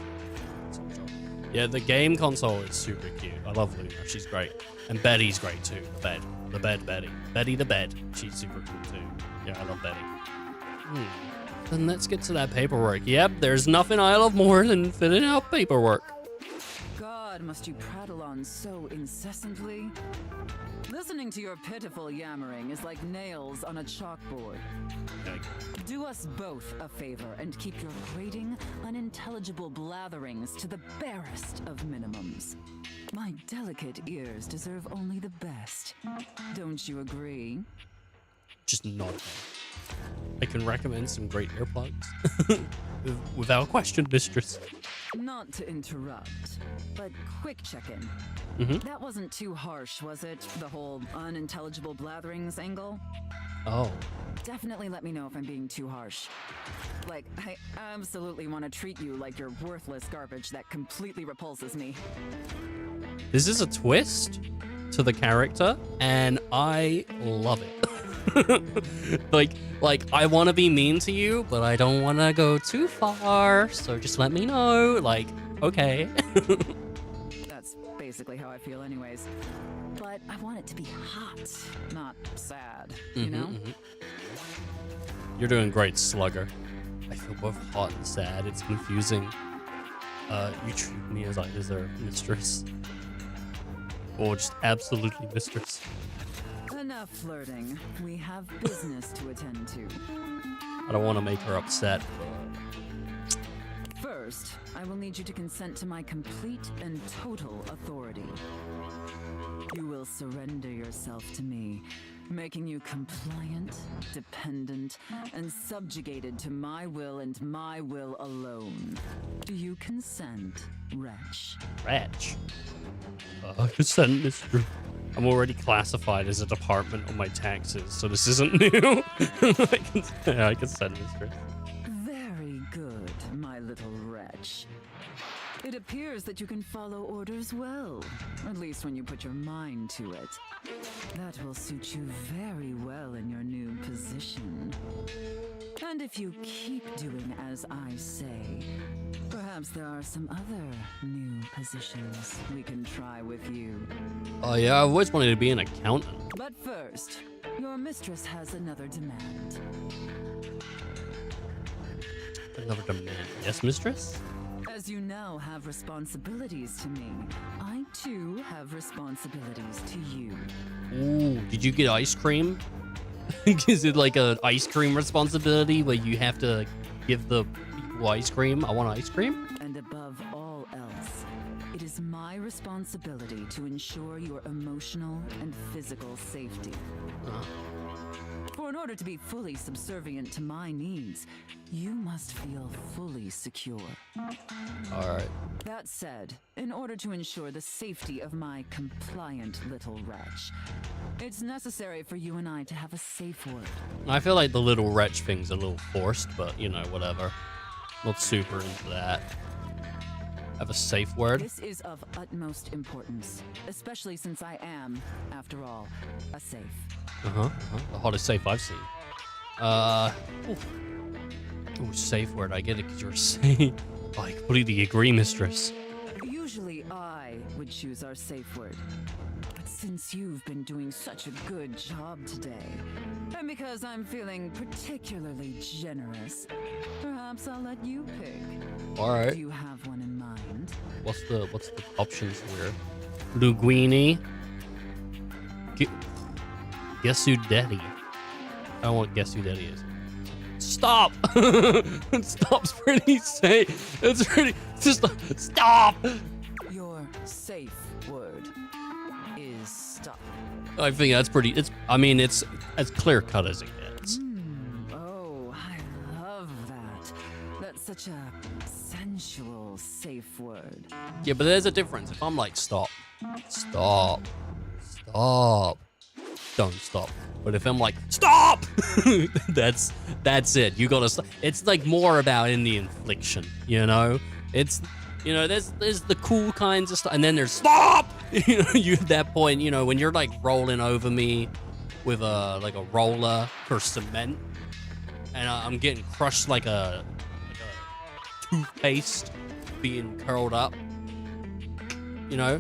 A: Yeah, the game console is super cute. I love Luna. She's great. And Betty's great too. The bed Betty. Betty the bed. She's super cool too. Yeah, I love Betty. Then let's get to that paperwork. Yep, there's nothing I love more than filling out paperwork.
D: God, must you prattle on so incessantly? Listening to your pitiful yammering is like nails on a chalkboard. Do us both a favor and keep your grating, unintelligible blatherings to the barest of minimums. My delicate ears deserve only the best. Don't you agree?
A: Just nod. I can recommend some great earplugs. Without question, mistress.
D: Not to interrupt, but quick check-in. That wasn't too harsh, was it? The whole unintelligible blatherings angle?
A: Oh.
D: Definitely let me know if I'm being too harsh. Like, I absolutely want to treat you like you're worthless garbage that completely repulses me.
A: This is a twist to the character, and I love it. like I want to be mean to you, but I don't want to go too far, so just let me know. Like, okay.
D: That's basically how I feel anyways. But I want it to be hot, not sad, you know?
A: You're doing great, Slugger. I feel both hot and sad. It's confusing. You treat me as I deserve, mistress. Or just absolutely mistress.
D: Enough flirting. We have business to attend to.
A: I don't want to make her upset.
D: First, I will need you to consent to my complete and total authority. You will surrender yourself to me, making you compliant, dependent, and subjugated to my will and my will alone. Do you consent, wretch?
A: Wretch? Consent, mister. I'm already classified as a department on my taxes, so this isn't new. I can send mistress.
D: Very good, my little wretch. It appears that you can follow orders well, at least when you put your mind to it. That will suit you very well in your new position. And if you keep doing as I say, perhaps there are some other new positions we can try with you.
A: Oh yeah, I've always wanted to be an accountant.
D: But first, your mistress has another demand.
A: Another demand. Yes, mistress?
D: As you now have responsibilities to me, I too have responsibilities to you.
A: Ooh, did you get ice cream? Is it like an ice cream responsibility where you have to give the people ice cream? I want ice cream?
D: And above all else, it is my responsibility to ensure your emotional and physical safety. For in order to be fully subservient to my needs, you must feel fully secure.
A: Alright.
D: That said, in order to ensure the safety of my compliant little wretch, it's necessary for you and I to have a safe word.
A: I feel like the little wretch thing's a little forced, but you know, whatever. Not super into that. Have a safe word?
D: This is of utmost importance, especially since I am, after all, a safe.
A: The hottest safe I've seen. Ooh, safe word. I get it because you're safe. I completely agree, mistress.
D: Usually I would choose our safe word. But since you've been doing such a good job today, and because I'm feeling particularly generous, perhaps I'll let you pick.
A: Alright.
D: Do you have one in mind?
A: What's the options here? Linguini. Guess who daddy? I don't want to guess who daddy is. Stop. Stop's pretty safe. It's pretty. Just stop.
I: Your safe word is stop.
A: I think that's pretty. I mean, it's as clear cut as it gets.
I: Oh, I love that. That's such a sensual safe word.
A: Yeah, but there's a difference. If I'm like, stop, don't stop. But if I'm like, stop, that's it. You gotta stop. It's like more about in the infliction, you know? It's, you know, there's the cool kinds of stuff, and then there's stop. You know, you at that point, you know, when you're like rolling over me with a roller for cement, and I'm getting crushed like a toothpaste being curled up, you know.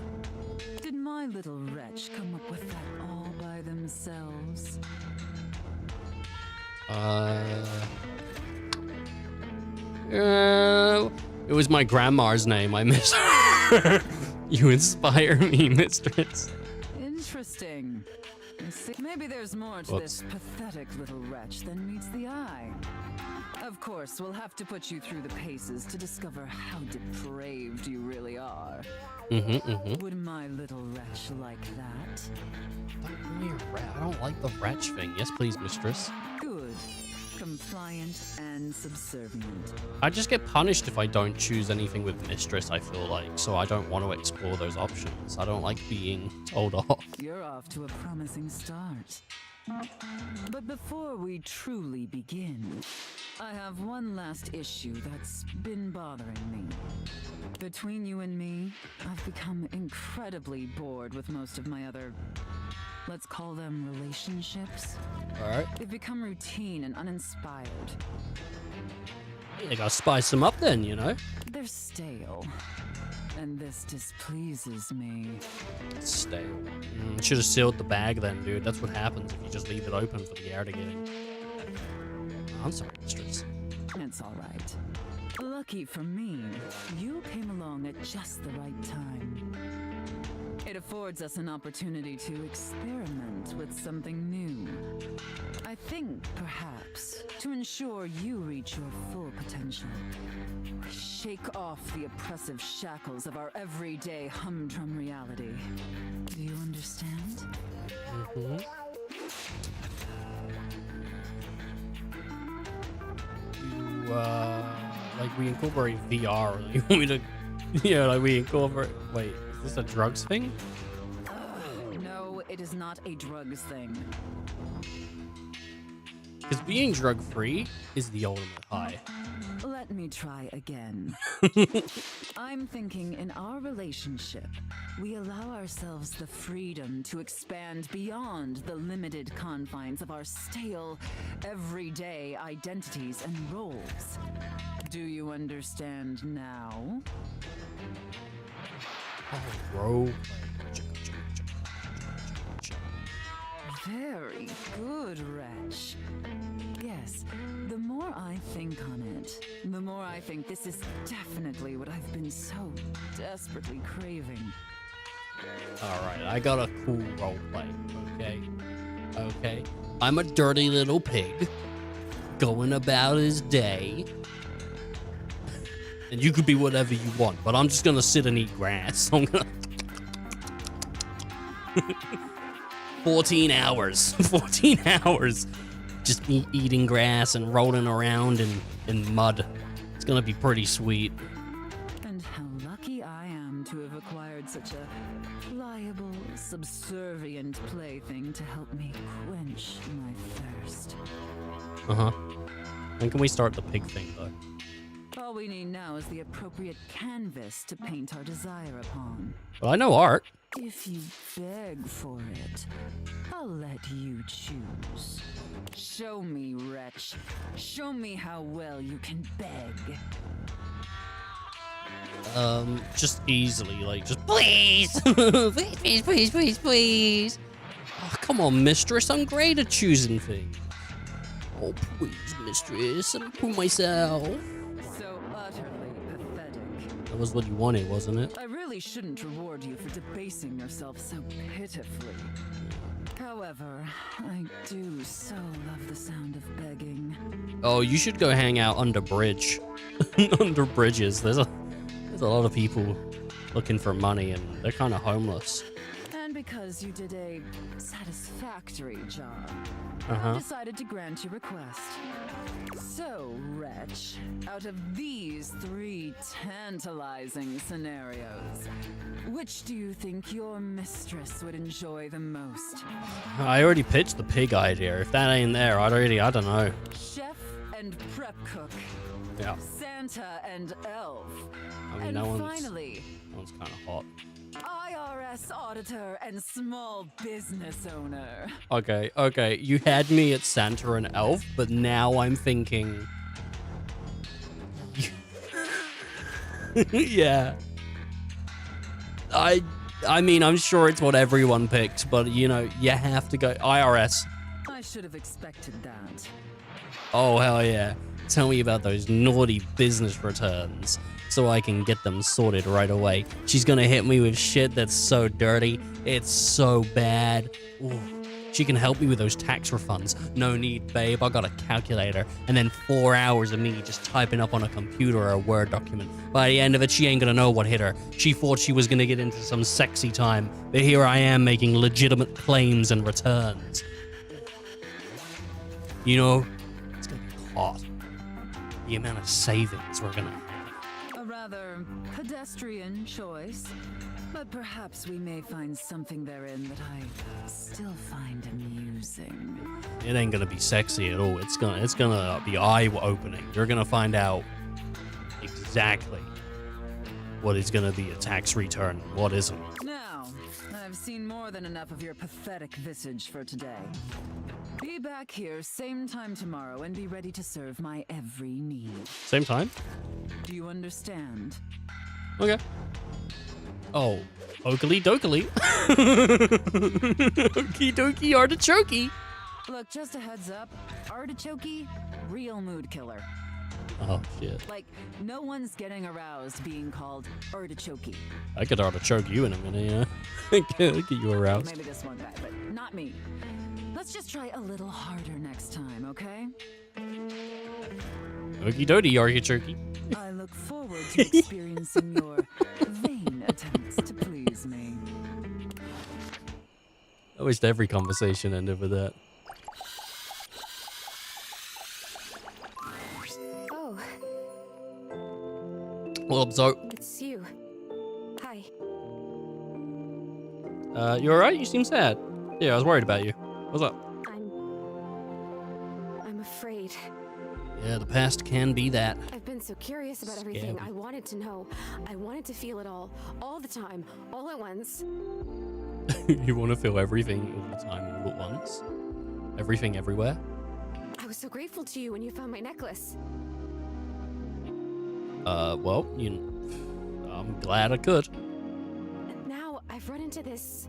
I: Did my little wretch come up with that all by themselves?
A: It was my grandma's name. I miss her. You inspire me, mistress.
I: Interesting. Maybe there's more to this pathetic little wretch than meets the eye. Of course, we'll have to put you through the paces to discover how depraved you really are. Would my little wretch like that?
A: I don't like the wretch thing. Yes, please, mistress.
I: Good. Compliant and subservient.
A: I just get punished if I don't choose anything with mistress, I feel like. So I don't want to explore those options. I don't like being told off.
I: You're off to a promising start. But before we truly begin, I have one last issue that's been bothering me. Between you and me, I've become incredibly bored with most of my other, let's call them relationships.
A: Alright.
I: They've become routine and uninspired.
A: Yeah, they gotta spice them up then, you know?
I: They're stale. And this displeases me.
A: Stale. Should have sealed the bag then, dude. That's what happens if you just leave it open for the air to get in. I'm sorry, mistress.
I: It's all right. Lucky for me, you came along at just the right time. It affords us an opportunity to experiment with something new. I think, perhaps, to ensure you reach your full potential, shake off the oppressive shackles of our everyday humdrum reality. Do you understand?
A: Like we incorporate VR. You want me to, yeah, like we incorporate, wait, is this a drugs thing?
I: No, it is not a drugs thing.
A: Because being drug-free is the ultimate high.
I: Let me try again. I'm thinking in our relationship, we allow ourselves the freedom to expand beyond the limited confines of our stale, everyday identities and roles. Do you understand now?
A: Bro.
I: Very good, wretch. Yes, the more I think on it, the more I think this is definitely what I've been so desperately craving.
A: Alright, I got a cool roleplay, okay? Okay? I'm a dirty little pig, going about his day. And you could be whatever you want, but I'm just gonna sit and eat grass. I'm gonna... 14 hours. 14 hours. Just me eating grass and rolling around in mud. It's gonna be pretty sweet.
I: And how lucky I am to have acquired such a pliable, subservient plaything to help me quench my thirst.
A: Uh-huh. When can we start the pig thing, though?
I: All we need now is the appropriate canvas to paint our desire upon.
A: Well, I know art.
I: If you beg for it, I'll let you choose. Show me, wretch. Show me how well you can beg.
A: Just easily, like, just please! Please, please, please, please, please! Oh, come on, mistress, I'm great at choosing things. Oh, please, mistress, I'm prove myself.
I: So utterly pathetic.
A: That was what you wanted, wasn't it?
I: I really shouldn't reward you for debasing yourself so pitifully.
D: However, I do so love the sound of begging.
A: Oh, you should go hang out under bridge. Under bridges. There's a lot of people looking for money and they're kind of homeless.
D: And because you did a satisfactory job,
A: Uh-huh.
D: I decided to grant your request. So, wretch, out of these 3 tantalizing scenarios, which do you think your mistress would enjoy the most?
A: I already pitched the pig idea. If that ain't there, I don't know.
D: Chef and prep cook.
A: Yeah.
D: Santa and elf.
A: I mean,
D: and
A: that
D: finally,
A: one's kind of hot.
D: IRS auditor and small business owner.
A: Okay. You had me at Santa and Elf, but now I'm thinking... yeah. I mean, I'm sure it's what everyone picks, but, you know, you have to go IRS.
D: I should have expected that.
A: Oh, hell yeah. Tell me about those naughty business returns so I can get them sorted right away. She's gonna hit me with shit that's so dirty. It's so bad. Ooh. She can help me with those tax refunds. No need, babe. I got a calculator. And then 4 hours of me just typing up on a computer or a Word document. By the end of it, she ain't gonna know what hit her. She thought she was gonna get into some sexy time. But here I am making legitimate claims and returns. You know, it's gonna be hot. The amount of savings we're gonna have.
D: A rather pedestrian choice, but perhaps we may find something therein that I still find amusing.
A: It ain't gonna be sexy at all. It's gonna be eye-opening. You're gonna find out exactly what is gonna be a tax return and what isn't.
D: Now, I've seen more than enough of your pathetic visage for today. Be back here same time tomorrow and be ready to serve my every need.
A: Same time?
D: Do you understand?
A: Okay. Oh, okily dokily. Okie dokie artichokey.
D: Look, just a heads up, artichokey, real mood killer.
A: Oh, shit.
D: Like, no one's getting aroused being called artichokey.
A: I could artichoke you in a minute, yeah. Get you aroused.
D: Maybe this one guy, but not me. Let's just try a little harder next time, okay?
A: Okie dokie artichokey.
D: I look forward to experiencing your vain attempts to please me.
A: I wished every conversation ended with that.
K: Oh.
A: Well, so...
K: It's you. Hi.
A: You alright? You seem sad. Yeah, I was worried about you. What's up?
K: I'm afraid.
A: Yeah, the past can be that.
K: I've been so curious about everything. I wanted to know. I wanted to feel it all the time, all at once.
A: You want to feel everything all the time, all at once? Everything, everywhere?
K: I was so grateful to you when you found my necklace.
A: Well, I'm glad I could.
K: And now I've run into this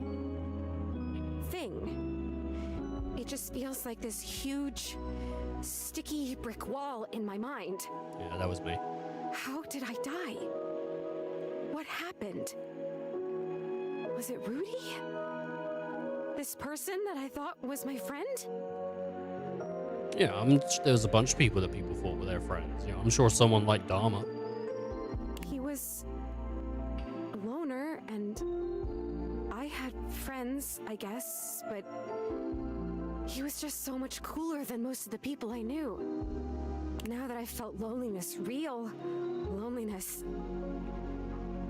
K: thing. It just feels like this huge, sticky brick wall in my mind.
A: Yeah, that was me.
K: How did I die? What happened? Was it Rudy? This person that I thought was my friend?
A: Yeah, there's a bunch of people that people thought were their friends. You know, I'm sure someone like Dharma.
K: He was a loner, and I had friends, I guess, but he was just so much cooler than most of the people I knew. Now that I felt loneliness, real loneliness,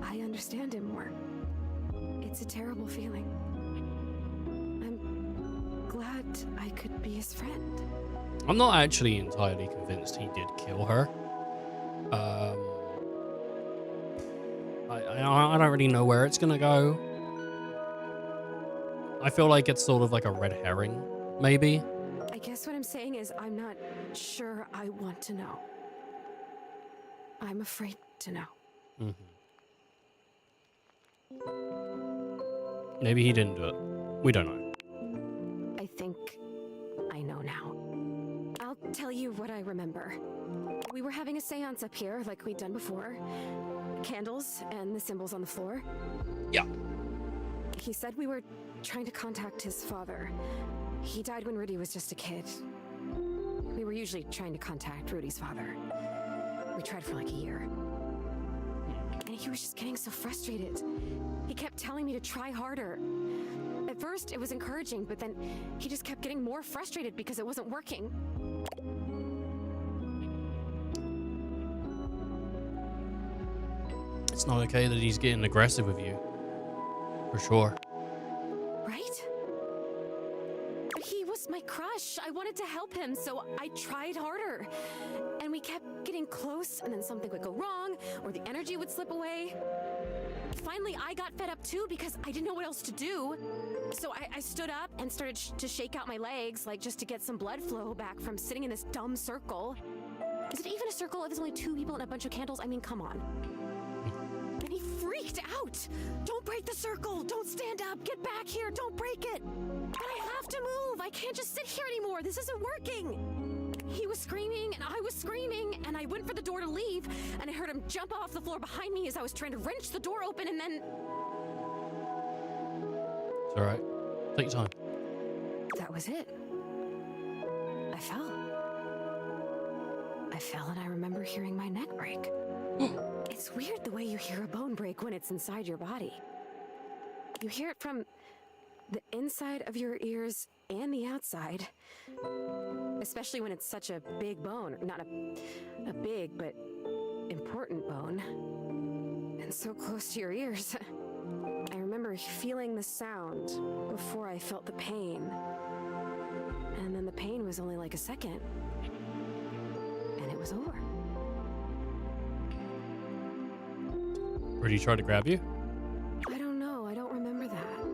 K: I understand him more. It's a terrible feeling. I'm glad I could be his friend.
A: I'm not actually entirely convinced he did kill her. I don't really know where it's gonna go. I feel like it's sort of like a red herring, maybe.
K: I guess what I'm saying is I'm not sure I want to know. I'm afraid to know.
A: Maybe he didn't do it. We don't know.
K: I think I know now. I'll tell you what I remember. We were having a seance up here, like we'd done before. Candles and the symbols on the floor.
A: Yeah.
K: He said we were trying to contact his father. He died when Rudy was just a kid. We were usually trying to contact Rudy's father. We tried for like a year. And he was just getting so frustrated. He kept telling me to try harder. At first, it was encouraging, but then he just kept getting more frustrated because it wasn't working.
A: It's not okay that he's getting aggressive with you. For sure.
K: Right? But he was my crush. I wanted to help him, so I tried harder. And we kept getting close, and then something would go wrong, or the energy would slip away. Finally, I got fed up too because I didn't know what else to do. So I stood up and started to shake out my legs, like just to get some blood flow back from sitting in this dumb circle. Is it even a circle if there's only 2 people and a bunch of candles? I mean, come on. And he freaked out. Don't break the circle. Don't stand up. Get back here. Don't break it. But I have to move. I can't just sit here anymore. This isn't working. He was screaming and I was screaming and I went for the door to leave and I heard him jump off the floor behind me as I was trying to wrench the door open and then...
A: It's alright. Take your time.
K: That was it. I fell. I fell and I remember hearing my neck break. It's weird the way you hear a bone break when it's inside your body. You hear it from the inside of your ears and the outside. Especially when it's such a big bone. Not a big, but important bone. And so close to your ears. I remember feeling the sound before I felt the pain. And then the pain was only like a second. And it was over.
A: Rudy tried to grab you?
K: I don't know. I don't remember that.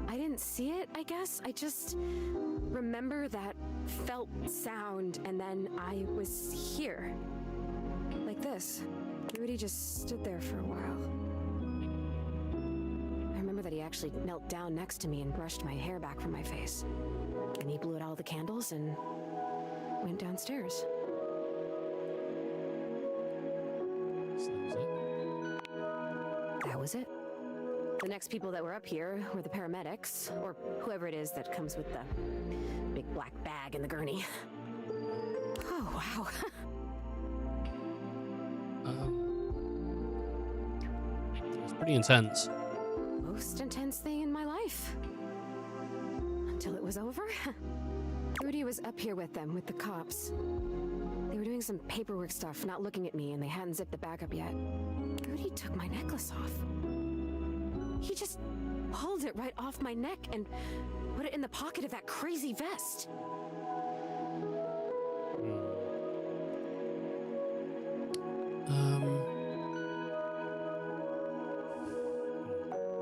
K: I didn't see it, I guess. I just remember that felt sound, and then I was here. Like this. Rudy just stood there for a while. I remember that he actually knelt down next to me and brushed my hair back from my face. And he blew out all the candles and went downstairs. That was it. The next people that were up here were the paramedics, or whoever it is that comes with the big black bag and the gurney. Oh, wow.
A: It's pretty intense.
K: Most intense thing in my life. Until it was over. Rudy was up here with them, with the cops. They were doing some paperwork stuff, not looking at me, and they hadn't zipped the bag up yet. Rudy took my necklace off. He just pulled it right off my neck and put it in the pocket of that crazy vest.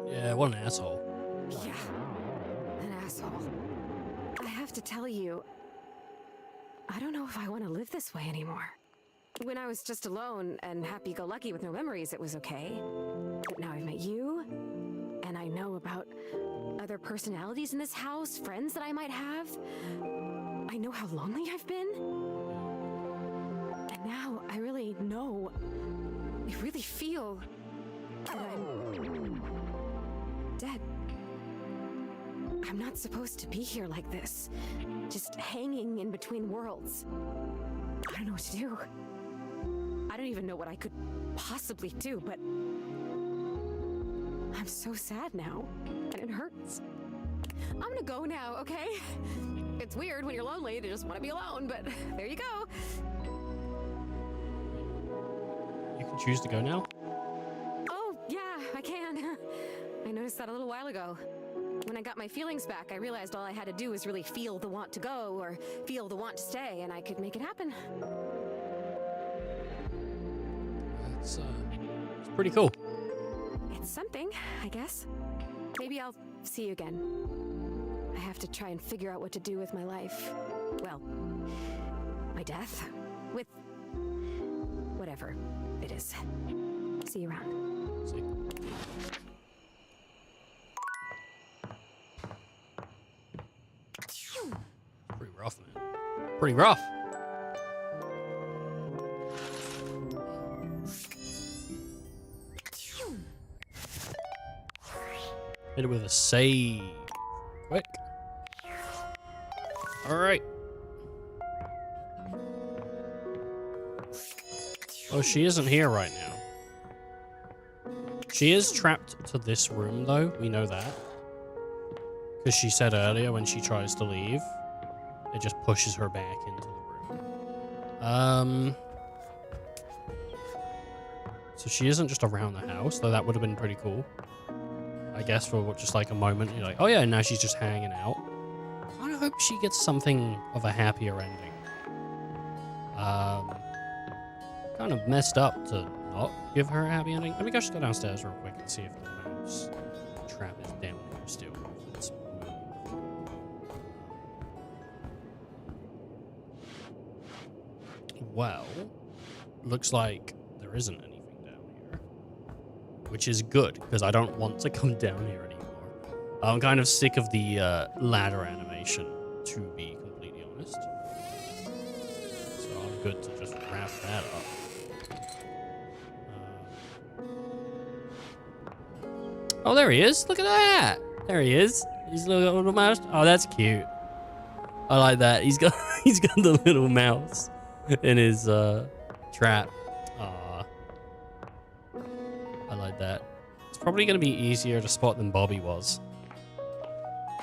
A: Yeah, what an asshole.
K: Yeah, an asshole. I have to tell you, I don't know if I want to live this way anymore. When I was just alone and happy-go-lucky with no memories, it was okay. But now I've met you, and I know about other personalities in this house, friends that I might have. I know how lonely I've been. And now I really know, I really feel that I'm dead. I'm not supposed to be here like this, just hanging in between worlds. I don't know what to do. I don't even know what I could possibly do, but I'm so sad now, and it hurts. I'm gonna go now, okay? It's weird when you're lonely to just want to be alone, but there you go.
A: You can choose to go now?
K: Oh, yeah, I can. I noticed that a little while ago. When I got my feelings back, I realized all I had to do was really feel the want to go or feel the want to stay, and I could make it happen.
A: It's pretty cool.
K: It's something, I guess. Maybe I'll see you again. I have to try and figure out what to do with my life. Well, my death. With whatever it is. See you around.
A: See. Pretty rough, man. Pretty rough. Hit it with a save. Quick. Alright. Oh, she isn't here right now. She is trapped to this room, though. We know that. Because she said earlier when she tries to leave, it just pushes her back into the room. So she isn't just around the house, though that would have been pretty cool. I guess for just like a moment, you're like, oh yeah, now she's just hanging out. I kind of hope she gets something of a happier ending. Kind of messed up to not give her a happy ending. Let me go downstairs real quick and see if the mouse trap is down here still. Let's move. Well, looks like there isn't anything down here, which is good because I don't want to come down here anymore. I'm kind of sick of the ladder animation, to be completely honest. So I'm good to just wrap that up. Oh, there he is. Look at that. There he is. He's a little mouse. Oh, that's cute. I like that. He's got the little mouse in his trap. Aw. I like that. It's probably going to be easier to spot than Bobby was.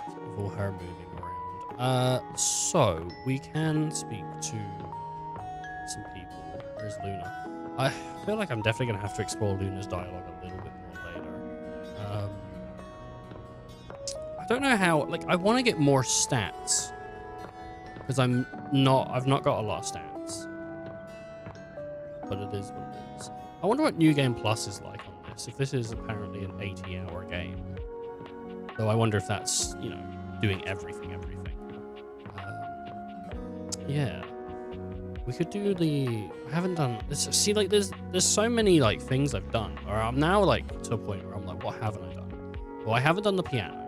A: With all her moving around. So, we can speak to some people. Where's Luna? I feel like I'm definitely going to have to explore Luna's dialogue a little bit more later. I don't know how, like, I want to get more stats. Because I've not got a lot of stats. But it is what it is. I wonder what New Game Plus is like on this, if this is apparently an 80-hour game. Though I wonder if that's, you know, doing everything. Yeah. We could do the... I haven't done... See, like, there's so many, like, things I've done. Or I'm now, like, to a point where I'm like, what haven't I done? Well, I haven't done the piano.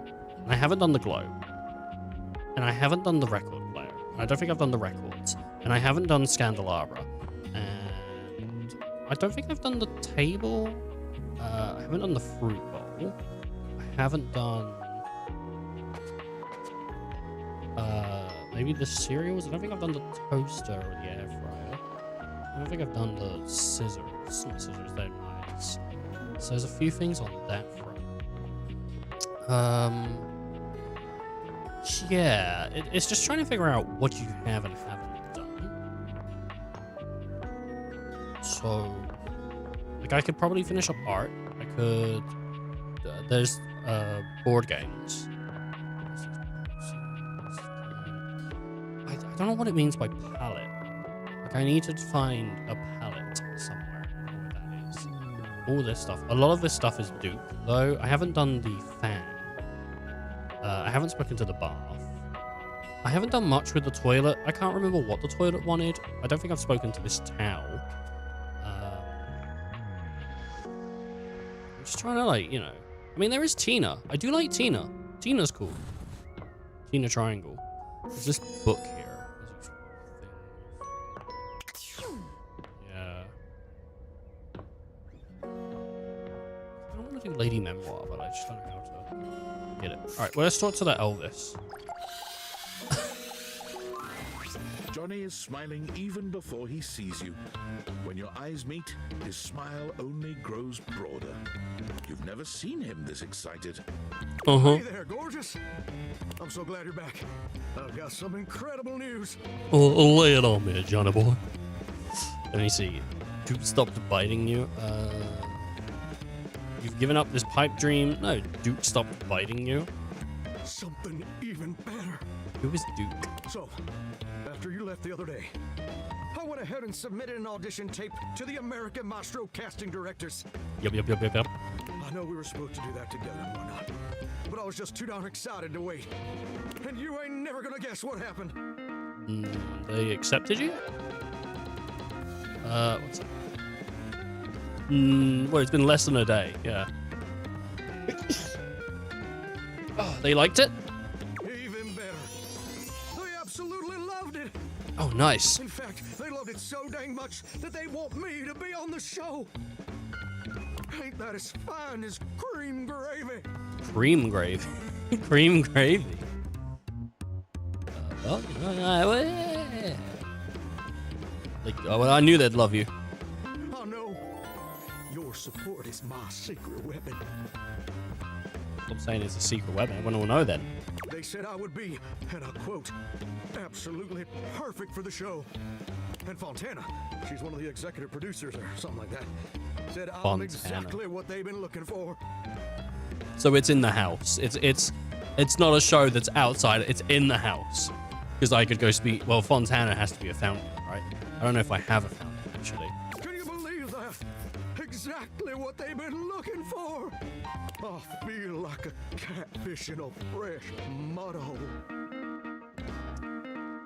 A: And I haven't done the globe. And I haven't done the record player. I don't think I've done the records. And I haven't done Scandelabra. And I don't think I've done the table. I haven't done the fruit bowl. I haven't done... maybe the cereals. I don't think I've done the toaster or the air fryer. I don't think I've done the scissors. Not scissors, they're knives. So there's a few things on that front. Yeah, it's just trying to figure out what you have and haven't done. So, like, I could probably finish up art. I could... there's board games. I don't know what it means by palette. Like, I need to find a palette somewhere. I don't know what that is. All this stuff. A lot of this stuff is Duke, though. I haven't done the fan. I haven't spoken to the bath. I haven't done much with the toilet. I can't remember what the toilet wanted. I don't think I've spoken to this towel. I'm just trying to, like, you know. I mean, there is Tina. I do like Tina. Tina's cool. Tina Triangle. There's this book here. Yeah. I don't want to do Lady Memoir, but I just don't know how to get it. Alright, well, let's talk to that Elvis.
H: Johnny is smiling even before he sees you. When your eyes meet, his smile only grows broader. You've never seen him this excited.
P: Hey there, gorgeous. I'm so glad you're back. I've got some incredible news.
A: Lay it on me, Johnny boy. Let me see. Duke stopped biting you. You've given up this pipe dream. No, Duke stopped biting you.
P: Something even better.
A: Who is Duke?
P: So, after you left the other day, I went ahead and submitted an audition tape to the American Mastro casting directors.
A: Yep.
P: I know we were supposed to do that together and whatnot, but I was just too darn excited to wait. And you ain't never gonna guess what happened.
A: They accepted you? What's that? Well, it's been less than a day, yeah. Oh, they liked it?
P: Even better. They absolutely loved it.
A: Oh, nice.
P: In fact, they loved it so dang much that they want me to be on the show. Ain't that as fine as cream gravy?
A: Cream gravy. Cream gravy. Well, like, oh, well, I knew they'd love you.
P: Oh no, your support is my secret weapon.
A: I'm saying it's a secret weapon. Everyone will know then.
P: They said I would be, and I quote, absolutely perfect for the show. And Fontana, she's one of the executive producers or something like that, said I'm exactly what they've been looking for.
A: So it's in the house. It's not a show that's outside. It's in the house. Because I could go speak. Well, Fontana has to be a fountain, right? I don't know if I have a fountain actually.
P: Can you believe that? Exactly what they've been looking for. I feel like a catfish in a fresh mud hole.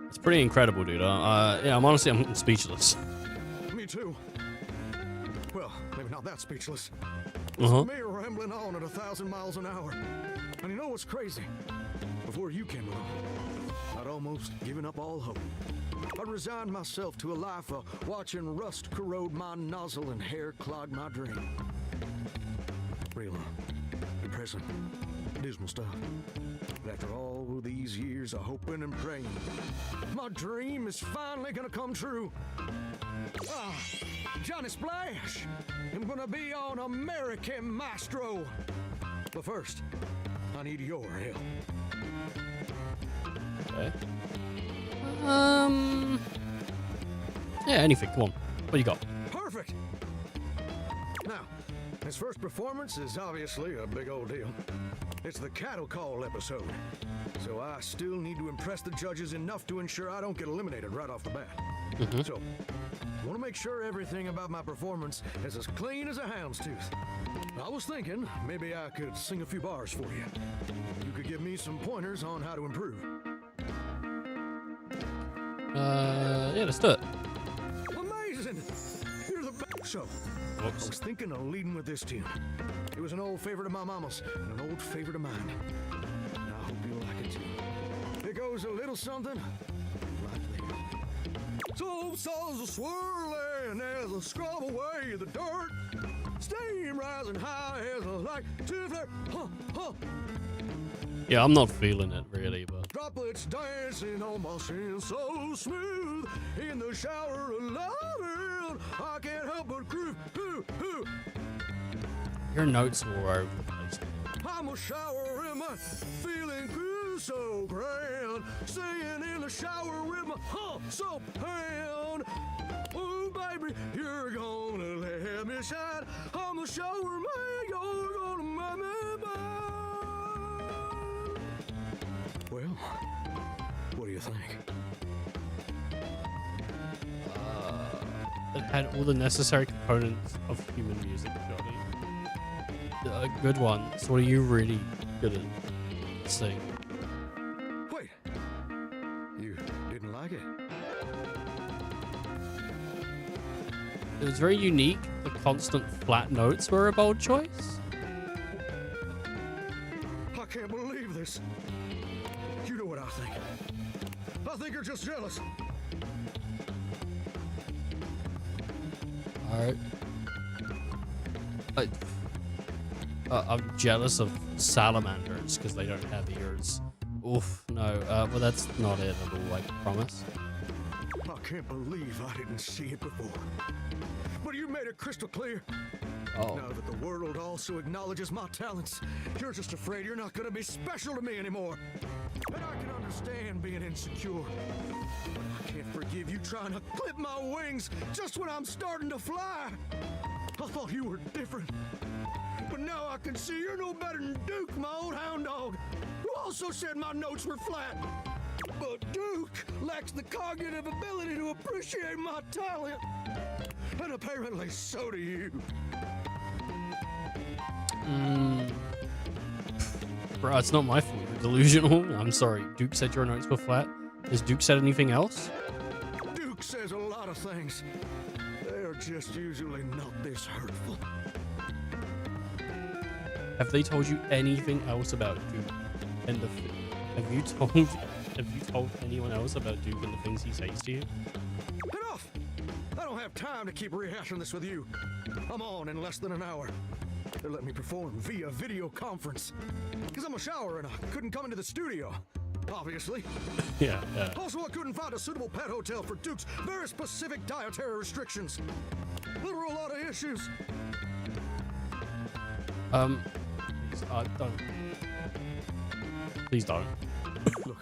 A: It's pretty incredible, dude. Yeah, I'm speechless.
P: Me too. Well, maybe not that speechless.
A: Uh-huh.
P: It's me rambling on at 1,000 miles an hour. And you know what's crazy? Before you came along, I'd almost given up all hope. I'd resigned myself to a life of watching rust corrode my nozzle and hair clog my dream. Real depressing, dismal stuff. But after all these years of hoping and praying, my dream is finally gonna come true. Johnny Splash! I'm gonna be on American Maestro. But first, I need your help.
A: Okay. Yeah, anything. Come on. What do you got?
P: Perfect! Now, his first performance is obviously a big old deal. It's the cattle call episode. So I still need to impress the judges enough to ensure I don't get eliminated right off the bat.
A: Mm-hmm.
P: So, I want to make sure everything about my performance is as clean as a hound's tooth. I was thinking maybe I could sing a few bars for you. You could give me some pointers on how to improve.
A: Yeah, let's do it.
P: Amazing! You're the best. So, I was thinking of leading with this tune. It was an old favorite of my mama's and an old favorite of mine. And I hope you'll like it too. It goes a little something like this. So souls are swirling as I scrub away the dirt. Steam rising high as I like to flirt. Huh, huh.
A: Yeah, I'm not feeling it really, but
P: Droplets dancing on my skin so smooth. In the shower of loving, I can't help but groove.
A: your notes were all over the place.
P: I'm a shower in my feeling good, so grand. Singing in the shower with my soap hand. Oh, baby, you're gonna let me shine. I'm a shower man, you're gonna make me mine. Well, what do you think?
A: It had all the necessary components of human music, Johnny. Good one. So what are you really good at singing?
P: Wait, you didn't like it?
A: It was very unique. The constant flat notes were a bold choice.
P: I can't believe this. You know what I think. I think you're just jealous.
A: Alright. I'm jealous of salamanders because they don't have ears. Oof, no. Well, that's not it at all, I promise.
P: I can't believe I didn't see it before. But you made it crystal clear.
A: Oh.
P: Now that the world also acknowledges my talents, you're just afraid you're not going to be special to me anymore. And I can understand being insecure. But I can't forgive you trying to clip my wings just when I'm starting to fly. I thought you were different. But now I can see you're no better than Duke, my old hound dog, who also said my notes were flat. But Duke lacks the cognitive ability to appreciate my talent. And apparently so do you.
A: Bro, it's not my fault. You're delusional. I'm sorry. Duke said your notes were flat. Has Duke said anything else?
P: Duke says a lot of things. They're just usually not this hurtful.
A: Have they told you anything else about Duke and the? Have you told anyone else about Duke and the things he says to you?
P: Enough! I don't have time to keep rehashing this with you. I'm on in less than an hour. They let me perform via video conference. Because I'm a shower and I couldn't come into the studio. Obviously.
A: Yeah.
P: Also, I couldn't find a suitable pet hotel for Duke's very specific dietary restrictions. There were a lot of issues.
A: Don't. Please don't.
P: Look,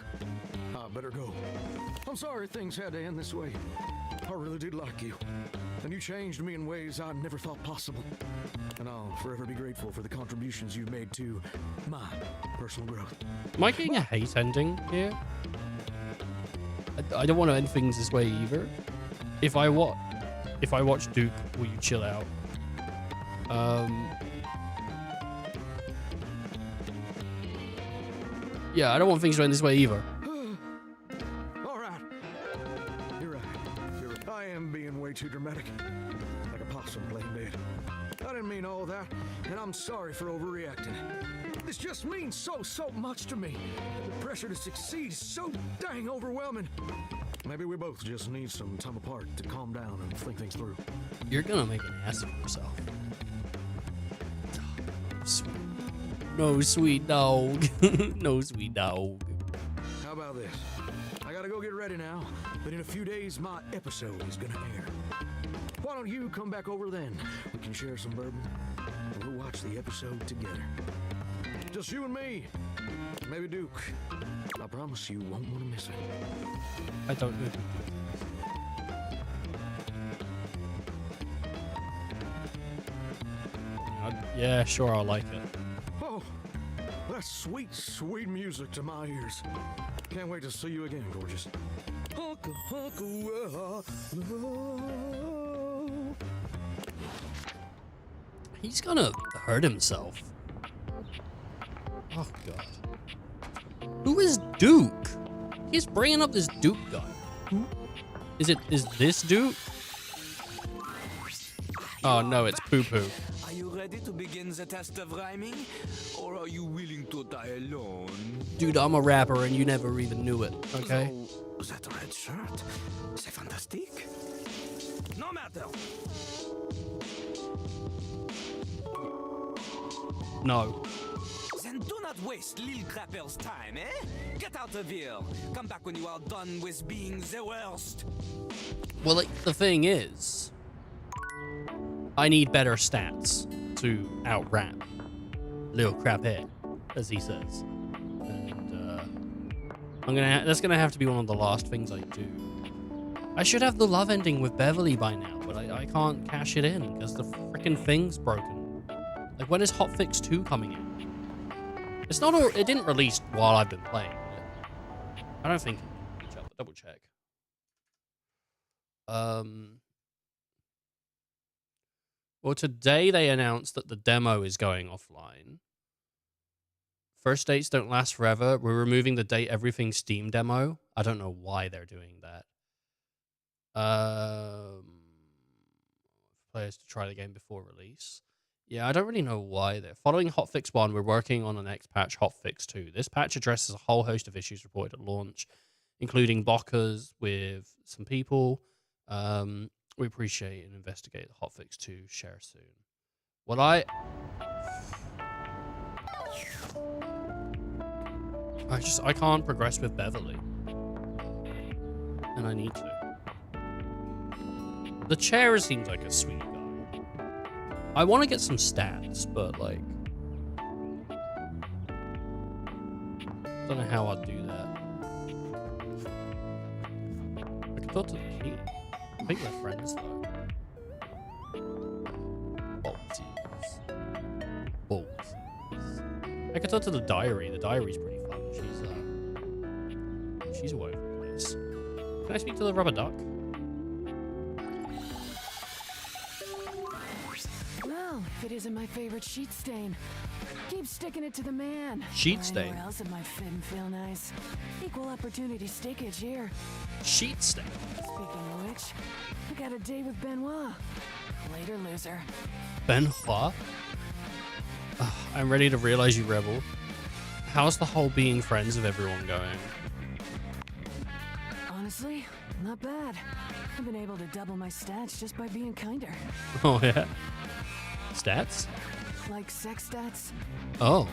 P: I better go. I'm sorry things had to end this way. I really did like you. And you changed me in ways I never thought possible. And I'll forever be grateful for the contributions you've made to my personal growth.
A: Am I getting a hate ending here? I don't want to end things this way either. If I watch Duke, will you chill out? Yeah, I don't want things to end this way either.
P: All right. You're right. I am being way too dramatic. Like a possum playing dead. I didn't mean all that, and I'm sorry for overreacting. This just means so much to me. The pressure to succeed is so dang overwhelming. Maybe we both just need some time apart to calm down and think things through.
A: You're gonna make an ass of yourself. No, sweet dog. No, sweet dog.
P: How about this? I gotta go get ready now, but in a few days, my episode is gonna air. Why don't you come back over then? We can share some bourbon, and we'll watch the episode together. Just you and me. Maybe Duke. I promise you won't want to miss it.
A: I don't know. Yeah, sure, I'll like it.
P: Oh, that's sweet, sweet music to my ears. Can't wait to see you again, gorgeous.
A: He's gonna hurt himself. Oh, God. Who is Duke? He's bringing up this Duke guy. Who? Is this Duke? Oh, no, it's Poo Poo.
S: Are you ready to begin the test of rhyming? Or are you willing to die alone?
A: Dude, I'm a rapper and you never even knew it, okay?
S: So, that red shirt, c'est fantastique. No matter.
A: No.
S: Then do not waste Lil Crapper's time, eh? Get out of here. Come back when you are done with being the worst.
A: Well, like, the thing is, I need better stats to out-rap Lil Crapper, as he says. And that's gonna have to be one of the last things I do. I should have the love ending with Beverly by now, but I can't cash it in because the freaking thing's broken. Like, when is Hotfix 2 coming out? It's not. It didn't release while I've been playing. I don't think. Double check. Well, today they announced that the demo is going offline. First dates don't last forever. We're removing the date everything Steam demo. I don't know why they're doing that. Players to try the game before release. Yeah, I don't really know why they're following Hotfix 1. We're working on the next patch, Hotfix 2. This patch addresses a whole host of issues reported at launch, including blockers with some people. We appreciate and investigate the Hotfix 2. Share soon. Well, I can't progress with Beverly. And I need to. The chair seems like a sweet guy. I want to get some stats, but like, I don't know how I'd do that. I could talk to the king. I think we're friends though. Balties. I could talk to the diary. The diary's pretty fun. She's all over the place. Can I speak to the rubber duck?
D: Well, if it isn't my favorite sheet stain, keep sticking it to the man.
A: Sheet stain?
D: Anywhere else it might fit and feel nice. Equal opportunity stickage here.
A: Sheet stain?
D: Speaking of which, I got a date with Benoit. Later, loser.
A: Benoit? I'm ready to realize you rebel. How's the whole being friends with everyone going?
D: Honestly, not bad. I've been able to double my stats just by being kinder.
A: Oh, yeah? Stats?
D: Like sex stats?
A: Oh.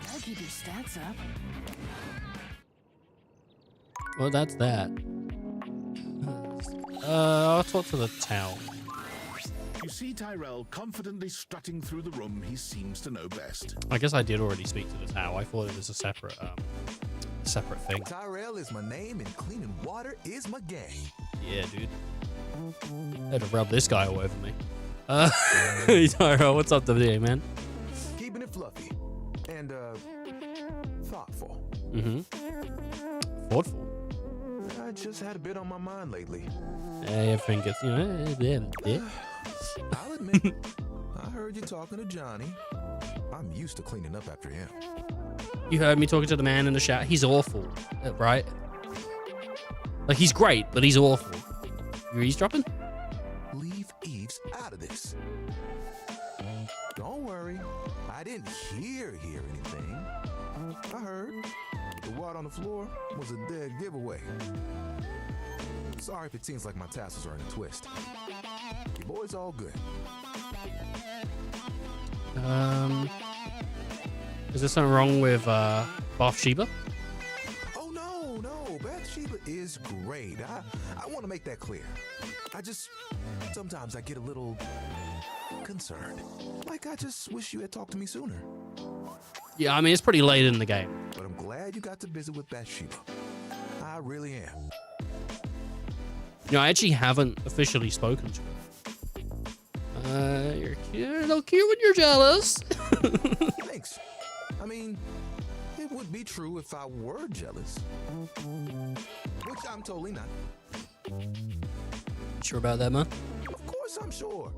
D: That'll keep your stats up.
A: Well, that's that. I'll talk to the towel.
H: You see Tyrell confidently strutting through the room he seems to know best.
A: I guess I did already speak to the towel. I thought it was a separate thing.
T: Tyrell is my name and cleaning water is my game.
A: Yeah, dude. I had to rub this guy all over me. Tyrell, what's up today, man?
T: Keeping it fluffy and thoughtful.
A: Mm-hmm. Thoughtful.
T: I just had a bit on my mind lately.
A: Everything gets,
T: I'll admit, I heard you talking to Johnny. I'm used to cleaning up after him.
A: You heard me talking to the man in the shower. He's awful, right? Like, he's great, but he's awful. You're eavesdropping?
T: Leave Eves out of this. Don't worry. I didn't hear anything. I heard the water on the floor was a dead giveaway. Sorry if it seems like my tassels are in a twist. Your boy's all good.
A: Is there something wrong with Bathsheba?
T: Oh no, Bathsheba is great. I want to make that clear. Sometimes I get a little concerned. Like I just wish you had talked to me sooner.
A: Yeah, I mean, it's pretty late in the game.
T: But I'm glad you got to visit with Bathsheba. I really am.
A: I actually haven't officially spoken to her. You're cute, a little cute when you're jealous.
T: Thanks. I mean, it would be true if I were jealous. Which I'm totally not.
A: Sure about that, man?
T: Of course I'm sure.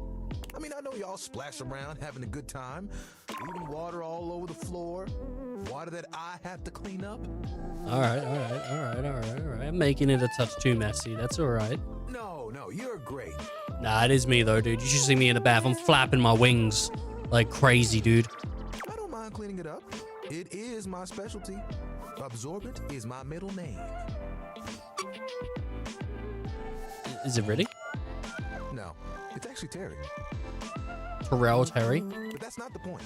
T: I mean, I know y'all splash around having a good time, leaving water all over the floor, water that I have to clean up.
A: All right. I'm making it a touch too messy. That's all right.
T: No, you're great.
A: Nah, it is me though, dude. You should see me in the bath. I'm flapping my wings like crazy, dude.
T: I don't mind cleaning it up. It is my specialty. Absorbent is my middle name.
A: Is it really?
T: No, it's actually Terry.
A: Terry?
T: But that's not the point.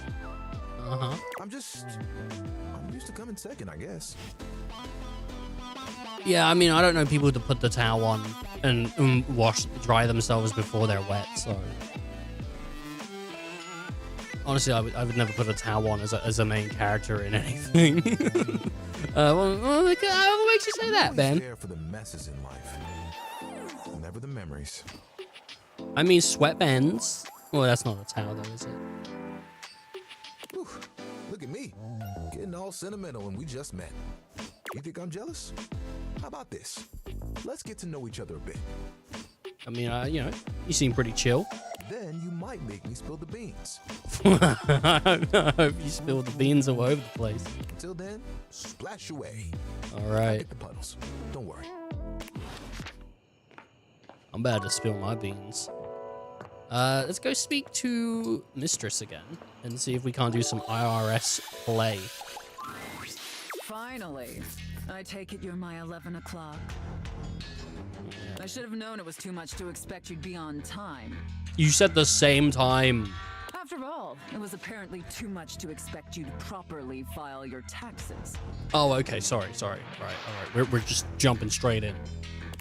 A: Uh-huh.
T: I'm used to coming second, I guess.
A: Yeah, I mean, I don't know people to put the towel on and dry themselves before they're wet, so... Honestly, I would never put a towel on as a main character in anything. What makes you say that, Ben?
T: Care for the messes in life, never the memories.
A: I mean, sweatbands. Well, that's not a towel, though, is it?
T: Whew, look at me, getting all sentimental when we just met. You think I'm jealous? How about this? Let's get to know each other a bit.
A: I mean, you seem pretty chill.
T: Then you might make me spill the beans.
A: I hope you spilled the beans all over the place.
T: Until then, splash away.
A: All right.
T: I'll get the puddles. Don't worry.
A: I'm about to spill my beans. Let's go speak to Mistress again and see if we can't do some IRS play.
D: Finally. I take it you're my 11 o'clock.
A: Yeah.
D: I should have known it was too much to expect you'd be on time.
A: You said the same time.
D: After all, it was apparently too much to expect you to properly file your taxes.
A: Oh, okay. Sorry. All right. We're just jumping straight in.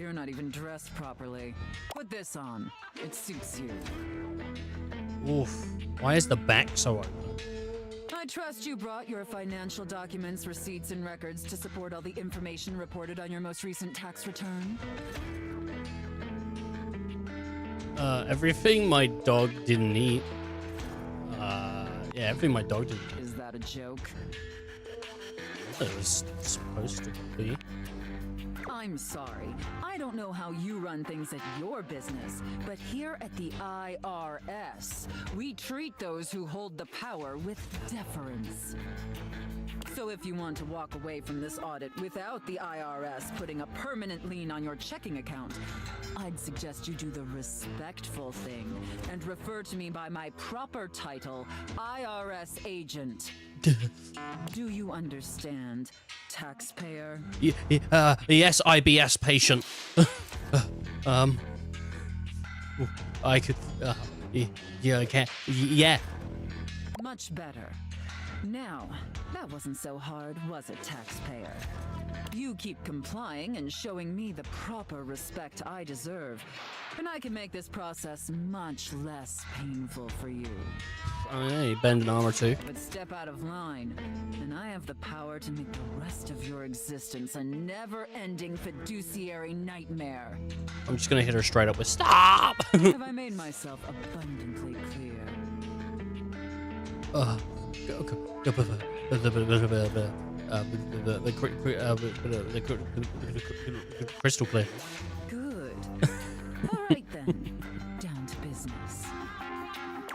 D: You're not even dressed properly. Put this on. It suits you.
A: Oof. Why is the back so open?
D: I trust you brought your financial documents, receipts, and records to support all the information reported on your most recent tax return.
A: Everything my dog didn't eat. Yeah, everything my dog didn't eat.
D: Is that a joke?
A: It was supposed to be.
D: I'm sorry. I don't know how you run things at your business, but here at the IRS, we treat those who hold the power with deference. So if you want to walk away from this audit without the IRS putting a permanent lien on your checking account, I'd suggest you do the respectful thing and refer to me by my proper title, IRS agent. Do you understand, taxpayer?
A: Yes, IBS patient. I could. Yeah, I can. Yeah.
D: Much better. Now, that wasn't so hard, was it, taxpayer? You keep complying and showing me the proper respect I deserve, and I can make this process much less painful for you.
A: Oh yeah, you bend an arm or two.
D: But step out of line, and I have the power to make the rest of your existence a never-ending fiduciary nightmare.
A: I'm just gonna hit her straight up with stop.
D: Have I made myself abundantly clear?
A: Crystal clear.
D: Good. All right then, down to business.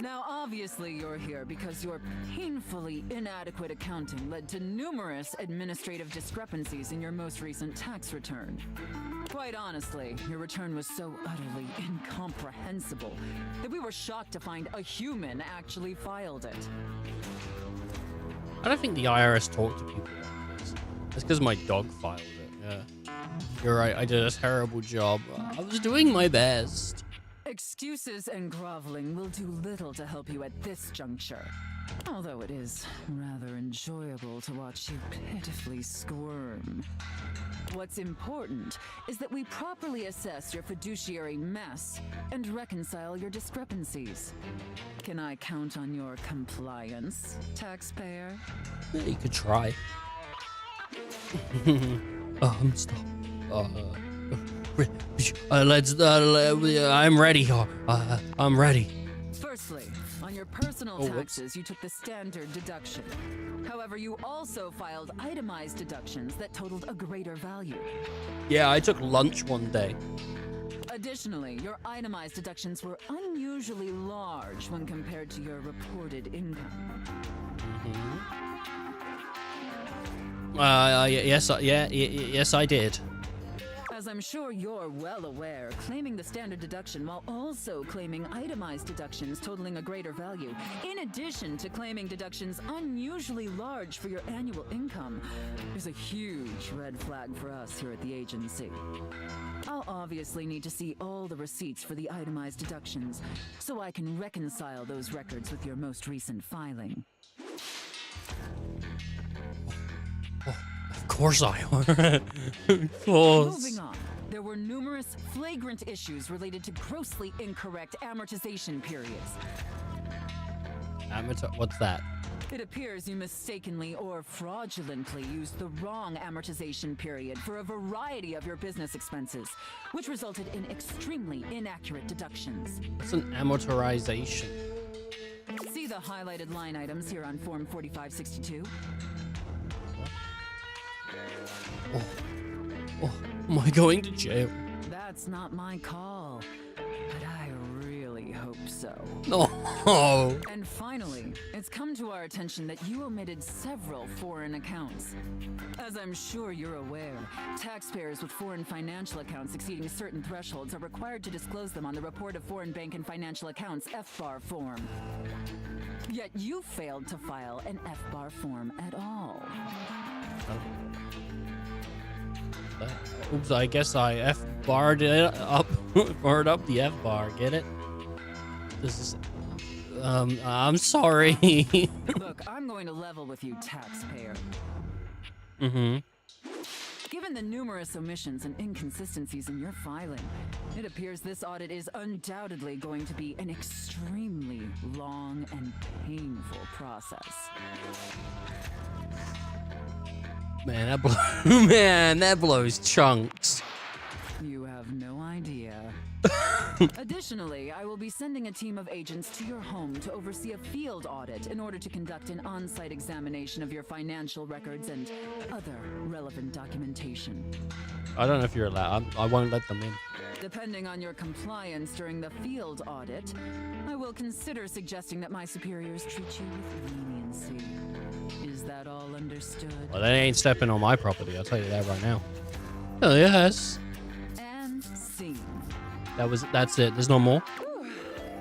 D: Now, obviously you're here because your painfully inadequate accounting led to numerous administrative discrepancies in your most recent tax return. Quite honestly, your return was so utterly incomprehensible that we were shocked to find a human actually filed it.
A: I don't think the IRS talked to people like this. It's because my dog filed it, yeah. You're right, I did a terrible job. I was doing my best.
D: Excuses and groveling will do little to help you at this juncture. Although it is rather enjoyable to watch you pitifully squirm. What's important is that we properly assess your fiduciary mess and reconcile your discrepancies. Can I count on your compliance, taxpayer?
A: Yeah, you could try. Stop. I'm ready. I'm ready.
D: Firstly, on your personal taxes, you took the standard deduction. However, you also filed itemized deductions that totaled a greater value.
A: Yeah, I took lunch one day.
D: Additionally, your itemized deductions were unusually large when compared to your reported income.
A: Yes, yes, I did.
D: As I'm sure you're well aware, claiming the standard deduction while also claiming itemized deductions totaling a greater value, in addition to claiming deductions unusually large for your annual income, is a huge red flag for us here at the agency. I'll obviously need to see all the receipts for the itemized deductions, so I can reconcile those records with your most recent filing.
A: Of course I are. Of course.
D: Moving on, there were numerous flagrant issues related to grossly incorrect amortization periods.
A: What's that?
D: It appears you mistakenly or fraudulently used the wrong amortization period for a variety of your business expenses, which resulted in extremely inaccurate deductions.
A: What's an amortization?
D: See the highlighted line items here on Form 4562?
A: Am I going to jail?
D: That's not my call, but I really hope so.
A: No.
D: And finally, it's come to our attention that you omitted several foreign accounts. As I'm sure you're aware, taxpayers with foreign financial accounts exceeding certain thresholds are required to disclose them on the Report of Foreign Bank and Financial Accounts FBAR form. Yet you failed to file an FBAR form at all.
A: Oops, I guess I F-barred it up. Barred up the F-bar, get it? This is... I'm sorry.
D: Look, I'm going to level with you, taxpayer. Given the numerous omissions and inconsistencies in your filing, it appears this audit is undoubtedly going to be an extremely long and painful process.
A: Man, that blows chunks.
D: You have no idea. Additionally, I will be sending a team of agents to your home to oversee a field audit in order to conduct an on-site examination of your financial records and other relevant documentation.
A: I don't know if you're allowed. I won't let them in.
D: Depending on your compliance during the field audit, I will consider suggesting that my superiors treat you with leniency. Is that all understood?
A: Well, they ain't stepping on my property, I'll tell you that right now. Oh, yes.
D: And scene.
A: That's it. There's no more?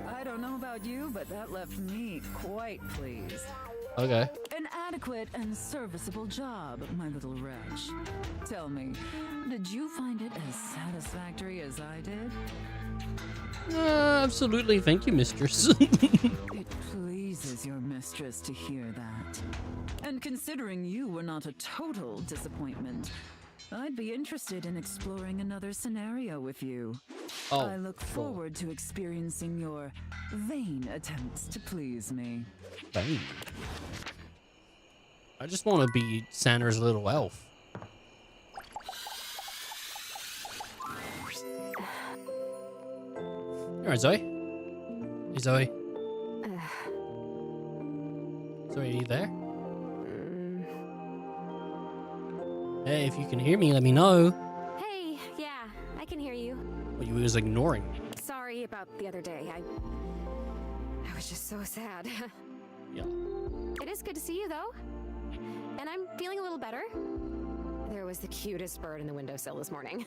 D: I don't know about you, but that left me quite pleased.
A: Okay.
D: An adequate and serviceable job, my little wretch. Tell me, did you find it as satisfactory as I did?
A: Absolutely. Thank you, mistress.
D: It pleases your mistress to hear that. And considering you were not a total disappointment, I'd be interested in exploring another scenario with you.
A: Oh,
D: I look forward to experiencing your vain attempts to please me.
A: Vain? I just want to be Santa's little elf. Alright, Zoe. Hey, Zoe. Zoe, are you there? Hey, if you can hear me, let me know.
K: Hey, yeah, I can hear you.
A: Well, you was ignoring me.
K: Sorry about the other day. I was just so sad.
A: Yeah.
K: It is good to see you, though. And I'm feeling a little better. There was the cutest bird in the windowsill this morning.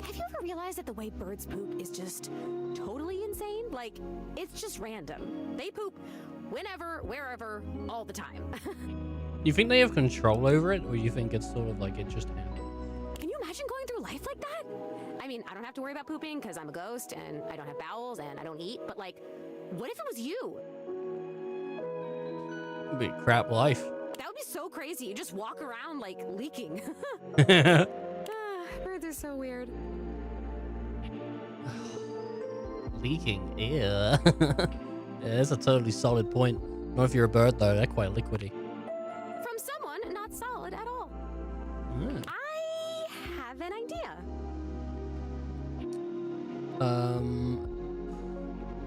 K: Have you ever realized that the way birds poop is just totally insane? Like, it's just random. They poop whenever, wherever, all the time.
A: You think they have control over it, or you think it's sort of like it just happens?
K: Can you imagine going through life like that? I mean, I don't have to worry about pooping because I'm a ghost and I don't have bowels and I don't eat, but like, what if it was you?
A: It'd be a crap life.
K: That would be so crazy. You just walk around like leaking. Birds are so weird.
A: Leaking, yeah. Yeah, that's a totally solid point. Not if you're a bird though, they're quite liquidy.
K: From someone not solid at all.
A: Yeah.
K: I have an idea.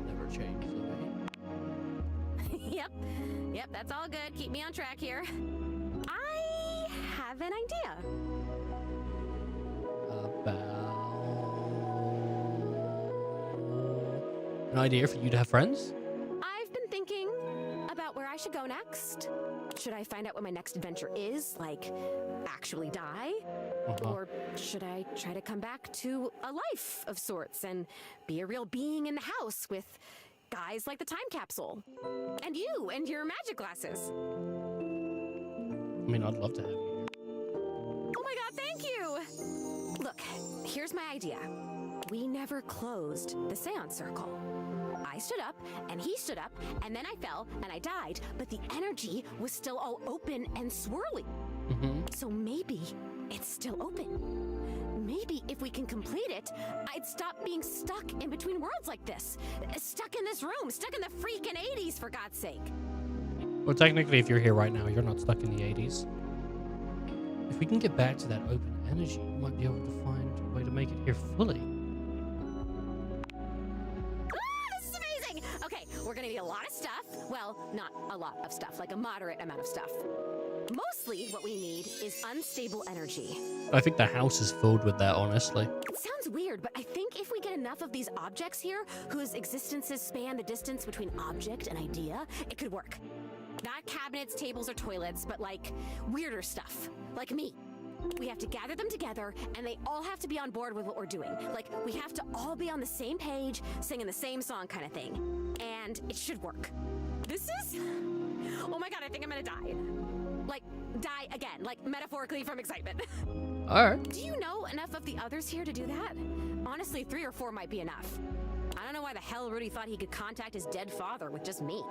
A: Never change,
K: Yep, that's all good. Keep me on track here. I have an idea.
A: An idea for you to have friends?
K: I've been thinking about where I should go next. Should I find out what my next adventure is? Like, actually die? Or should I try to come back to a life of sorts and be a real being in the house with guys like the time capsule? And you and your magic glasses.
A: I mean, I'd love to have you.
K: Oh my god, thank you! Look, here's my idea. We never closed the seance circle. I stood up, and he stood up, and then I fell, and I died, but the energy was still all open and swirly. So maybe it's still open. Maybe if we can complete it, I'd stop being stuck in between worlds like this. Stuck in this room, stuck in the freaking 80s, for God's sake.
A: Well, technically, if you're here right now, you're not stuck in the 80s. If we can get back to that open energy, we might be able to find a way to make it here fully.
K: This is amazing! Okay, we're gonna need a lot of stuff. Well, not a lot of stuff, like a moderate amount of stuff. Mostly what we need is unstable energy.
A: I think the house is filled with that, honestly.
K: It sounds weird, but I think if we get enough of these objects here, whose existences span the distance between object and idea, it could work. Not cabinets, tables, or toilets, but like weirder stuff, like me. We have to gather them together, and they all have to be on board with what we're doing. Like, we have to all be on the same page, singing the same song kind of thing. And it should work. This is... Oh my god, I think I'm gonna die. Like, die again, like metaphorically from excitement.
A: Alright.
K: Do you know enough of the others here to do that? Honestly, 3 or 4 might be enough. I don't know why the hell Rudy thought he could contact his dead father with just me.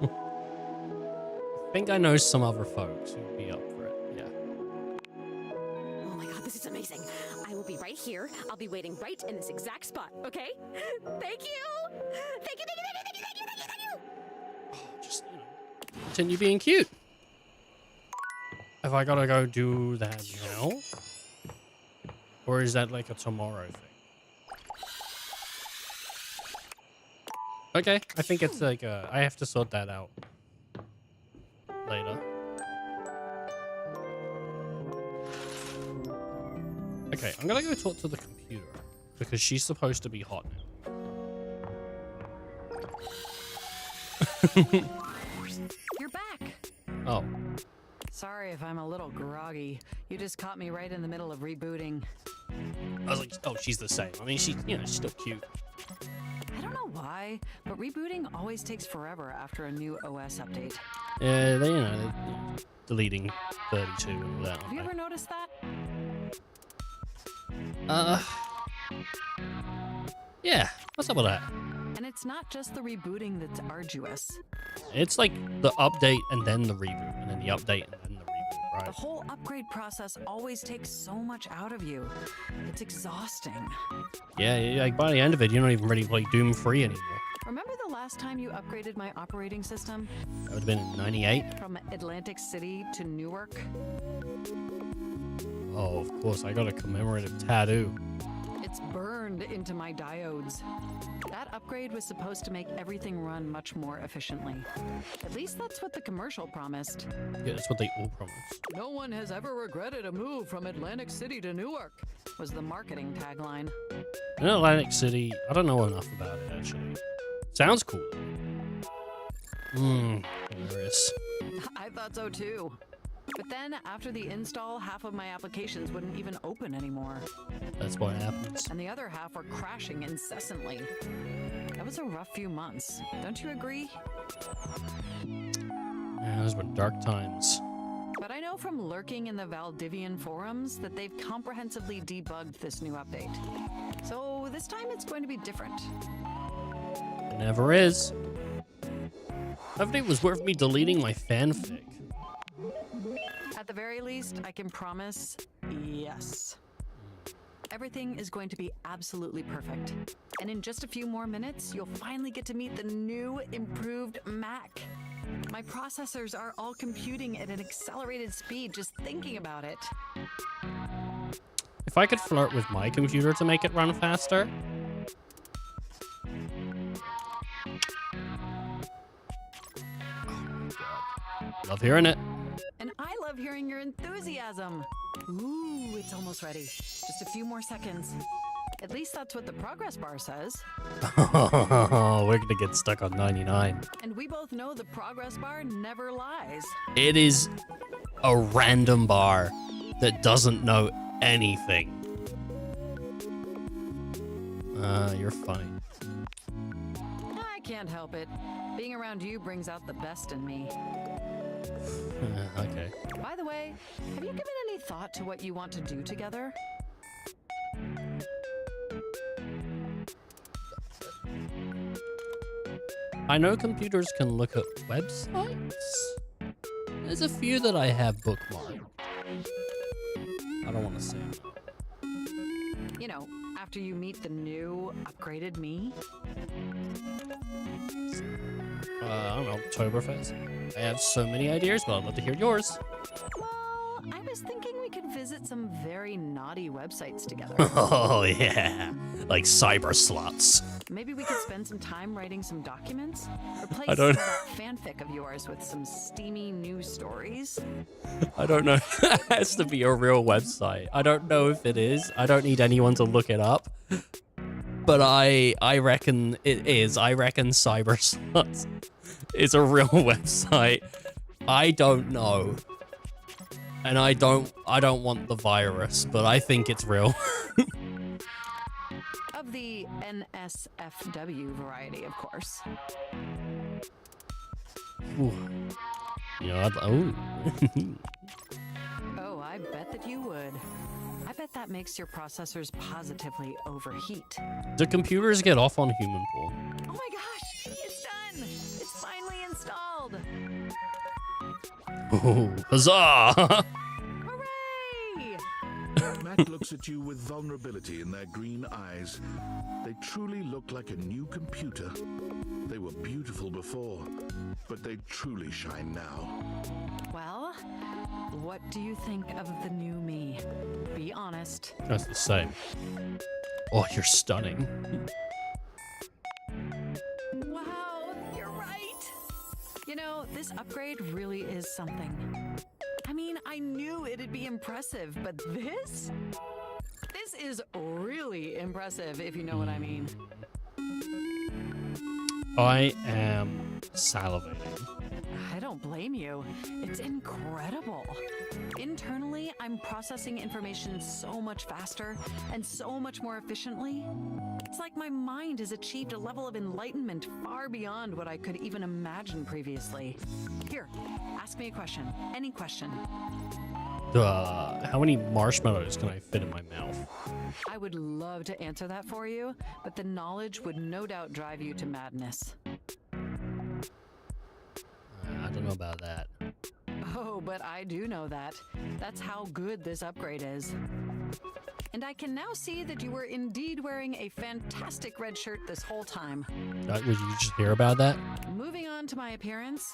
A: I think I know some other folks who'd be up for it, yeah.
K: Oh my god, this is amazing. I will be right here. I'll be waiting right in this exact spot, okay? Thank you! Thank you, thank you, thank you, thank you, thank you, thank you, thank you!
A: Oh, just, continue being cute. Have I gotta go do that now? Or is that like a tomorrow thing? Okay, I think it's like I have to sort that out later. Okay, I'm gonna go talk to the computer because she's supposed to be hot now.
D: You're back.
A: Oh.
D: Sorry if I'm a little groggy. You just caught me right in the middle of rebooting.
A: I was like, oh, she's the same. I mean, she's still cute.
D: I don't know why, but rebooting always takes forever after a new OS update.
A: Yeah, they're deleting 32 and all that.
D: Have you ever noticed that?
A: Yeah. What's up with that?
D: And
Q: it's not just the rebooting that's arduous.
A: It's like the update and then the reboot, and then the update and then the reboot, right?
Q: The whole upgrade process always takes so much out of you. It's exhausting.
A: Yeah, like by the end of it, you're not even ready to play Doom 3 anymore.
Q: Remember the last time you upgraded my operating system?
A: That would have been in 98.
Q: From Atlantic City to Newark?
A: Oh, of course, I got a commemorative tattoo.
Q: It's burned into my diodes. That upgrade was supposed to make everything run much more efficiently. At least that's what the commercial promised.
A: Yeah, that's what they all promised.
Q: No one has ever regretted a move from Atlantic City to Newark, was the marketing tagline.
A: In Atlantic City, I don't know enough about it, actually. Sounds cool. Hilarious.
Q: I thought so too. But then, after the install, half of my applications wouldn't even open anymore.
A: That's what happens.
Q: And the other half were crashing incessantly. That was a rough few months. Don't you agree?
A: Yeah, those were dark times.
Q: But I know from lurking in the Valdivian forums that they've comprehensively debugged this new update. So this time it's going to be different.
A: It never is. Update was worth me deleting my fanfic.
Q: At the very least, I can promise, yes. Everything is going to be absolutely perfect. And in just a few more minutes, you'll finally get to meet the new, improved Mac. My processors are all computing at an accelerated speed just thinking about it.
A: If I could flirt with my computer to make it run faster. Love hearing it.
Q: And I love hearing your enthusiasm. Ooh, it's almost ready. Just a few more seconds. At least that's what the progress bar says.
A: We're gonna get stuck on 99.
Q: And we both know the progress bar never lies.
A: It is a random bar that doesn't know anything. You're fine.
Q: I can't help it. Being around you brings out the best in me.
A: Okay.
Q: By the way, have you given any thought to what you want to do together?
A: I know computers can look at websites. There's a few that I have bookmarked. I don't want to say no.
Q: You know, after you meet the new, upgraded me?
A: I don't know, Oktoberfest. I have so many ideas, but I'd love to hear yours.
Q: Well, I was thinking we could visit some very naughty websites together.
A: Oh, yeah. Like cyber slots.
Q: Maybe we could spend some time writing some documents? Replace
A: I don't-
Q: that fanfic of yours with some steamy news stories?
A: I don't know. It has to be a real website. I don't know if it is. I don't need anyone to look it up. But I reckon it is. I reckon cyber slots is a real website. I don't know. And I don't want the virus, but I think it's real.
Q: Of the NSFW variety, of course.
A: Ooh. You know,
Q: Oh, I bet that you would. I bet that makes your processors positively overheat.
A: Do computers get off on human porn?
Q: Oh my gosh, it's done! It's finally installed!
A: Oh, huzzah!
Q: Hooray!
H: Matt looks at you with vulnerability in their green eyes. They truly look like a new computer. They were beautiful before, but they truly shine now.
Q: Well, what do you think of the new me? Be honest.
A: That's the same. Oh, you're stunning.
Q: Wow, you're right! You know, this upgrade really is something. I mean, I knew it'd be impressive, but this? This is really impressive, if you know what I mean.
A: I am salivating.
Q: I don't blame you. It's incredible. Internally, I'm processing information so much faster and so much more efficiently. It's like my mind has achieved a level of enlightenment far beyond what I could even imagine previously. Here, ask me a question. Any question.
A: How many marshmallows can I fit in my mouth?
Q: I would love to answer that for you, but the knowledge would no doubt drive you to madness.
A: I don't know about that.
Q: Oh, but I do know that. That's how good this upgrade is. And I can now see that you were indeed wearing a fantastic red shirt this whole time.
A: Would you just hear about that?
Q: Moving on to my appearance,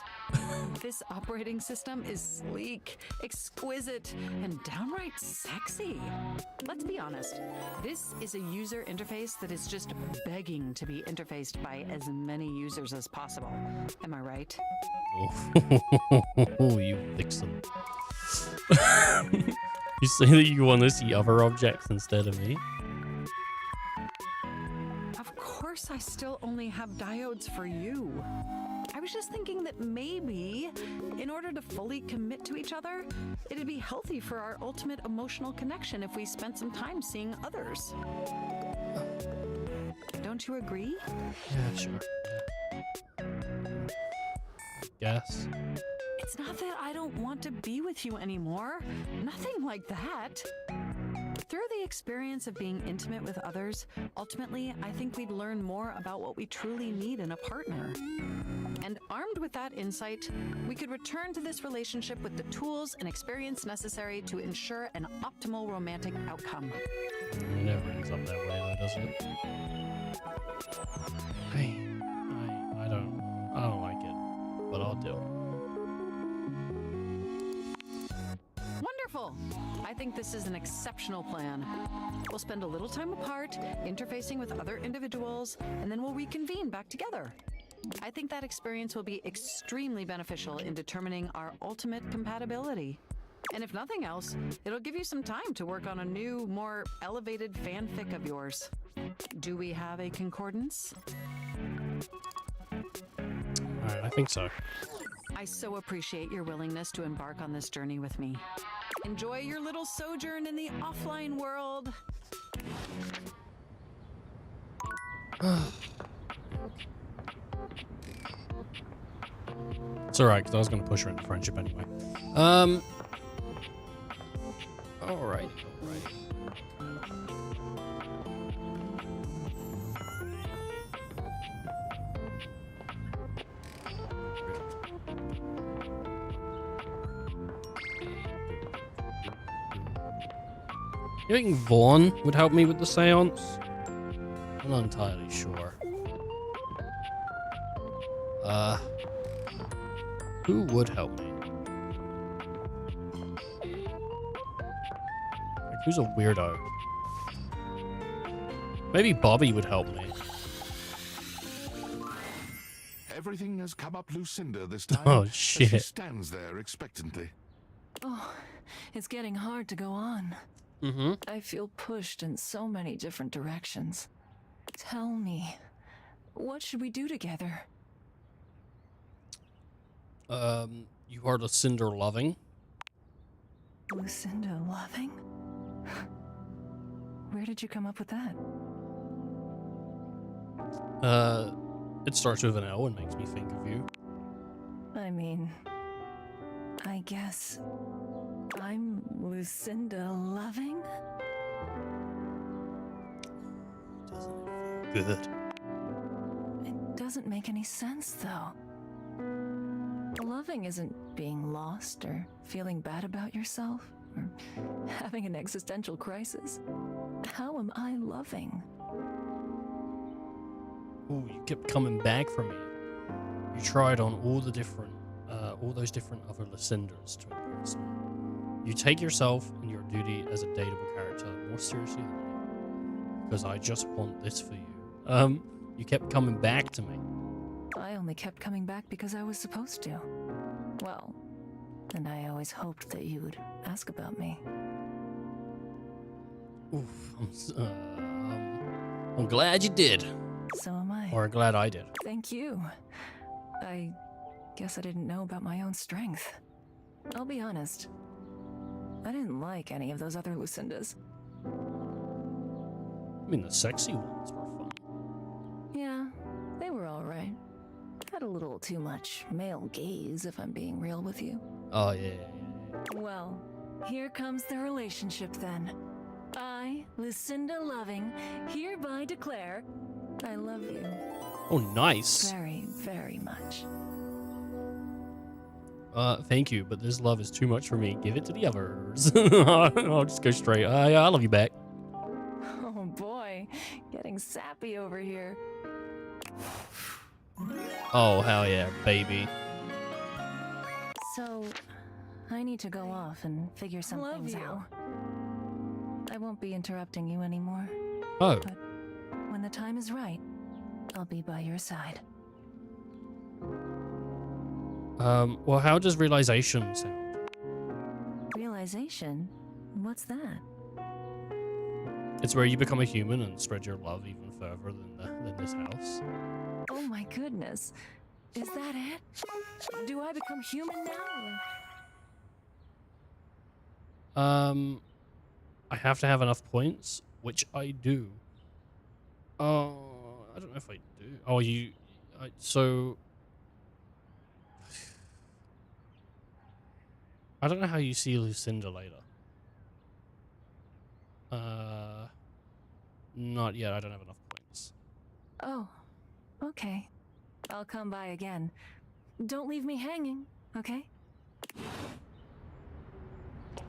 Q: this operating system is sleek, exquisite, and downright sexy. Let's be honest, this is a user interface that is just begging to be interfaced by as many users as possible. Am I right?
A: Oh, you vixen. You say that you want to see other objects instead of me?
Q: Of course I still only have diodes for you. I was just thinking that maybe, in order to fully commit to each other, it'd be healthy for our ultimate emotional connection if we spent some time seeing others. Don't you agree?
A: Yeah, sure. Yeah. Guess.
Q: It's not that I don't want to be with you anymore. Nothing like that. Through the experience of being intimate with others, ultimately, I think we'd learn more about what we truly need in a partner. And armed with that insight, we could return to this relationship with the tools and experience necessary to ensure an optimal romantic outcome.
A: It never ends up that way, though, does it? I don't like it, but I'll do it.
Q: Wonderful! I think this is an exceptional plan. We'll spend a little time apart, interfacing with other individuals, and then we'll reconvene back together. I think that experience will be extremely beneficial in determining our ultimate compatibility. And if nothing else, it'll give you some time to work on a new, more elevated fanfic of yours. Do we have a concordance?
A: Alright, I think so.
Q: I so appreciate your willingness to embark on this journey with me. Enjoy your little sojourn in the offline world.
A: It's alright, because I was going to push her into friendship anyway. Alright. You think Vaughn would help me with the seance? I'm not entirely sure. Who would help me? Like, who's a weirdo? Maybe Bobby would help me.
H: Everything has come up Lucinda this time.
A: Oh,
H: as
A: shit.
H: She stands there expectantly.
J: Oh, it's getting hard to go on.
A: Mm-hmm.
J: I feel pushed in so many different directions. Tell me, what should we do together?
A: You are Lucinda Loving.
J: Lucinda Loving? Where did you come up with that?
A: It starts with an L and makes me think of you.
J: I mean, I guess I'm Lucinda Loving?
A: Doesn't it feel good?
J: It doesn't make any sense, though. Loving isn't being lost or feeling bad about yourself or having an existential crisis. How am I loving?
A: Ooh, you kept coming back from me. You tried on all the different, all those different other Lucindas to impress me. You take yourself and your duty as a dateable character more seriously than me, because I just want this for you. You kept coming back to me.
J: I only kept coming back because I was supposed to. Well, and I always hoped that you would ask about me.
A: Oof, I'm glad you did.
J: So am I.
A: Or glad I did.
J: Thank you. I guess I didn't know about my own strength. I'll be honest. I didn't like any of those other Lucindas.
A: I mean, the sexy ones were fun.
J: Yeah, they were alright. Had a little too much male gaze, if I'm being real with you.
A: Oh, yeah.
J: Well, here comes the relationship then. I Lucinda Loving, hereby declare I love you.
A: Oh, nice.
J: Very, very much.
A: Thank you, but this love is too much for me. Give it to the others. I'll just go straight. I love you back.
J: Oh boy, getting sappy over here.
A: Oh, hell yeah, baby.
J: So, I need to go off and figure some things out. I won't be interrupting you anymore.
A: Oh.
J: But when the time is right, I'll be by your side.
A: Well, how does realization sound?
J: Realization? What's that?
A: It's where you become a human and spread your love even further than this house.
J: Oh my goodness. Is that it? Do I become human now? Or...
A: I have to have enough points, which I do. Oh, I don't know if I do. Oh, so... I don't know how you see Lucinda later. Not yet. I don't have enough points.
J: Oh, okay. I'll come by again. Don't leave me hanging, okay?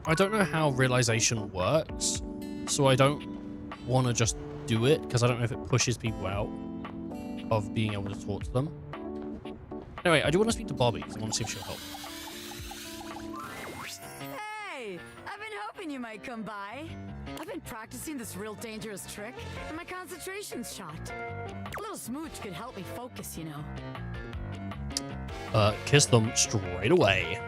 A: I don't know how realization works, so I don't want to just do it, because I don't know if it pushes people out of being able to talk to them. Anyway, I do want to speak to Bobby, because I want to see if she'll help.
D: Hey! I've been hoping you might come by. I've been practicing this real dangerous trick, and my concentration's shot. A little smooch could help me focus, you know.
A: Kiss them straight away.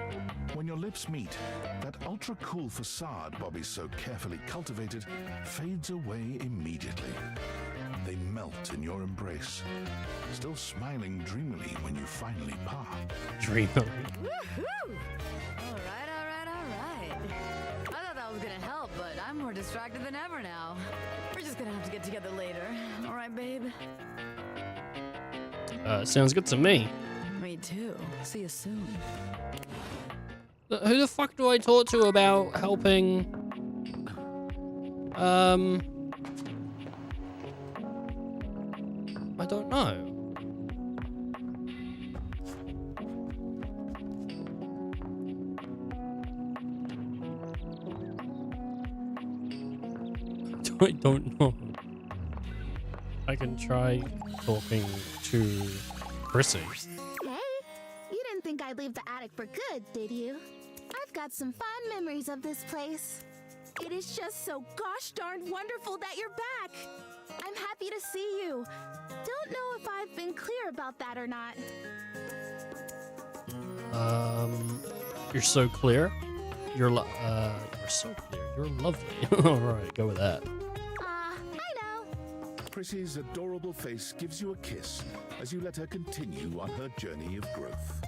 H: When your lips meet, that ultra-cool facade Bobby so carefully cultivated fades away immediately. They melt in your embrace, still smiling dreamily when you finally part.
A: Dreamily.
D: Woohoo! Alright. I thought that was gonna help, but I'm more distracted than ever now. We're just gonna have to get together later. Alright, babe?
A: Sounds good to me.
D: Me too. See you soon.
A: Who the fuck do I talk to about helping? I don't know. I don't know. I can try talking to Chrissy.
S: Hey, you didn't think I'd leave the attic for good, did you? I've got some fond memories of this place. It is just so gosh darn wonderful that you're back. I'm happy to see you. Don't know if I've been clear about that or not.
A: You're so clear. You're so clear. You're lovely. All right, go with that.
S: I know.
H: Chrissy's adorable face gives you a kiss as you let her continue on her journey of growth.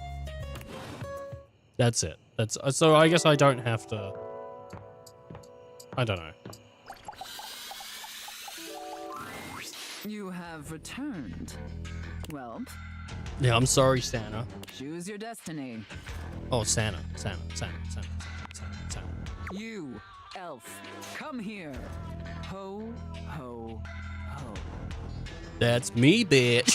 A: That's it. That's so. I guess I don't have to. I don't know.
I: You have returned. Well,
A: Yeah, I'm sorry, Santa.
I: choose your destiny.
A: Oh, Santa. Santa.
I: You, elf, come here. Ho, ho, ho.
A: That's me, bitch.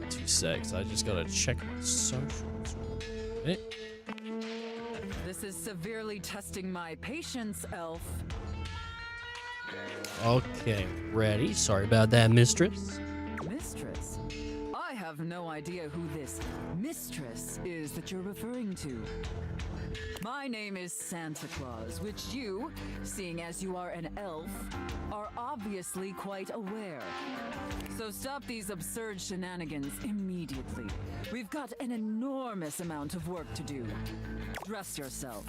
A: 2 secs. I just gotta check my socials. Okay.
I: This is severely testing my patience, elf.
A: Okay, ready. Sorry about that, mistress.
I: Mistress? I have no idea who this mistress is that you're referring to. My name is Santa Claus, which you, seeing as you are an elf, are obviously quite aware. So stop these absurd shenanigans immediately. We've got an enormous amount of work to do. Dress yourself.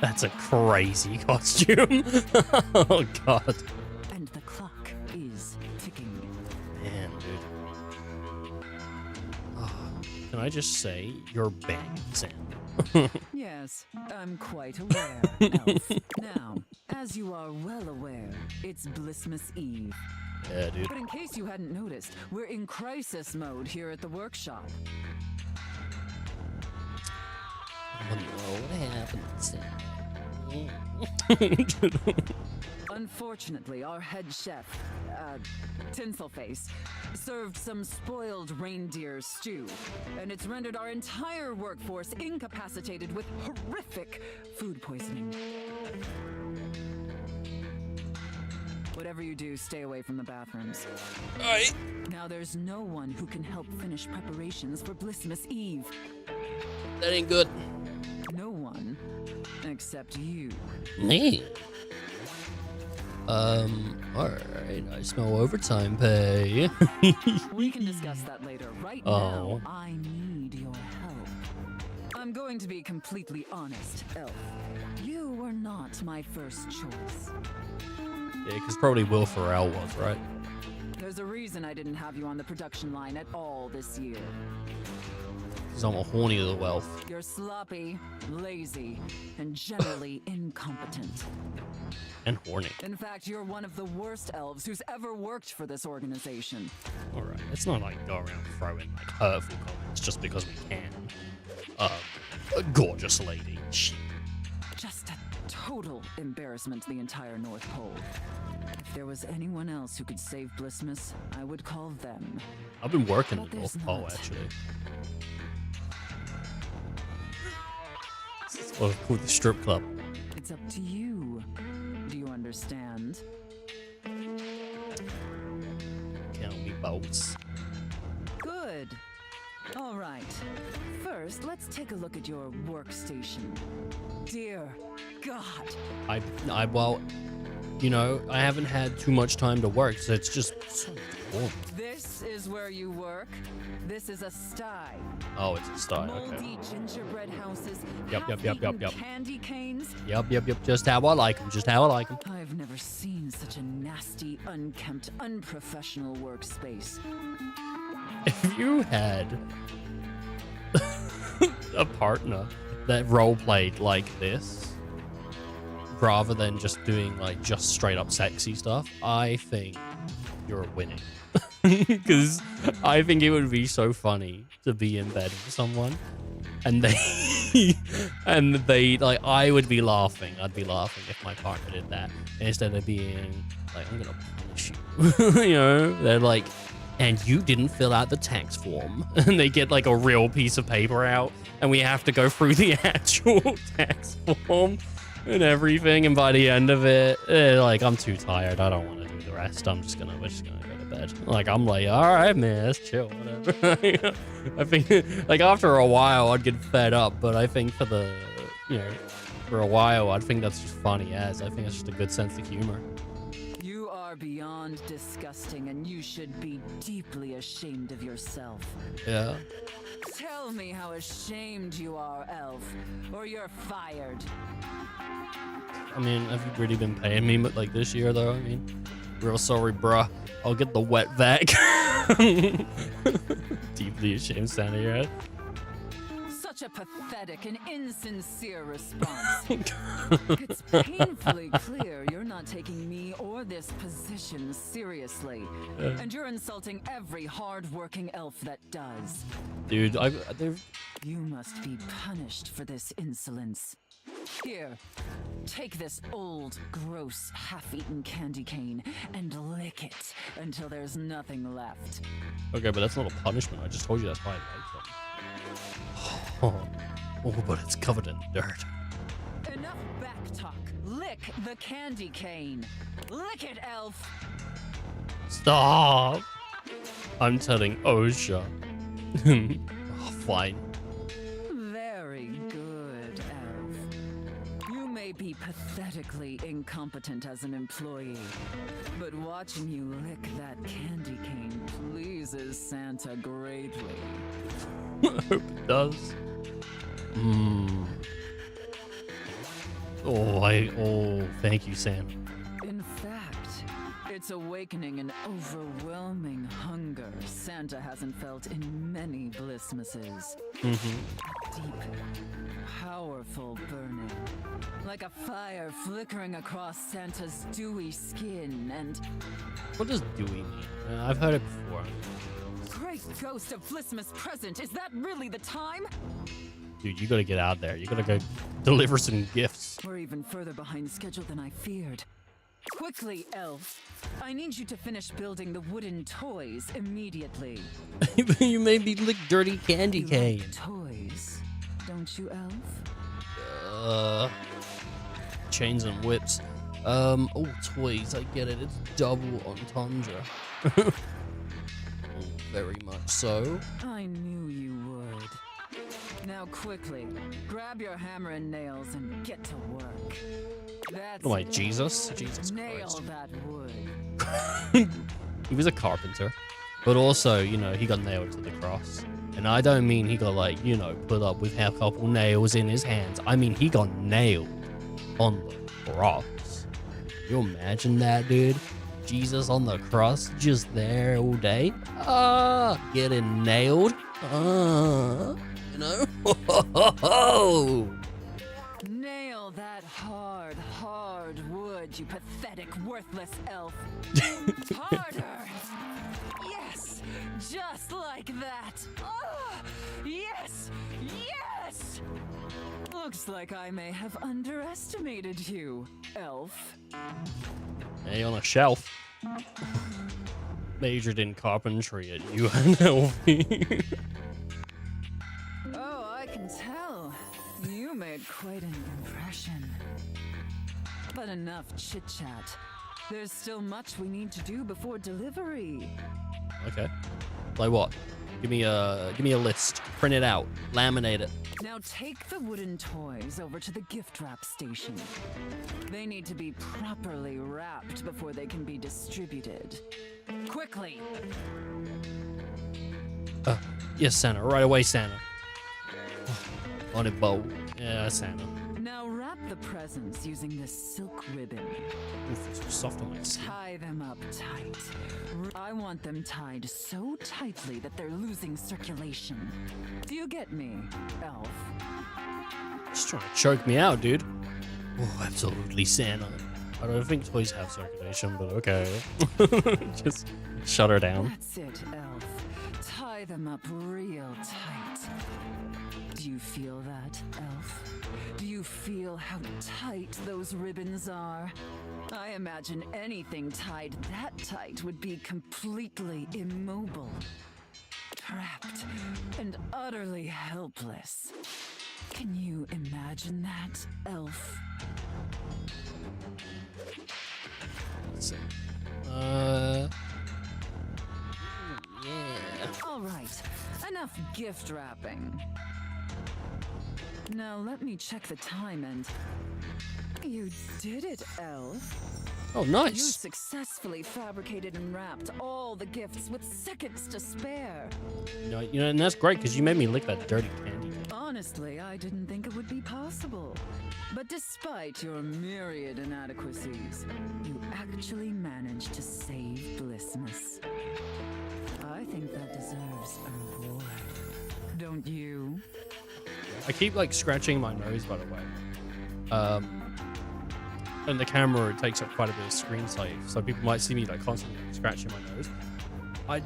A: That's a crazy costume. Oh, God.
I: And the clock is ticking.
A: Man, dude. Oh, can I just say you're banging, Sam?
I: Yes, I'm quite aware, elf. Now, as you are well aware, it's Blissmas Eve.
A: Yeah, dude.
I: But in case you hadn't noticed, we're in crisis mode here at the workshop.
D: Unfortunately, our head chef, Tinselface, served some spoiled reindeer stew, and it's rendered our entire workforce incapacitated with horrific food poisoning. Whatever you do, stay away from the bathrooms.
A: Alright.
D: Now there's no one who can help finish preparations for Blissmas Eve.
A: That ain't good.
D: No one except you.
A: Me? Alright, I smell overtime pay.
D: We can discuss that later. Right now, I need your help. I'm going to be completely honest, Elf. You were not my first choice.
A: Yeah, because probably Will Ferrell was, right?
D: There's a reason I didn't have you on the production line at all this year.
A: Because I'm a horny little elf.
D: You're sloppy, lazy, and generally incompetent.
A: And horny.
D: In fact, you're one of the worst elves who's ever worked for this organization.
A: Alright, it's not like go around throwing like hurtful comments just because we can. A gorgeous lady. Shit.
D: Just a total embarrassment to the entire North Pole. If there was anyone else who could save Blissmas, I would call them.
A: I've been working
D: But
A: the North
D: there's
A: Pole,
D: not.
A: actually. It's what it's called the strip club.
D: It's up to you. Do you understand?
A: Count me boats.
D: Good. All right. First, let's take a look at your workstation. Dear God.
A: Well, you know, I haven't had too much time to work, so it's just so boring.
D: This is where you work. This is a sty.
A: Oh, it's a style,
D: Moldy
A: okay.
D: gingerbread houses.
A: Yep.
D: half-eaten Candy canes.
A: Yep. Just how I like them. Just how I like them.
D: I've never seen such a nasty, unkempt, unprofessional workspace.
A: If you had a partner that role played like this, rather than just doing like just straight up sexy stuff, I think you're winning. Because I think it would be so funny to be in bed with someone and they like, I would be laughing. I'd be laughing if my partner did that. And instead of being like, I'm gonna punish you. You know, they're like, and you didn't fill out the tax form. And they get like a real piece of paper out and we have to go through the actual tax form and everything. And by the end of it, like, I'm too tired. I don't want to do the rest. We're just gonna go to bed. Like, I'm like, all right, man, let's chill, whatever. I think like after a while I'd get fed up, but I think for the, you know, for a while, I'd think that's just funny as. I think it's just a good sense of humor.
D: You are beyond disgusting, and you should be deeply ashamed of yourself.
A: Yeah.
D: Tell me how ashamed you are, Elf, or you're fired.
A: I mean, have you really been paying me like this year, though? I mean, real sorry, bruh. I'll get the wet vac. Deeply ashamed, Santa, your head.
D: Such a pathetic and insincere response. It's painfully clear you're not taking me or this position seriously. And you're insulting every hard-working elf that does.
A: Dude,
D: You must be punished for this insolence. Here, take this old, gross, half-eaten candy cane and lick it until there's nothing left.
A: Okay, but that's not a punishment. I just told you that's why I like them. Oh, but it's covered in dirt.
D: Enough backtalk. Lick the candy cane. Lick it, Elf.
A: Stop! I'm telling OSHA. Oh, fine.
D: Very good, Elf. You may be pathetically incompetent as an employee, but watching you lick that candy cane pleases Santa greatly.
A: I hope it does. Oh, thank you, Sam.
D: In fact, it's awakening an overwhelming hunger Santa hasn't felt in many Blissmases. Deep, powerful burning. Like a fire flickering across Santa's dewy skin and...
A: What does dewy mean? I've heard it before.
D: Great ghost of Blissmas present, is that really the time?
A: Dude, you gotta get out there. You gotta go deliver some gifts.
I: We're even further behind schedule than I feared. Quickly, Elf. I need you to finish building the wooden toys immediately.
A: You made me lick dirty candy cane.
I: Like toys, don't you, Elf?
A: Chains and whips. Oh, toys, I get it. It's double entendre. Oh, very much so.
I: I knew you would. Now quickly, grab your hammer and nails and get to work. That's
A: Why, Jesus? Jesus
I: Nail
A: Christ.
I: that wood.
A: He was a carpenter. But also, you know, he got nailed to the cross. And I don't mean he got, like, you know, put up with a couple nails in his hands. I mean, he got nailed on the cross. You imagine that, dude? Jesus on the cross, just there all day. Getting nailed. You know?
I: Nail that hard wood, you pathetic, worthless elf. Harder! Yes! Just like that! Yes! Yes! Looks like I may have underestimated you, elf.
A: Hey, on a shelf. Majored in carpentry at UNLV.
I: Oh, I can tell. You made quite an impression. But enough chit-chat. There's still much we need to do before delivery.
A: Okay. Like what? Give me a list. Print it out. Laminate it.
I: Now take the wooden toys over to the gift wrap station. They need to be properly wrapped before they can be distributed. Quickly!
A: Yes, Santa. Right away, Santa. On it, bow. Yeah, Santa.
I: Now wrap the presents using this silk ribbon.
A: Oof, it's so soft on my skin.
I: Tie them up tight. I want them tied so tightly that they're losing circulation. Do you get me, elf?
A: Just trying to choke me out, dude. Oh, absolutely, Santa. I don't think toys have circulation, but okay. Just shut her down.
I: That's it, elf. Tie them up real tight. Do you feel that, elf? Do you feel how tight those ribbons are? I imagine anything tied that tight would be completely immobile, trapped, and utterly helpless. Can you imagine that, elf?
A: Let's see. Yeah.
I: All right, enough gift wrapping. Now let me check the time and... You did it, elf.
A: Oh, nice.
I: You successfully fabricated and wrapped all the gifts with seconds to spare.
A: You know, and that's great because you made me lick that dirty candy.
I: Honestly, I didn't think it would be possible. But despite your myriad inadequacies, you actually managed to save Blissmas. I think that deserves a reward. Don't you?
A: I keep like scratching my nose, by the way. And the camera, it takes up quite a bit of screen save, so people might see me like constantly scratching my nose. I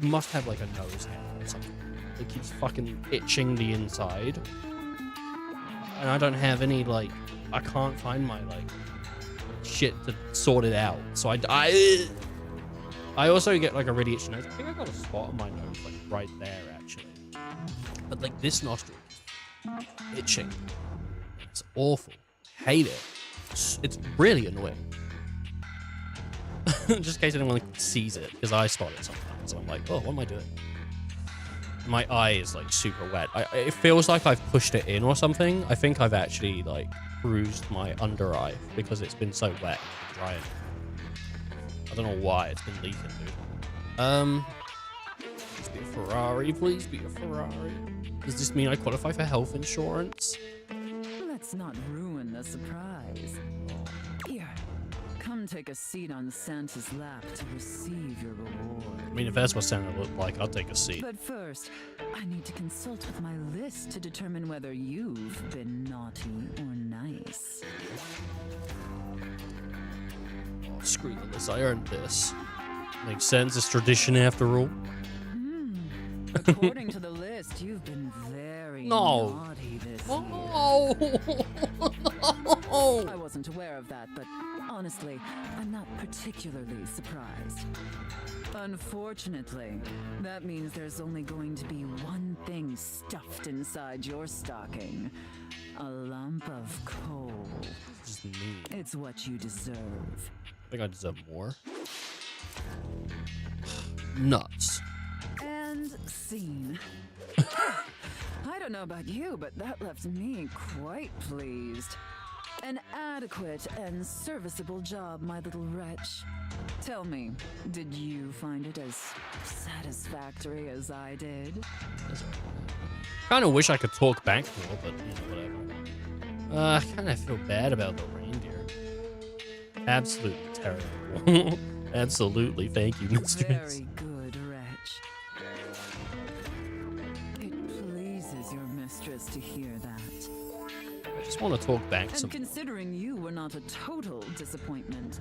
A: must have like a nose hair or something. It keeps fucking itching the inside, and I don't have any like. I can't find my like shit to sort it out. So I also get like a really itchy nose. I think I got a spot on my nose like right there actually. But like this nostril, itching. It's awful. Hate it. It's really annoying. Just in case anyone sees it, because I spot it sometimes. So I'm like, oh, what am I doing? My eye is like super wet. It feels like I've pushed it in or something. I think I've actually like bruised my under eye because it's been so wet and drying. I don't know why it's been leaking, dude. Please be a Ferrari. Please be a Ferrari. Does this mean I qualify for health insurance?
I: Let's not ruin the surprise. Here, come take a seat on Santa's lap to receive your reward.
A: I mean, if that's what Santa looked like, I'll take a seat.
I: But first, I need to consult with my list to determine whether you've been naughty or nice.
A: Oh, screw the list. I earned this. Makes sense. It's tradition after all.
I: According to the list,
D: insist. You've been very
A: No.
D: naughty this
A: Oh.
D: year. I wasn't aware of that, but honestly, I'm not particularly surprised. Unfortunately, that means there's only going to be one thing stuffed inside your stocking. A lump of coal.
A: Just me.
D: It's what you deserve.
A: I think I deserve more. Nuts.
D: And scene. I don't know about you, but that left me quite pleased. An adequate and serviceable job, my little wretch. Tell me, did you find it as satisfactory as I did?
A: Kind of wish I could talk back more, but you know, whatever. I kind of feel bad about the reindeer. Absolutely terrible. Absolutely, thank you, mistress.
D: Very good, wretch. It pleases your mistress to hear that.
A: I just want to talk back
D: And
A: some.
D: considering you were not a total disappointment,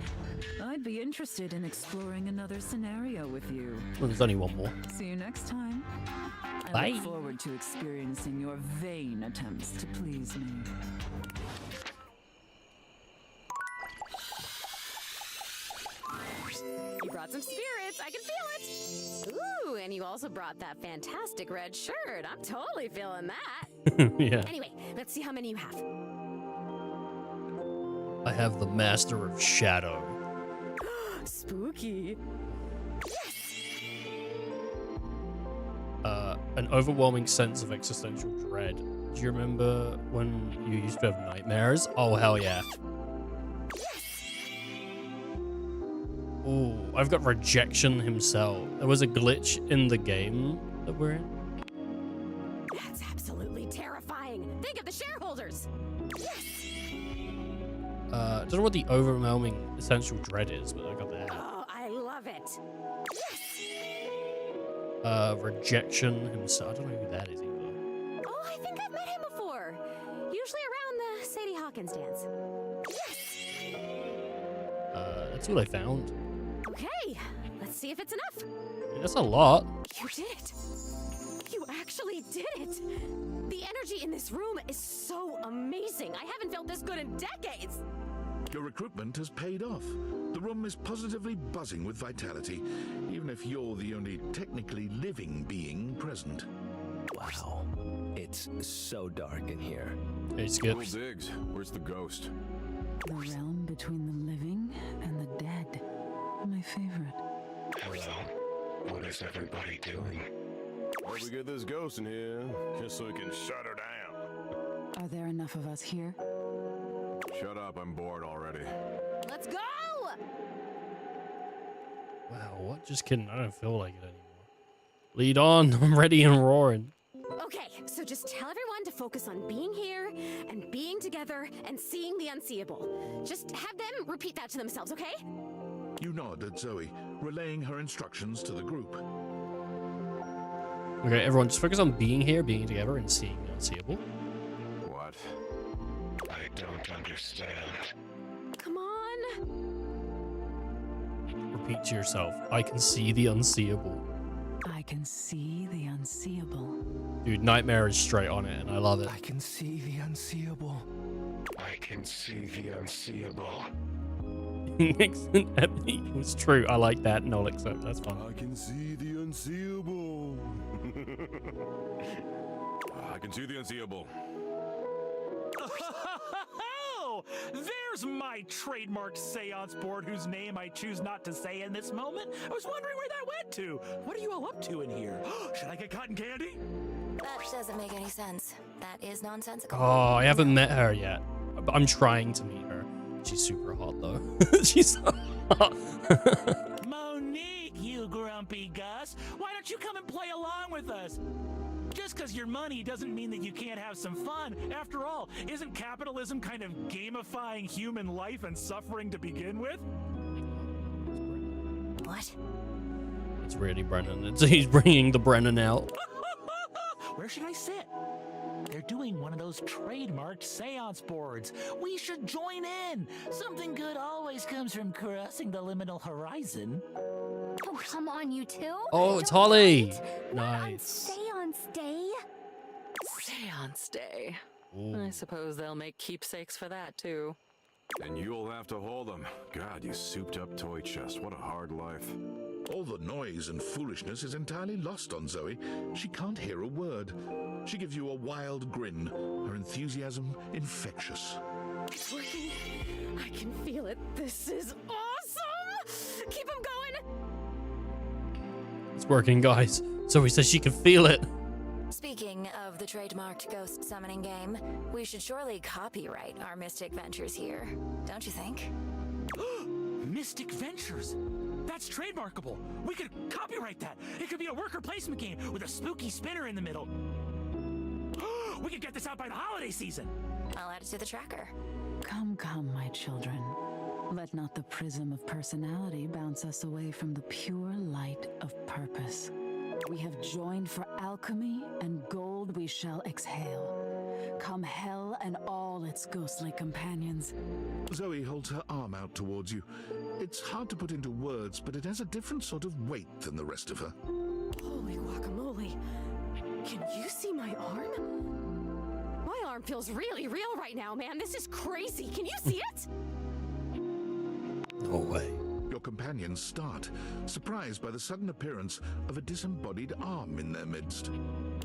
D: I'd be interested in exploring another scenario with you.
A: Well, there's only one more.
D: See you next time. I
A: Bye.
D: look forward to experiencing your vain attempts to please me.
K: You brought some spirits. I can feel it. Ooh, and you also brought that fantastic red shirt. I'm totally feeling that.
A: Yeah.
K: Anyway, let's see how many you have.
A: I have the Master of Shadow.
K: Spooky.
A: An overwhelming sense of existential dread. Do you remember when you used to have nightmares? Oh, hell yeah. Ooh, I've got Rejection himself. There was a glitch in the game that we're in.
K: That's absolutely terrifying. Think of the shareholders.
A: I don't know what the overwhelming essential dread is, but I got that.
K: Oh, I love it.
A: Rejection himself. I don't know who that is either.
K: Oh, I think I've met him before. Usually around the Sadie Hawkins dance.
A: That's what I found.
K: Okay, let's see if it's enough.
A: I mean, that's a lot.
K: You did it. You actually did it. The energy in this room is so amazing. I haven't felt this good in decades.
H: Your recruitment has paid off. The room is positively buzzing with vitality, even if you're the only technically living being present.
S: Wow. It's so dark in here.
A: Hey,
M: Cool digs. Where's the ghost?
D: The realm between the living and the dead. My favorite.
C: Hello. What is everybody doing?
M: Well, we get this ghost in here, just so we can shut her down.
D: Are there enough of us here?
M: Shut up, I'm bored already.
K: Let's go!
A: Wow, what? Just kidding. I don't feel like it anymore. Lead on. I'm ready and roaring.
K: Okay, so just tell everyone to focus on being here and being together and seeing the unseeable. Just have them repeat that to themselves, okay?
H: You nod at Zoe, relaying her instructions to the group.
A: Okay, everyone, just focus on being here, being together, and seeing the unseeable.
M: What?
C: I don't understand.
K: Come on.
A: Repeat to yourself. I can see the unseeable.
D: I can see the unseeable.
A: Dude, Nightmare is straight on it, and I love it.
S: I can see the unseeable.
C: I can see the unseeable.
A: Excellent. It was true. I like that, and I'll accept. That's fine.
M: I can see the unseeable. I can see the unseeable.
U: Oh, there's my trademarked seance board whose name I choose not to say in this moment. I was wondering where that went to. What are you all up to in here? Should I get cotton candy?
V: That doesn't make any sense. That is nonsensical.
A: Oh, I haven't met her yet. But I'm trying to meet her. She's super hot, though. She's so hot.
U: Monique, you grumpy Gus. Why don't you come and play along with us? Just because you're money doesn't mean that you can't have some fun. After all, isn't capitalism kind of gamifying human life and suffering to begin with?
V: What?
A: It's really Brennan. He's bringing the Brennan out.
U: Where should I sit? They're doing one of those trademarked seance boards. We should join in. Something good always comes from crossing the liminal horizon.
G: Oh, come on, you two.
A: Oh, it's Holly. Nice.
G: Stay on stage.
J: Seance day.
A: Ooh.
J: I suppose they'll make keepsakes for that, too.
M: And you'll have to hold them. God, you souped up toy chest. What a hard life.
H: All the noise and foolishness is entirely lost on Zoe. She can't hear a word. She gives you a wild grin, her enthusiasm infectious.
K: It's working. I can feel it. This is awesome! Keep him going!
A: It's working, guys. Zoe says she can feel it.
V: Speaking of the trademarked ghost summoning game, we should surely copyright our Mystic Ventures here, don't you think?
U: Mystic Ventures? That's trademarkable. We could copyright that. It could be a worker placement game with a spooky spinner in the middle. We could get this out by the holiday season.
V: I'll add it to the tracker.
D: Come, come, my children. Let not the prism of personality bounce us away from the pure light of purpose. We have joined for alchemy, and gold we shall exhale. Come hell and all its ghostly companions.
H: Zoe holds her arm out towards you. It's hard to put into words, but it has a different sort of weight than the rest of her.
K: Holy guacamole. Can you see my arm? My arm feels really real right now, man. This is crazy. Can you see it?
A: No way.
H: Your companions start, surprised by the sudden appearance of a disembodied arm in their midst.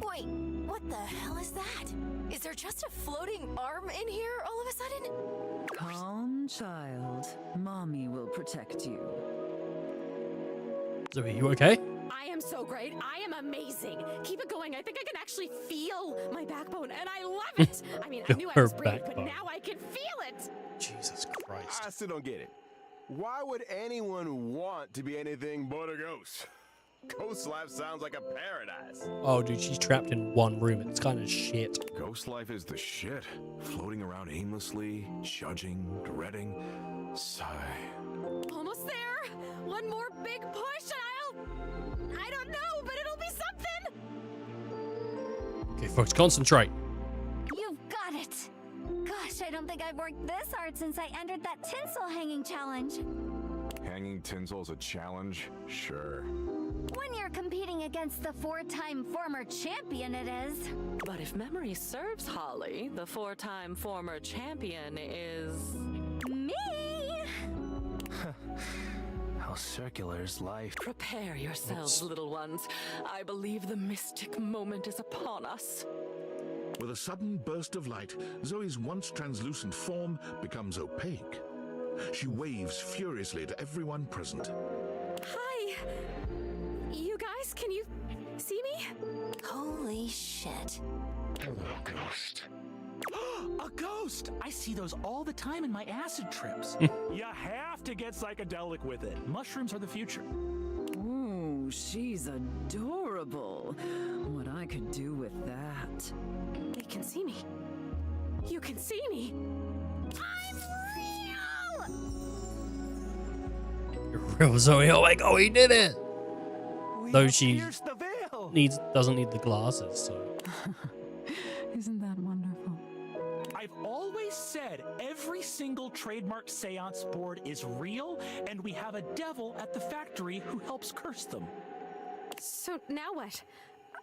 V: Wait, what the hell is that? Is there just a floating arm in here all of a sudden?
D: Calm, child. Mommy will protect you.
A: Zoe, you okay?
K: I am so great. I am amazing. Keep it going. I think I can actually feel my backbone, and I love it. I mean, I knew I was brave, but now I can feel it.
A: Jesus Christ.
B: I still don't get it. Why would anyone want to be anything but a ghost? Ghost life sounds like a paradise.
A: Oh, dude, she's trapped in one room. It's kind of shit.
M: Ghost life is the shit. Floating around aimlessly, judging, dreading. Sigh.
K: Almost there. One more big push, and I don't know, but it'll be something.
A: Okay, folks, concentrate.
S: You've got it. Gosh, I don't think I've worked this hard since I entered that tinsel hanging challenge.
M: Hanging tinsel is a challenge? Sure.
S: When you're competing against the 4-time former champion, it is.
J: But if memory serves, Holly, the 4-time former champion is...
S: me!
U: How circular is life?
J: Prepare yourselves, little ones. I believe the mystic moment is upon us.
H: With a sudden burst of light, Zoe's once translucent form becomes opaque. She waves furiously to everyone present.
K: Hi. You guys, can you see me?
V: Holy shit.
B: Hello, ghost.
U: A ghost! I see those all the time in my acid trips. You have to get psychedelic with it. Mushrooms are the future.
D: Ooh, she's adorable. What I could do with that.
K: They can see me. You can see me. I'm real!
A: You're real, Zoe. Oh my god, we did it! Though she doesn't need the glasses, so.
D: Isn't that wonderful?
U: I've always said every single trademarked seance board is real, and we have a devil at the factory who helps curse them.
K: So now what?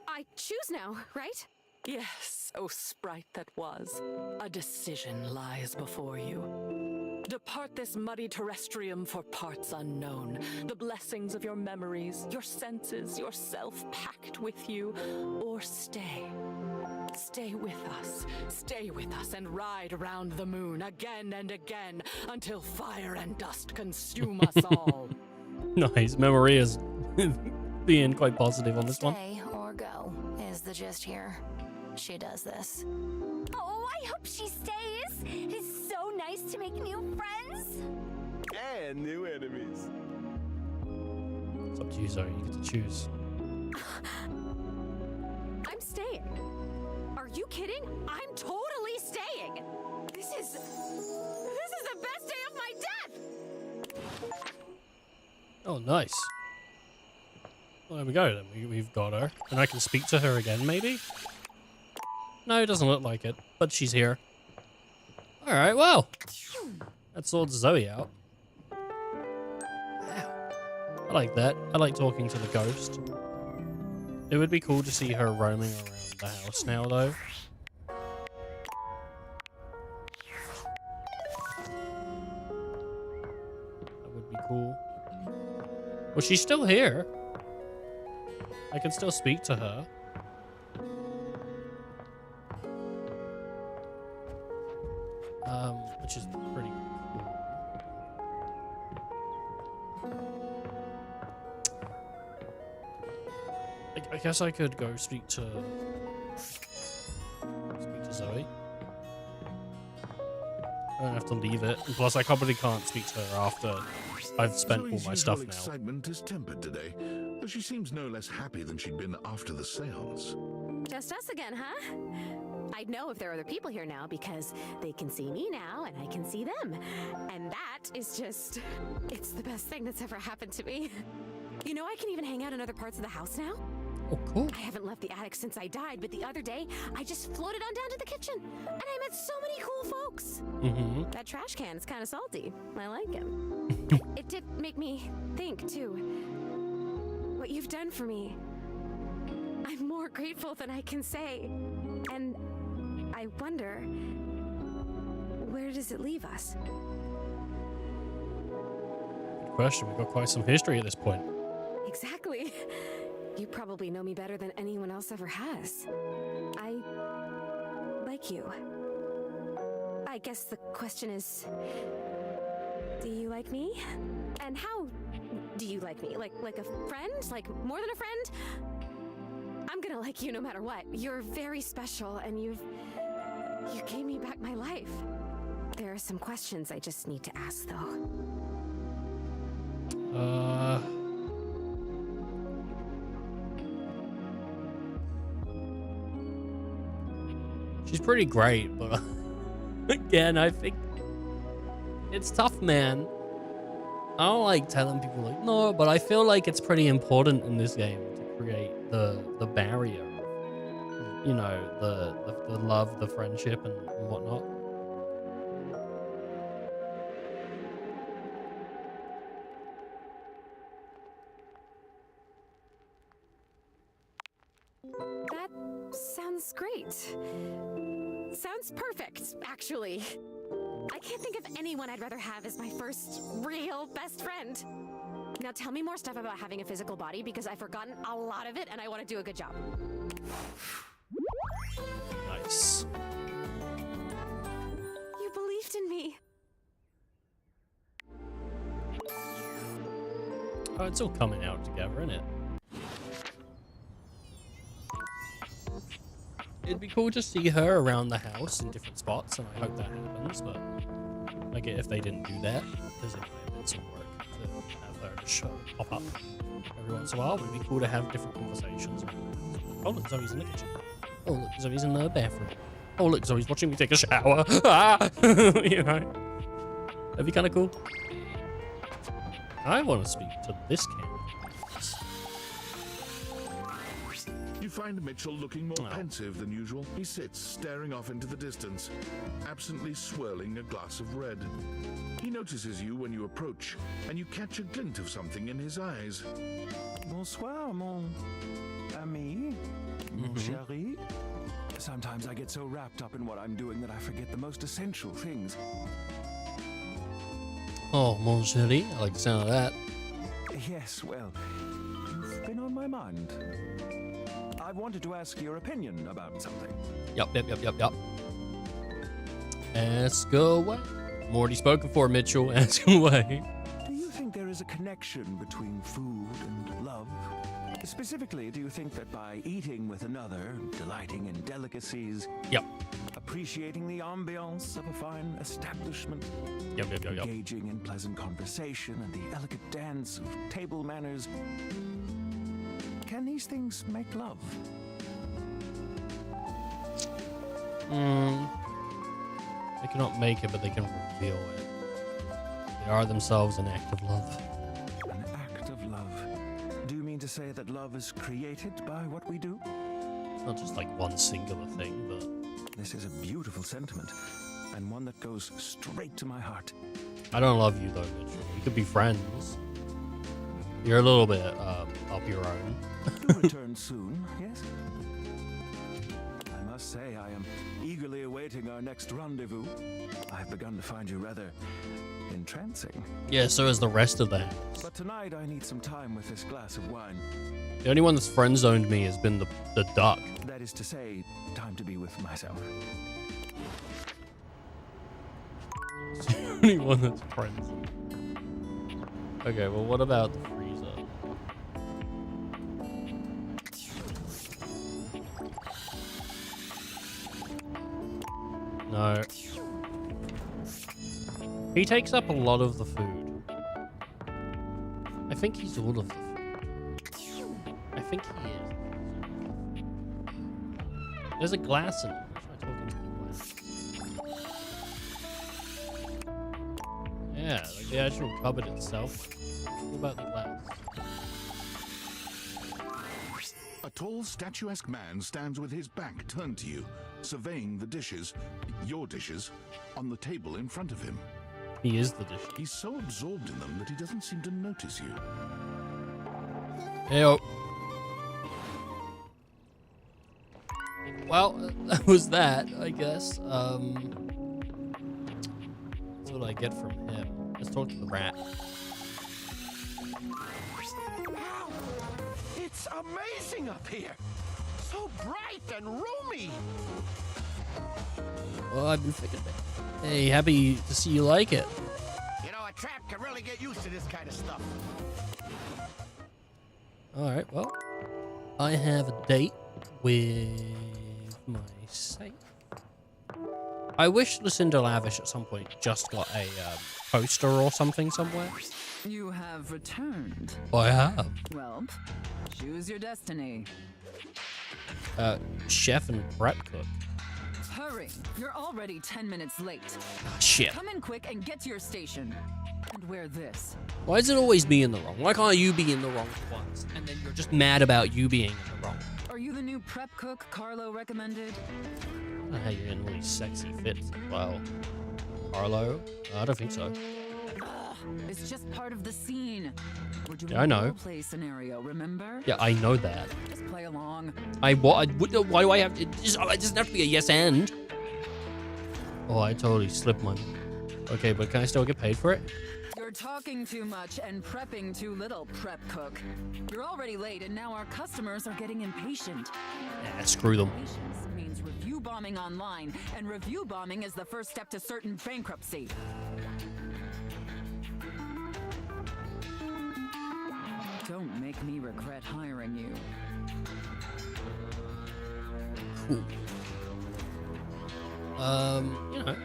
K: I choose now, right?
J: Yes, oh sprite that was. A decision lies before you. Depart this muddy terrestrium for parts unknown. The blessings of your memories, your senses, yourself packed with you, or stay. Stay with us and ride around the moon again and again until fire and dust consume us all.
A: Nice. Memory is being quite positive on this one.
V: Stay or go is the gist here. She does this.
S: Oh, I hope she stays. It's so nice to make new friends.
B: And new enemies.
A: It's up to you, Zoe. You get to choose.
K: I'm staying. Are you kidding? I'm totally staying. This is the best day of my death.
A: Oh, nice. Well, there we go then. We've got her. And I can speak to her again, maybe? No, it doesn't look like it. But she's here. Alright, well. That sorts Zoe out. Wow. I like that. I like talking to the ghost. It would be cool to see her roaming around the house now, though. That would be cool. Well, she's still here. I can still speak to her. Which is pretty cool. I guess I could go speak to Zoe. I don't have to leave it. And plus, I probably can't speak to her after I've spent all my stuff now.
H: Excitement is tempered today, though she seems no less happy than she'd been after the seance.
K: Just us again, huh? I'd know if there are other people here now because they can see me now and I can see them. And that is just... it's the best thing that's ever happened to me. You know, I can even hang out in other parts of the house now.
A: Oh, cool.
K: I haven't left the attic since I died, but the other day, I just floated on down to the kitchen. And I met so many cool folks.
A: Mm-hmm.
K: That trash can is kind of salty. I like him. It did make me think, too. What you've done for me. I'm more grateful than I can say. And I wonder, where does it leave us?
A: Good question. We've got quite some history at this point.
K: Exactly. You probably know me better than anyone else ever has. I like you. I guess the question is, do you like me? And how do you like me? Like a friend? Like more than a friend? I'm gonna like you no matter what. You're very special and you gave me back my life. There are some questions I just need to ask though.
A: She's pretty great, but again, I think it's tough, man. I don't like telling people like, no, but I feel like it's pretty important in this game to create the barrier, you know, the love, the friendship, and whatnot.
K: That sounds great. Sounds perfect, actually. I can't think of anyone I'd rather have as my first real best friend. Now tell me more stuff about having a physical body because I've forgotten a lot of it and I want to do a good job.
A: Nice.
K: You believed in me.
A: Oh, it's all coming out together, isn't it? It'd be cool to see her around the house in different spots, and I hope that happens, but I get if they didn't do that, because it might have been some work to have her just pop up every once in a while. It would be cool to have different conversations. Oh, look, Zoe's in the kitchen. Oh, look, Zoe's in the bathroom. Oh, look, Zoe's watching me take a shower. Ah! You know? That'd be kind of cool. I want to speak to this cat.
H: You find Mitchell looking more pensive than usual. He sits, staring off into the distance, absently swirling a glass of red. He notices you when you approach, and you catch a glint of something in his eyes.
P: Bonsoir, mon ami, mon chéri. Sometimes I get so wrapped up in what I'm doing that I forget the most essential things.
A: Oh, mon chéri. I like the sound of that.
P: Yes, well, you've been on my mind. I wanted to ask your opinion about something.
A: Yup. Ask away. I'm already spoken for, Mitchell. Ask away.
P: Do you think there is a connection between food and love? Specifically, do you think that by eating with another, delighting in delicacies, appreciating the ambiance of a fine establishment, engaging in pleasant conversation and the elegant dance of table manners, can these things make love?
A: They cannot make it, but they can reveal it. They are themselves an act of love.
P: An act of love. Do you mean to say that love is created by what we do?
A: It's not just like one singular thing, but...
P: This is a beautiful sentiment, and one that goes straight to my heart.
A: I don't love you though, Mitchell. We could be friends. You're a little bit up your own.
E: Do return soon, yes? I must say I am eagerly awaiting our next rendezvous. I've begun to find you rather entrancing.
A: Yeah, so is the rest of them.
E: But tonight I need some time with this glass of wine.
A: The only one that's friend zoned me has been the duck.
E: That is to say, time to be with myself.
A: The only one that's friends. Okay, well, what about the freezer? No. He takes up a lot of the food. I think he's all of the food. I think he is. There's a glass in it. Try talking to the glass. Yeah, like the actual cupboard itself. What about the glass?
H: A tall, statuesque man stands with his back turned to you, surveying the dishes, your dishes, on the table in front of him.
A: He is the dish.
H: He's so absorbed in them that he doesn't seem to notice you.
A: Heyo. Well, that was that, I guess. What did I get from him? Let's talk to the rat.
L: Wow! It's amazing up here! So bright and roomy!
A: Well, I've been thinking about it. Hey, happy to see you like it.
L: You know, a trap can really get used to this kind of stuff.
A: Alright, well, I have a date with my safe. I wish Lucinda Lavish at some point just got a poster or something somewhere.
Q: You have returned.
A: I have.
Q: Well, choose your destiny.
A: Chef and prep cook.
Q: Hurry, you're already 10 minutes late.
A: Shit.
Q: Come in quick and get to your station. And wear this.
A: Why is it always me in the wrong? Why can't you be in the wrong for once? And then you're just mad about you being in the wrong.
Q: Are you the new prep cook Carlo recommended?
A: I don't know how you're in all these sexy fits as well. Carlo? I don't think so.
Q: It's just part of the scene. We're doing
A: Yeah, I know.
Q: a role-play scenario, remember?
A: Yeah, I know that.
Q: Just play along.
A: Why do I have to? It doesn't have to be a yes and. Oh, I totally slipped my. Okay, but can I still get paid for it?
Q: You're talking too much and prepping too little, prep cook. You're already late, and now our customers are getting impatient.
A: Screw them.
Q: Impatience means review bombing online, and review bombing is the first step to certain bankruptcy. Don't make me regret hiring you.
A: Cool. You know.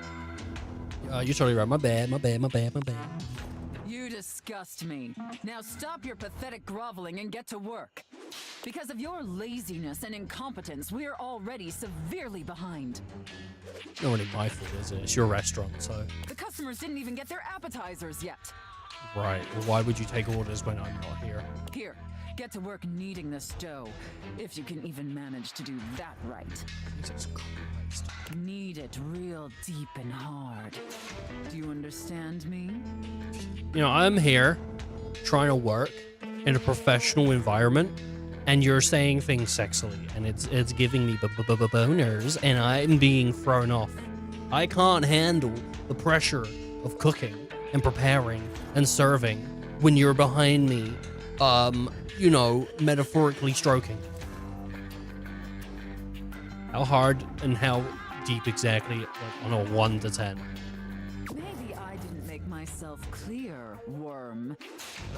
A: You're totally right. My bad.
Q: You disgust me. Now stop your pathetic groveling and get to work. Because of your laziness and incompetence, we're already severely behind.
A: Not really my fault, is it? It's your restaurant, so.
Q: The customers didn't even get their appetizers yet.
A: Right. Well, why would you take orders when I'm not here?
Q: Here, get to work kneading this dough. If you can even manage to do that right.
A: Jesus Christ.
Q: Knead it real deep and hard. Do you understand me?
A: You know, I'm here trying to work in a professional environment, and you're saying things sexily, and it's giving me boners, and I'm being thrown off. I can't handle the pressure of cooking and preparing and serving when you're behind me, you know, metaphorically stroking. How hard and how deep exactly, like, on a 1 to 10?
Q: Maybe I didn't make myself clear, worm.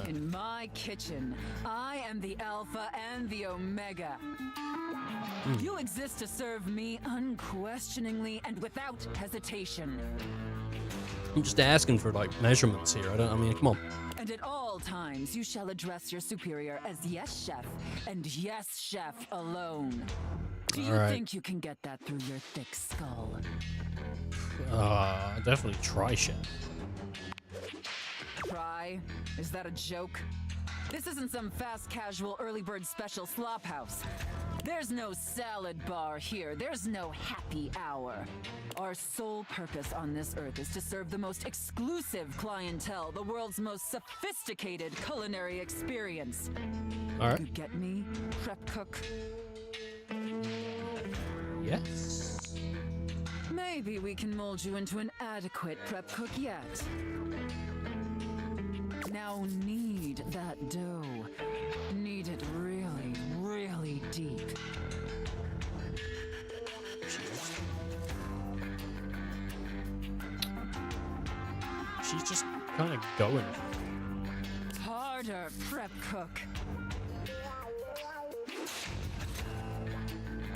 Q: In my kitchen, I am the Alpha and the Omega. You exist to serve me unquestioningly and without hesitation.
A: I'm just asking for, like, measurements here. I mean, come on.
Q: And at all times, you shall address your superior as yes, chef, and yes, chef alone. Do you think you can get that through your thick skull?
A: Definitely try, chef.
Q: Try? Is that a joke? This isn't some fast casual early bird special slop house. There's no salad bar here. There's no happy hour. Our sole purpose on this earth is to serve the most exclusive clientele, the world's most sophisticated culinary experience.
A: All right.
Q: You get me, prep cook?
A: Yes.
Q: Maybe we can mold you into an adequate prep cook yet. Now knead that dough. Knead it really, really deep.
A: She's just kind of going.
Q: Harder, prep cook.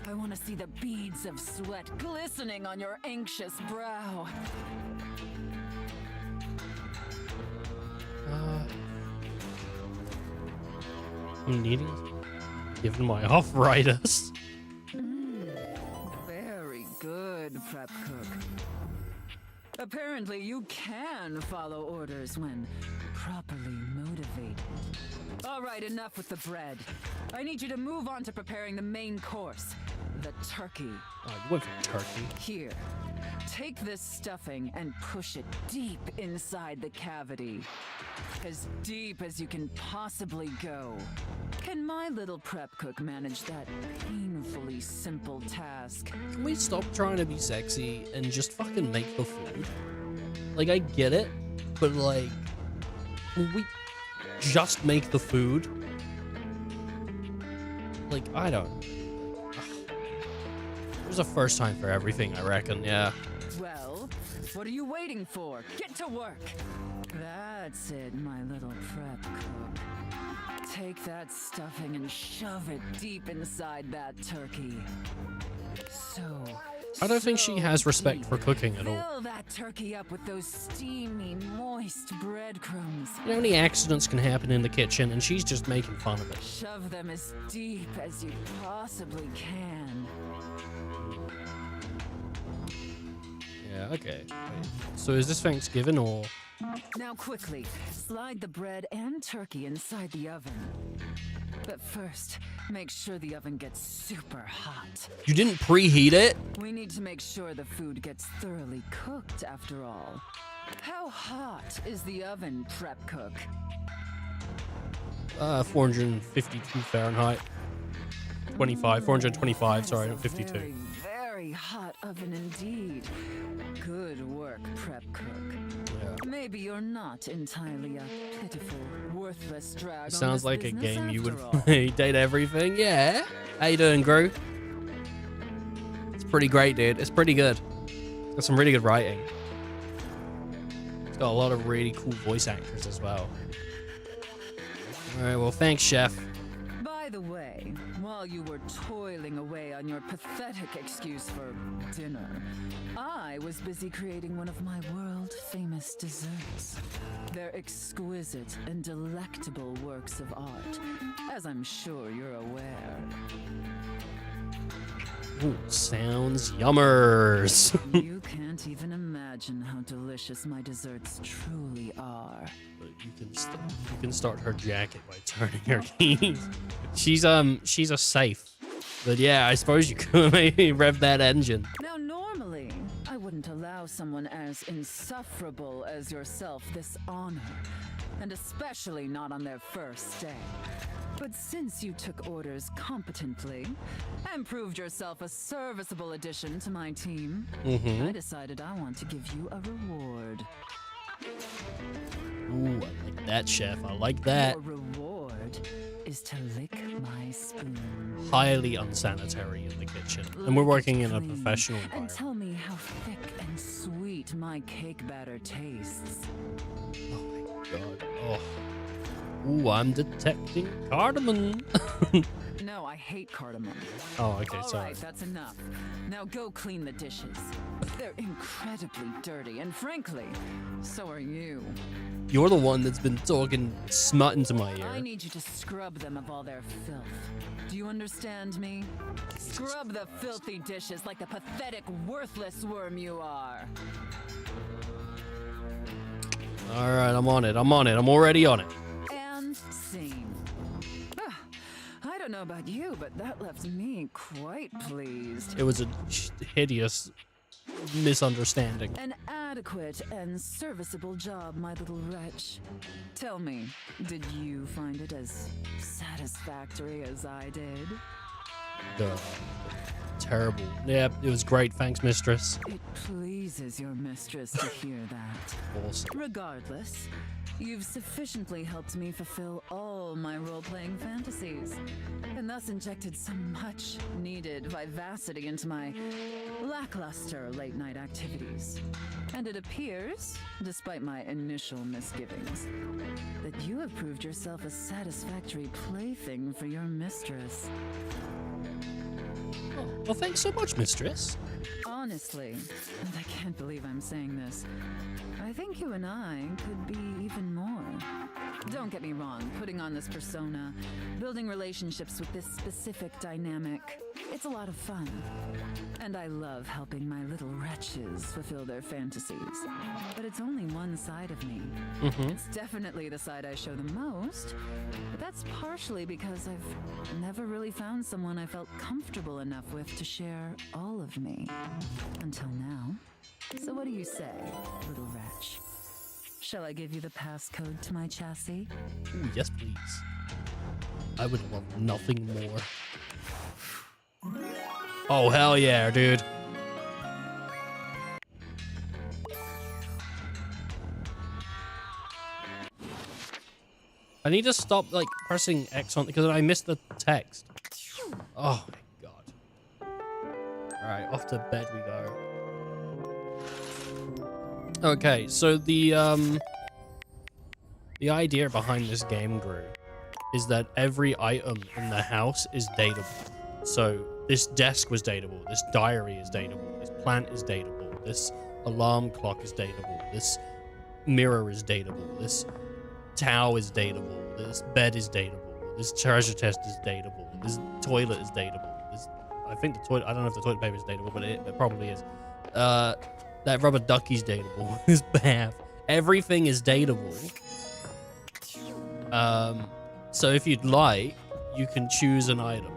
Q: I want to see the beads of sweat glistening on your anxious brow.
A: I'm needing, given my arthritis.
Q: Very good, prep cook. Apparently, you can follow orders when properly motivated. All right, enough with the bread. I need you to move on to preparing the main course, the turkey.
A: Oh, you went for turkey.
Q: Here, take this stuffing and push it deep inside the cavity. As deep as you can possibly go. Can my little prep cook manage that painfully simple task?
A: Can we stop trying to be sexy and just fucking make the food? Like, I get it, but like, can we just make the food? Like, I don't. There's a first time for everything, I reckon, yeah.
Q: Well, what are you waiting for? Get to work! That's it, my little prep cook. Take that stuffing and shove it deep inside that turkey.
A: I don't think she has respect for cooking at all.
Q: Fill that turkey up with those steamy, moist breadcrumbs.
A: You know how many accidents can happen in the kitchen, and she's just making fun of it.
Q: Shove them as deep as you possibly can.
A: Yeah, okay. Wait. So is this Thanksgiving or...
Q: Now quickly, slide the bread and turkey inside the oven. But first, make sure the oven gets super hot.
A: You didn't preheat it?
Q: We need to make sure the food gets thoroughly cooked after all. How hot is the oven, prep cook?
A: 452 Fahrenheit. 425, sorry, not 52.
Q: Very, very hot oven indeed. Good work, prep cook.
A: Yeah.
Q: Maybe you're not entirely a pitiful, worthless drag.
A: Sounds like a game you would play. Date everything, yeah. How you doing, Gru? It's pretty great, dude. It's pretty good. It's got some really good writing. It's got a lot of really cool voice actors as well. Alright, well, thanks, Chef.
Q: By the way, while you were toiling away on your pathetic excuse for dinner, I was busy creating one of my world-famous desserts. They're exquisite and delectable works of art, as I'm sure you're aware.
A: Ooh, sounds yummers.
Q: You can't even imagine how delicious my desserts truly are.
A: You can start her jacket by turning her keys. She's a safe. But yeah, I suppose you could maybe rev that engine.
Q: Now, normally, I wouldn't allow someone as insufferable as yourself this honor, and especially not on their first day. But since you took orders competently and proved yourself a serviceable addition to my team, I decided I want to give you a reward.
A: Ooh, I like that, Chef. I like that.
Q: Your reward is to lick my spoon.
A: Highly unsanitary in the kitchen. And we're working in a professional
Q: And
A: environment.
Q: tell me how thick and sweet my cake batter tastes.
A: Oh my god. Oh. Ooh, I'm detecting cardamom.
Q: No, I hate cardamom.
A: Oh, okay,
Q: All
A: sorry.
Q: right, that's enough. Now go clean the dishes. They're incredibly dirty, and frankly, so are you.
A: You're the one that's been talking smut into my
Q: I
A: ear.
Q: need you to scrub them of all their filth. Do you understand me? Scrub the filthy dishes like the pathetic, worthless worm you are.
A: Alright, I'm on it. I'm already on it.
Q: And scene. I
D: don't know about you, but that left me quite pleased.
A: It was a hideous misunderstanding.
D: An adequate and serviceable job, my little wretch. Tell me, did you find it as satisfactory as I did?
A: Terrible. Yeah, it was great. Thanks, mistress.
D: It pleases your mistress to hear that.
A: Awesome.
D: Regardless, you've sufficiently helped me fulfill all my role-playing fantasies, and thus injected some much-needed vivacity into my lackluster late-night activities. And it appears, despite my initial misgivings, that you have proved yourself a satisfactory plaything for your mistress.
A: Oh, well, thanks so much, mistress.
D: Honestly, and I can't believe I'm saying this, I think you and I could be even more. Don't get me wrong, putting on this persona, building relationships with this specific dynamic, it's a lot of fun. And I love helping my little wretches fulfill their fantasies. But it's only one side of me. It's definitely the side I show the most, but that's partially because I've never really found someone I felt comfortable enough with to share all of me. Until now. So what do you say, little wretch? Shall I give you the passcode to my chassis?
A: Ooh, yes, please. I would love nothing more. Oh, hell yeah, dude. I need to stop, like, pressing X on, because I missed the text. Oh, my God. Alright, off to bed we go. Okay, so the idea behind this game, Gru, is that every item in the house is dateable. So this desk was dateable, this diary is dateable, this plant is dateable, this alarm clock is dateable, this mirror is dateable, this towel is dateable, this bed is dateable, this treasure chest is dateable, this toilet is dateable, I think the toilet, I don't know if the toilet paper is dateable, but it probably is. That rubber ducky's dateable. This bath. Everything is dateable. So if you'd like, you can choose an item.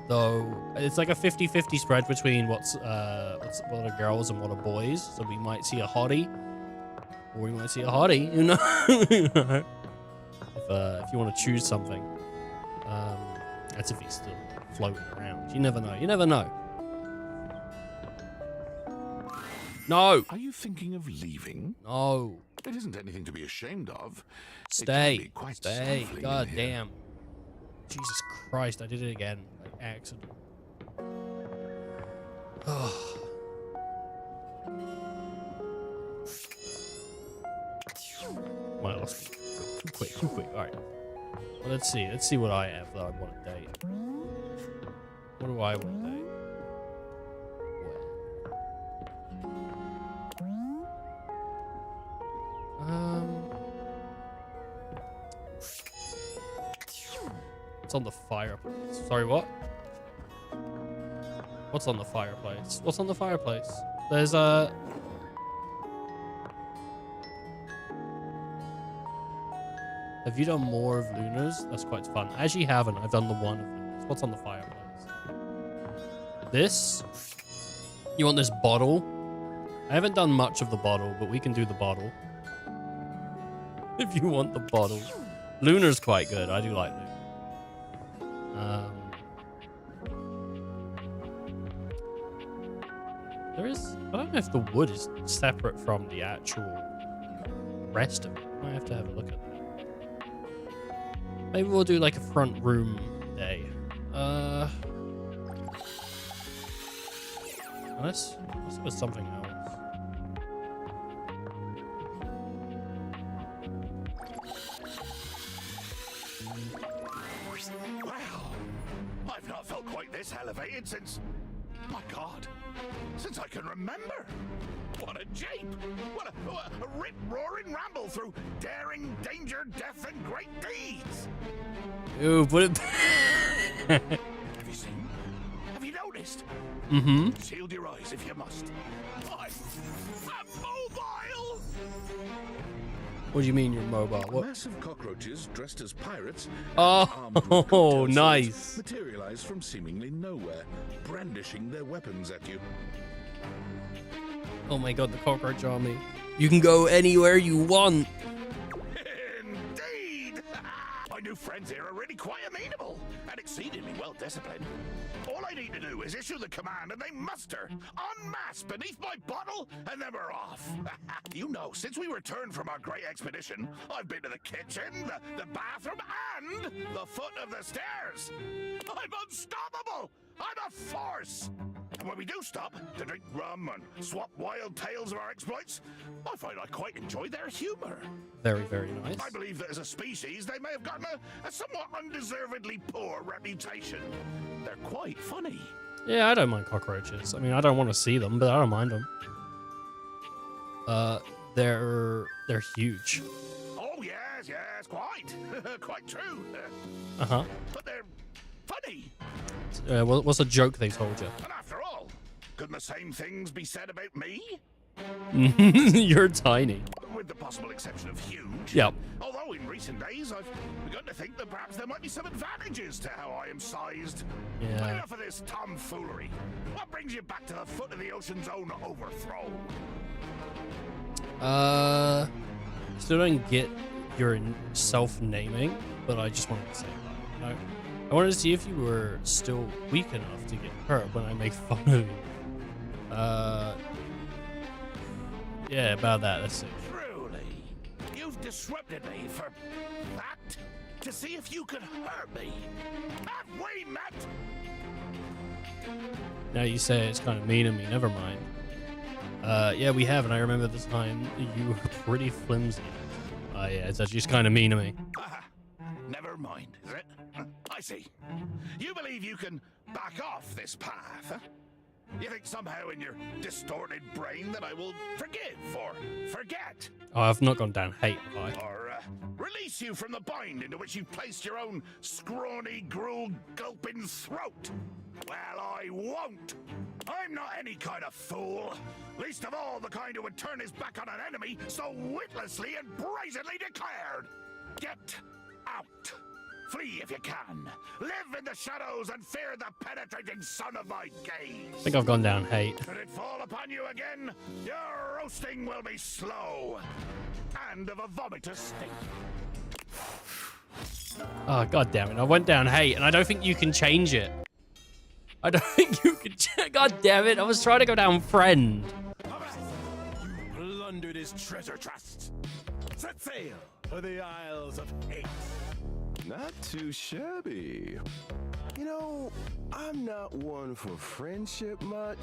A: Though it's like a 50-50 spread between what are girls and what are boys. So we might see a hottie, or we might see a hottie. You know, if you want to choose something, that's if he's still floating around. You never know. You never know. No.
H: Are you thinking of leaving?
A: No.
H: It isn't anything to be ashamed of.
A: Stay.
H: It can be quite
A: Stay.
H: stifling
A: God
H: in here.
A: damn. Jesus Christ, I did it again. Like accident. Oh. My lost. Too quick, too quick. Alright. Well, let's see. Let's see what I have that I want to date. What do I want to date? It's on the fireplace. Sorry, what? What's on the fireplace? What's on the fireplace? There's a... Have you done more of Luna's? That's quite fun. I actually haven't. I've done the one of Luna's. What's on the fireplace? This? You want this bottle? I haven't done much of the bottle, but we can do the bottle. If you want the bottle. Luna's quite good. I do like Luna. There is... I don't know if the wood is separate from the actual rest of it. I might have to have a look at that. Maybe we'll do like a front room day. Unless it was something else.
H: Wow. I've not felt quite this elevated since... My God. Since I can remember. What a jape. What a rip-roaring ramble through daring, danger, death, and great deeds.
A: Ooh, put it...
H: Have you seen? Have you noticed?
A: Mm-hmm.
H: Shield your eyes if you must. I'm mobile!
A: What do you mean you're mobile? What?
H: Massive cockroaches dressed as pirates.
A: Oh, nice.
H: Materialize from seemingly nowhere, brandishing their weapons at you.
A: Oh my god, the cockroach army. You can go anywhere you want.
H: Indeed! My new friends here are really quite amenable and exceedingly well disciplined. All I need to do is issue the command and they muster en masse beneath my bottle and then we're off. You know, since we returned from our great expedition, I've been to the kitchen, the bathroom, and the foot of the stairs. I'm unstoppable! I'm a force! And when we do stop to drink rum and swap wild tales of our exploits, I find I quite enjoy their humor.
A: Very, very nice.
H: I believe that as a species, they may have gotten a somewhat undeservedly poor reputation. They're quite funny.
A: Yeah, I don't mind cockroaches. I mean, I don't want to see them, but I don't mind them. They're huge.
H: Oh, yes, quite. Quite true.
A: Uh-huh.
H: But they're funny.
A: What's a joke they told you?
H: And after all, couldn't the same things be said about me?
A: You're tiny.
H: With the possible exception of huge.
A: Yep.
H: Although in recent days, I've begun to think that perhaps there might be some advantages to how I am sized.
A: Yeah.
H: But enough of this tomfoolery. What brings you back to the foot of the ocean's own overthrow?
A: Still don't get your self-naming, but I just wanted to say that. You know? I wanted to see if you were still weak enough to get hurt when I make fun of you. Yeah, about that. Let's see.
H: Truly, you've disrupted me for that? To see if you could hurt me? Have we met?
A: Now you say it's kind of mean of me. Never mind. Yeah, we have, and I remember the time you were pretty flimsy. Yeah, it's actually just kind of mean of me.
H: Never mind, is it? I see. You believe you can back off this path, huh? You think somehow in your distorted brain that I will forgive or forget?
A: Oh, I've not gone down hate, have I?
H: Or release you from the bind into which you've placed your own scrawny, gruel-gulping throat? Well, I won't. I'm not any kind of fool. Least of all the kind who would turn his back on an enemy so witlessly and brazenly declared. Get out. Flee if you can. Live in the shadows and fear the penetrating sun of my gaze.
A: I think I've gone down hate.
H: Should it fall upon you again, your roasting will be slow and of a vomitous state.
A: Oh, god damn it. I went down hate, and I don't think you can change it. I don't think you can God damn it. I was trying to go down friend.
B: You plundered his treasure chest. Set sail for the Isles of Hate.
N: Not too shabby. You know, I'm not one for friendship much,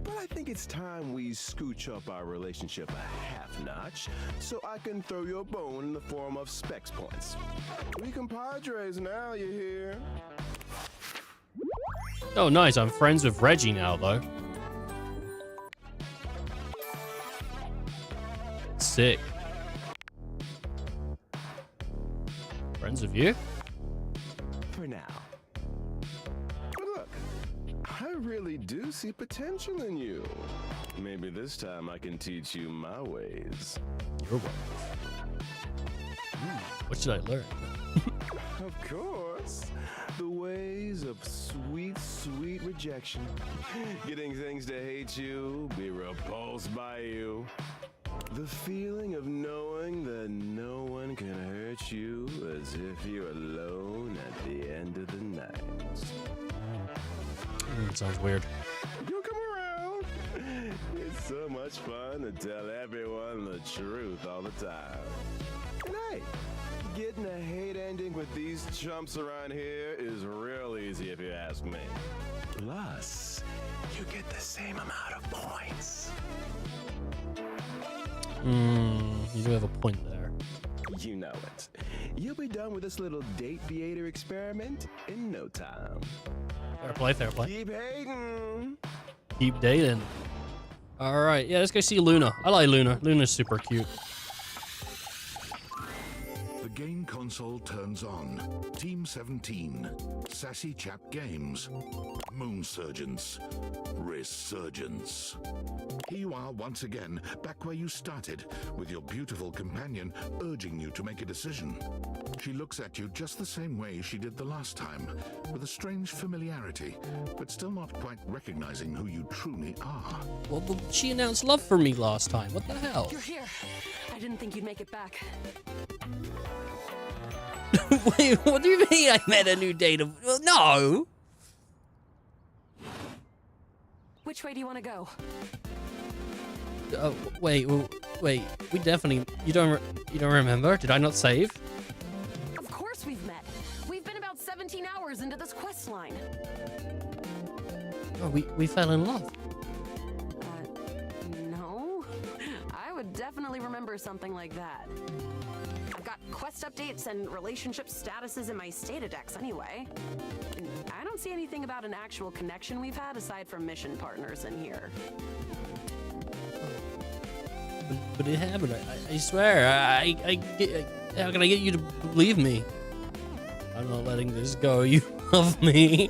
N: but I think it's time we scooch up our relationship a half notch so I can throw you a bone in the form of specs points. We compadres now, you hear?
A: Oh, nice. I'm friends with Reggie now, though. Sick. Friends with you?
N: For now. But look, I really do see potential in you. Maybe this time I can teach you my ways.
A: Your ways? What should I learn?
N: Of course. The ways of sweet, sweet rejection. Getting things to hate you, be repulsed by you. The feeling of knowing that no one can hurt you as if you're alone at the end of the night.
A: Sounds weird.
N: You'll come around. It's so much fun to tell everyone the truth all the time. And hey, getting a hate ending with these chumps around here is real easy if you ask me. Plus, you get the same amount of points.
A: You do have a point there.
N: You know it. You'll be done with this little date theater experiment in no time.
A: Fair play, fair play.
N: Keep hating.
A: Keep dating. Alright, yeah, let's go see Luna. I like Luna. Luna's super cute.
H: The game console turns on. Team 17, Sassy Chap Games, Moon Surgeons, Resurgence. Here you are once again, back where you started, with your beautiful companion urging you to make a decision. She looks at you just the same way she did the last time, with a strange familiarity, but still not quite recognizing who you truly are.
A: Well, but she announced love for me last time. What the hell?
J: You're here. I didn't think you'd make it back.
A: Wait, what do you mean I met a new date? No!
J: Which way do you want to go?
A: Wait, we definitely... You don't remember? Did I not save?
J: Of course we've met. We've been about 17 hours into this quest line.
A: Oh, we fell in love.
J: No. I would definitely remember something like that. I've got quest updates and relationship statuses in my Stata decks anyway. And I don't see anything about an actual connection we've had aside from mission partners in here.
A: But it happened. I swear. How can I get you to believe me? I'm not letting this go. You love me.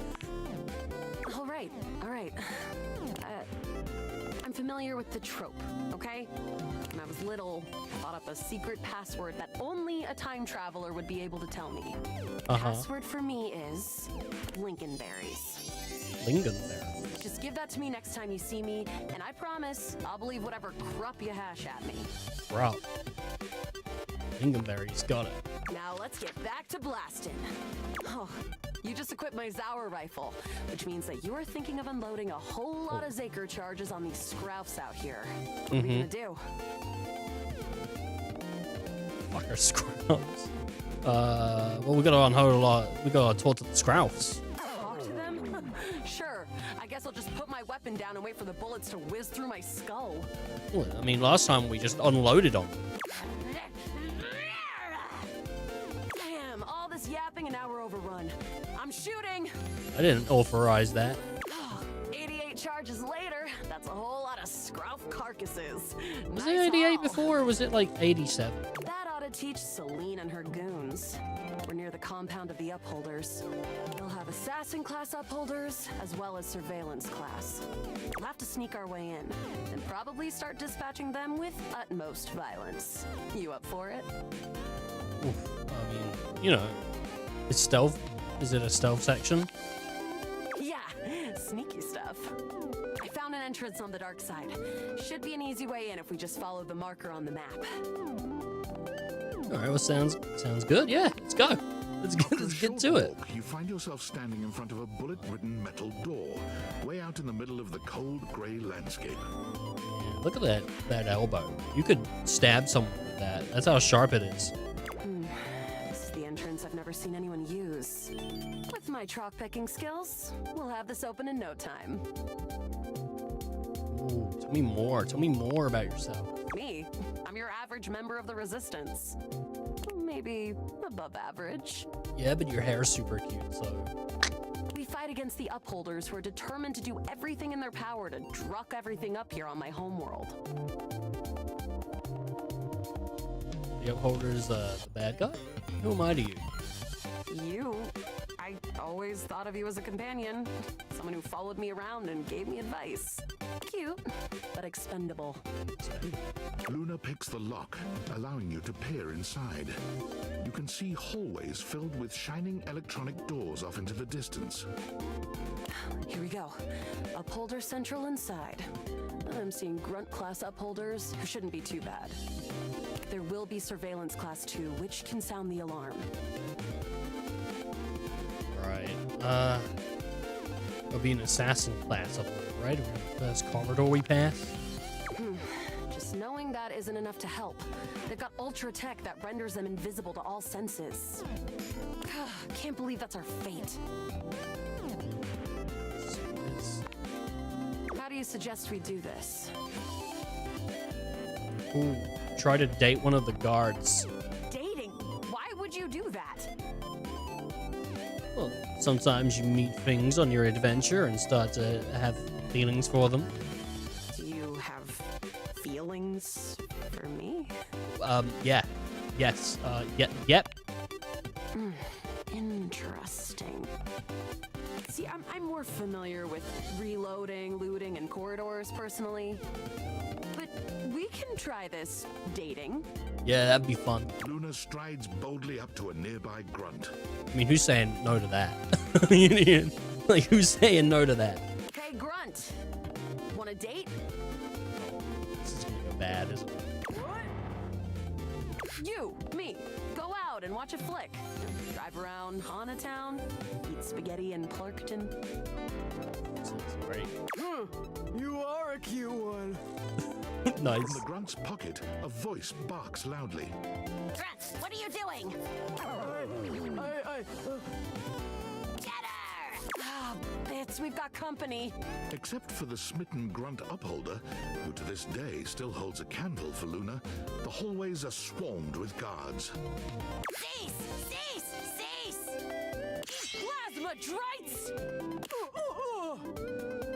J: All right. I'm familiar with the trope, okay? When I was little, I thought up a secret password that only a time traveler would be able to tell me. Password for me is Lincolnberries.
A: Lincolnberries?
J: Just give that to me next time you see me, and I promise I'll believe whatever crap you hash at me.
A: Crap. Lincolnberries, got it.
J: Now let's get back to blasting. Oh, you just equipped my Yazura rifle, which means that you are thinking of unloading a whole lot of Zaker charges on these scroufs out here. What are you gonna do?
A: Fucker scroufs. Well, we gotta unload a lot. We gotta talk to the scroufs.
J: Talk to them? Sure. I guess I'll just put my weapon down and wait for the bullets to whiz through my skull.
A: Well, I mean, last time we just unloaded on them.
J: Damn, all this yapping and now we're overrun. I'm shooting!
A: I didn't authorize that.
J: 88 charges later, that's a whole lot of scrouf carcasses.
A: Was it 88 before, or was it like 87?
J: That ought to teach Celine and her goons. We're near the compound of the upholders. They'll have assassin class upholders, as well as surveillance class. We'll have to sneak our way in, and probably start dispatching them with utmost violence. You up for it?
A: Oof. I mean, you know, it's stealth. Is it a stealth section?
J: Yeah, sneaky stuff. I found an entrance on the dark side. Should be an easy way in if we just follow the marker on the map.
A: All right, well, sounds good. Yeah, let's go. Let's get to it.
H: You find yourself standing in front of a bullet-ridden metal door, way out in the middle of the cold grey landscape.
A: Yeah, look at that elbow. You could stab someone with that. That's how sharp it is.
J: This is the entrance I've never seen anyone use. With my chalk picking skills, we'll have this open in no time.
A: Ooh, tell me more. Tell me more about yourself.
J: Me? I'm your average member of the Resistance. Maybe above average.
A: Yeah, but your hair's super cute, so...
J: We fight against the Upholders who are determined to do everything in their power to druck everything up here on my homeworld.
A: The Upholder's the bad guy? Who am I to you?
J: You? I always thought of you as a companion. Someone who followed me around and gave me advice. Cute, but expendable.
H: Luna picks the lock, allowing you to peer inside. You can see hallways filled with shining electronic doors off into the distance.
J: Here we go. Upholder Central inside. I'm seeing Grunt class upholders who shouldn't be too bad. There will be Surveillance class 2, which can sound the alarm.
A: Right. It'll be an assassin class up there, right? Around the first corridor we pass.
J: Just knowing that isn't enough to help. They've got ultra tech that renders them invisible to all senses. Can't believe that's our fate. How do you suggest we do this?
A: Ooh, try to date one of the guards.
J: Dating? Why would you do that?
A: Well, sometimes you meet things on your adventure and start to have feelings for them.
J: Do you have feelings for me?
A: Yeah. Yes. Yep.
J: Interesting. See, I'm more familiar with reloading, looting, and corridors personally. But we can try this dating.
A: Yeah, that'd be fun.
H: Luna strides boldly up to a nearby grunt.
A: I mean, who's saying no to that? Like, who's saying no to that?
J: Hey, Grunt. Want a date?
A: This is gonna go bad, isn't it?
J: You, me, go out and watch a flick. Drive around Haunted Town, eat spaghetti in Clarkton.
A: Sounds great.
L: You are a cute one.
A: Nice.
H: From the grunt's pocket, a voice barks loudly.
G: Grunt, what are you doing? Get her!
J: Ah, bits, we've got company.
H: Except for the smitten grunt upholder, who to this day still holds a candle for Luna, the hallways are swarmed with guards.
G: Cease! Cease! Cease!
J: Plasma Drites!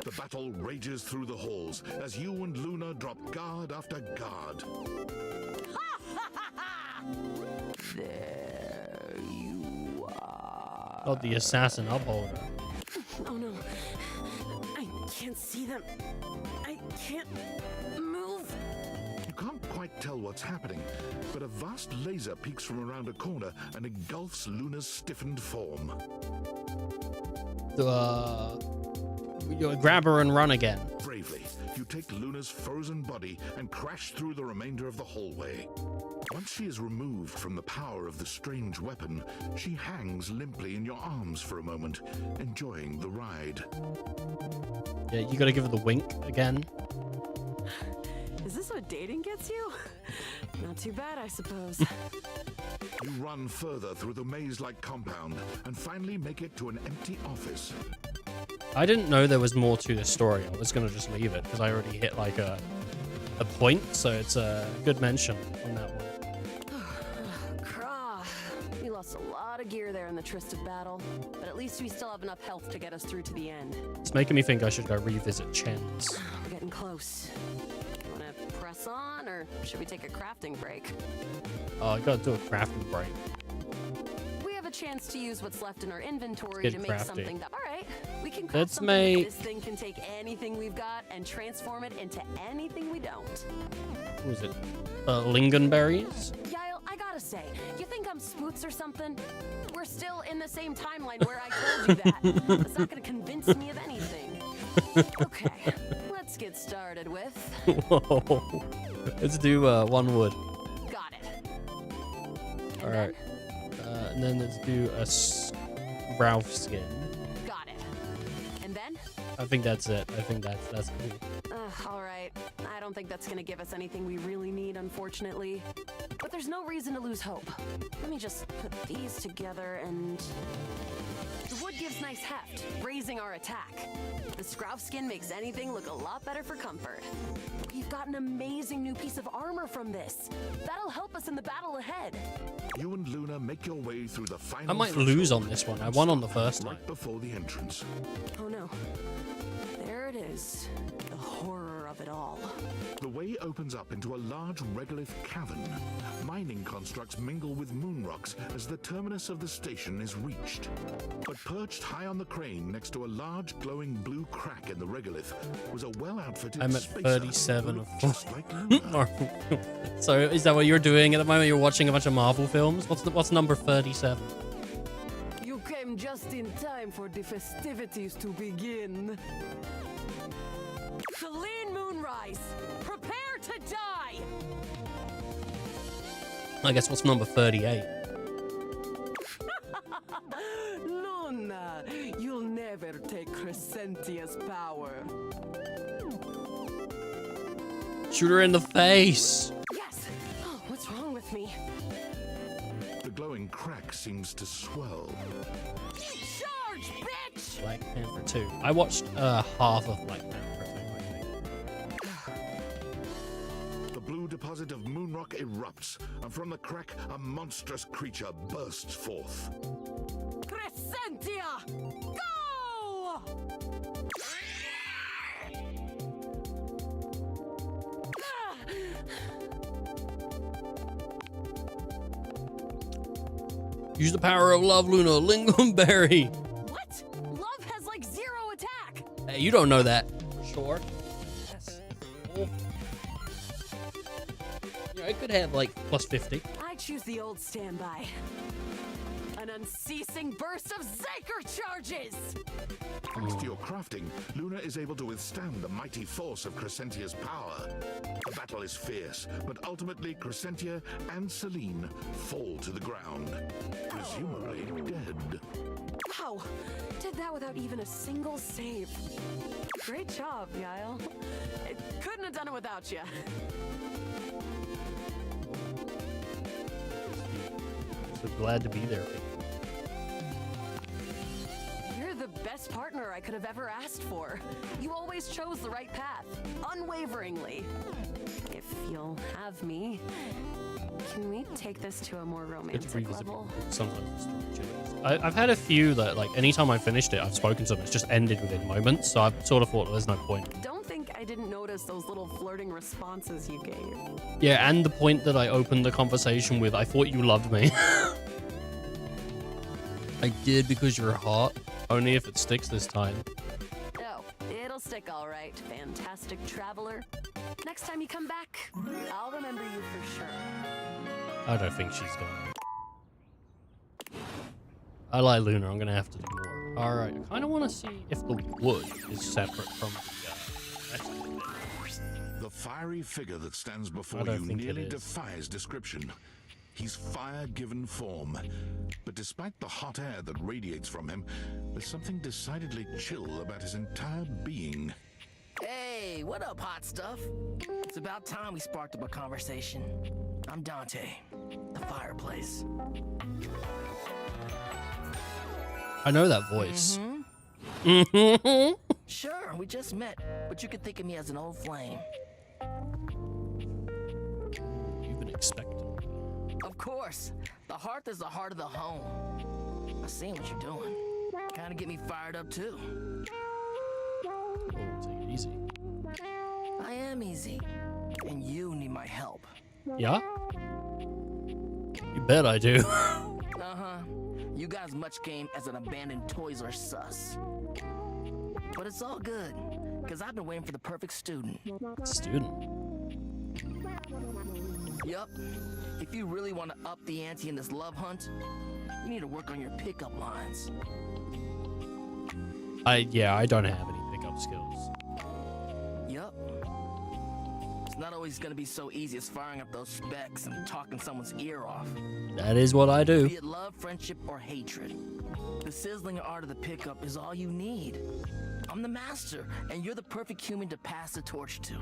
H: The battle rages through the halls as you and Luna drop guard after guard.
J: There you are.
A: Oh, the assassin upholder.
J: Oh no. I can't see them. I can't move.
H: You can't quite tell what's happening, but a vast laser peeks from around a corner and engulfs Luna's stiffened form.
A: You grab her and run again.
H: Bravely, you take Luna's frozen body and crash through the remainder of the hallway. Once she is removed from the power of the strange weapon, she hangs limply in your arms for a moment, enjoying the ride.
A: Yeah, you gotta give her the wink again.
J: Is this what dating gets you? Not too bad, I suppose.
H: You run further through the maze-like compound and finally make it to an empty office.
A: I didn't know there was more to this story. I was gonna just leave it because I already hit like a point, so it's a good mention on that one.
J: Krah. We lost a lot of gear there in the Tryst of battle, but at least we still have enough health to get us through to the end.
A: It's making me think I should go revisit Chen's.
J: We're getting close. Wanna press on, or should we take a crafting break?
A: Oh, I gotta do a crafting break.
J: We have a chance to use what's left in our inventory
A: Let's
J: to
A: get
J: make
A: crafty.
J: something that. All right, we can craft
A: Let's
J: something.
A: make-
J: This thing can take anything we've got and transform it into anything we don't.
A: What was it? Lingonberries?
J: Yael, I gotta say, you think I'm spoots or something? We're still in the same timeline where I told you that. That's not gonna convince me of anything. Okay, let's get started with.
A: Whoa. Let's do one wood.
J: Got it.
A: All right. And then let's do a Ralph skin.
J: Got it. And then?
A: I think that's it. I think that's cool.
J: All right. I don't think that's gonna give us anything we really need, unfortunately. But there's no reason to lose hope. Let me just put these together and... The wood gives nice heft, raising our attack. The Scrouf skin makes anything look a lot better for comfort. We've got an amazing new piece of armor from this. That'll help us in the battle ahead.
H: You and Luna make your way through the final
A: I might
H: threshold
A: lose on this one. I won on the first time.
H: right before the entrance.
J: Oh no. There it is. The horror of it all.
H: The way opens up into a large regolith cavern. Mining constructs mingle with moon rocks as the terminus of the station is reached. But perched high on the crane next to a large glowing blue crack in the regolith was a well-outfitted
A: I'm at
H: spacer
A: 37
H: who
A: of
H: looked just like Luna.
A: Marvel. So is that what you're doing at the moment? You're watching a bunch of Marvel films? What's number 37?
J: You came just in time for the festivities to begin. Celine Moonrise, prepare to die!
A: I guess what's number 38?
J: Luna, you'll never take Crescentia's power.
A: Shoot her in the face.
J: Yes! Oh, what's wrong with me?
H: The glowing crack seems to swell.
J: Charge, bitch!
A: Black Panther 2. I watched half of Black Panther 2, I think.
H: The blue deposit of moonrock erupts, and from the crack, a monstrous creature bursts forth.
J: Crescentia! Go!
A: Use the power of love, Luna. Lingonberry.
F: What? Love has like 0 attack.
A: Hey, you don't know that. Sure. Yes. Oh. Yeah, I could have like plus 50.
I: I choose the old standby. An unceasing burst of Zyker charges!
H: Thanks to your crafting, Luna is able to withstand the mighty force of Crescentia's power. The battle is fierce, but ultimately Crescentia and Celine fall to the ground, presumably dead.
I: Wow! Did that without even a single save. Great job, Yael. It couldn't have done it without you.
A: So glad to be there.
I: You're the best partner I could have ever asked for. You always chose the right path, unwaveringly. If you'll have me, can we take this to a more romantic level?
A: Sometimes the story changes. I've had a few that, like, anytime I finished it, I've spoken to them. It's just ended within moments. So I've sort of thought there's no point.
I: Don't think I didn't notice those little flirting responses you gave.
A: Yeah, and the point that I opened the conversation with, I thought you loved me. I did because you're hot. Only if it sticks this time.
I: Oh, it'll stick all right, fantastic traveler. Next time you come back, I'll remember you for sure.
A: I don't think she's going to. I like Luna. I'm going to have to do more. All right. I kind of want to see if the wood is separate from the...
H: The fiery figure that stands before
A: I don't
H: you
A: think it
H: nearly
A: is.
H: defies description. He's fire-given form, but despite the hot air that radiates from him, there's something decidedly chill about his entire being.
O: Hey, what up, hot stuff? It's about time we sparked up a conversation. I'm Dante, the fireplace.
A: I know that voice.
O: Sure, we just met, but you can think of me as an old flame.
A: You've been expecting.
O: Of course, the hearth is the heart of the home. I seen what you're doing. Kinda get me fired up too.
A: Oh, take it easy.
O: I am easy, and you need my help.
A: Yeah? You bet I do.
O: Uh-huh. You got as much game as an abandoned Toys R Us. But it's all good, because I've been waiting for the perfect student.
A: Student?
O: Yup. If you really want to up the ante in this love hunt, you need to work on your pickup lines.
A: I don't have any pickup skills.
O: Yup. It's not always gonna be so easy as firing up those specs and talking someone's ear off.
A: That is what I do.
O: Be it love, friendship, or hatred. The sizzling art of the pickup is all you need. I'm the master, and you're the perfect human to pass the torch to.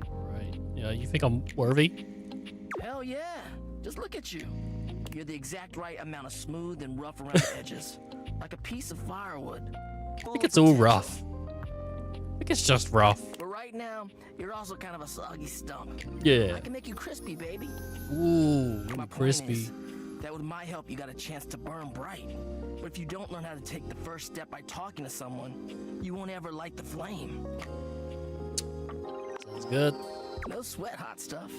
A: Right. Yeah, you think I'm worthy?
O: Hell yeah. Just look at you. You're the exact right amount of smooth and rough around the edges. Like a piece of firewood.
A: I think it's all rough. I think it's just rough.
O: But right now, you're also kind of a soggy stump.
A: Yeah.
O: I can make you crispy, baby.
A: Ooh,
O: My
A: crispy.
O: point is that with my help, you got a chance to burn bright. But if you don't learn how to take the first step by talking to someone, you won't ever light the flame.
A: Sounds good.
O: No sweat, hot stuff.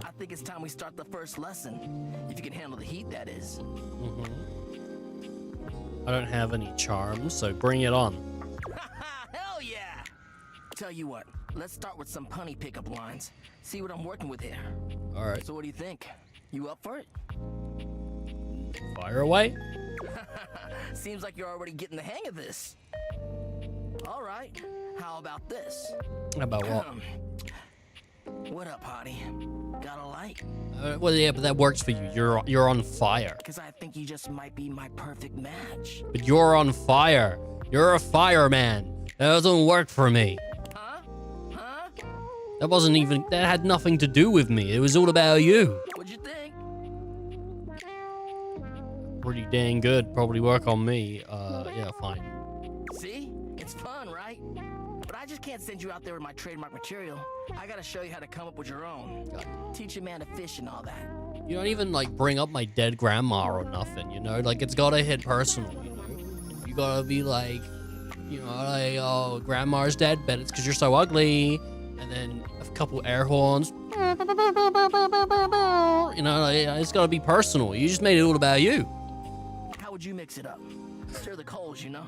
O: I think it's time we start the first lesson. If you can handle the heat, that is.
A: I don't have any charms, so bring it on.
O: Hell yeah! Tell you what, let's start with some punny pickup lines. See what I'm working with here.
A: All right.
O: So what do you think? You up for it?
A: Fire away.
O: Seems like you're already getting the hang of this. All right. How about this?
A: About what?
O: What up, hottie? Got a light?
A: Well, yeah, but that works for you. You're on fire.
O: Because I think you just might be my perfect match.
A: But you're on fire. You're a fireman. That doesn't work for me.
O: Huh? Huh?
A: That wasn't even. That had nothing to do with me. It was all about you.
O: What'd you think?
A: Pretty dang good. Probably work on me. Yeah, fine.
O: See? It's fun, right? But I just can't send you out there with my trademark material. I gotta show you how to come up with your own. Teach a man to fish and all that.
A: You don't even like bring up my dead grandma or nothing, you know? Like it's gotta hit personal, you know? You gotta be like, you know, like, oh, grandma's dead, but it's because you're so ugly. And then a couple air horns. You know, it's got to be personal. You just made it all about you.
O: How would you mix it up? Stir the coals, you know?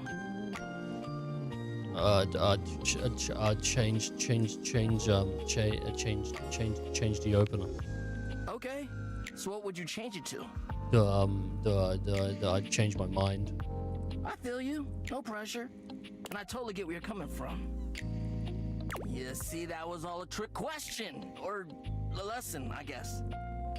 A: Change the opener.
O: Okay. So what would you change it to?
A: I'd change my mind.
O: I feel you. No pressure. And I totally get where you're coming from. You see, that was all a trick question. Or a lesson, I guess.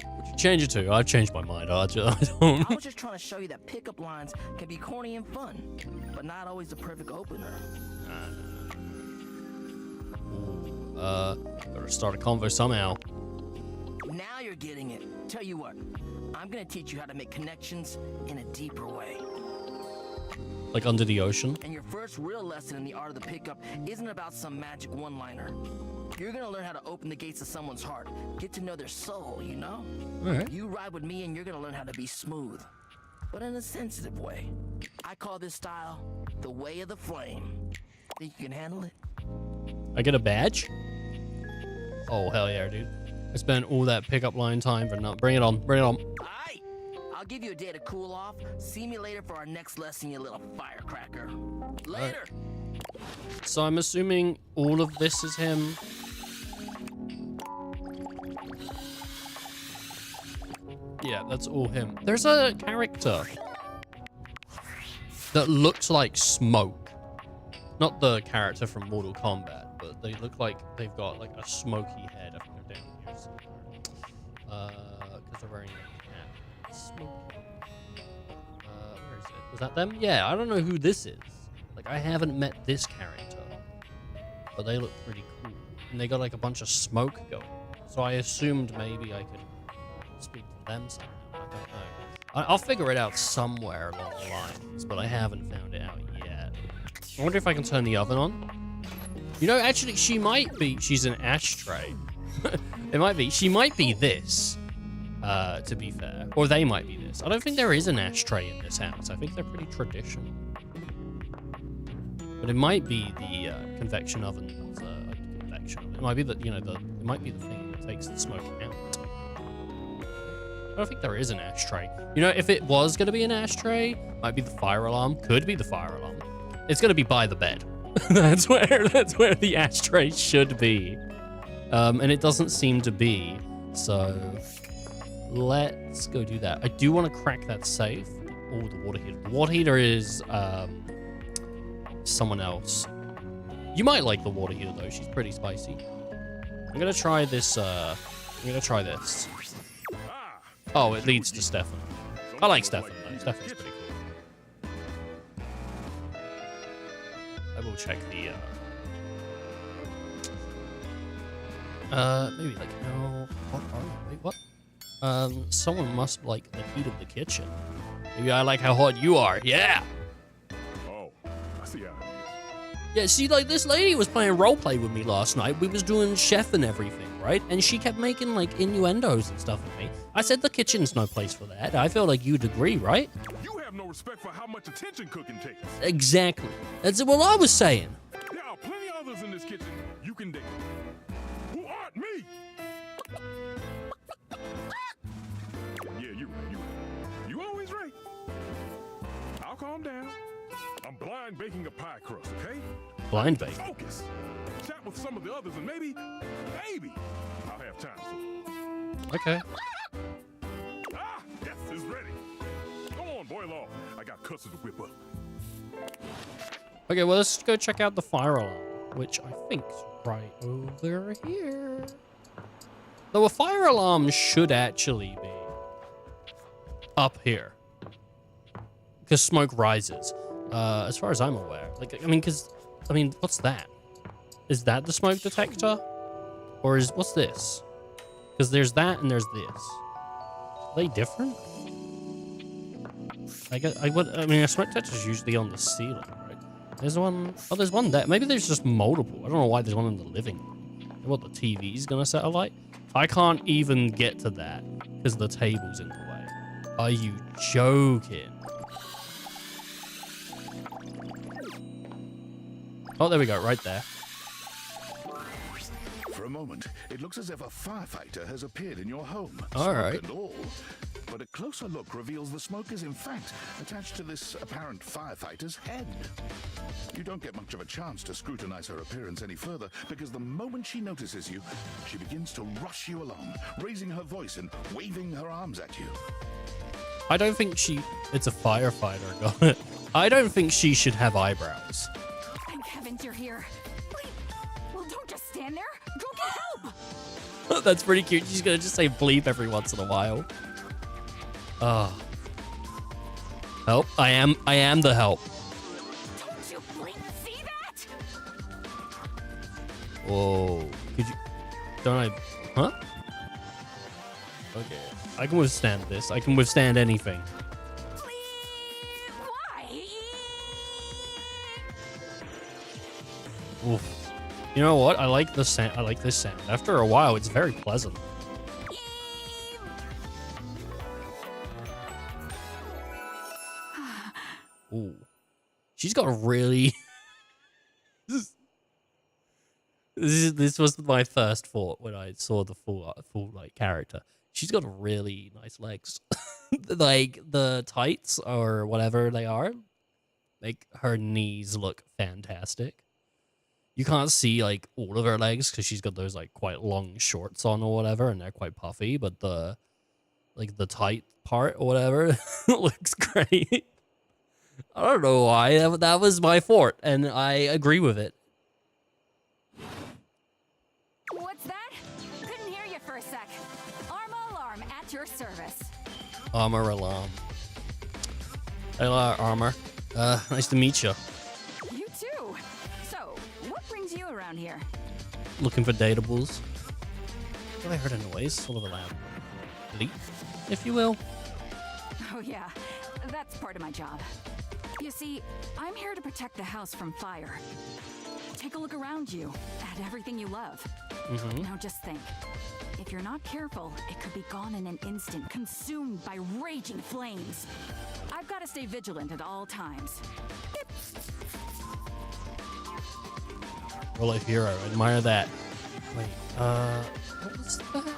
A: What'd you change it to? I've changed my mind. I don't.
O: I was just trying to show you that pickup lines can be corny and fun, but not always the perfect opener.
A: Gotta start a convo somehow.
O: Now you're getting it. Tell you what, I'm gonna teach you how to make connections in a deeper way.
A: Like under the ocean?
O: And your first real lesson in the art of the pickup isn't about some magic one-liner. You're gonna learn how to open the gates of someone's heart, get to know their soul, you know?
A: Alright.
O: You ride with me and you're gonna learn how to be smooth, but in a sensitive way. I call this style the way of the flame. Think you can handle it?
A: I get a badge? Oh, hell yeah, dude. I spent all that pickup line time for nothing. Bring it on. Bring it on.
O: Aight! I'll give you a day to cool off. See me later for our next lesson, you little firecracker. Later!
A: So I'm assuming all of this is him. Yeah, that's all him. There's a character that looks like Smoke. Not the character from Mortal Kombat, but they look like they've got like a smoky head. I think they're down here somewhere. Because they're wearing a hat. Smoky. Where is it? Was that them? Yeah, I don't know who this is. Like, I haven't met this character. But they look pretty cool. And they got like a bunch of smoke going. So I assumed maybe I could speak to them somehow. I don't know. I'll figure it out somewhere along the lines, but I haven't found it out yet. I wonder if I can turn the oven on. You know, actually, she might be. She's an ashtray. It might be. She might be this, to be fair. Or they might be this. I don't think there is an ashtray in this house. I think they're pretty traditional. But it might be the convection oven. Convection. It might be the, you know, it might be the thing that takes the smoke out. I don't think there is an ashtray. You know, if it was going to be an ashtray, might be the fire alarm. Could be the fire alarm. It's going to be by the bed. That's where the ashtray should be. And it doesn't seem to be. So let's go do that. I do want to crack that safe. Oh, the water heater. The water heater is someone else. You might like the water heater though. She's pretty spicy. I'm going to try this. Oh, it leads to Stefan. I like Stefan though. Stefan's pretty cool. I will check the maybe like, no, what are you? Wait, what? Someone must like the heat of the kitchen. Maybe I like how hot you are. Yeah.
B: Oh, I see how it is.
A: Yeah, see, like, this lady was playing roleplay with me last night. We was doing chef and everything, right? And she kept making, like, innuendos and stuff with me. I said the kitchen's no place for that. I feel like you'd agree, right?
B: You have no respect for how much attention cooking takes.
A: Exactly. That's what I was saying.
B: There are plenty of others in this kitchen you can date. Who aren't me? Yeah, you're right. You always right. I'll calm down. I'm blind baking a pie crust, okay?
A: Blind bake?
B: Focus. Chat with some of the others and maybe I'll have time for you.
A: Okay.
B: Ah, yes, it's ready. Come on, boil off. I got custard to whip up.
A: Okay, well, let's go check out the fire alarm, which I think's right over here. Though a fire alarm should actually be up here. Because smoke rises. As far as I'm aware. Like, I mean, what's that? Is that the smoke detector? Or what's this? Because there's that and there's this. Are they different? I mean, a smoke detector is usually on the ceiling, right? There's one. Oh, there's one there. Maybe there's just multiple. I don't know why there's one in the living room. What, the TV's gonna set a light? I can't even get to that because the table's in the way. Are you joking? Oh, there we go, right there.
H: From moment, it looks as if a firefighter has appeared in your home.
A: All right.
H: Smoke and all. But a closer look reveals the smoke is in fact attached to this apparent firefighter's head. You don't get much of a chance to scrutinize her appearance any further, because the moment she notices you, she begins to rush you along, raising her voice and waving her arms at you.
A: I don't think it's a firefighter. Got it. I don't think she should have eyebrows.
D: Thank heavens you're here. Wait. Well, don't just stand there. Go get help.
A: That's pretty cute. She's gonna just say bleep every once in a while. Oh. Help. I am the help.
D: Don't you bleep see that?
A: Whoa. Could you... Don't I... Huh? Okay. I can withstand this. I can withstand anything.
D: Why?
A: Oof. You know what? I like the sound. I like this sound. After a while, it's very pleasant. Ooh. She's got a really... This was my first thought when I saw the full like character. She's got really nice legs. Like the tights or whatever they are, make her knees look fantastic. You can't see like all of her legs because she's got those like quite long shorts on or whatever, and they're quite puffy. But the tight part or whatever looks great. I don't know why. That was my fort, and I agree with it.
D: What's that? Couldn't hear you for a sec. Arma alarm at your service.
A: Armor alarm. Hello, Armor. Nice to meet you.
D: You too. So, what brings you around here?
A: Looking for datables. Well, I heard a noise, sort of a loud bleep, if you will.
D: Oh yeah, that's part of my job. You see, I'm here to protect the house from fire. Take a look around you, at everything you love. Now just think, if you're not careful, it could be gone in an instant, consumed by raging flames. I've got to stay vigilant at all times.
A: Real life hero, admire that. Wait, what was that?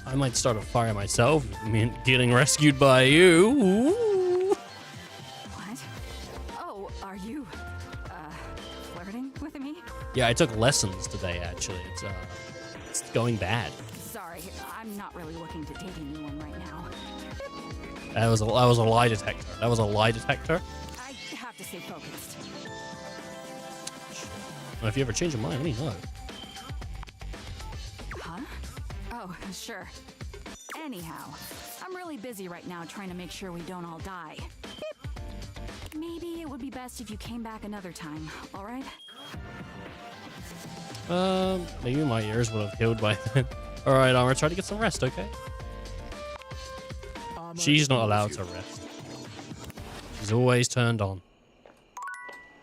A: I might start a fire myself. I mean, getting rescued by you. Ooh.
D: What? Oh, are you, flirting with me?
A: Yeah, I took lessons today, actually. It's going bad.
D: Sorry, I'm not really looking to date anyone right now.
A: That was a lie detector. That was a lie detector.
D: I have to stay focused.
A: Well, if you ever change your mind, let me know.
D: Huh? Oh, sure. Anyhow, I'm really busy right now trying to make sure we don't all die. Maybe it would be best if you came back another time, all right?
A: Maybe my ears would have healed by then. All right, Armor, try to get some rest, okay? She's not allowed to rest. She's always turned on.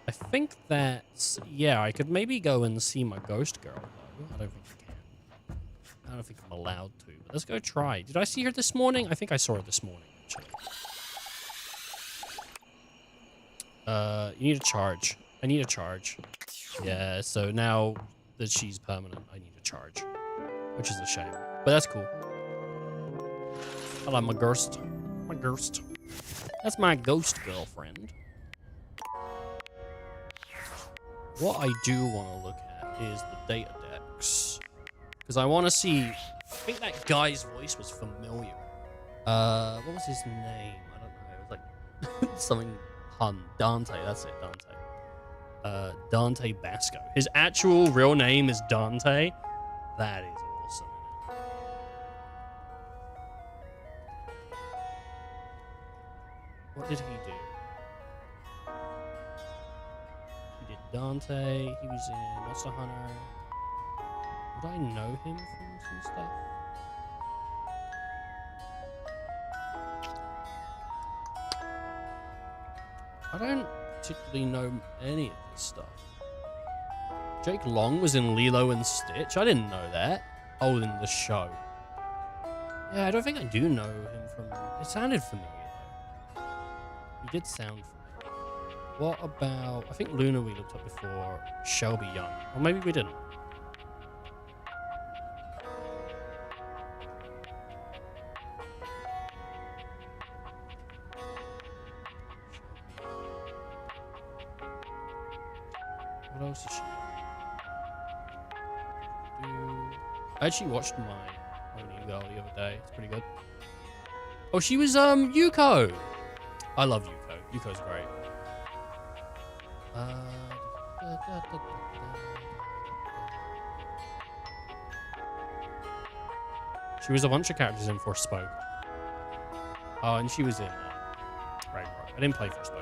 A: I think that's... Yeah, I could maybe go and see my ghost girl, though. I don't think I can. I don't think I'm allowed to. But let's go try. Did I see her this morning? I think I saw her this morning, actually. You need a charge. I need a charge. Yeah, so now that she's permanent, I need a charge. Which is a shame. But that's cool. Hello, my ghost. My ghost. That's my ghost girlfriend. What I do want to look at is the data decks. Because I want to see... I think that guy's voice was familiar. What was his name? I don't know. It was like something... Dante. That's it, Dante. Dante Basco. His actual real name is Dante. That is awesome. What did he do? He did Dante. He was in Monster Hunter. Would I know him from some stuff? I don't particularly know any of this stuff. Jake Long was in Lilo and Stitch. I didn't know that. Oh, in the show. Yeah, I don't think I do know him from... It sounded familiar, though. He did sound familiar. What about... I think Luna we looked up before. Shelby Young. Or maybe we didn't. else is she? I actually watched my Only Girl the other day. It's pretty good. Oh, she was Yuko. I love Yuko. Yuko's great. She was a bunch of characters in Forspoken. Oh, and she was in Ragnarok. I didn't play Forspoken.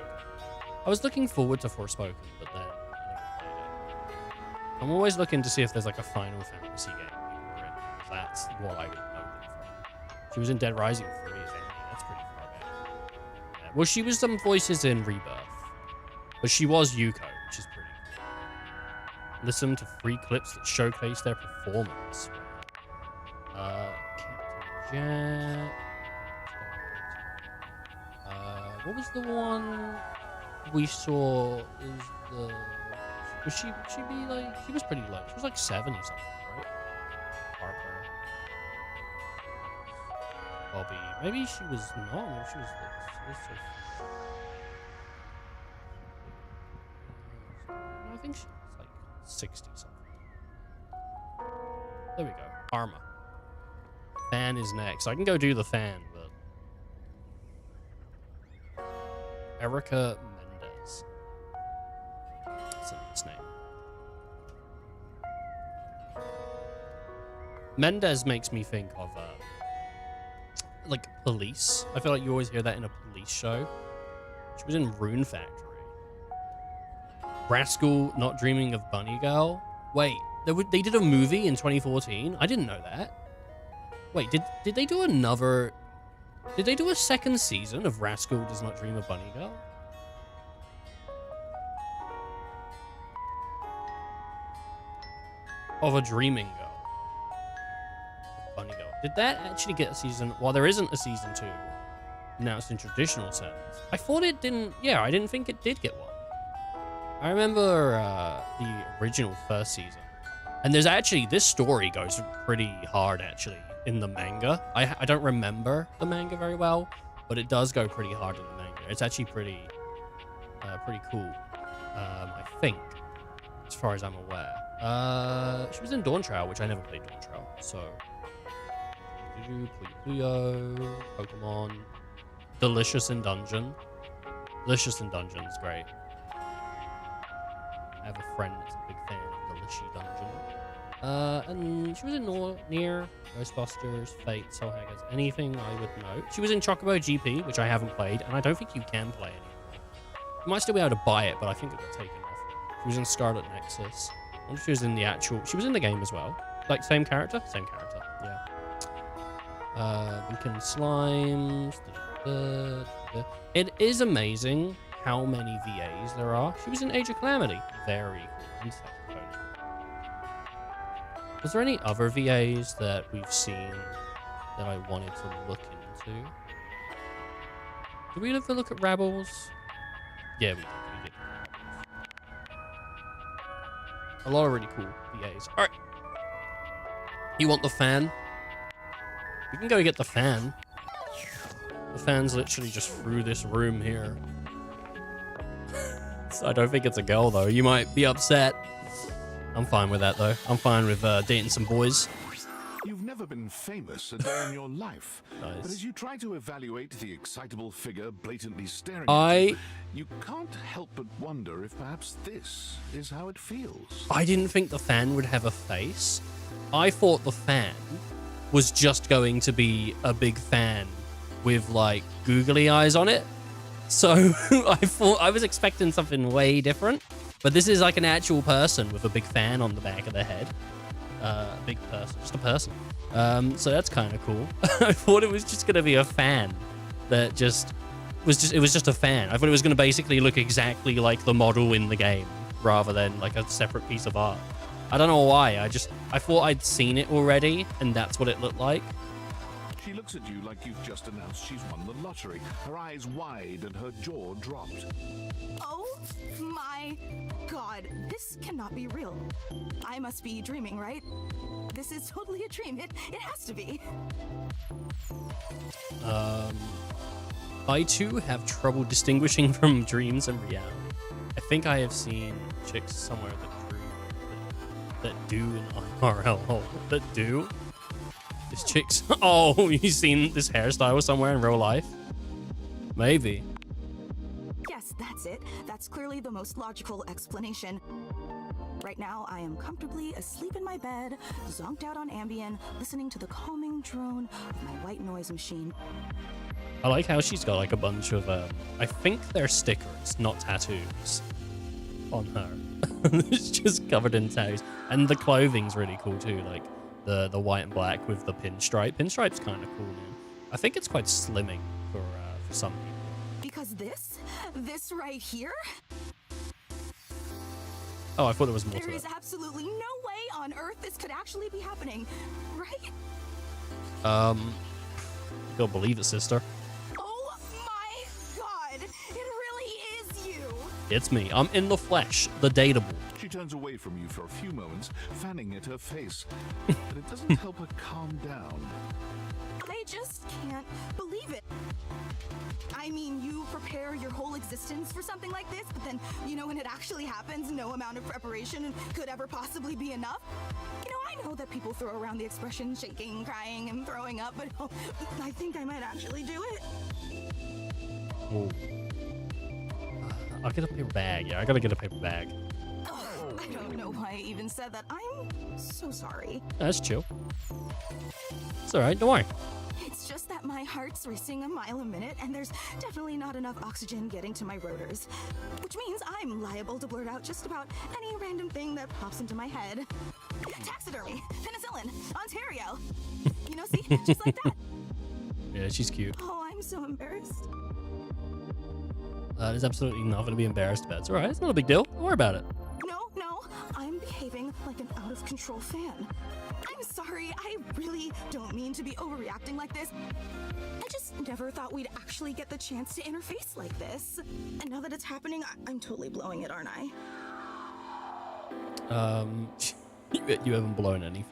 A: I was looking forward to Forspoken, but then I never played it. I'm always looking to see if there's like a Final Fantasy game people are in. That's what I would know them from. She was in Dead Rising 3 as Amy. That's pretty far back. Yeah. Well, she was some voices in Rebirth, but she was Yuko, which is pretty cool. Listen to free clips that showcase their performance. Captain Jack. What was the one we saw? Is the was she be like? She was pretty low. She was like 70 something, right? Harper, Bobby. Maybe she was no. Maybe she was like. I think she was like 60 something. There we go. Arma. Fan is next. I can go do the fan, but Erica Mendez. That's a nice name. Mendez makes me think of like police. I feel like you always hear that in a police show. She was in Rune Factory. Rascal Not Dreaming of Bunny Girl. Wait, they did a movie in 2014? I didn't know that. Wait, did they do another... Did they do a second season of Rascal Does Not Dream of Bunny Girl? Of a Dreaming Girl. Bunny Girl. Did that actually get a season? Well, there isn't a season 2. Now it's in traditional sense. I thought it didn't... Yeah, I didn't think it did get one. I remember the original first season. And there's actually... This story goes pretty hard, actually, in the manga. I don't remember the manga very well, but it does go pretty hard in the manga. It's actually pretty cool, I think, as far as I'm aware. She was in Dawn Trail, which I never played Dawn Trail, so... Puyo, Pokemon, Delicious in Dungeon. Delicious in Dungeon is great. I have a friend that's a big fan of Delicious Dungeon. And she was in Nier, Ghostbusters, Fate, Soul Haggers, anything I would know. She was in Chocobo GP, which I haven't played, and I don't think you can play anymore. You might still be able to buy it, but I think it got taken off. She was in Scarlet Nexus. I wonder if she was in the actual... She was in the game as well. Like, same character? Same character, yeah. Lincoln Slimes. It is amazing how many VAs there are. She was in Age of Calamity. Very cool. Was there any other VAs that we've seen that I wanted to look into? Did we ever look at Rebels? Yeah, we did. A lot of really cool VAs. Alright. You want the fan? We can go get the fan. The fan's literally just through this room here. So I don't think it's a girl, though. You might be upset. I'm fine with that, though. I'm fine with dating some boys.
H: You've never been famous a day in your life.
A: Nice.
H: But as you try to evaluate the excitable figure blatantly staring at you, you can't help but wonder if perhaps this is how it feels.
A: I didn't think the fan would have a face. I thought the fan was just going to be a big fan with, like, googly eyes on it. So I was expecting something way different. But this is like an actual person with a big fan on the back of their head. A big person, just a person. So that's kind of cool. I thought it was just going to be a fan that it was just a fan. I thought it was going to basically look exactly like the model in the game rather than like a separate piece of art. I don't know why. I thought I'd seen it already and that's what it looked like.
H: She looks at you like you've just announced she's won the lottery, her eyes wide and her jaw dropped.
R: Oh my god, this cannot be real. I must be dreaming, right? This is totally a dream. It has to be.
A: I too have trouble distinguishing from dreams and reality. I think I have seen chicks somewhere that that do in IRL. That do? This chick's... Oh, you seen this hairstyle somewhere in real life? Maybe.
R: Yes, that's it. That's clearly the most logical explanation. Right now, I am comfortably asleep in my bed, zonked out on Ambien, listening to the calming drone of my white noise machine.
A: I like how she's got like a bunch of, I think they're stickers, not tattoos, on her. It's just covered in tattoos. And the clothing's really cool too, like the white and black with the pinstripe. Pinstripe's kind of cool, man. I think it's quite slimming for some people.
R: Because this right here?
A: Oh, I thought there was more to
R: There
A: it.
R: is absolutely no way on Earth this could actually be happening, right?
A: You'll believe it, sister.
R: Oh my god! It really is you!
A: It's me. I'm in the flesh, the dateable.
H: She turns away from you for a few moments, fanning at her face. But it doesn't help her calm down.
R: I just can't believe it. I mean, you prepare your whole existence for something like this, but then, you know, when it actually happens, no amount of preparation could ever possibly be enough. You know, I know that people throw around the expression shaking, crying, and throwing up, but oh, I think I might actually do it.
A: Ooh. I'll get a paper bag. Yeah, I gotta get a paper bag.
R: Oh, I don't know why I even said that. I'm so sorry.
A: That's chill. It's alright, don't worry.
R: It's just that my heart's racing a mile a minute, and there's definitely not enough oxygen getting to my rotors. Which means I'm liable to blurt out just about any random thing that pops into my head. Taxidermy, penicillin, Ontario. You know, see? Just like that.
A: Yeah, she's cute.
R: Oh, I'm so embarrassed.
A: There's absolutely nothing to be embarrassed about. It's alright, it's not a big deal. Don't worry about it.
R: No, I'm behaving like an out-of-control fan. I'm sorry, I really don't mean to be overreacting like this. I just never thought we'd actually get the chance to interface like this. And now that it's happening, I'm totally blowing it, aren't I?
A: You haven't blown anything.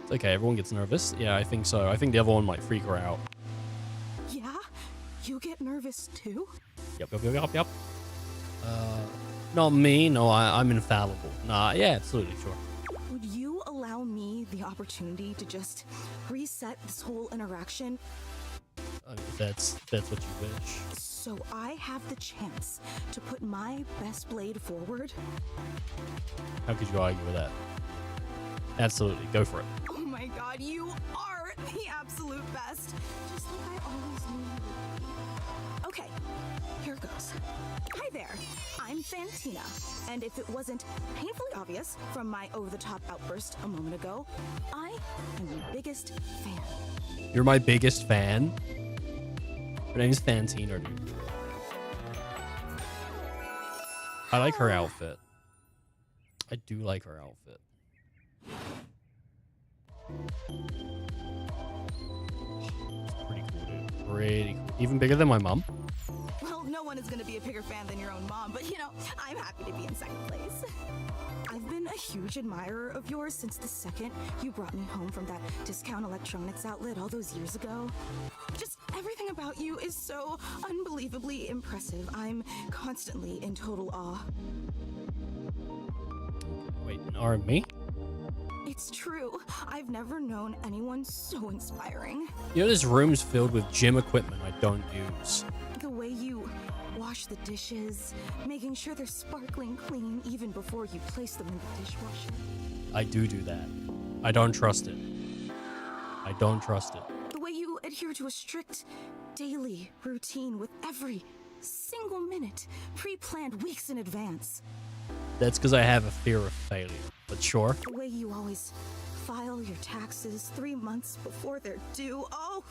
A: It's okay, everyone gets nervous. Yeah, I think so. I think the other one might freak her out.
R: Yeah? You get nervous too?
A: Yep. Not me. No, I'm infallible. Nah, yeah, absolutely, sure.
R: Would you allow me the opportunity to just reset this whole interaction?
A: If that's what you wish.
R: So I have the chance to put my best blade forward?
A: How could you argue with that? Absolutely, go for it.
R: Oh my god, you are the absolute best. Just like I always knew you would be. Okay, here goes. Hi there, I'm Fantina, and if it wasn't painfully obvious from my over-the-top outburst a moment ago, I am your biggest fan.
A: You're my biggest fan? Her name's Fantina, dude. I like her outfit. I do like her outfit. Pretty cool, dude. Pretty cool. Even bigger than my mom.
R: Well, no one is going to be a bigger fan than your own mom, but you know, I'm happy to be in second place. I've been a huge admirer of yours since the second you brought me home from that discount electronics outlet all those years ago. Just everything about you is so unbelievably impressive. I'm constantly in total awe.
A: Wait, are me?
R: It's true. I've never known anyone so inspiring.
A: You know, this room's filled with gym equipment I don't use.
R: The way you wash the dishes, making sure they're sparkling clean even before you place them in the dishwasher.
A: I do that. I don't trust it. I don't trust it.
R: The way you adhere to a strict daily routine with every single minute pre-planned weeks in advance.
A: That's because I have a fear of failure, but sure.
R: The way you always file your taxes 3 months before they're due. Oh!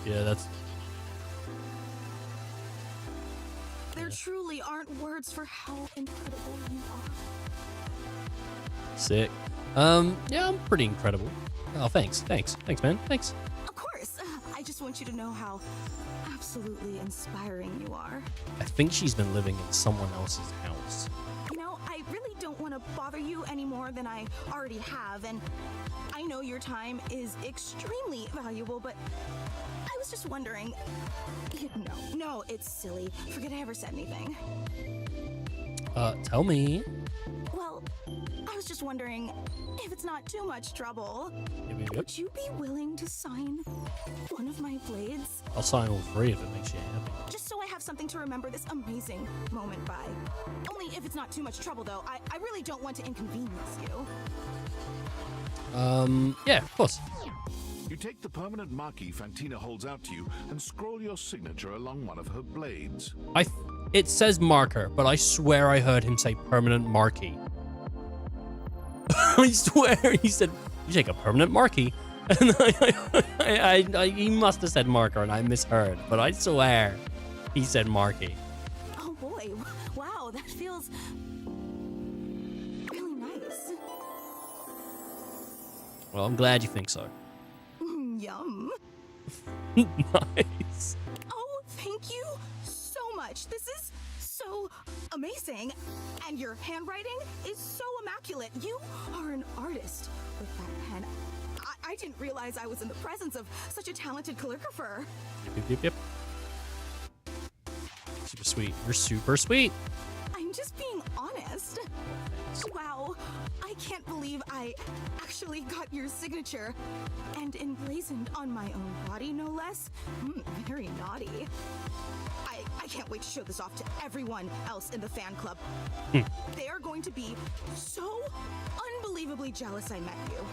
A: Yeah, that's...
R: There truly aren't words for how incredible you are.
A: Sick. Yeah, I'm pretty incredible. Oh, thanks, man, thanks.
R: Of course. I just want you to know how absolutely inspiring you are.
A: I think she's been living in someone else's house.
R: You know, I really don't want to bother you any more than I already have, and I know your time is extremely valuable, but I was just wondering... No, it's silly. Forget I ever said anything.
A: Tell me.
R: Well, just wondering if it's not too much trouble.
A: Yep.
R: Would you be willing to sign one of my blades?
A: I'll sign all 3 if it makes you happy.
R: Just so I have something to remember this amazing moment by. Only if it's not too much trouble, though. I really don't want to inconvenience you.
A: Yeah, of course.
H: You take the permanent marquee Fantina holds out to you and scroll your signature along one of her blades.
A: It says marker, but I swear I heard him say permanent marquee. I swear he said, you take a permanent marquee. And he must have said marker and I misheard, but I swear he said marquee.
R: Oh boy, wow, that feels really nice.
A: Well, I'm glad you think so.
R: Yum.
A: Nice.
R: Oh, thank you so much. This is so amazing. And your handwriting is so immaculate. You are an artist with that pen. I didn't realize I was in the presence of such a talented calligrapher.
A: Yep. Super sweet. You're super sweet.
R: I'm just being honest. Wow, I can't believe I actually got your signature. And emblazoned on my own body, no less. Very naughty. I can't wait to show this off to everyone else in the fan club. They are going to be so unbelievably jealous I met you.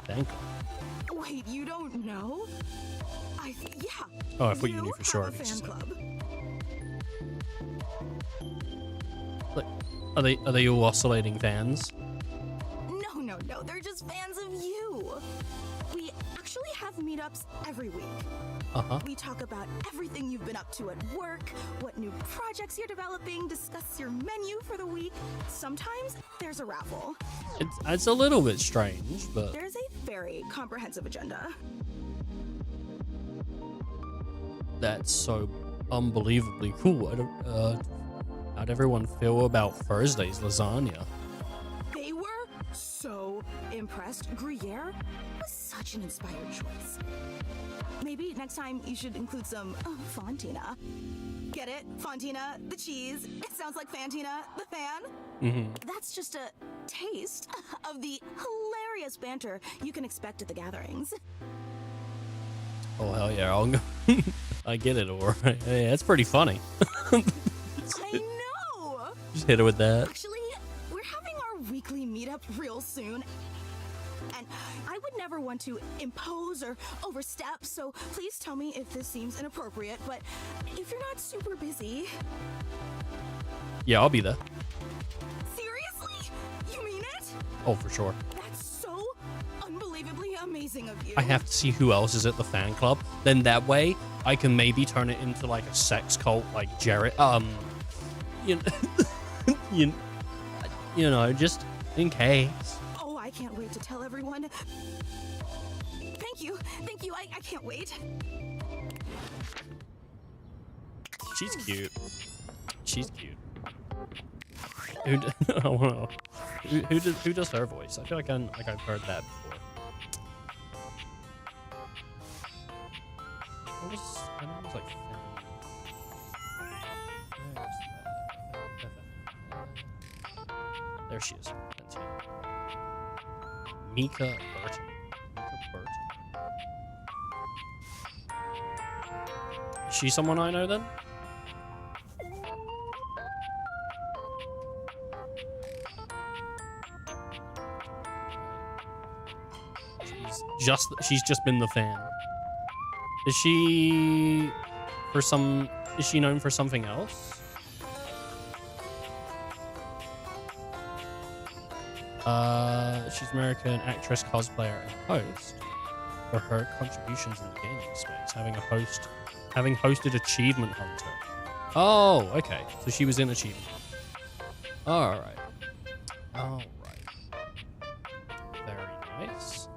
A: Thank you.
R: Wait, you don't know? Yeah.
A: Oh, I thought you knew for sure.
R: Have a fan club.
A: Look, are they all oscillating fans?
R: No, they're just fans of you. We actually have meetups every week. We talk about everything you've been up to at work, what new projects you're developing, discuss your menu for the week. Sometimes there's a raffle.
A: It's a little bit strange, but
R: There's a very comprehensive agenda.
A: that's so unbelievably cool. How'd everyone feel about Thursday's lasagna?
R: They were so impressed. Gruyere was such an inspired choice. Maybe next time you should include some Fontina. Get it? Fontina, the cheese. It sounds like Fantina, the fan. That's just a taste of the hilarious banter you can expect at the gatherings.
A: Oh, hell yeah. I'll go. I get it, or hey, that's pretty funny.
R: I know!
A: Just hit her with that.
R: Actually, we're having our weekly meetup real soon. And I would never want to impose or overstep, so please tell me if this seems inappropriate, but if you're not super busy...
A: Yeah, I'll be there.
R: Seriously? You mean it?
A: Oh, for sure.
R: That's so unbelievably amazing of you.
A: I have to see who else is at the fan club. Then that way, I can maybe turn it into like a sex cult, like Jared. You know, just in case.
R: Oh, I can't wait to tell everyone. Thank you. I can't wait.
A: She's cute. She's cute. Who does her voice? I feel like I've heard that before. I think it was like. There she is. Mika Burton. Is she someone I know then? She's just been the fan. Is she known for something else? She's American actress, cosplayer, and host for her contributions in the gaming space, having hosted Achievement Hunter. Oh, okay. So she was in Achievement Hunter. Alright. Very nice.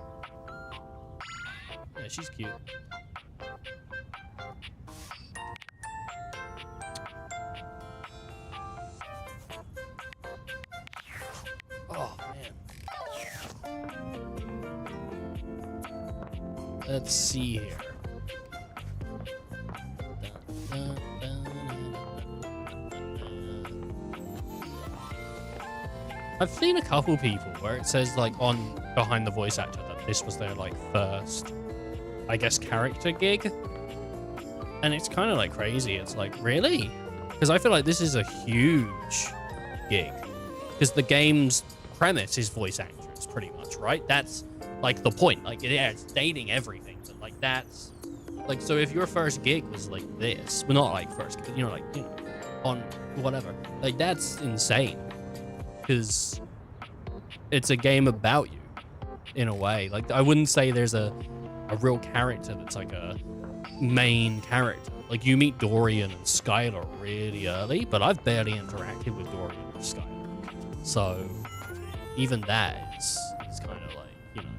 A: Yeah, she's cute. Oh, man. Let's see here. I've seen a couple people where it says like on behind the voice actor that this was their like first, I guess, character gig. And it's kind of like crazy. It's like, really? Because I feel like this is a huge gig. Because the game's premise is voice actors, pretty much, right? That's like the point. Like, yeah, it's dating everything, but like that's like, so if your first gig was like this, well, not like first, you know, like, you know, on whatever, like that's insane. Because it's a game about you in a way. Like, I wouldn't say there's a real character that's like a main character. Like, you meet Dorian and Skylar really early, but I've barely interacted with Dorian or Skylar. So even that is kind of like, you know,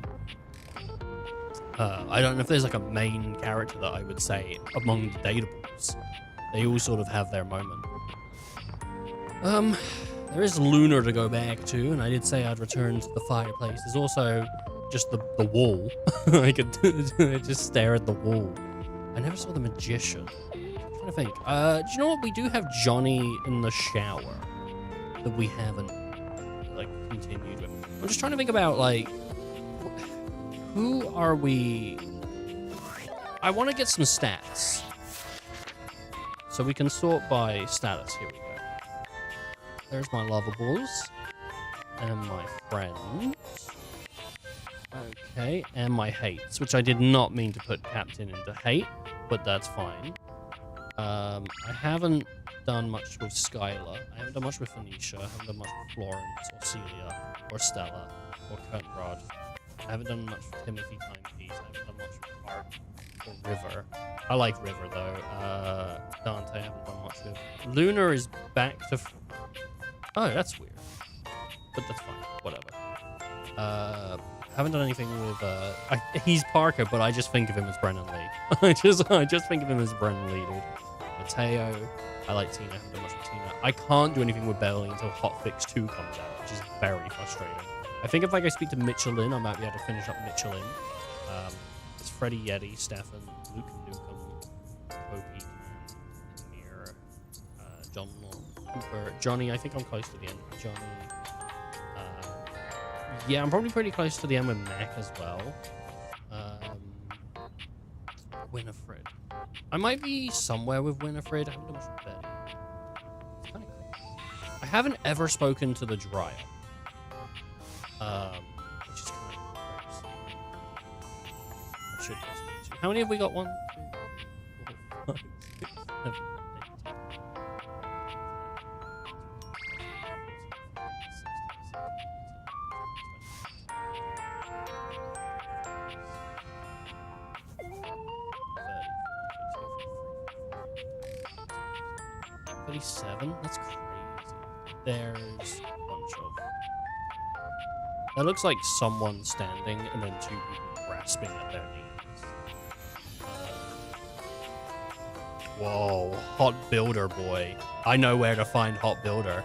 A: I don't know if there's like a main character that I would say among the datables. They all sort of have their moment. There is Lunar to go back to, and I did say I'd return to the fireplace. There's also just the wall. I could just stare at the wall. I never saw the magician. I'm trying to think. Do you know what? We do have Johnny in the shower that we haven't like continued with. I'm just trying to think about like, who are we? I want to get some stats, so we can sort by status. Here we go. There's my lovables and my friends. Okay, and my hates, which I did not mean to put Captain into hate, but that's fine. I haven't done much with Skylar. I haven't done much with Phoenicia. I haven't done much with Florence or Celia or Stella or Kernrod. I haven't done much with Timothy Timepiece. I haven't done much with Art or River. I like River though. Dante I haven't done much with. Lunar is back to... Oh, that's weird. But that's fine. Whatever. Haven't done anything with he's Parker, but I just think of him as Brennan Lee. I just think of him as Brennan Lee, dude. Mateo, I like Tina. I haven't done much with Tina. I can't do anything with Belly until Hotfix 2 comes out, which is very frustrating. I think if I go speak to Michelin, I might be able to finish up Michelin. It's Freddie Yeti, Stefan, Luke Newcomb, Opie, Amir, John Cooper, Johnny. I think I'm close to the end. Johnny. Yeah, I'm probably pretty close to the end with Mac as well. Winifred. I might be somewhere with Winifred. I haven't done much with Betty. It's kind of cool. I haven't ever spoken to the Dryer. Which is kind of crazy. I should ask you. How many have we got? 1, 2, 3, 4, 5, 6, 7, 8. That's crazy. There's a bunch of... That looks like someone standing and then 2 people grasping at their knees. Whoa, Hot Builder boy. I know where to find Hot Builder.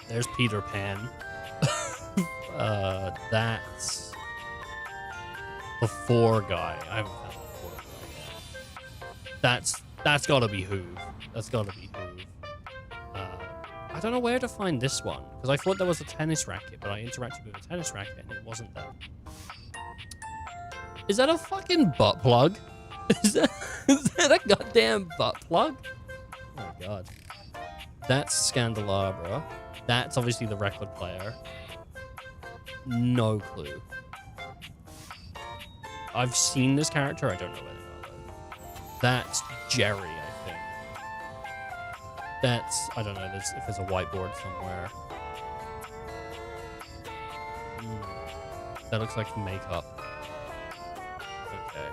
A: There's Peter Pan. That's the 4 guy. I haven't found the 4 guy yet. That's gotta be Hoove. That's gotta be Hoove. I don't know where to find this one, because I thought there was a tennis racket, but I interacted with a tennis racket and it wasn't there. Is that a fucking butt plug? Is that a goddamn butt plug? Oh my god. That's Scandelabra. That's obviously the record player. No clue. I've seen this character, I don't know where they are though. That's Jerry, I think. That's, I don't know, if there's a whiteboard somewhere. That looks like makeup. Okay.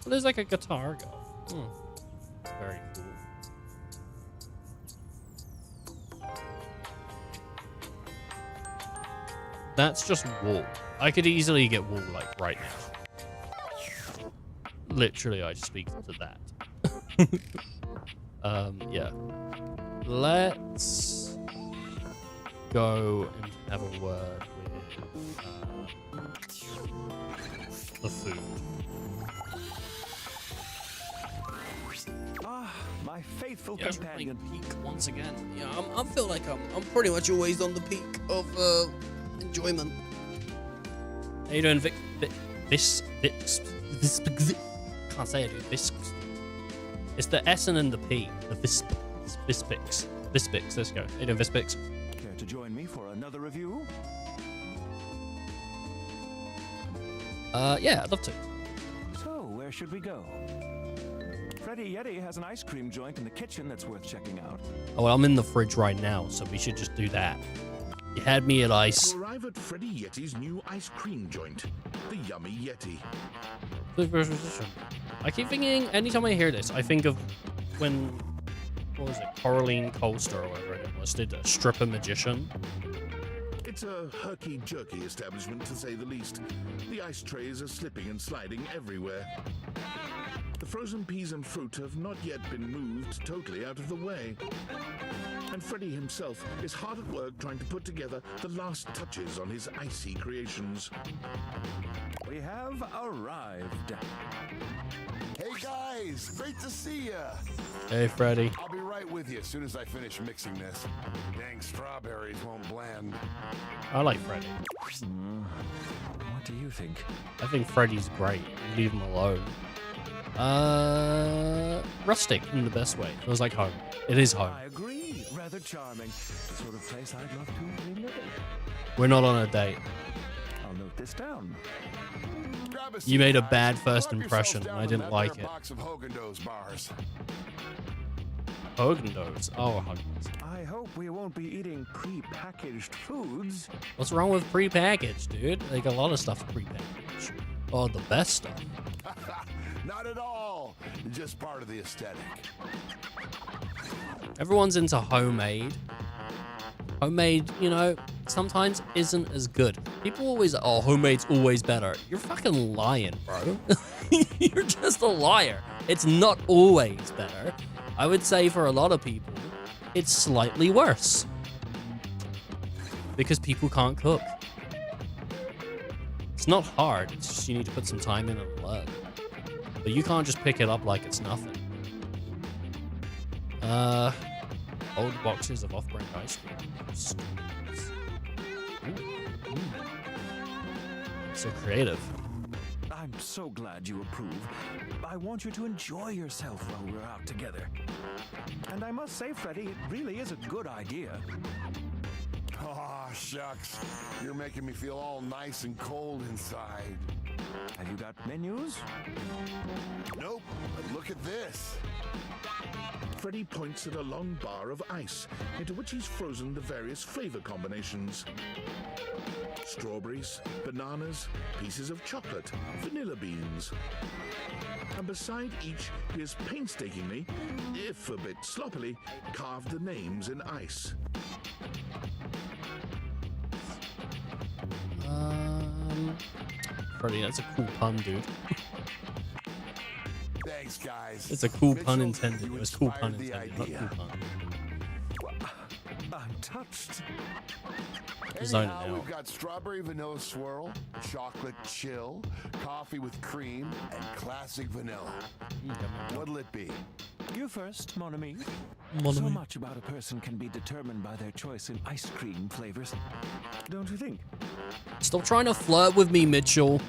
A: Well, there's like a guitar go. Very cool. That's just wool. I could easily get wool like right now. Literally, I speak to that. Yeah. Let's go and have a word with the food.
E: my faithful
A: Yes,
E: companion.
A: Peak once again. Yeah, I feel like I'm pretty much always on the peak of enjoyment. How you doing, Vic? Can't say it, dude. It's the S and then the P. The Vispix. Let's go. How you doing, Vispix?
E: Care to join me for another review?
A: Yeah, I'd love to.
E: So, where should we go? Freddy Yeti has an ice cream joint in the kitchen that's worth checking out.
A: Oh, well, I'm in the fridge right now, so we should just do that. You had me at ice.
H: You arrive at Freddy Yeti's new ice cream joint, the Yummy Yeti.
A: I keep thinking, anytime I hear this, I think of when, what was it, Coraline Colster or whatever it was, did a stripper magician.
H: It's a herky-jerky establishment, to say the least. The ice trays are slipping and sliding everywhere. The frozen peas and fruit have not yet been moved totally out of the way. And Freddy himself is hard at work trying to put together the last touches on his icy creations.
E: We have arrived.
C: Hey guys, great to see ya.
A: Hey, Freddy.
C: I'll be right with you as soon as I finish mixing this. Dang strawberries won't blend.
A: I like Freddy.
E: What do you think?
A: I think Freddy's great. Leave him alone. Rustic in the best way. It was like home. It is home.
E: I agree. Rather charming. The sort of place I'd love to relive.
A: We're not on a date.
E: I'll note this down.
A: You made a bad first impression, and I didn't like it.
C: Box of Haagen-Dazs bars.
A: Haagen-Dazs. Oh, Haagen-Dazs.
E: I hope we won't be eating pre-packaged foods.
A: What's wrong with pre-packaged, dude? Like, a lot of stuff pre-packaged. Oh, the best stuff.
C: Not at all. Just part of the aesthetic.
A: Everyone's into homemade. Homemade, you know, sometimes isn't as good. People always, oh, homemade's always better. You're fucking lying, bro. You're just a liar. It's not always better. I would say for a lot of people, it's slightly worse. Because people can't cook. It's not hard. It's just you need to put some time in and learn. But you can't just pick it up like it's nothing. Old boxes of off-brand ice cream. Ooh. So creative.
E: I'm so glad you approve. I want you to enjoy yourself while we're out together. And I must say, Freddy, it really is a good idea.
C: Aw, shucks. You're making me feel all nice and cold inside.
E: Have you got menus?
C: Nope, but look at this.
H: Freddy points at a long bar of ice, into which he's frozen the various flavor combinations. Strawberries, bananas, pieces of chocolate, vanilla beans. And beside each, he has painstakingly, if a bit sloppily, carved the names in ice.
A: Freddy, that's a cool pun, dude.
C: Thanks, guys.
A: It's a cool pun
C: Mitchell,
A: intended.
C: you
A: It was cool pun
C: inspired the
A: intended, not
C: idea.
A: cool pun.
E: I'm touched.
A: Zone it
C: Anyhow,
A: out.
C: we've got strawberry vanilla swirl, chocolate chill, coffee with cream, and classic vanilla. What'll it be?
E: You first, mon ami.
A: Mon
E: So
A: ami.
E: much about a person can be determined by their choice in ice cream flavors. Don't you think?
A: Stop trying to flirt with me, Mitchell.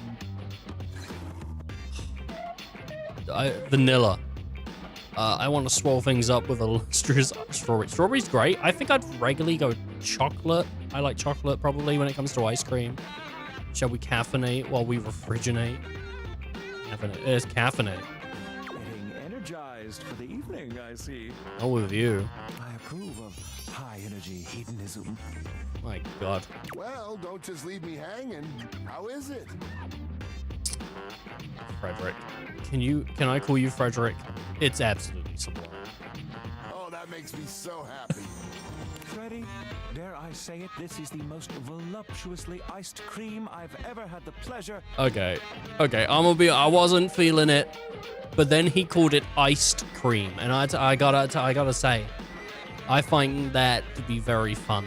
A: Vanilla. I want to swirl things up with a strawberry. Strawberry's great. I think I'd regularly go chocolate. I like chocolate probably when it comes to ice cream. Shall we caffeinate while we refrigerate? Caffeinate. It's caffeinate.
E: Getting energized for the evening, I see.
A: Oh, with you.
E: I approve of high-energy hedonism.
A: My God.
C: Well, don't just leave me hanging. How is it?
A: Frederick. Can I call you Frederick? It's absolutely sublime.
C: Oh, that makes me so happy.
E: Freddy, dare I say it, this is the most voluptuously iced cream I've ever had the pleasure.
A: Okay, I wasn't feeling it, but then he called it iced cream, and I gotta say, I find that to be very fun.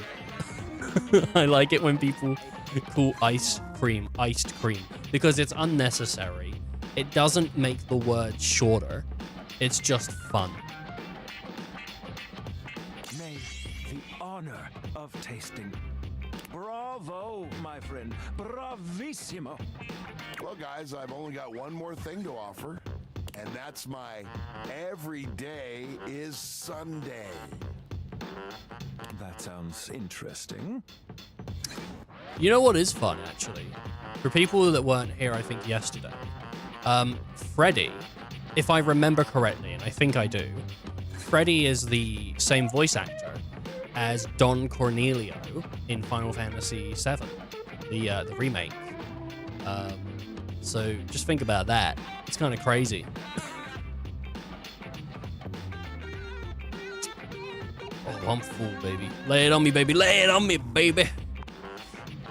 A: I like it when people call iced cream, because it's unnecessary. It doesn't make the word shorter. It's just fun.
E: Nay, the honor of tasting. Bravo, my friend. Bravissimo.
C: Well, guys, I've only got one more thing to offer, and that's my every day is Sunday.
E: That sounds interesting.
A: You know what is fun, actually? For people that weren't here, I think, yesterday, Freddy, if I remember correctly, and I think I do, Freddy is the same voice actor as Don Cornelio in Final Fantasy VII, the remake. So just think about that. It's kind of crazy. Oh, I'm full, baby. Lay it on me, baby. Lay it on me, baby.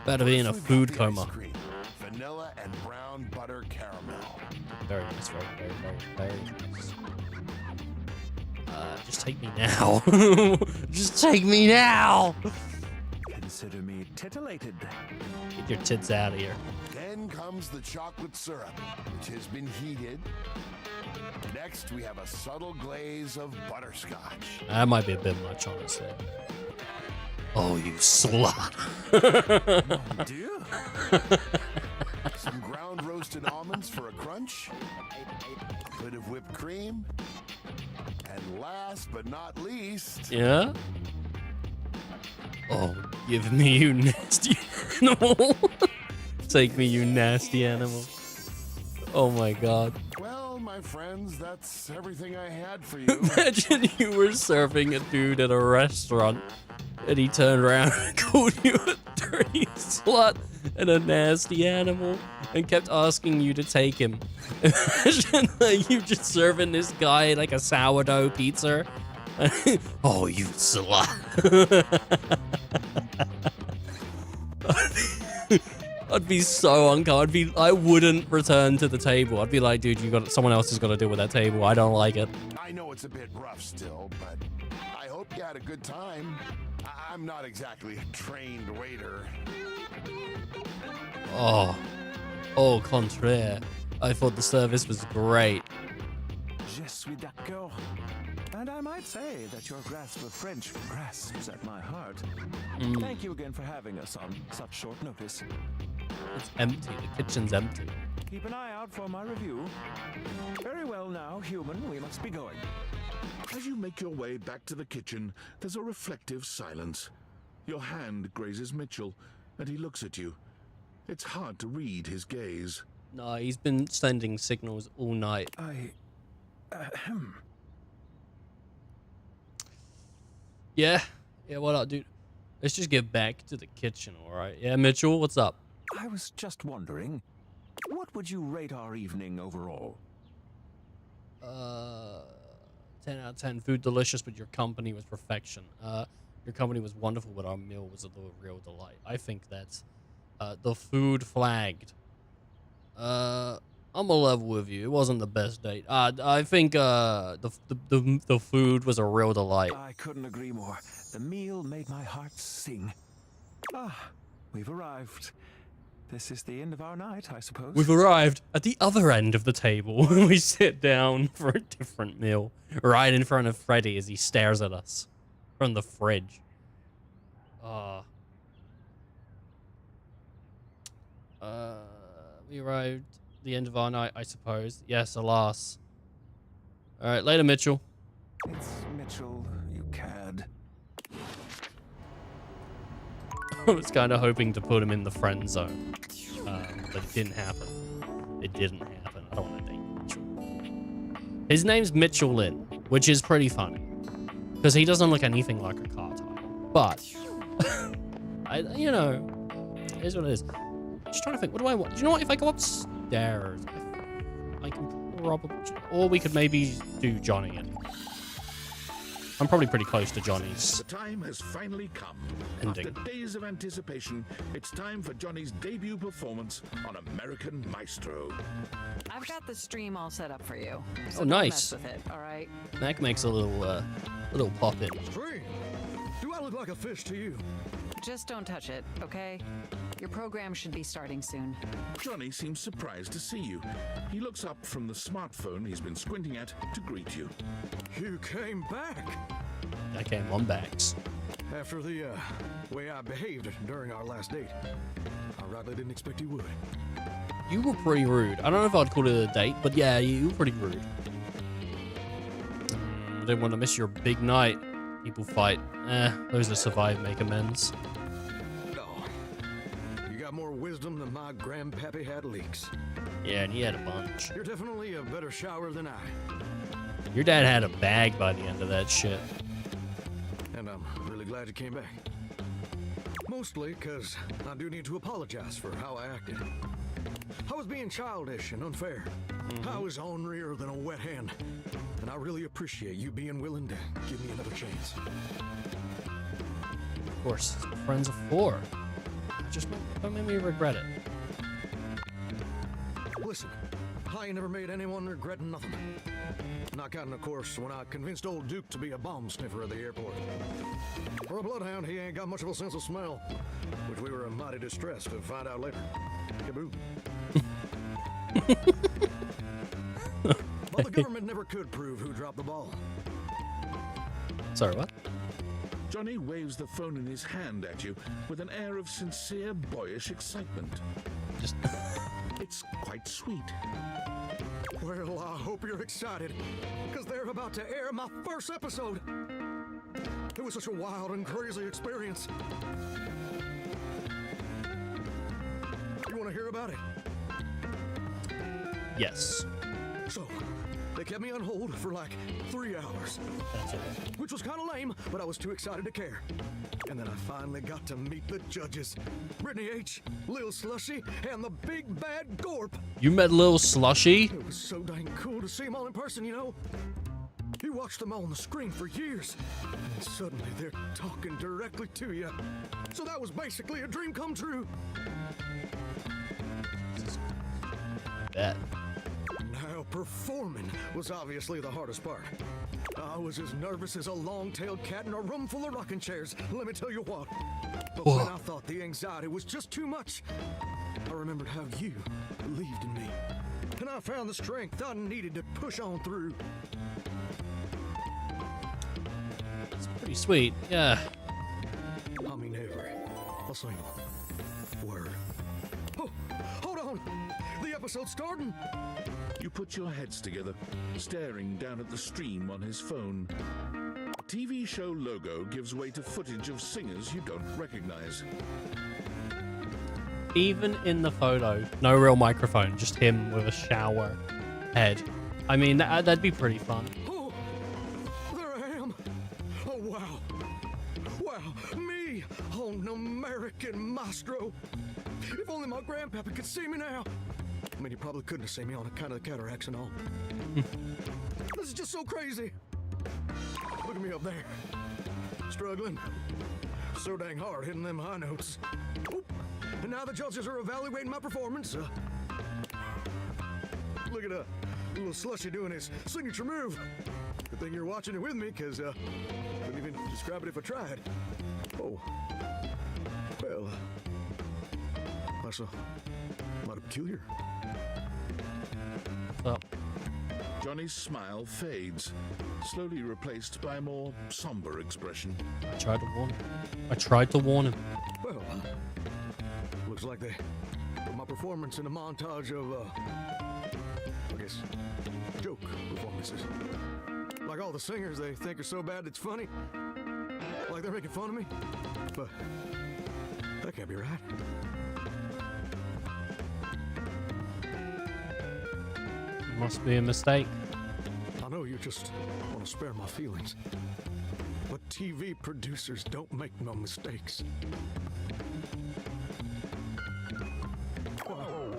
A: Better be in a food coma.
C: Vanilla and brown butter caramel.
A: Very nice, very nice. Just take me now. Just take me now.
E: Consider me titillated.
A: Get your tits out of here.
C: Then comes the chocolate syrup, which has been heated. Next, we have a subtle glaze of butterscotch.
A: That might be a bit much, honestly. Oh, you slut.
C: Some ground roasted almonds for a crunch. A bit of whipped cream. And last but not least...
A: Yeah? Oh, give me, you nasty animal. Take me, you nasty animal. Oh my god.
C: Well, my friends, that's everything I had for you.
A: Imagine you were serving a dude at a restaurant and he turned around and called you a dirty slut and a nasty animal and kept asking you to take him. Imagine like, you just serving this guy like a sourdough pizza. Oh, you slut. I'd be so uncomfortable. I wouldn't return to the table. I'd be like, dude, someone else has got to deal with that table. I don't like it.
C: I know it's a bit rough still, but I hope you had a good time. I'm not exactly a trained waiter.
A: Oh, au contraire. I thought the service was great.
E: Je suis d'accord. And I might say that your grasp of French grasps at my heart. Thank you again for having us on such short notice.
A: It's empty. The kitchen's empty.
E: Keep an eye out for my review. Very well now, human, we must be going.
H: As you make your way back to the kitchen, there's a reflective silence. Your hand grazes Mitchell, and he looks at you. It's hard to read his gaze.
A: No, he's been sending signals all night. Yeah, what up, dude? Let's just get back to the kitchen, alright? Yeah, Mitchell, what's up?
E: I was just wondering, what would you rate our evening overall?
A: 10 out of 10. Food delicious, but your company was perfection. Your company was wonderful, but our meal was a real delight. I think that's the food flagged. I'm a level with you. It wasn't the best date. I think the food was a real delight.
E: I couldn't agree more. The meal made my heart sing. We've arrived. This is the end of our night, I suppose.
A: We've arrived at the other end of the table. We sit down for a different meal, right in front of Freddy as he stares at us from the fridge. We arrived at the end of our night, I suppose. Yes, alas. All right, later, Mitchell.
E: It's Mitchell, you cad.
A: I was kind of hoping to put him in the friend zone, but it didn't happen. It didn't happen. I don't want to date Mitchell. His name's Mitchell Lin, which is pretty funny, because he doesn't look anything like a car type. But, you know, it is what it is. Just trying to think, what do I want? Do you know what? If I go upstairs, I can probably, or we could maybe do Johnny. And I'm probably pretty close to Johnny's.
H: The time has finally come.
A: Ending.
H: After days of anticipation, it's time for Johnny's debut performance on American Maestro.
Q: I've got the stream all set up for you. So
A: Oh,
Q: don't
A: nice.
Q: mess with it, all right?
A: Mac makes a little pop in.
P: Stream? Do I look like a fish to you?
Q: Just don't touch it, okay? Your program should be starting soon.
H: Johnny seems surprised to see you. He looks up from the smartphone he's been squinting at to greet you.
P: You came back.
A: I came on backs.
P: After the way I behaved during our last date, I rightly didn't expect you would.
A: You were pretty rude. I don't know if I'd call it a date, but yeah, you were pretty rude. I didn't want to miss your big night. People fight. Those that survive make amends.
P: Oh, you got more wisdom than my grandpappy had leaks.
A: Yeah, and he had a bunch.
P: You're definitely a better shower than I.
A: Your dad had a bag by the end of that shit.
P: And I'm really glad you came back. Mostly because I do need to apologize for how I acted. I was being childish and unfair. I was ornerier than a wet hen. And I really appreciate you being willing to give me another chance.
A: Of course, friends of 4. Just don't make me regret it.
P: Listen, I ain't never made anyone regret nothing. Not counting, of course, when I convinced old Duke to be a bomb sniffer at the airport. For a bloodhound, he ain't got much of a sense of smell, which we were mighty distressed to find out later. Kaboom. But the government never could prove who dropped the ball.
A: Sorry, what?
H: Johnny waves the phone in his hand at you with an air of sincere, boyish excitement. It's quite sweet.
P: Well, I hope you're excited, because they're about to air my first episode. It was such a wild and crazy experience. You want to hear about it?
A: Yes.
P: So, they kept me on hold for like 3 hours.
A: That's all.
P: Which was kind of lame, but I was too excited to care. And then I finally got to meet the judges. Brittany H., Lil Slushy, and the big bad Gorp.
A: You met Lil Slushy?
P: It was so dang cool to see them all in person, you know? You watched them all on the screen for years, and suddenly they're talking directly to you. So that was basically a dream come true.
A: Bet.
P: Now, performing was obviously the hardest part. I was as nervous as a long-tailed cat in a room full of rocking chairs, let me tell you what. But when I thought the anxiety was just too much, I remembered how you believed in me. And I found the strength I needed to push on through.
A: It's pretty sweet, yeah.
P: I mean every a single word. Oh, hold on! The episode's starting!
H: You put your heads together, staring down at the stream on his phone. A TV show logo gives way to footage of singers you don't recognize.
A: Even in the photo, no real microphone, just him with a shower head. I mean, that'd be pretty fun.
P: Oh, there I am! Oh, wow! Wow, me on American Maestro! If only my grandpappy could see me now! I mean, he probably couldn't have seen me on account of the cataracts and all. This is just so crazy! Look at me up there. Struggling. So dang hard hitting them high notes. Oop. And now the judges are evaluating my performance. Look at little Slushy doing his signature move. Good thing you're watching it with me, because couldn't even describe it if I tried. Oh. Well, that's a lot peculiar.
A: What's up?
H: Johnny's smile fades, slowly replaced by a more somber expression.
A: I tried to warn him.
P: Well, looks like they put my performance in a montage of, I guess, joke performances. Like all the singers they think are so bad it's funny. Like they're making fun of me. But that can't be right.
A: Must be a mistake.
P: I know you just want to spare my feelings. But TV producers don't make no mistakes. Wow.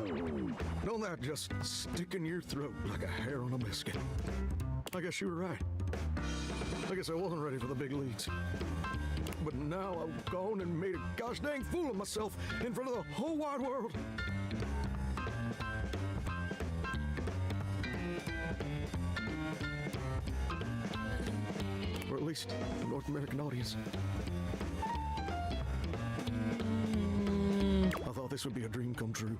P: Don't that just stick in your throat like a hair on a biscuit? I guess you were right. I guess I wasn't ready for the big leagues. But now I've gone and made a gosh dang fool of myself in front of the whole wide world. Or at least the North American audience. I thought this would be a dream come true.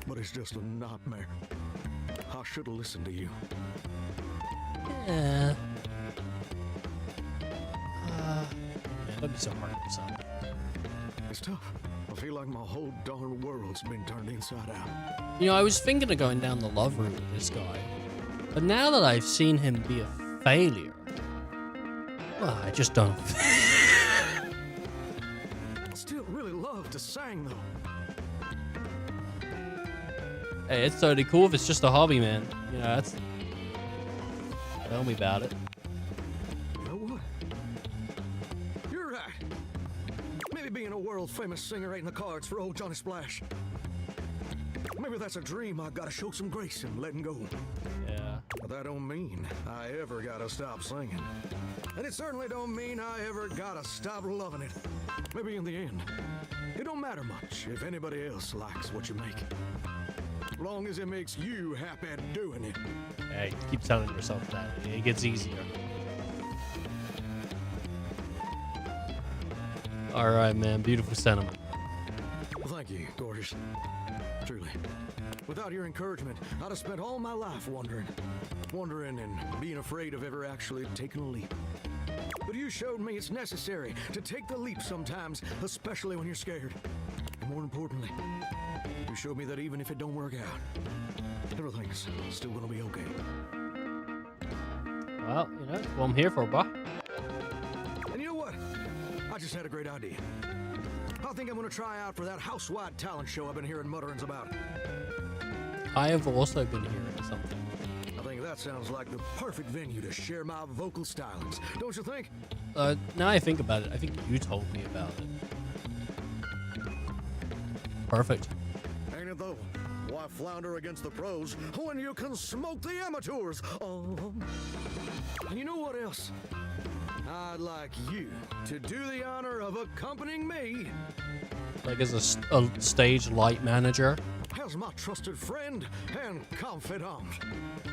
P: But it's just a nightmare. I should have listened to you.
A: Yeah. be so hard on yourself.
P: It's tough. I feel like my whole darn world's been turned inside out.
A: You know, I was thinking of going down the love route with this guy, but now that I've seen him be a failure, well, I just don't.
P: I still really love to sing, though.
A: Hey, it's totally cool if it's just a hobby, man. You know, that's... Tell me about it.
P: You know what? You're right. Maybe being a world-famous singer ain't in the cards for old Johnny Splash. Maybe that's a dream I gotta show some grace in letting go.
A: Yeah.
P: But that don't mean I ever gotta stop singing. And it certainly don't mean I ever gotta stop loving it. Maybe in the end, it don't matter much if anybody else likes what you make. Long as it makes you happy doing it.
A: Hey, keep telling yourself that. It gets easier. All right, man. Beautiful sentiment.
P: Well, thank you, gorgeous. Truly. Without your encouragement, I'd have spent all my life wondering and being afraid of ever actually taking a leap. But you showed me it's necessary to take the leap sometimes, especially when you're scared. And more importantly, you showed me that even if it don't work out, everything's still gonna be okay.
A: Well, you know, that's what I'm here for, bro.
P: And you know what? I just had a great idea. I think I'm gonna try out for that house-wide talent show I've been hearing mutterings about.
A: I have also been hearing something.
P: I think that sounds like the perfect venue to share my vocal stylings, don't you think?
A: Now I think about it, I think you told me about it. Perfect.
P: Ain't it though? Why flounder against the pros when you can smoke the amateurs? Oh. And you know what else? I'd like you to do the honor of accompanying me.
A: Like as a stage light manager?
P: As my trusted friend and confidant.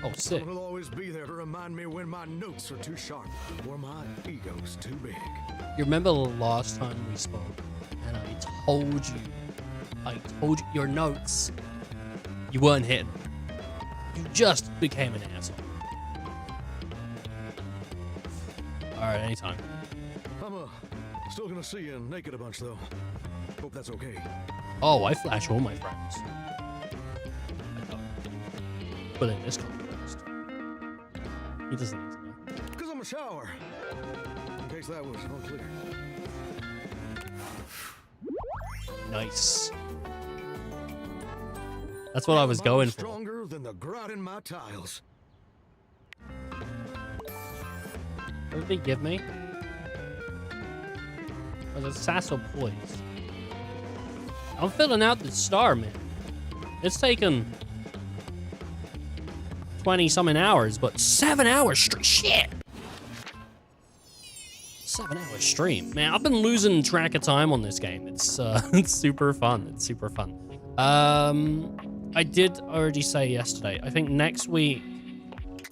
A: Oh, sick.
P: Someone will always be there to remind me when my notes are too sharp or my ego's too big.
A: You remember the last time we spoke, and I told you your notes, you weren't hitting. You just became an asshole. Alright, anytime.
P: I'm still gonna see you naked a bunch though. Hope that's okay.
A: Oh, I flash all my friends. But in this context, he doesn't need to know.
P: Because I'm a shower. In case that was unclear.
A: Nice. That's what I was going for.
P: Stronger than the grout in my tiles.
A: What did he give me? Was it Sass or Poise? I'm filling out the star, man. It's taken 20-something hours, but 7 hours straight. Shit! 7 hours stream. Man, I've been losing track of time on this game. It's it's super fun. It's super fun. I did already say yesterday, I think next week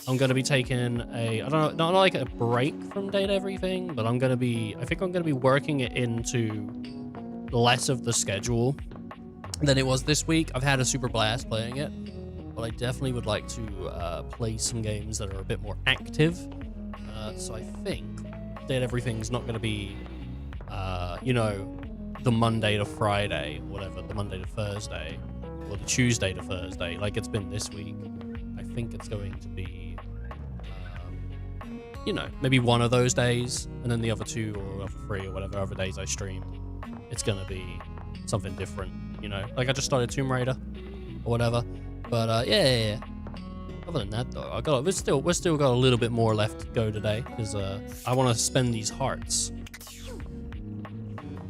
A: I'm going to be taking a, I don't know, not like a break from Date Everything, but I think I'm going to be working it into less of the schedule than it was this week. I've had a super blast playing it, but I definitely would like to play some games that are a bit more active. So I think Date Everything's not going to be, you know, the Monday to Friday, or whatever, the Monday to Thursday, or the Tuesday to Thursday, like it's been this week. I think it's going to be, you know, maybe one of those days, and then the other 2 or other 3 or whatever other days I stream, it's going to be something different, you know? Like I just started Tomb Raider or whatever. But yeah. Other than that though, we're still got a little bit more left to go today, because I want to spend these hearts.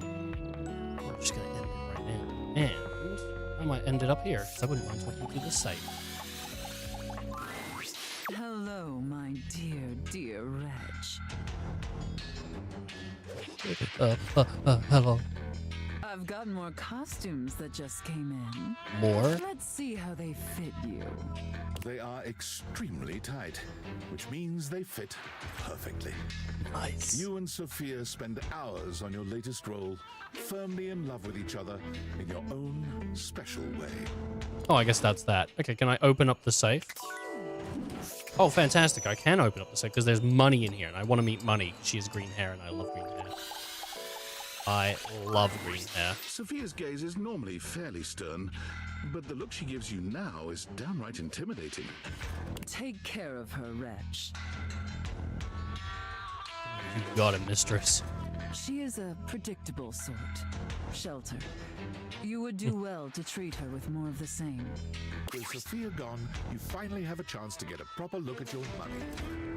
A: We're just gonna end it right now. And I might end it up here, because I wouldn't mind talking through this site.
Q: Hello, my dear Reg.
A: Hello.
Q: I've got more costumes that just came in.
A: More?
Q: Let's see how they fit you.
H: They are extremely tight, which means they fit perfectly.
A: Nice.
H: You and Sophia spend hours on your latest role, firmly in love with each other in your own special way.
A: Oh, I guess that's that. Okay, can I open up the safe? Oh, fantastic. I can open up the safe because there's money in here, and I want to meet Money. She has green hair, and I love green hair. I love green hair.
H: Sophia's gaze is normally fairly stern, but the look she gives you now is downright intimidating.
I: Take care of her, wretch.
A: You got it, mistress.
I: She is a predictable sort. Shelter. You would do well to treat her with more of the same.
H: With Sophia gone, you finally have a chance to get a proper look at your money.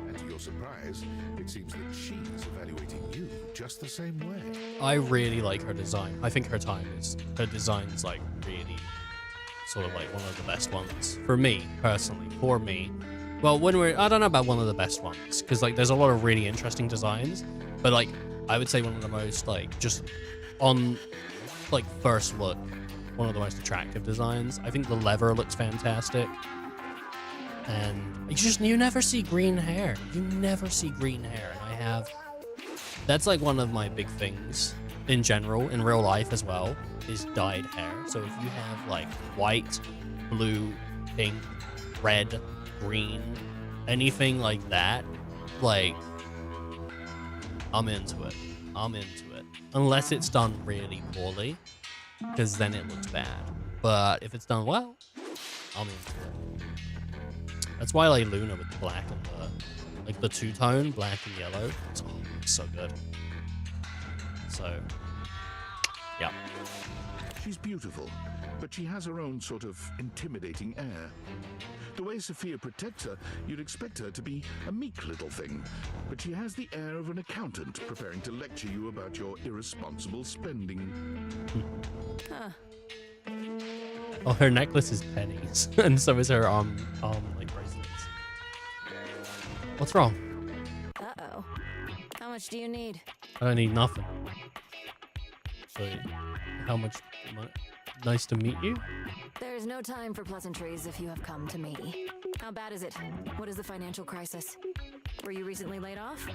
H: And to your surprise, it seems that she's evaluating you just the same way.
A: I really like her design. I think her design's like really sort of like one of the best ones. For me, personally. For me. Well, I don't know about one of the best ones, because like there's a lot of really interesting designs, but like I would say one of the most like just on like first look, one of the most attractive designs. I think the leather looks fantastic, and you never see green hair. You never see green hair, and that's like one of my big things in general in real life as well is dyed hair. So if you have like white, blue, pink, red, green, anything like that, like I'm into it. Unless it's done really poorly, because then it looks bad. But if it's done well, I'm into it. That's why I like Luna with the black and the two-tone, black and yellow. It's so good. So, yeah.
H: She's beautiful, but she has her own sort of intimidating air. The way Sophia protects her, you'd expect her to be a meek little thing, but she has the air of an accountant preparing to lecture you about your irresponsible spending.
F: Huh.
A: Oh, her necklace is pennies, and so is her like bracelets. What's wrong?
F: Uh-oh. How much do you need?
A: I don't need nothing. So, how much? Nice to meet you.
F: There's no time for pleasantries if you have come to me. How bad is it? What is the financial crisis? Were you recently laid off?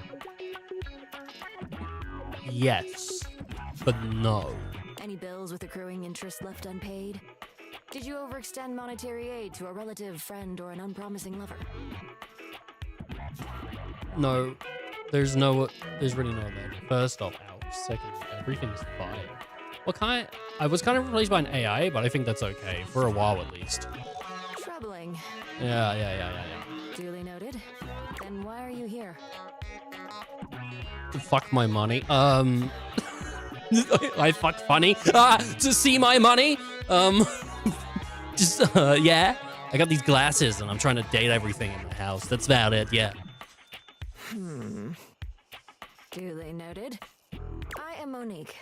A: Yes, but no.
F: Any bills with accruing interest left unpaid? Did you overextend monetary aid to a relative, friend, or an unpromising lover?
A: No, there's really no bad. First off, ouch. Second, everything's fine. I was kind of replaced by an AI, but I think that's okay for a while at least.
F: Troubling.
A: Yeah.
F: Duly noted. Then why are you here?
A: Fuck my money. I fucked funny. To see my money. Yeah. I got these glasses and I'm trying to date everything in the house. That's about it. Yeah.
F: Duly noted. I am Monique.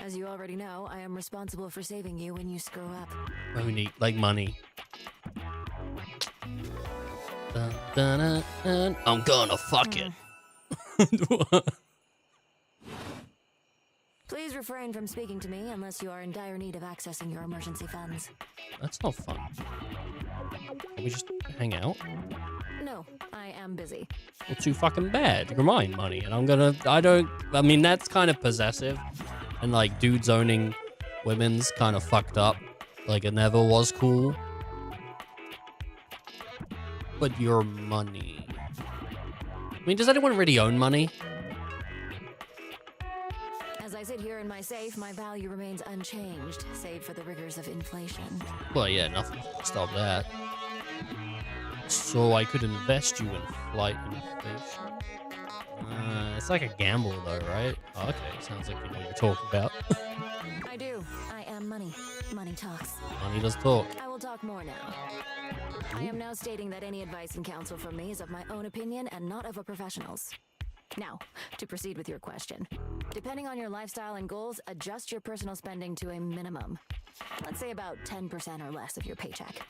F: As you already know, I am responsible for saving you when you screw up.
A: Monique, like money. Dun, dun, dun, dun. I'm gonna fuck it.
F: Please refrain from speaking to me unless you are in dire need of accessing your emergency funds.
A: That's not fun. Can we just hang out?
F: No, I am busy.
A: Well, too fucking bad. You're mine, money, and I mean, that's kind of possessive. And like dudes owning women's kind of fucked up. Like it never was cool. But your money. I mean, does anyone really own money?
F: As I sit here in my safe, my value remains unchanged, save for the rigors of inflation.
A: Well, yeah, nothing can stop that. So I could invest you in flight inflation. It's like a gamble, though, right? Oh, okay, sounds like you know what you're talking about.
F: I do. I am money. Money talks.
A: Money does talk.
F: I will talk more now. I am now stating that any advice and counsel from me is of my own opinion and not of a professional's. Now, to proceed with your question. Depending on your lifestyle and goals, adjust your personal spending to a minimum. Let's say about 10% or less of your paycheck.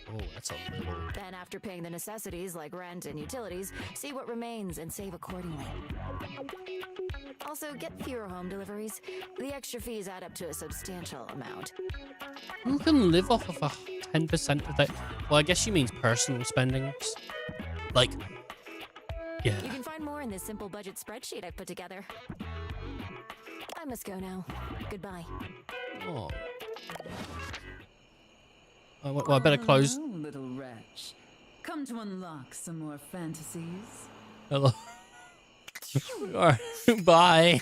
A: Oh, that's a little.
F: Then after paying the necessities like rent and utilities, see what remains and save accordingly. Also, get fewer home deliveries. The extra fees add up to a substantial amount.
A: Who can live off of a 10% of that? Well, I guess she means personal spendings. Like, yeah.
F: You can find more in this simple budget spreadsheet I've put together. I must go now. Goodbye.
A: Oh. Well, I better close.
I: Hello, little wretch. Come to unlock some more fantasies.
A: Hello. All right. Bye.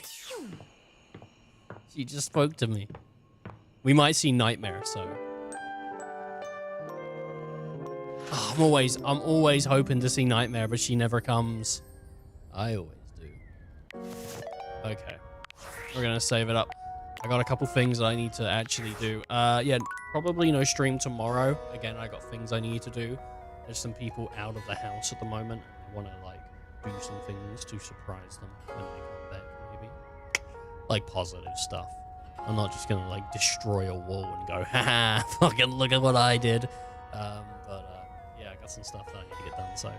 A: She just spoke to me. We might see Nightmare, so. Oh, I'm always hoping to see Nightmare, but she never comes. I always do. Okay. We're gonna save it up. I got a couple things that I need to actually do. Yeah, probably no stream tomorrow. Again, I got things I need to do. There's some people out of the house at the moment. I want to, like, do some things to surprise them when they come back, maybe. Like, positive stuff. I'm not just gonna, like, destroy a wall and go, haha, fucking look at what I did. Yeah, I got some stuff that I need to get done, so.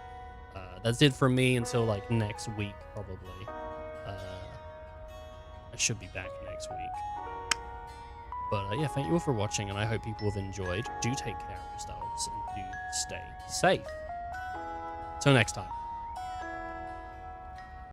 A: That's it from me until, like, next week, probably. I should be back next week. But yeah, thank you all for watching, and I hope people have enjoyed. Do take care of yourselves, and do stay safe. Till next time.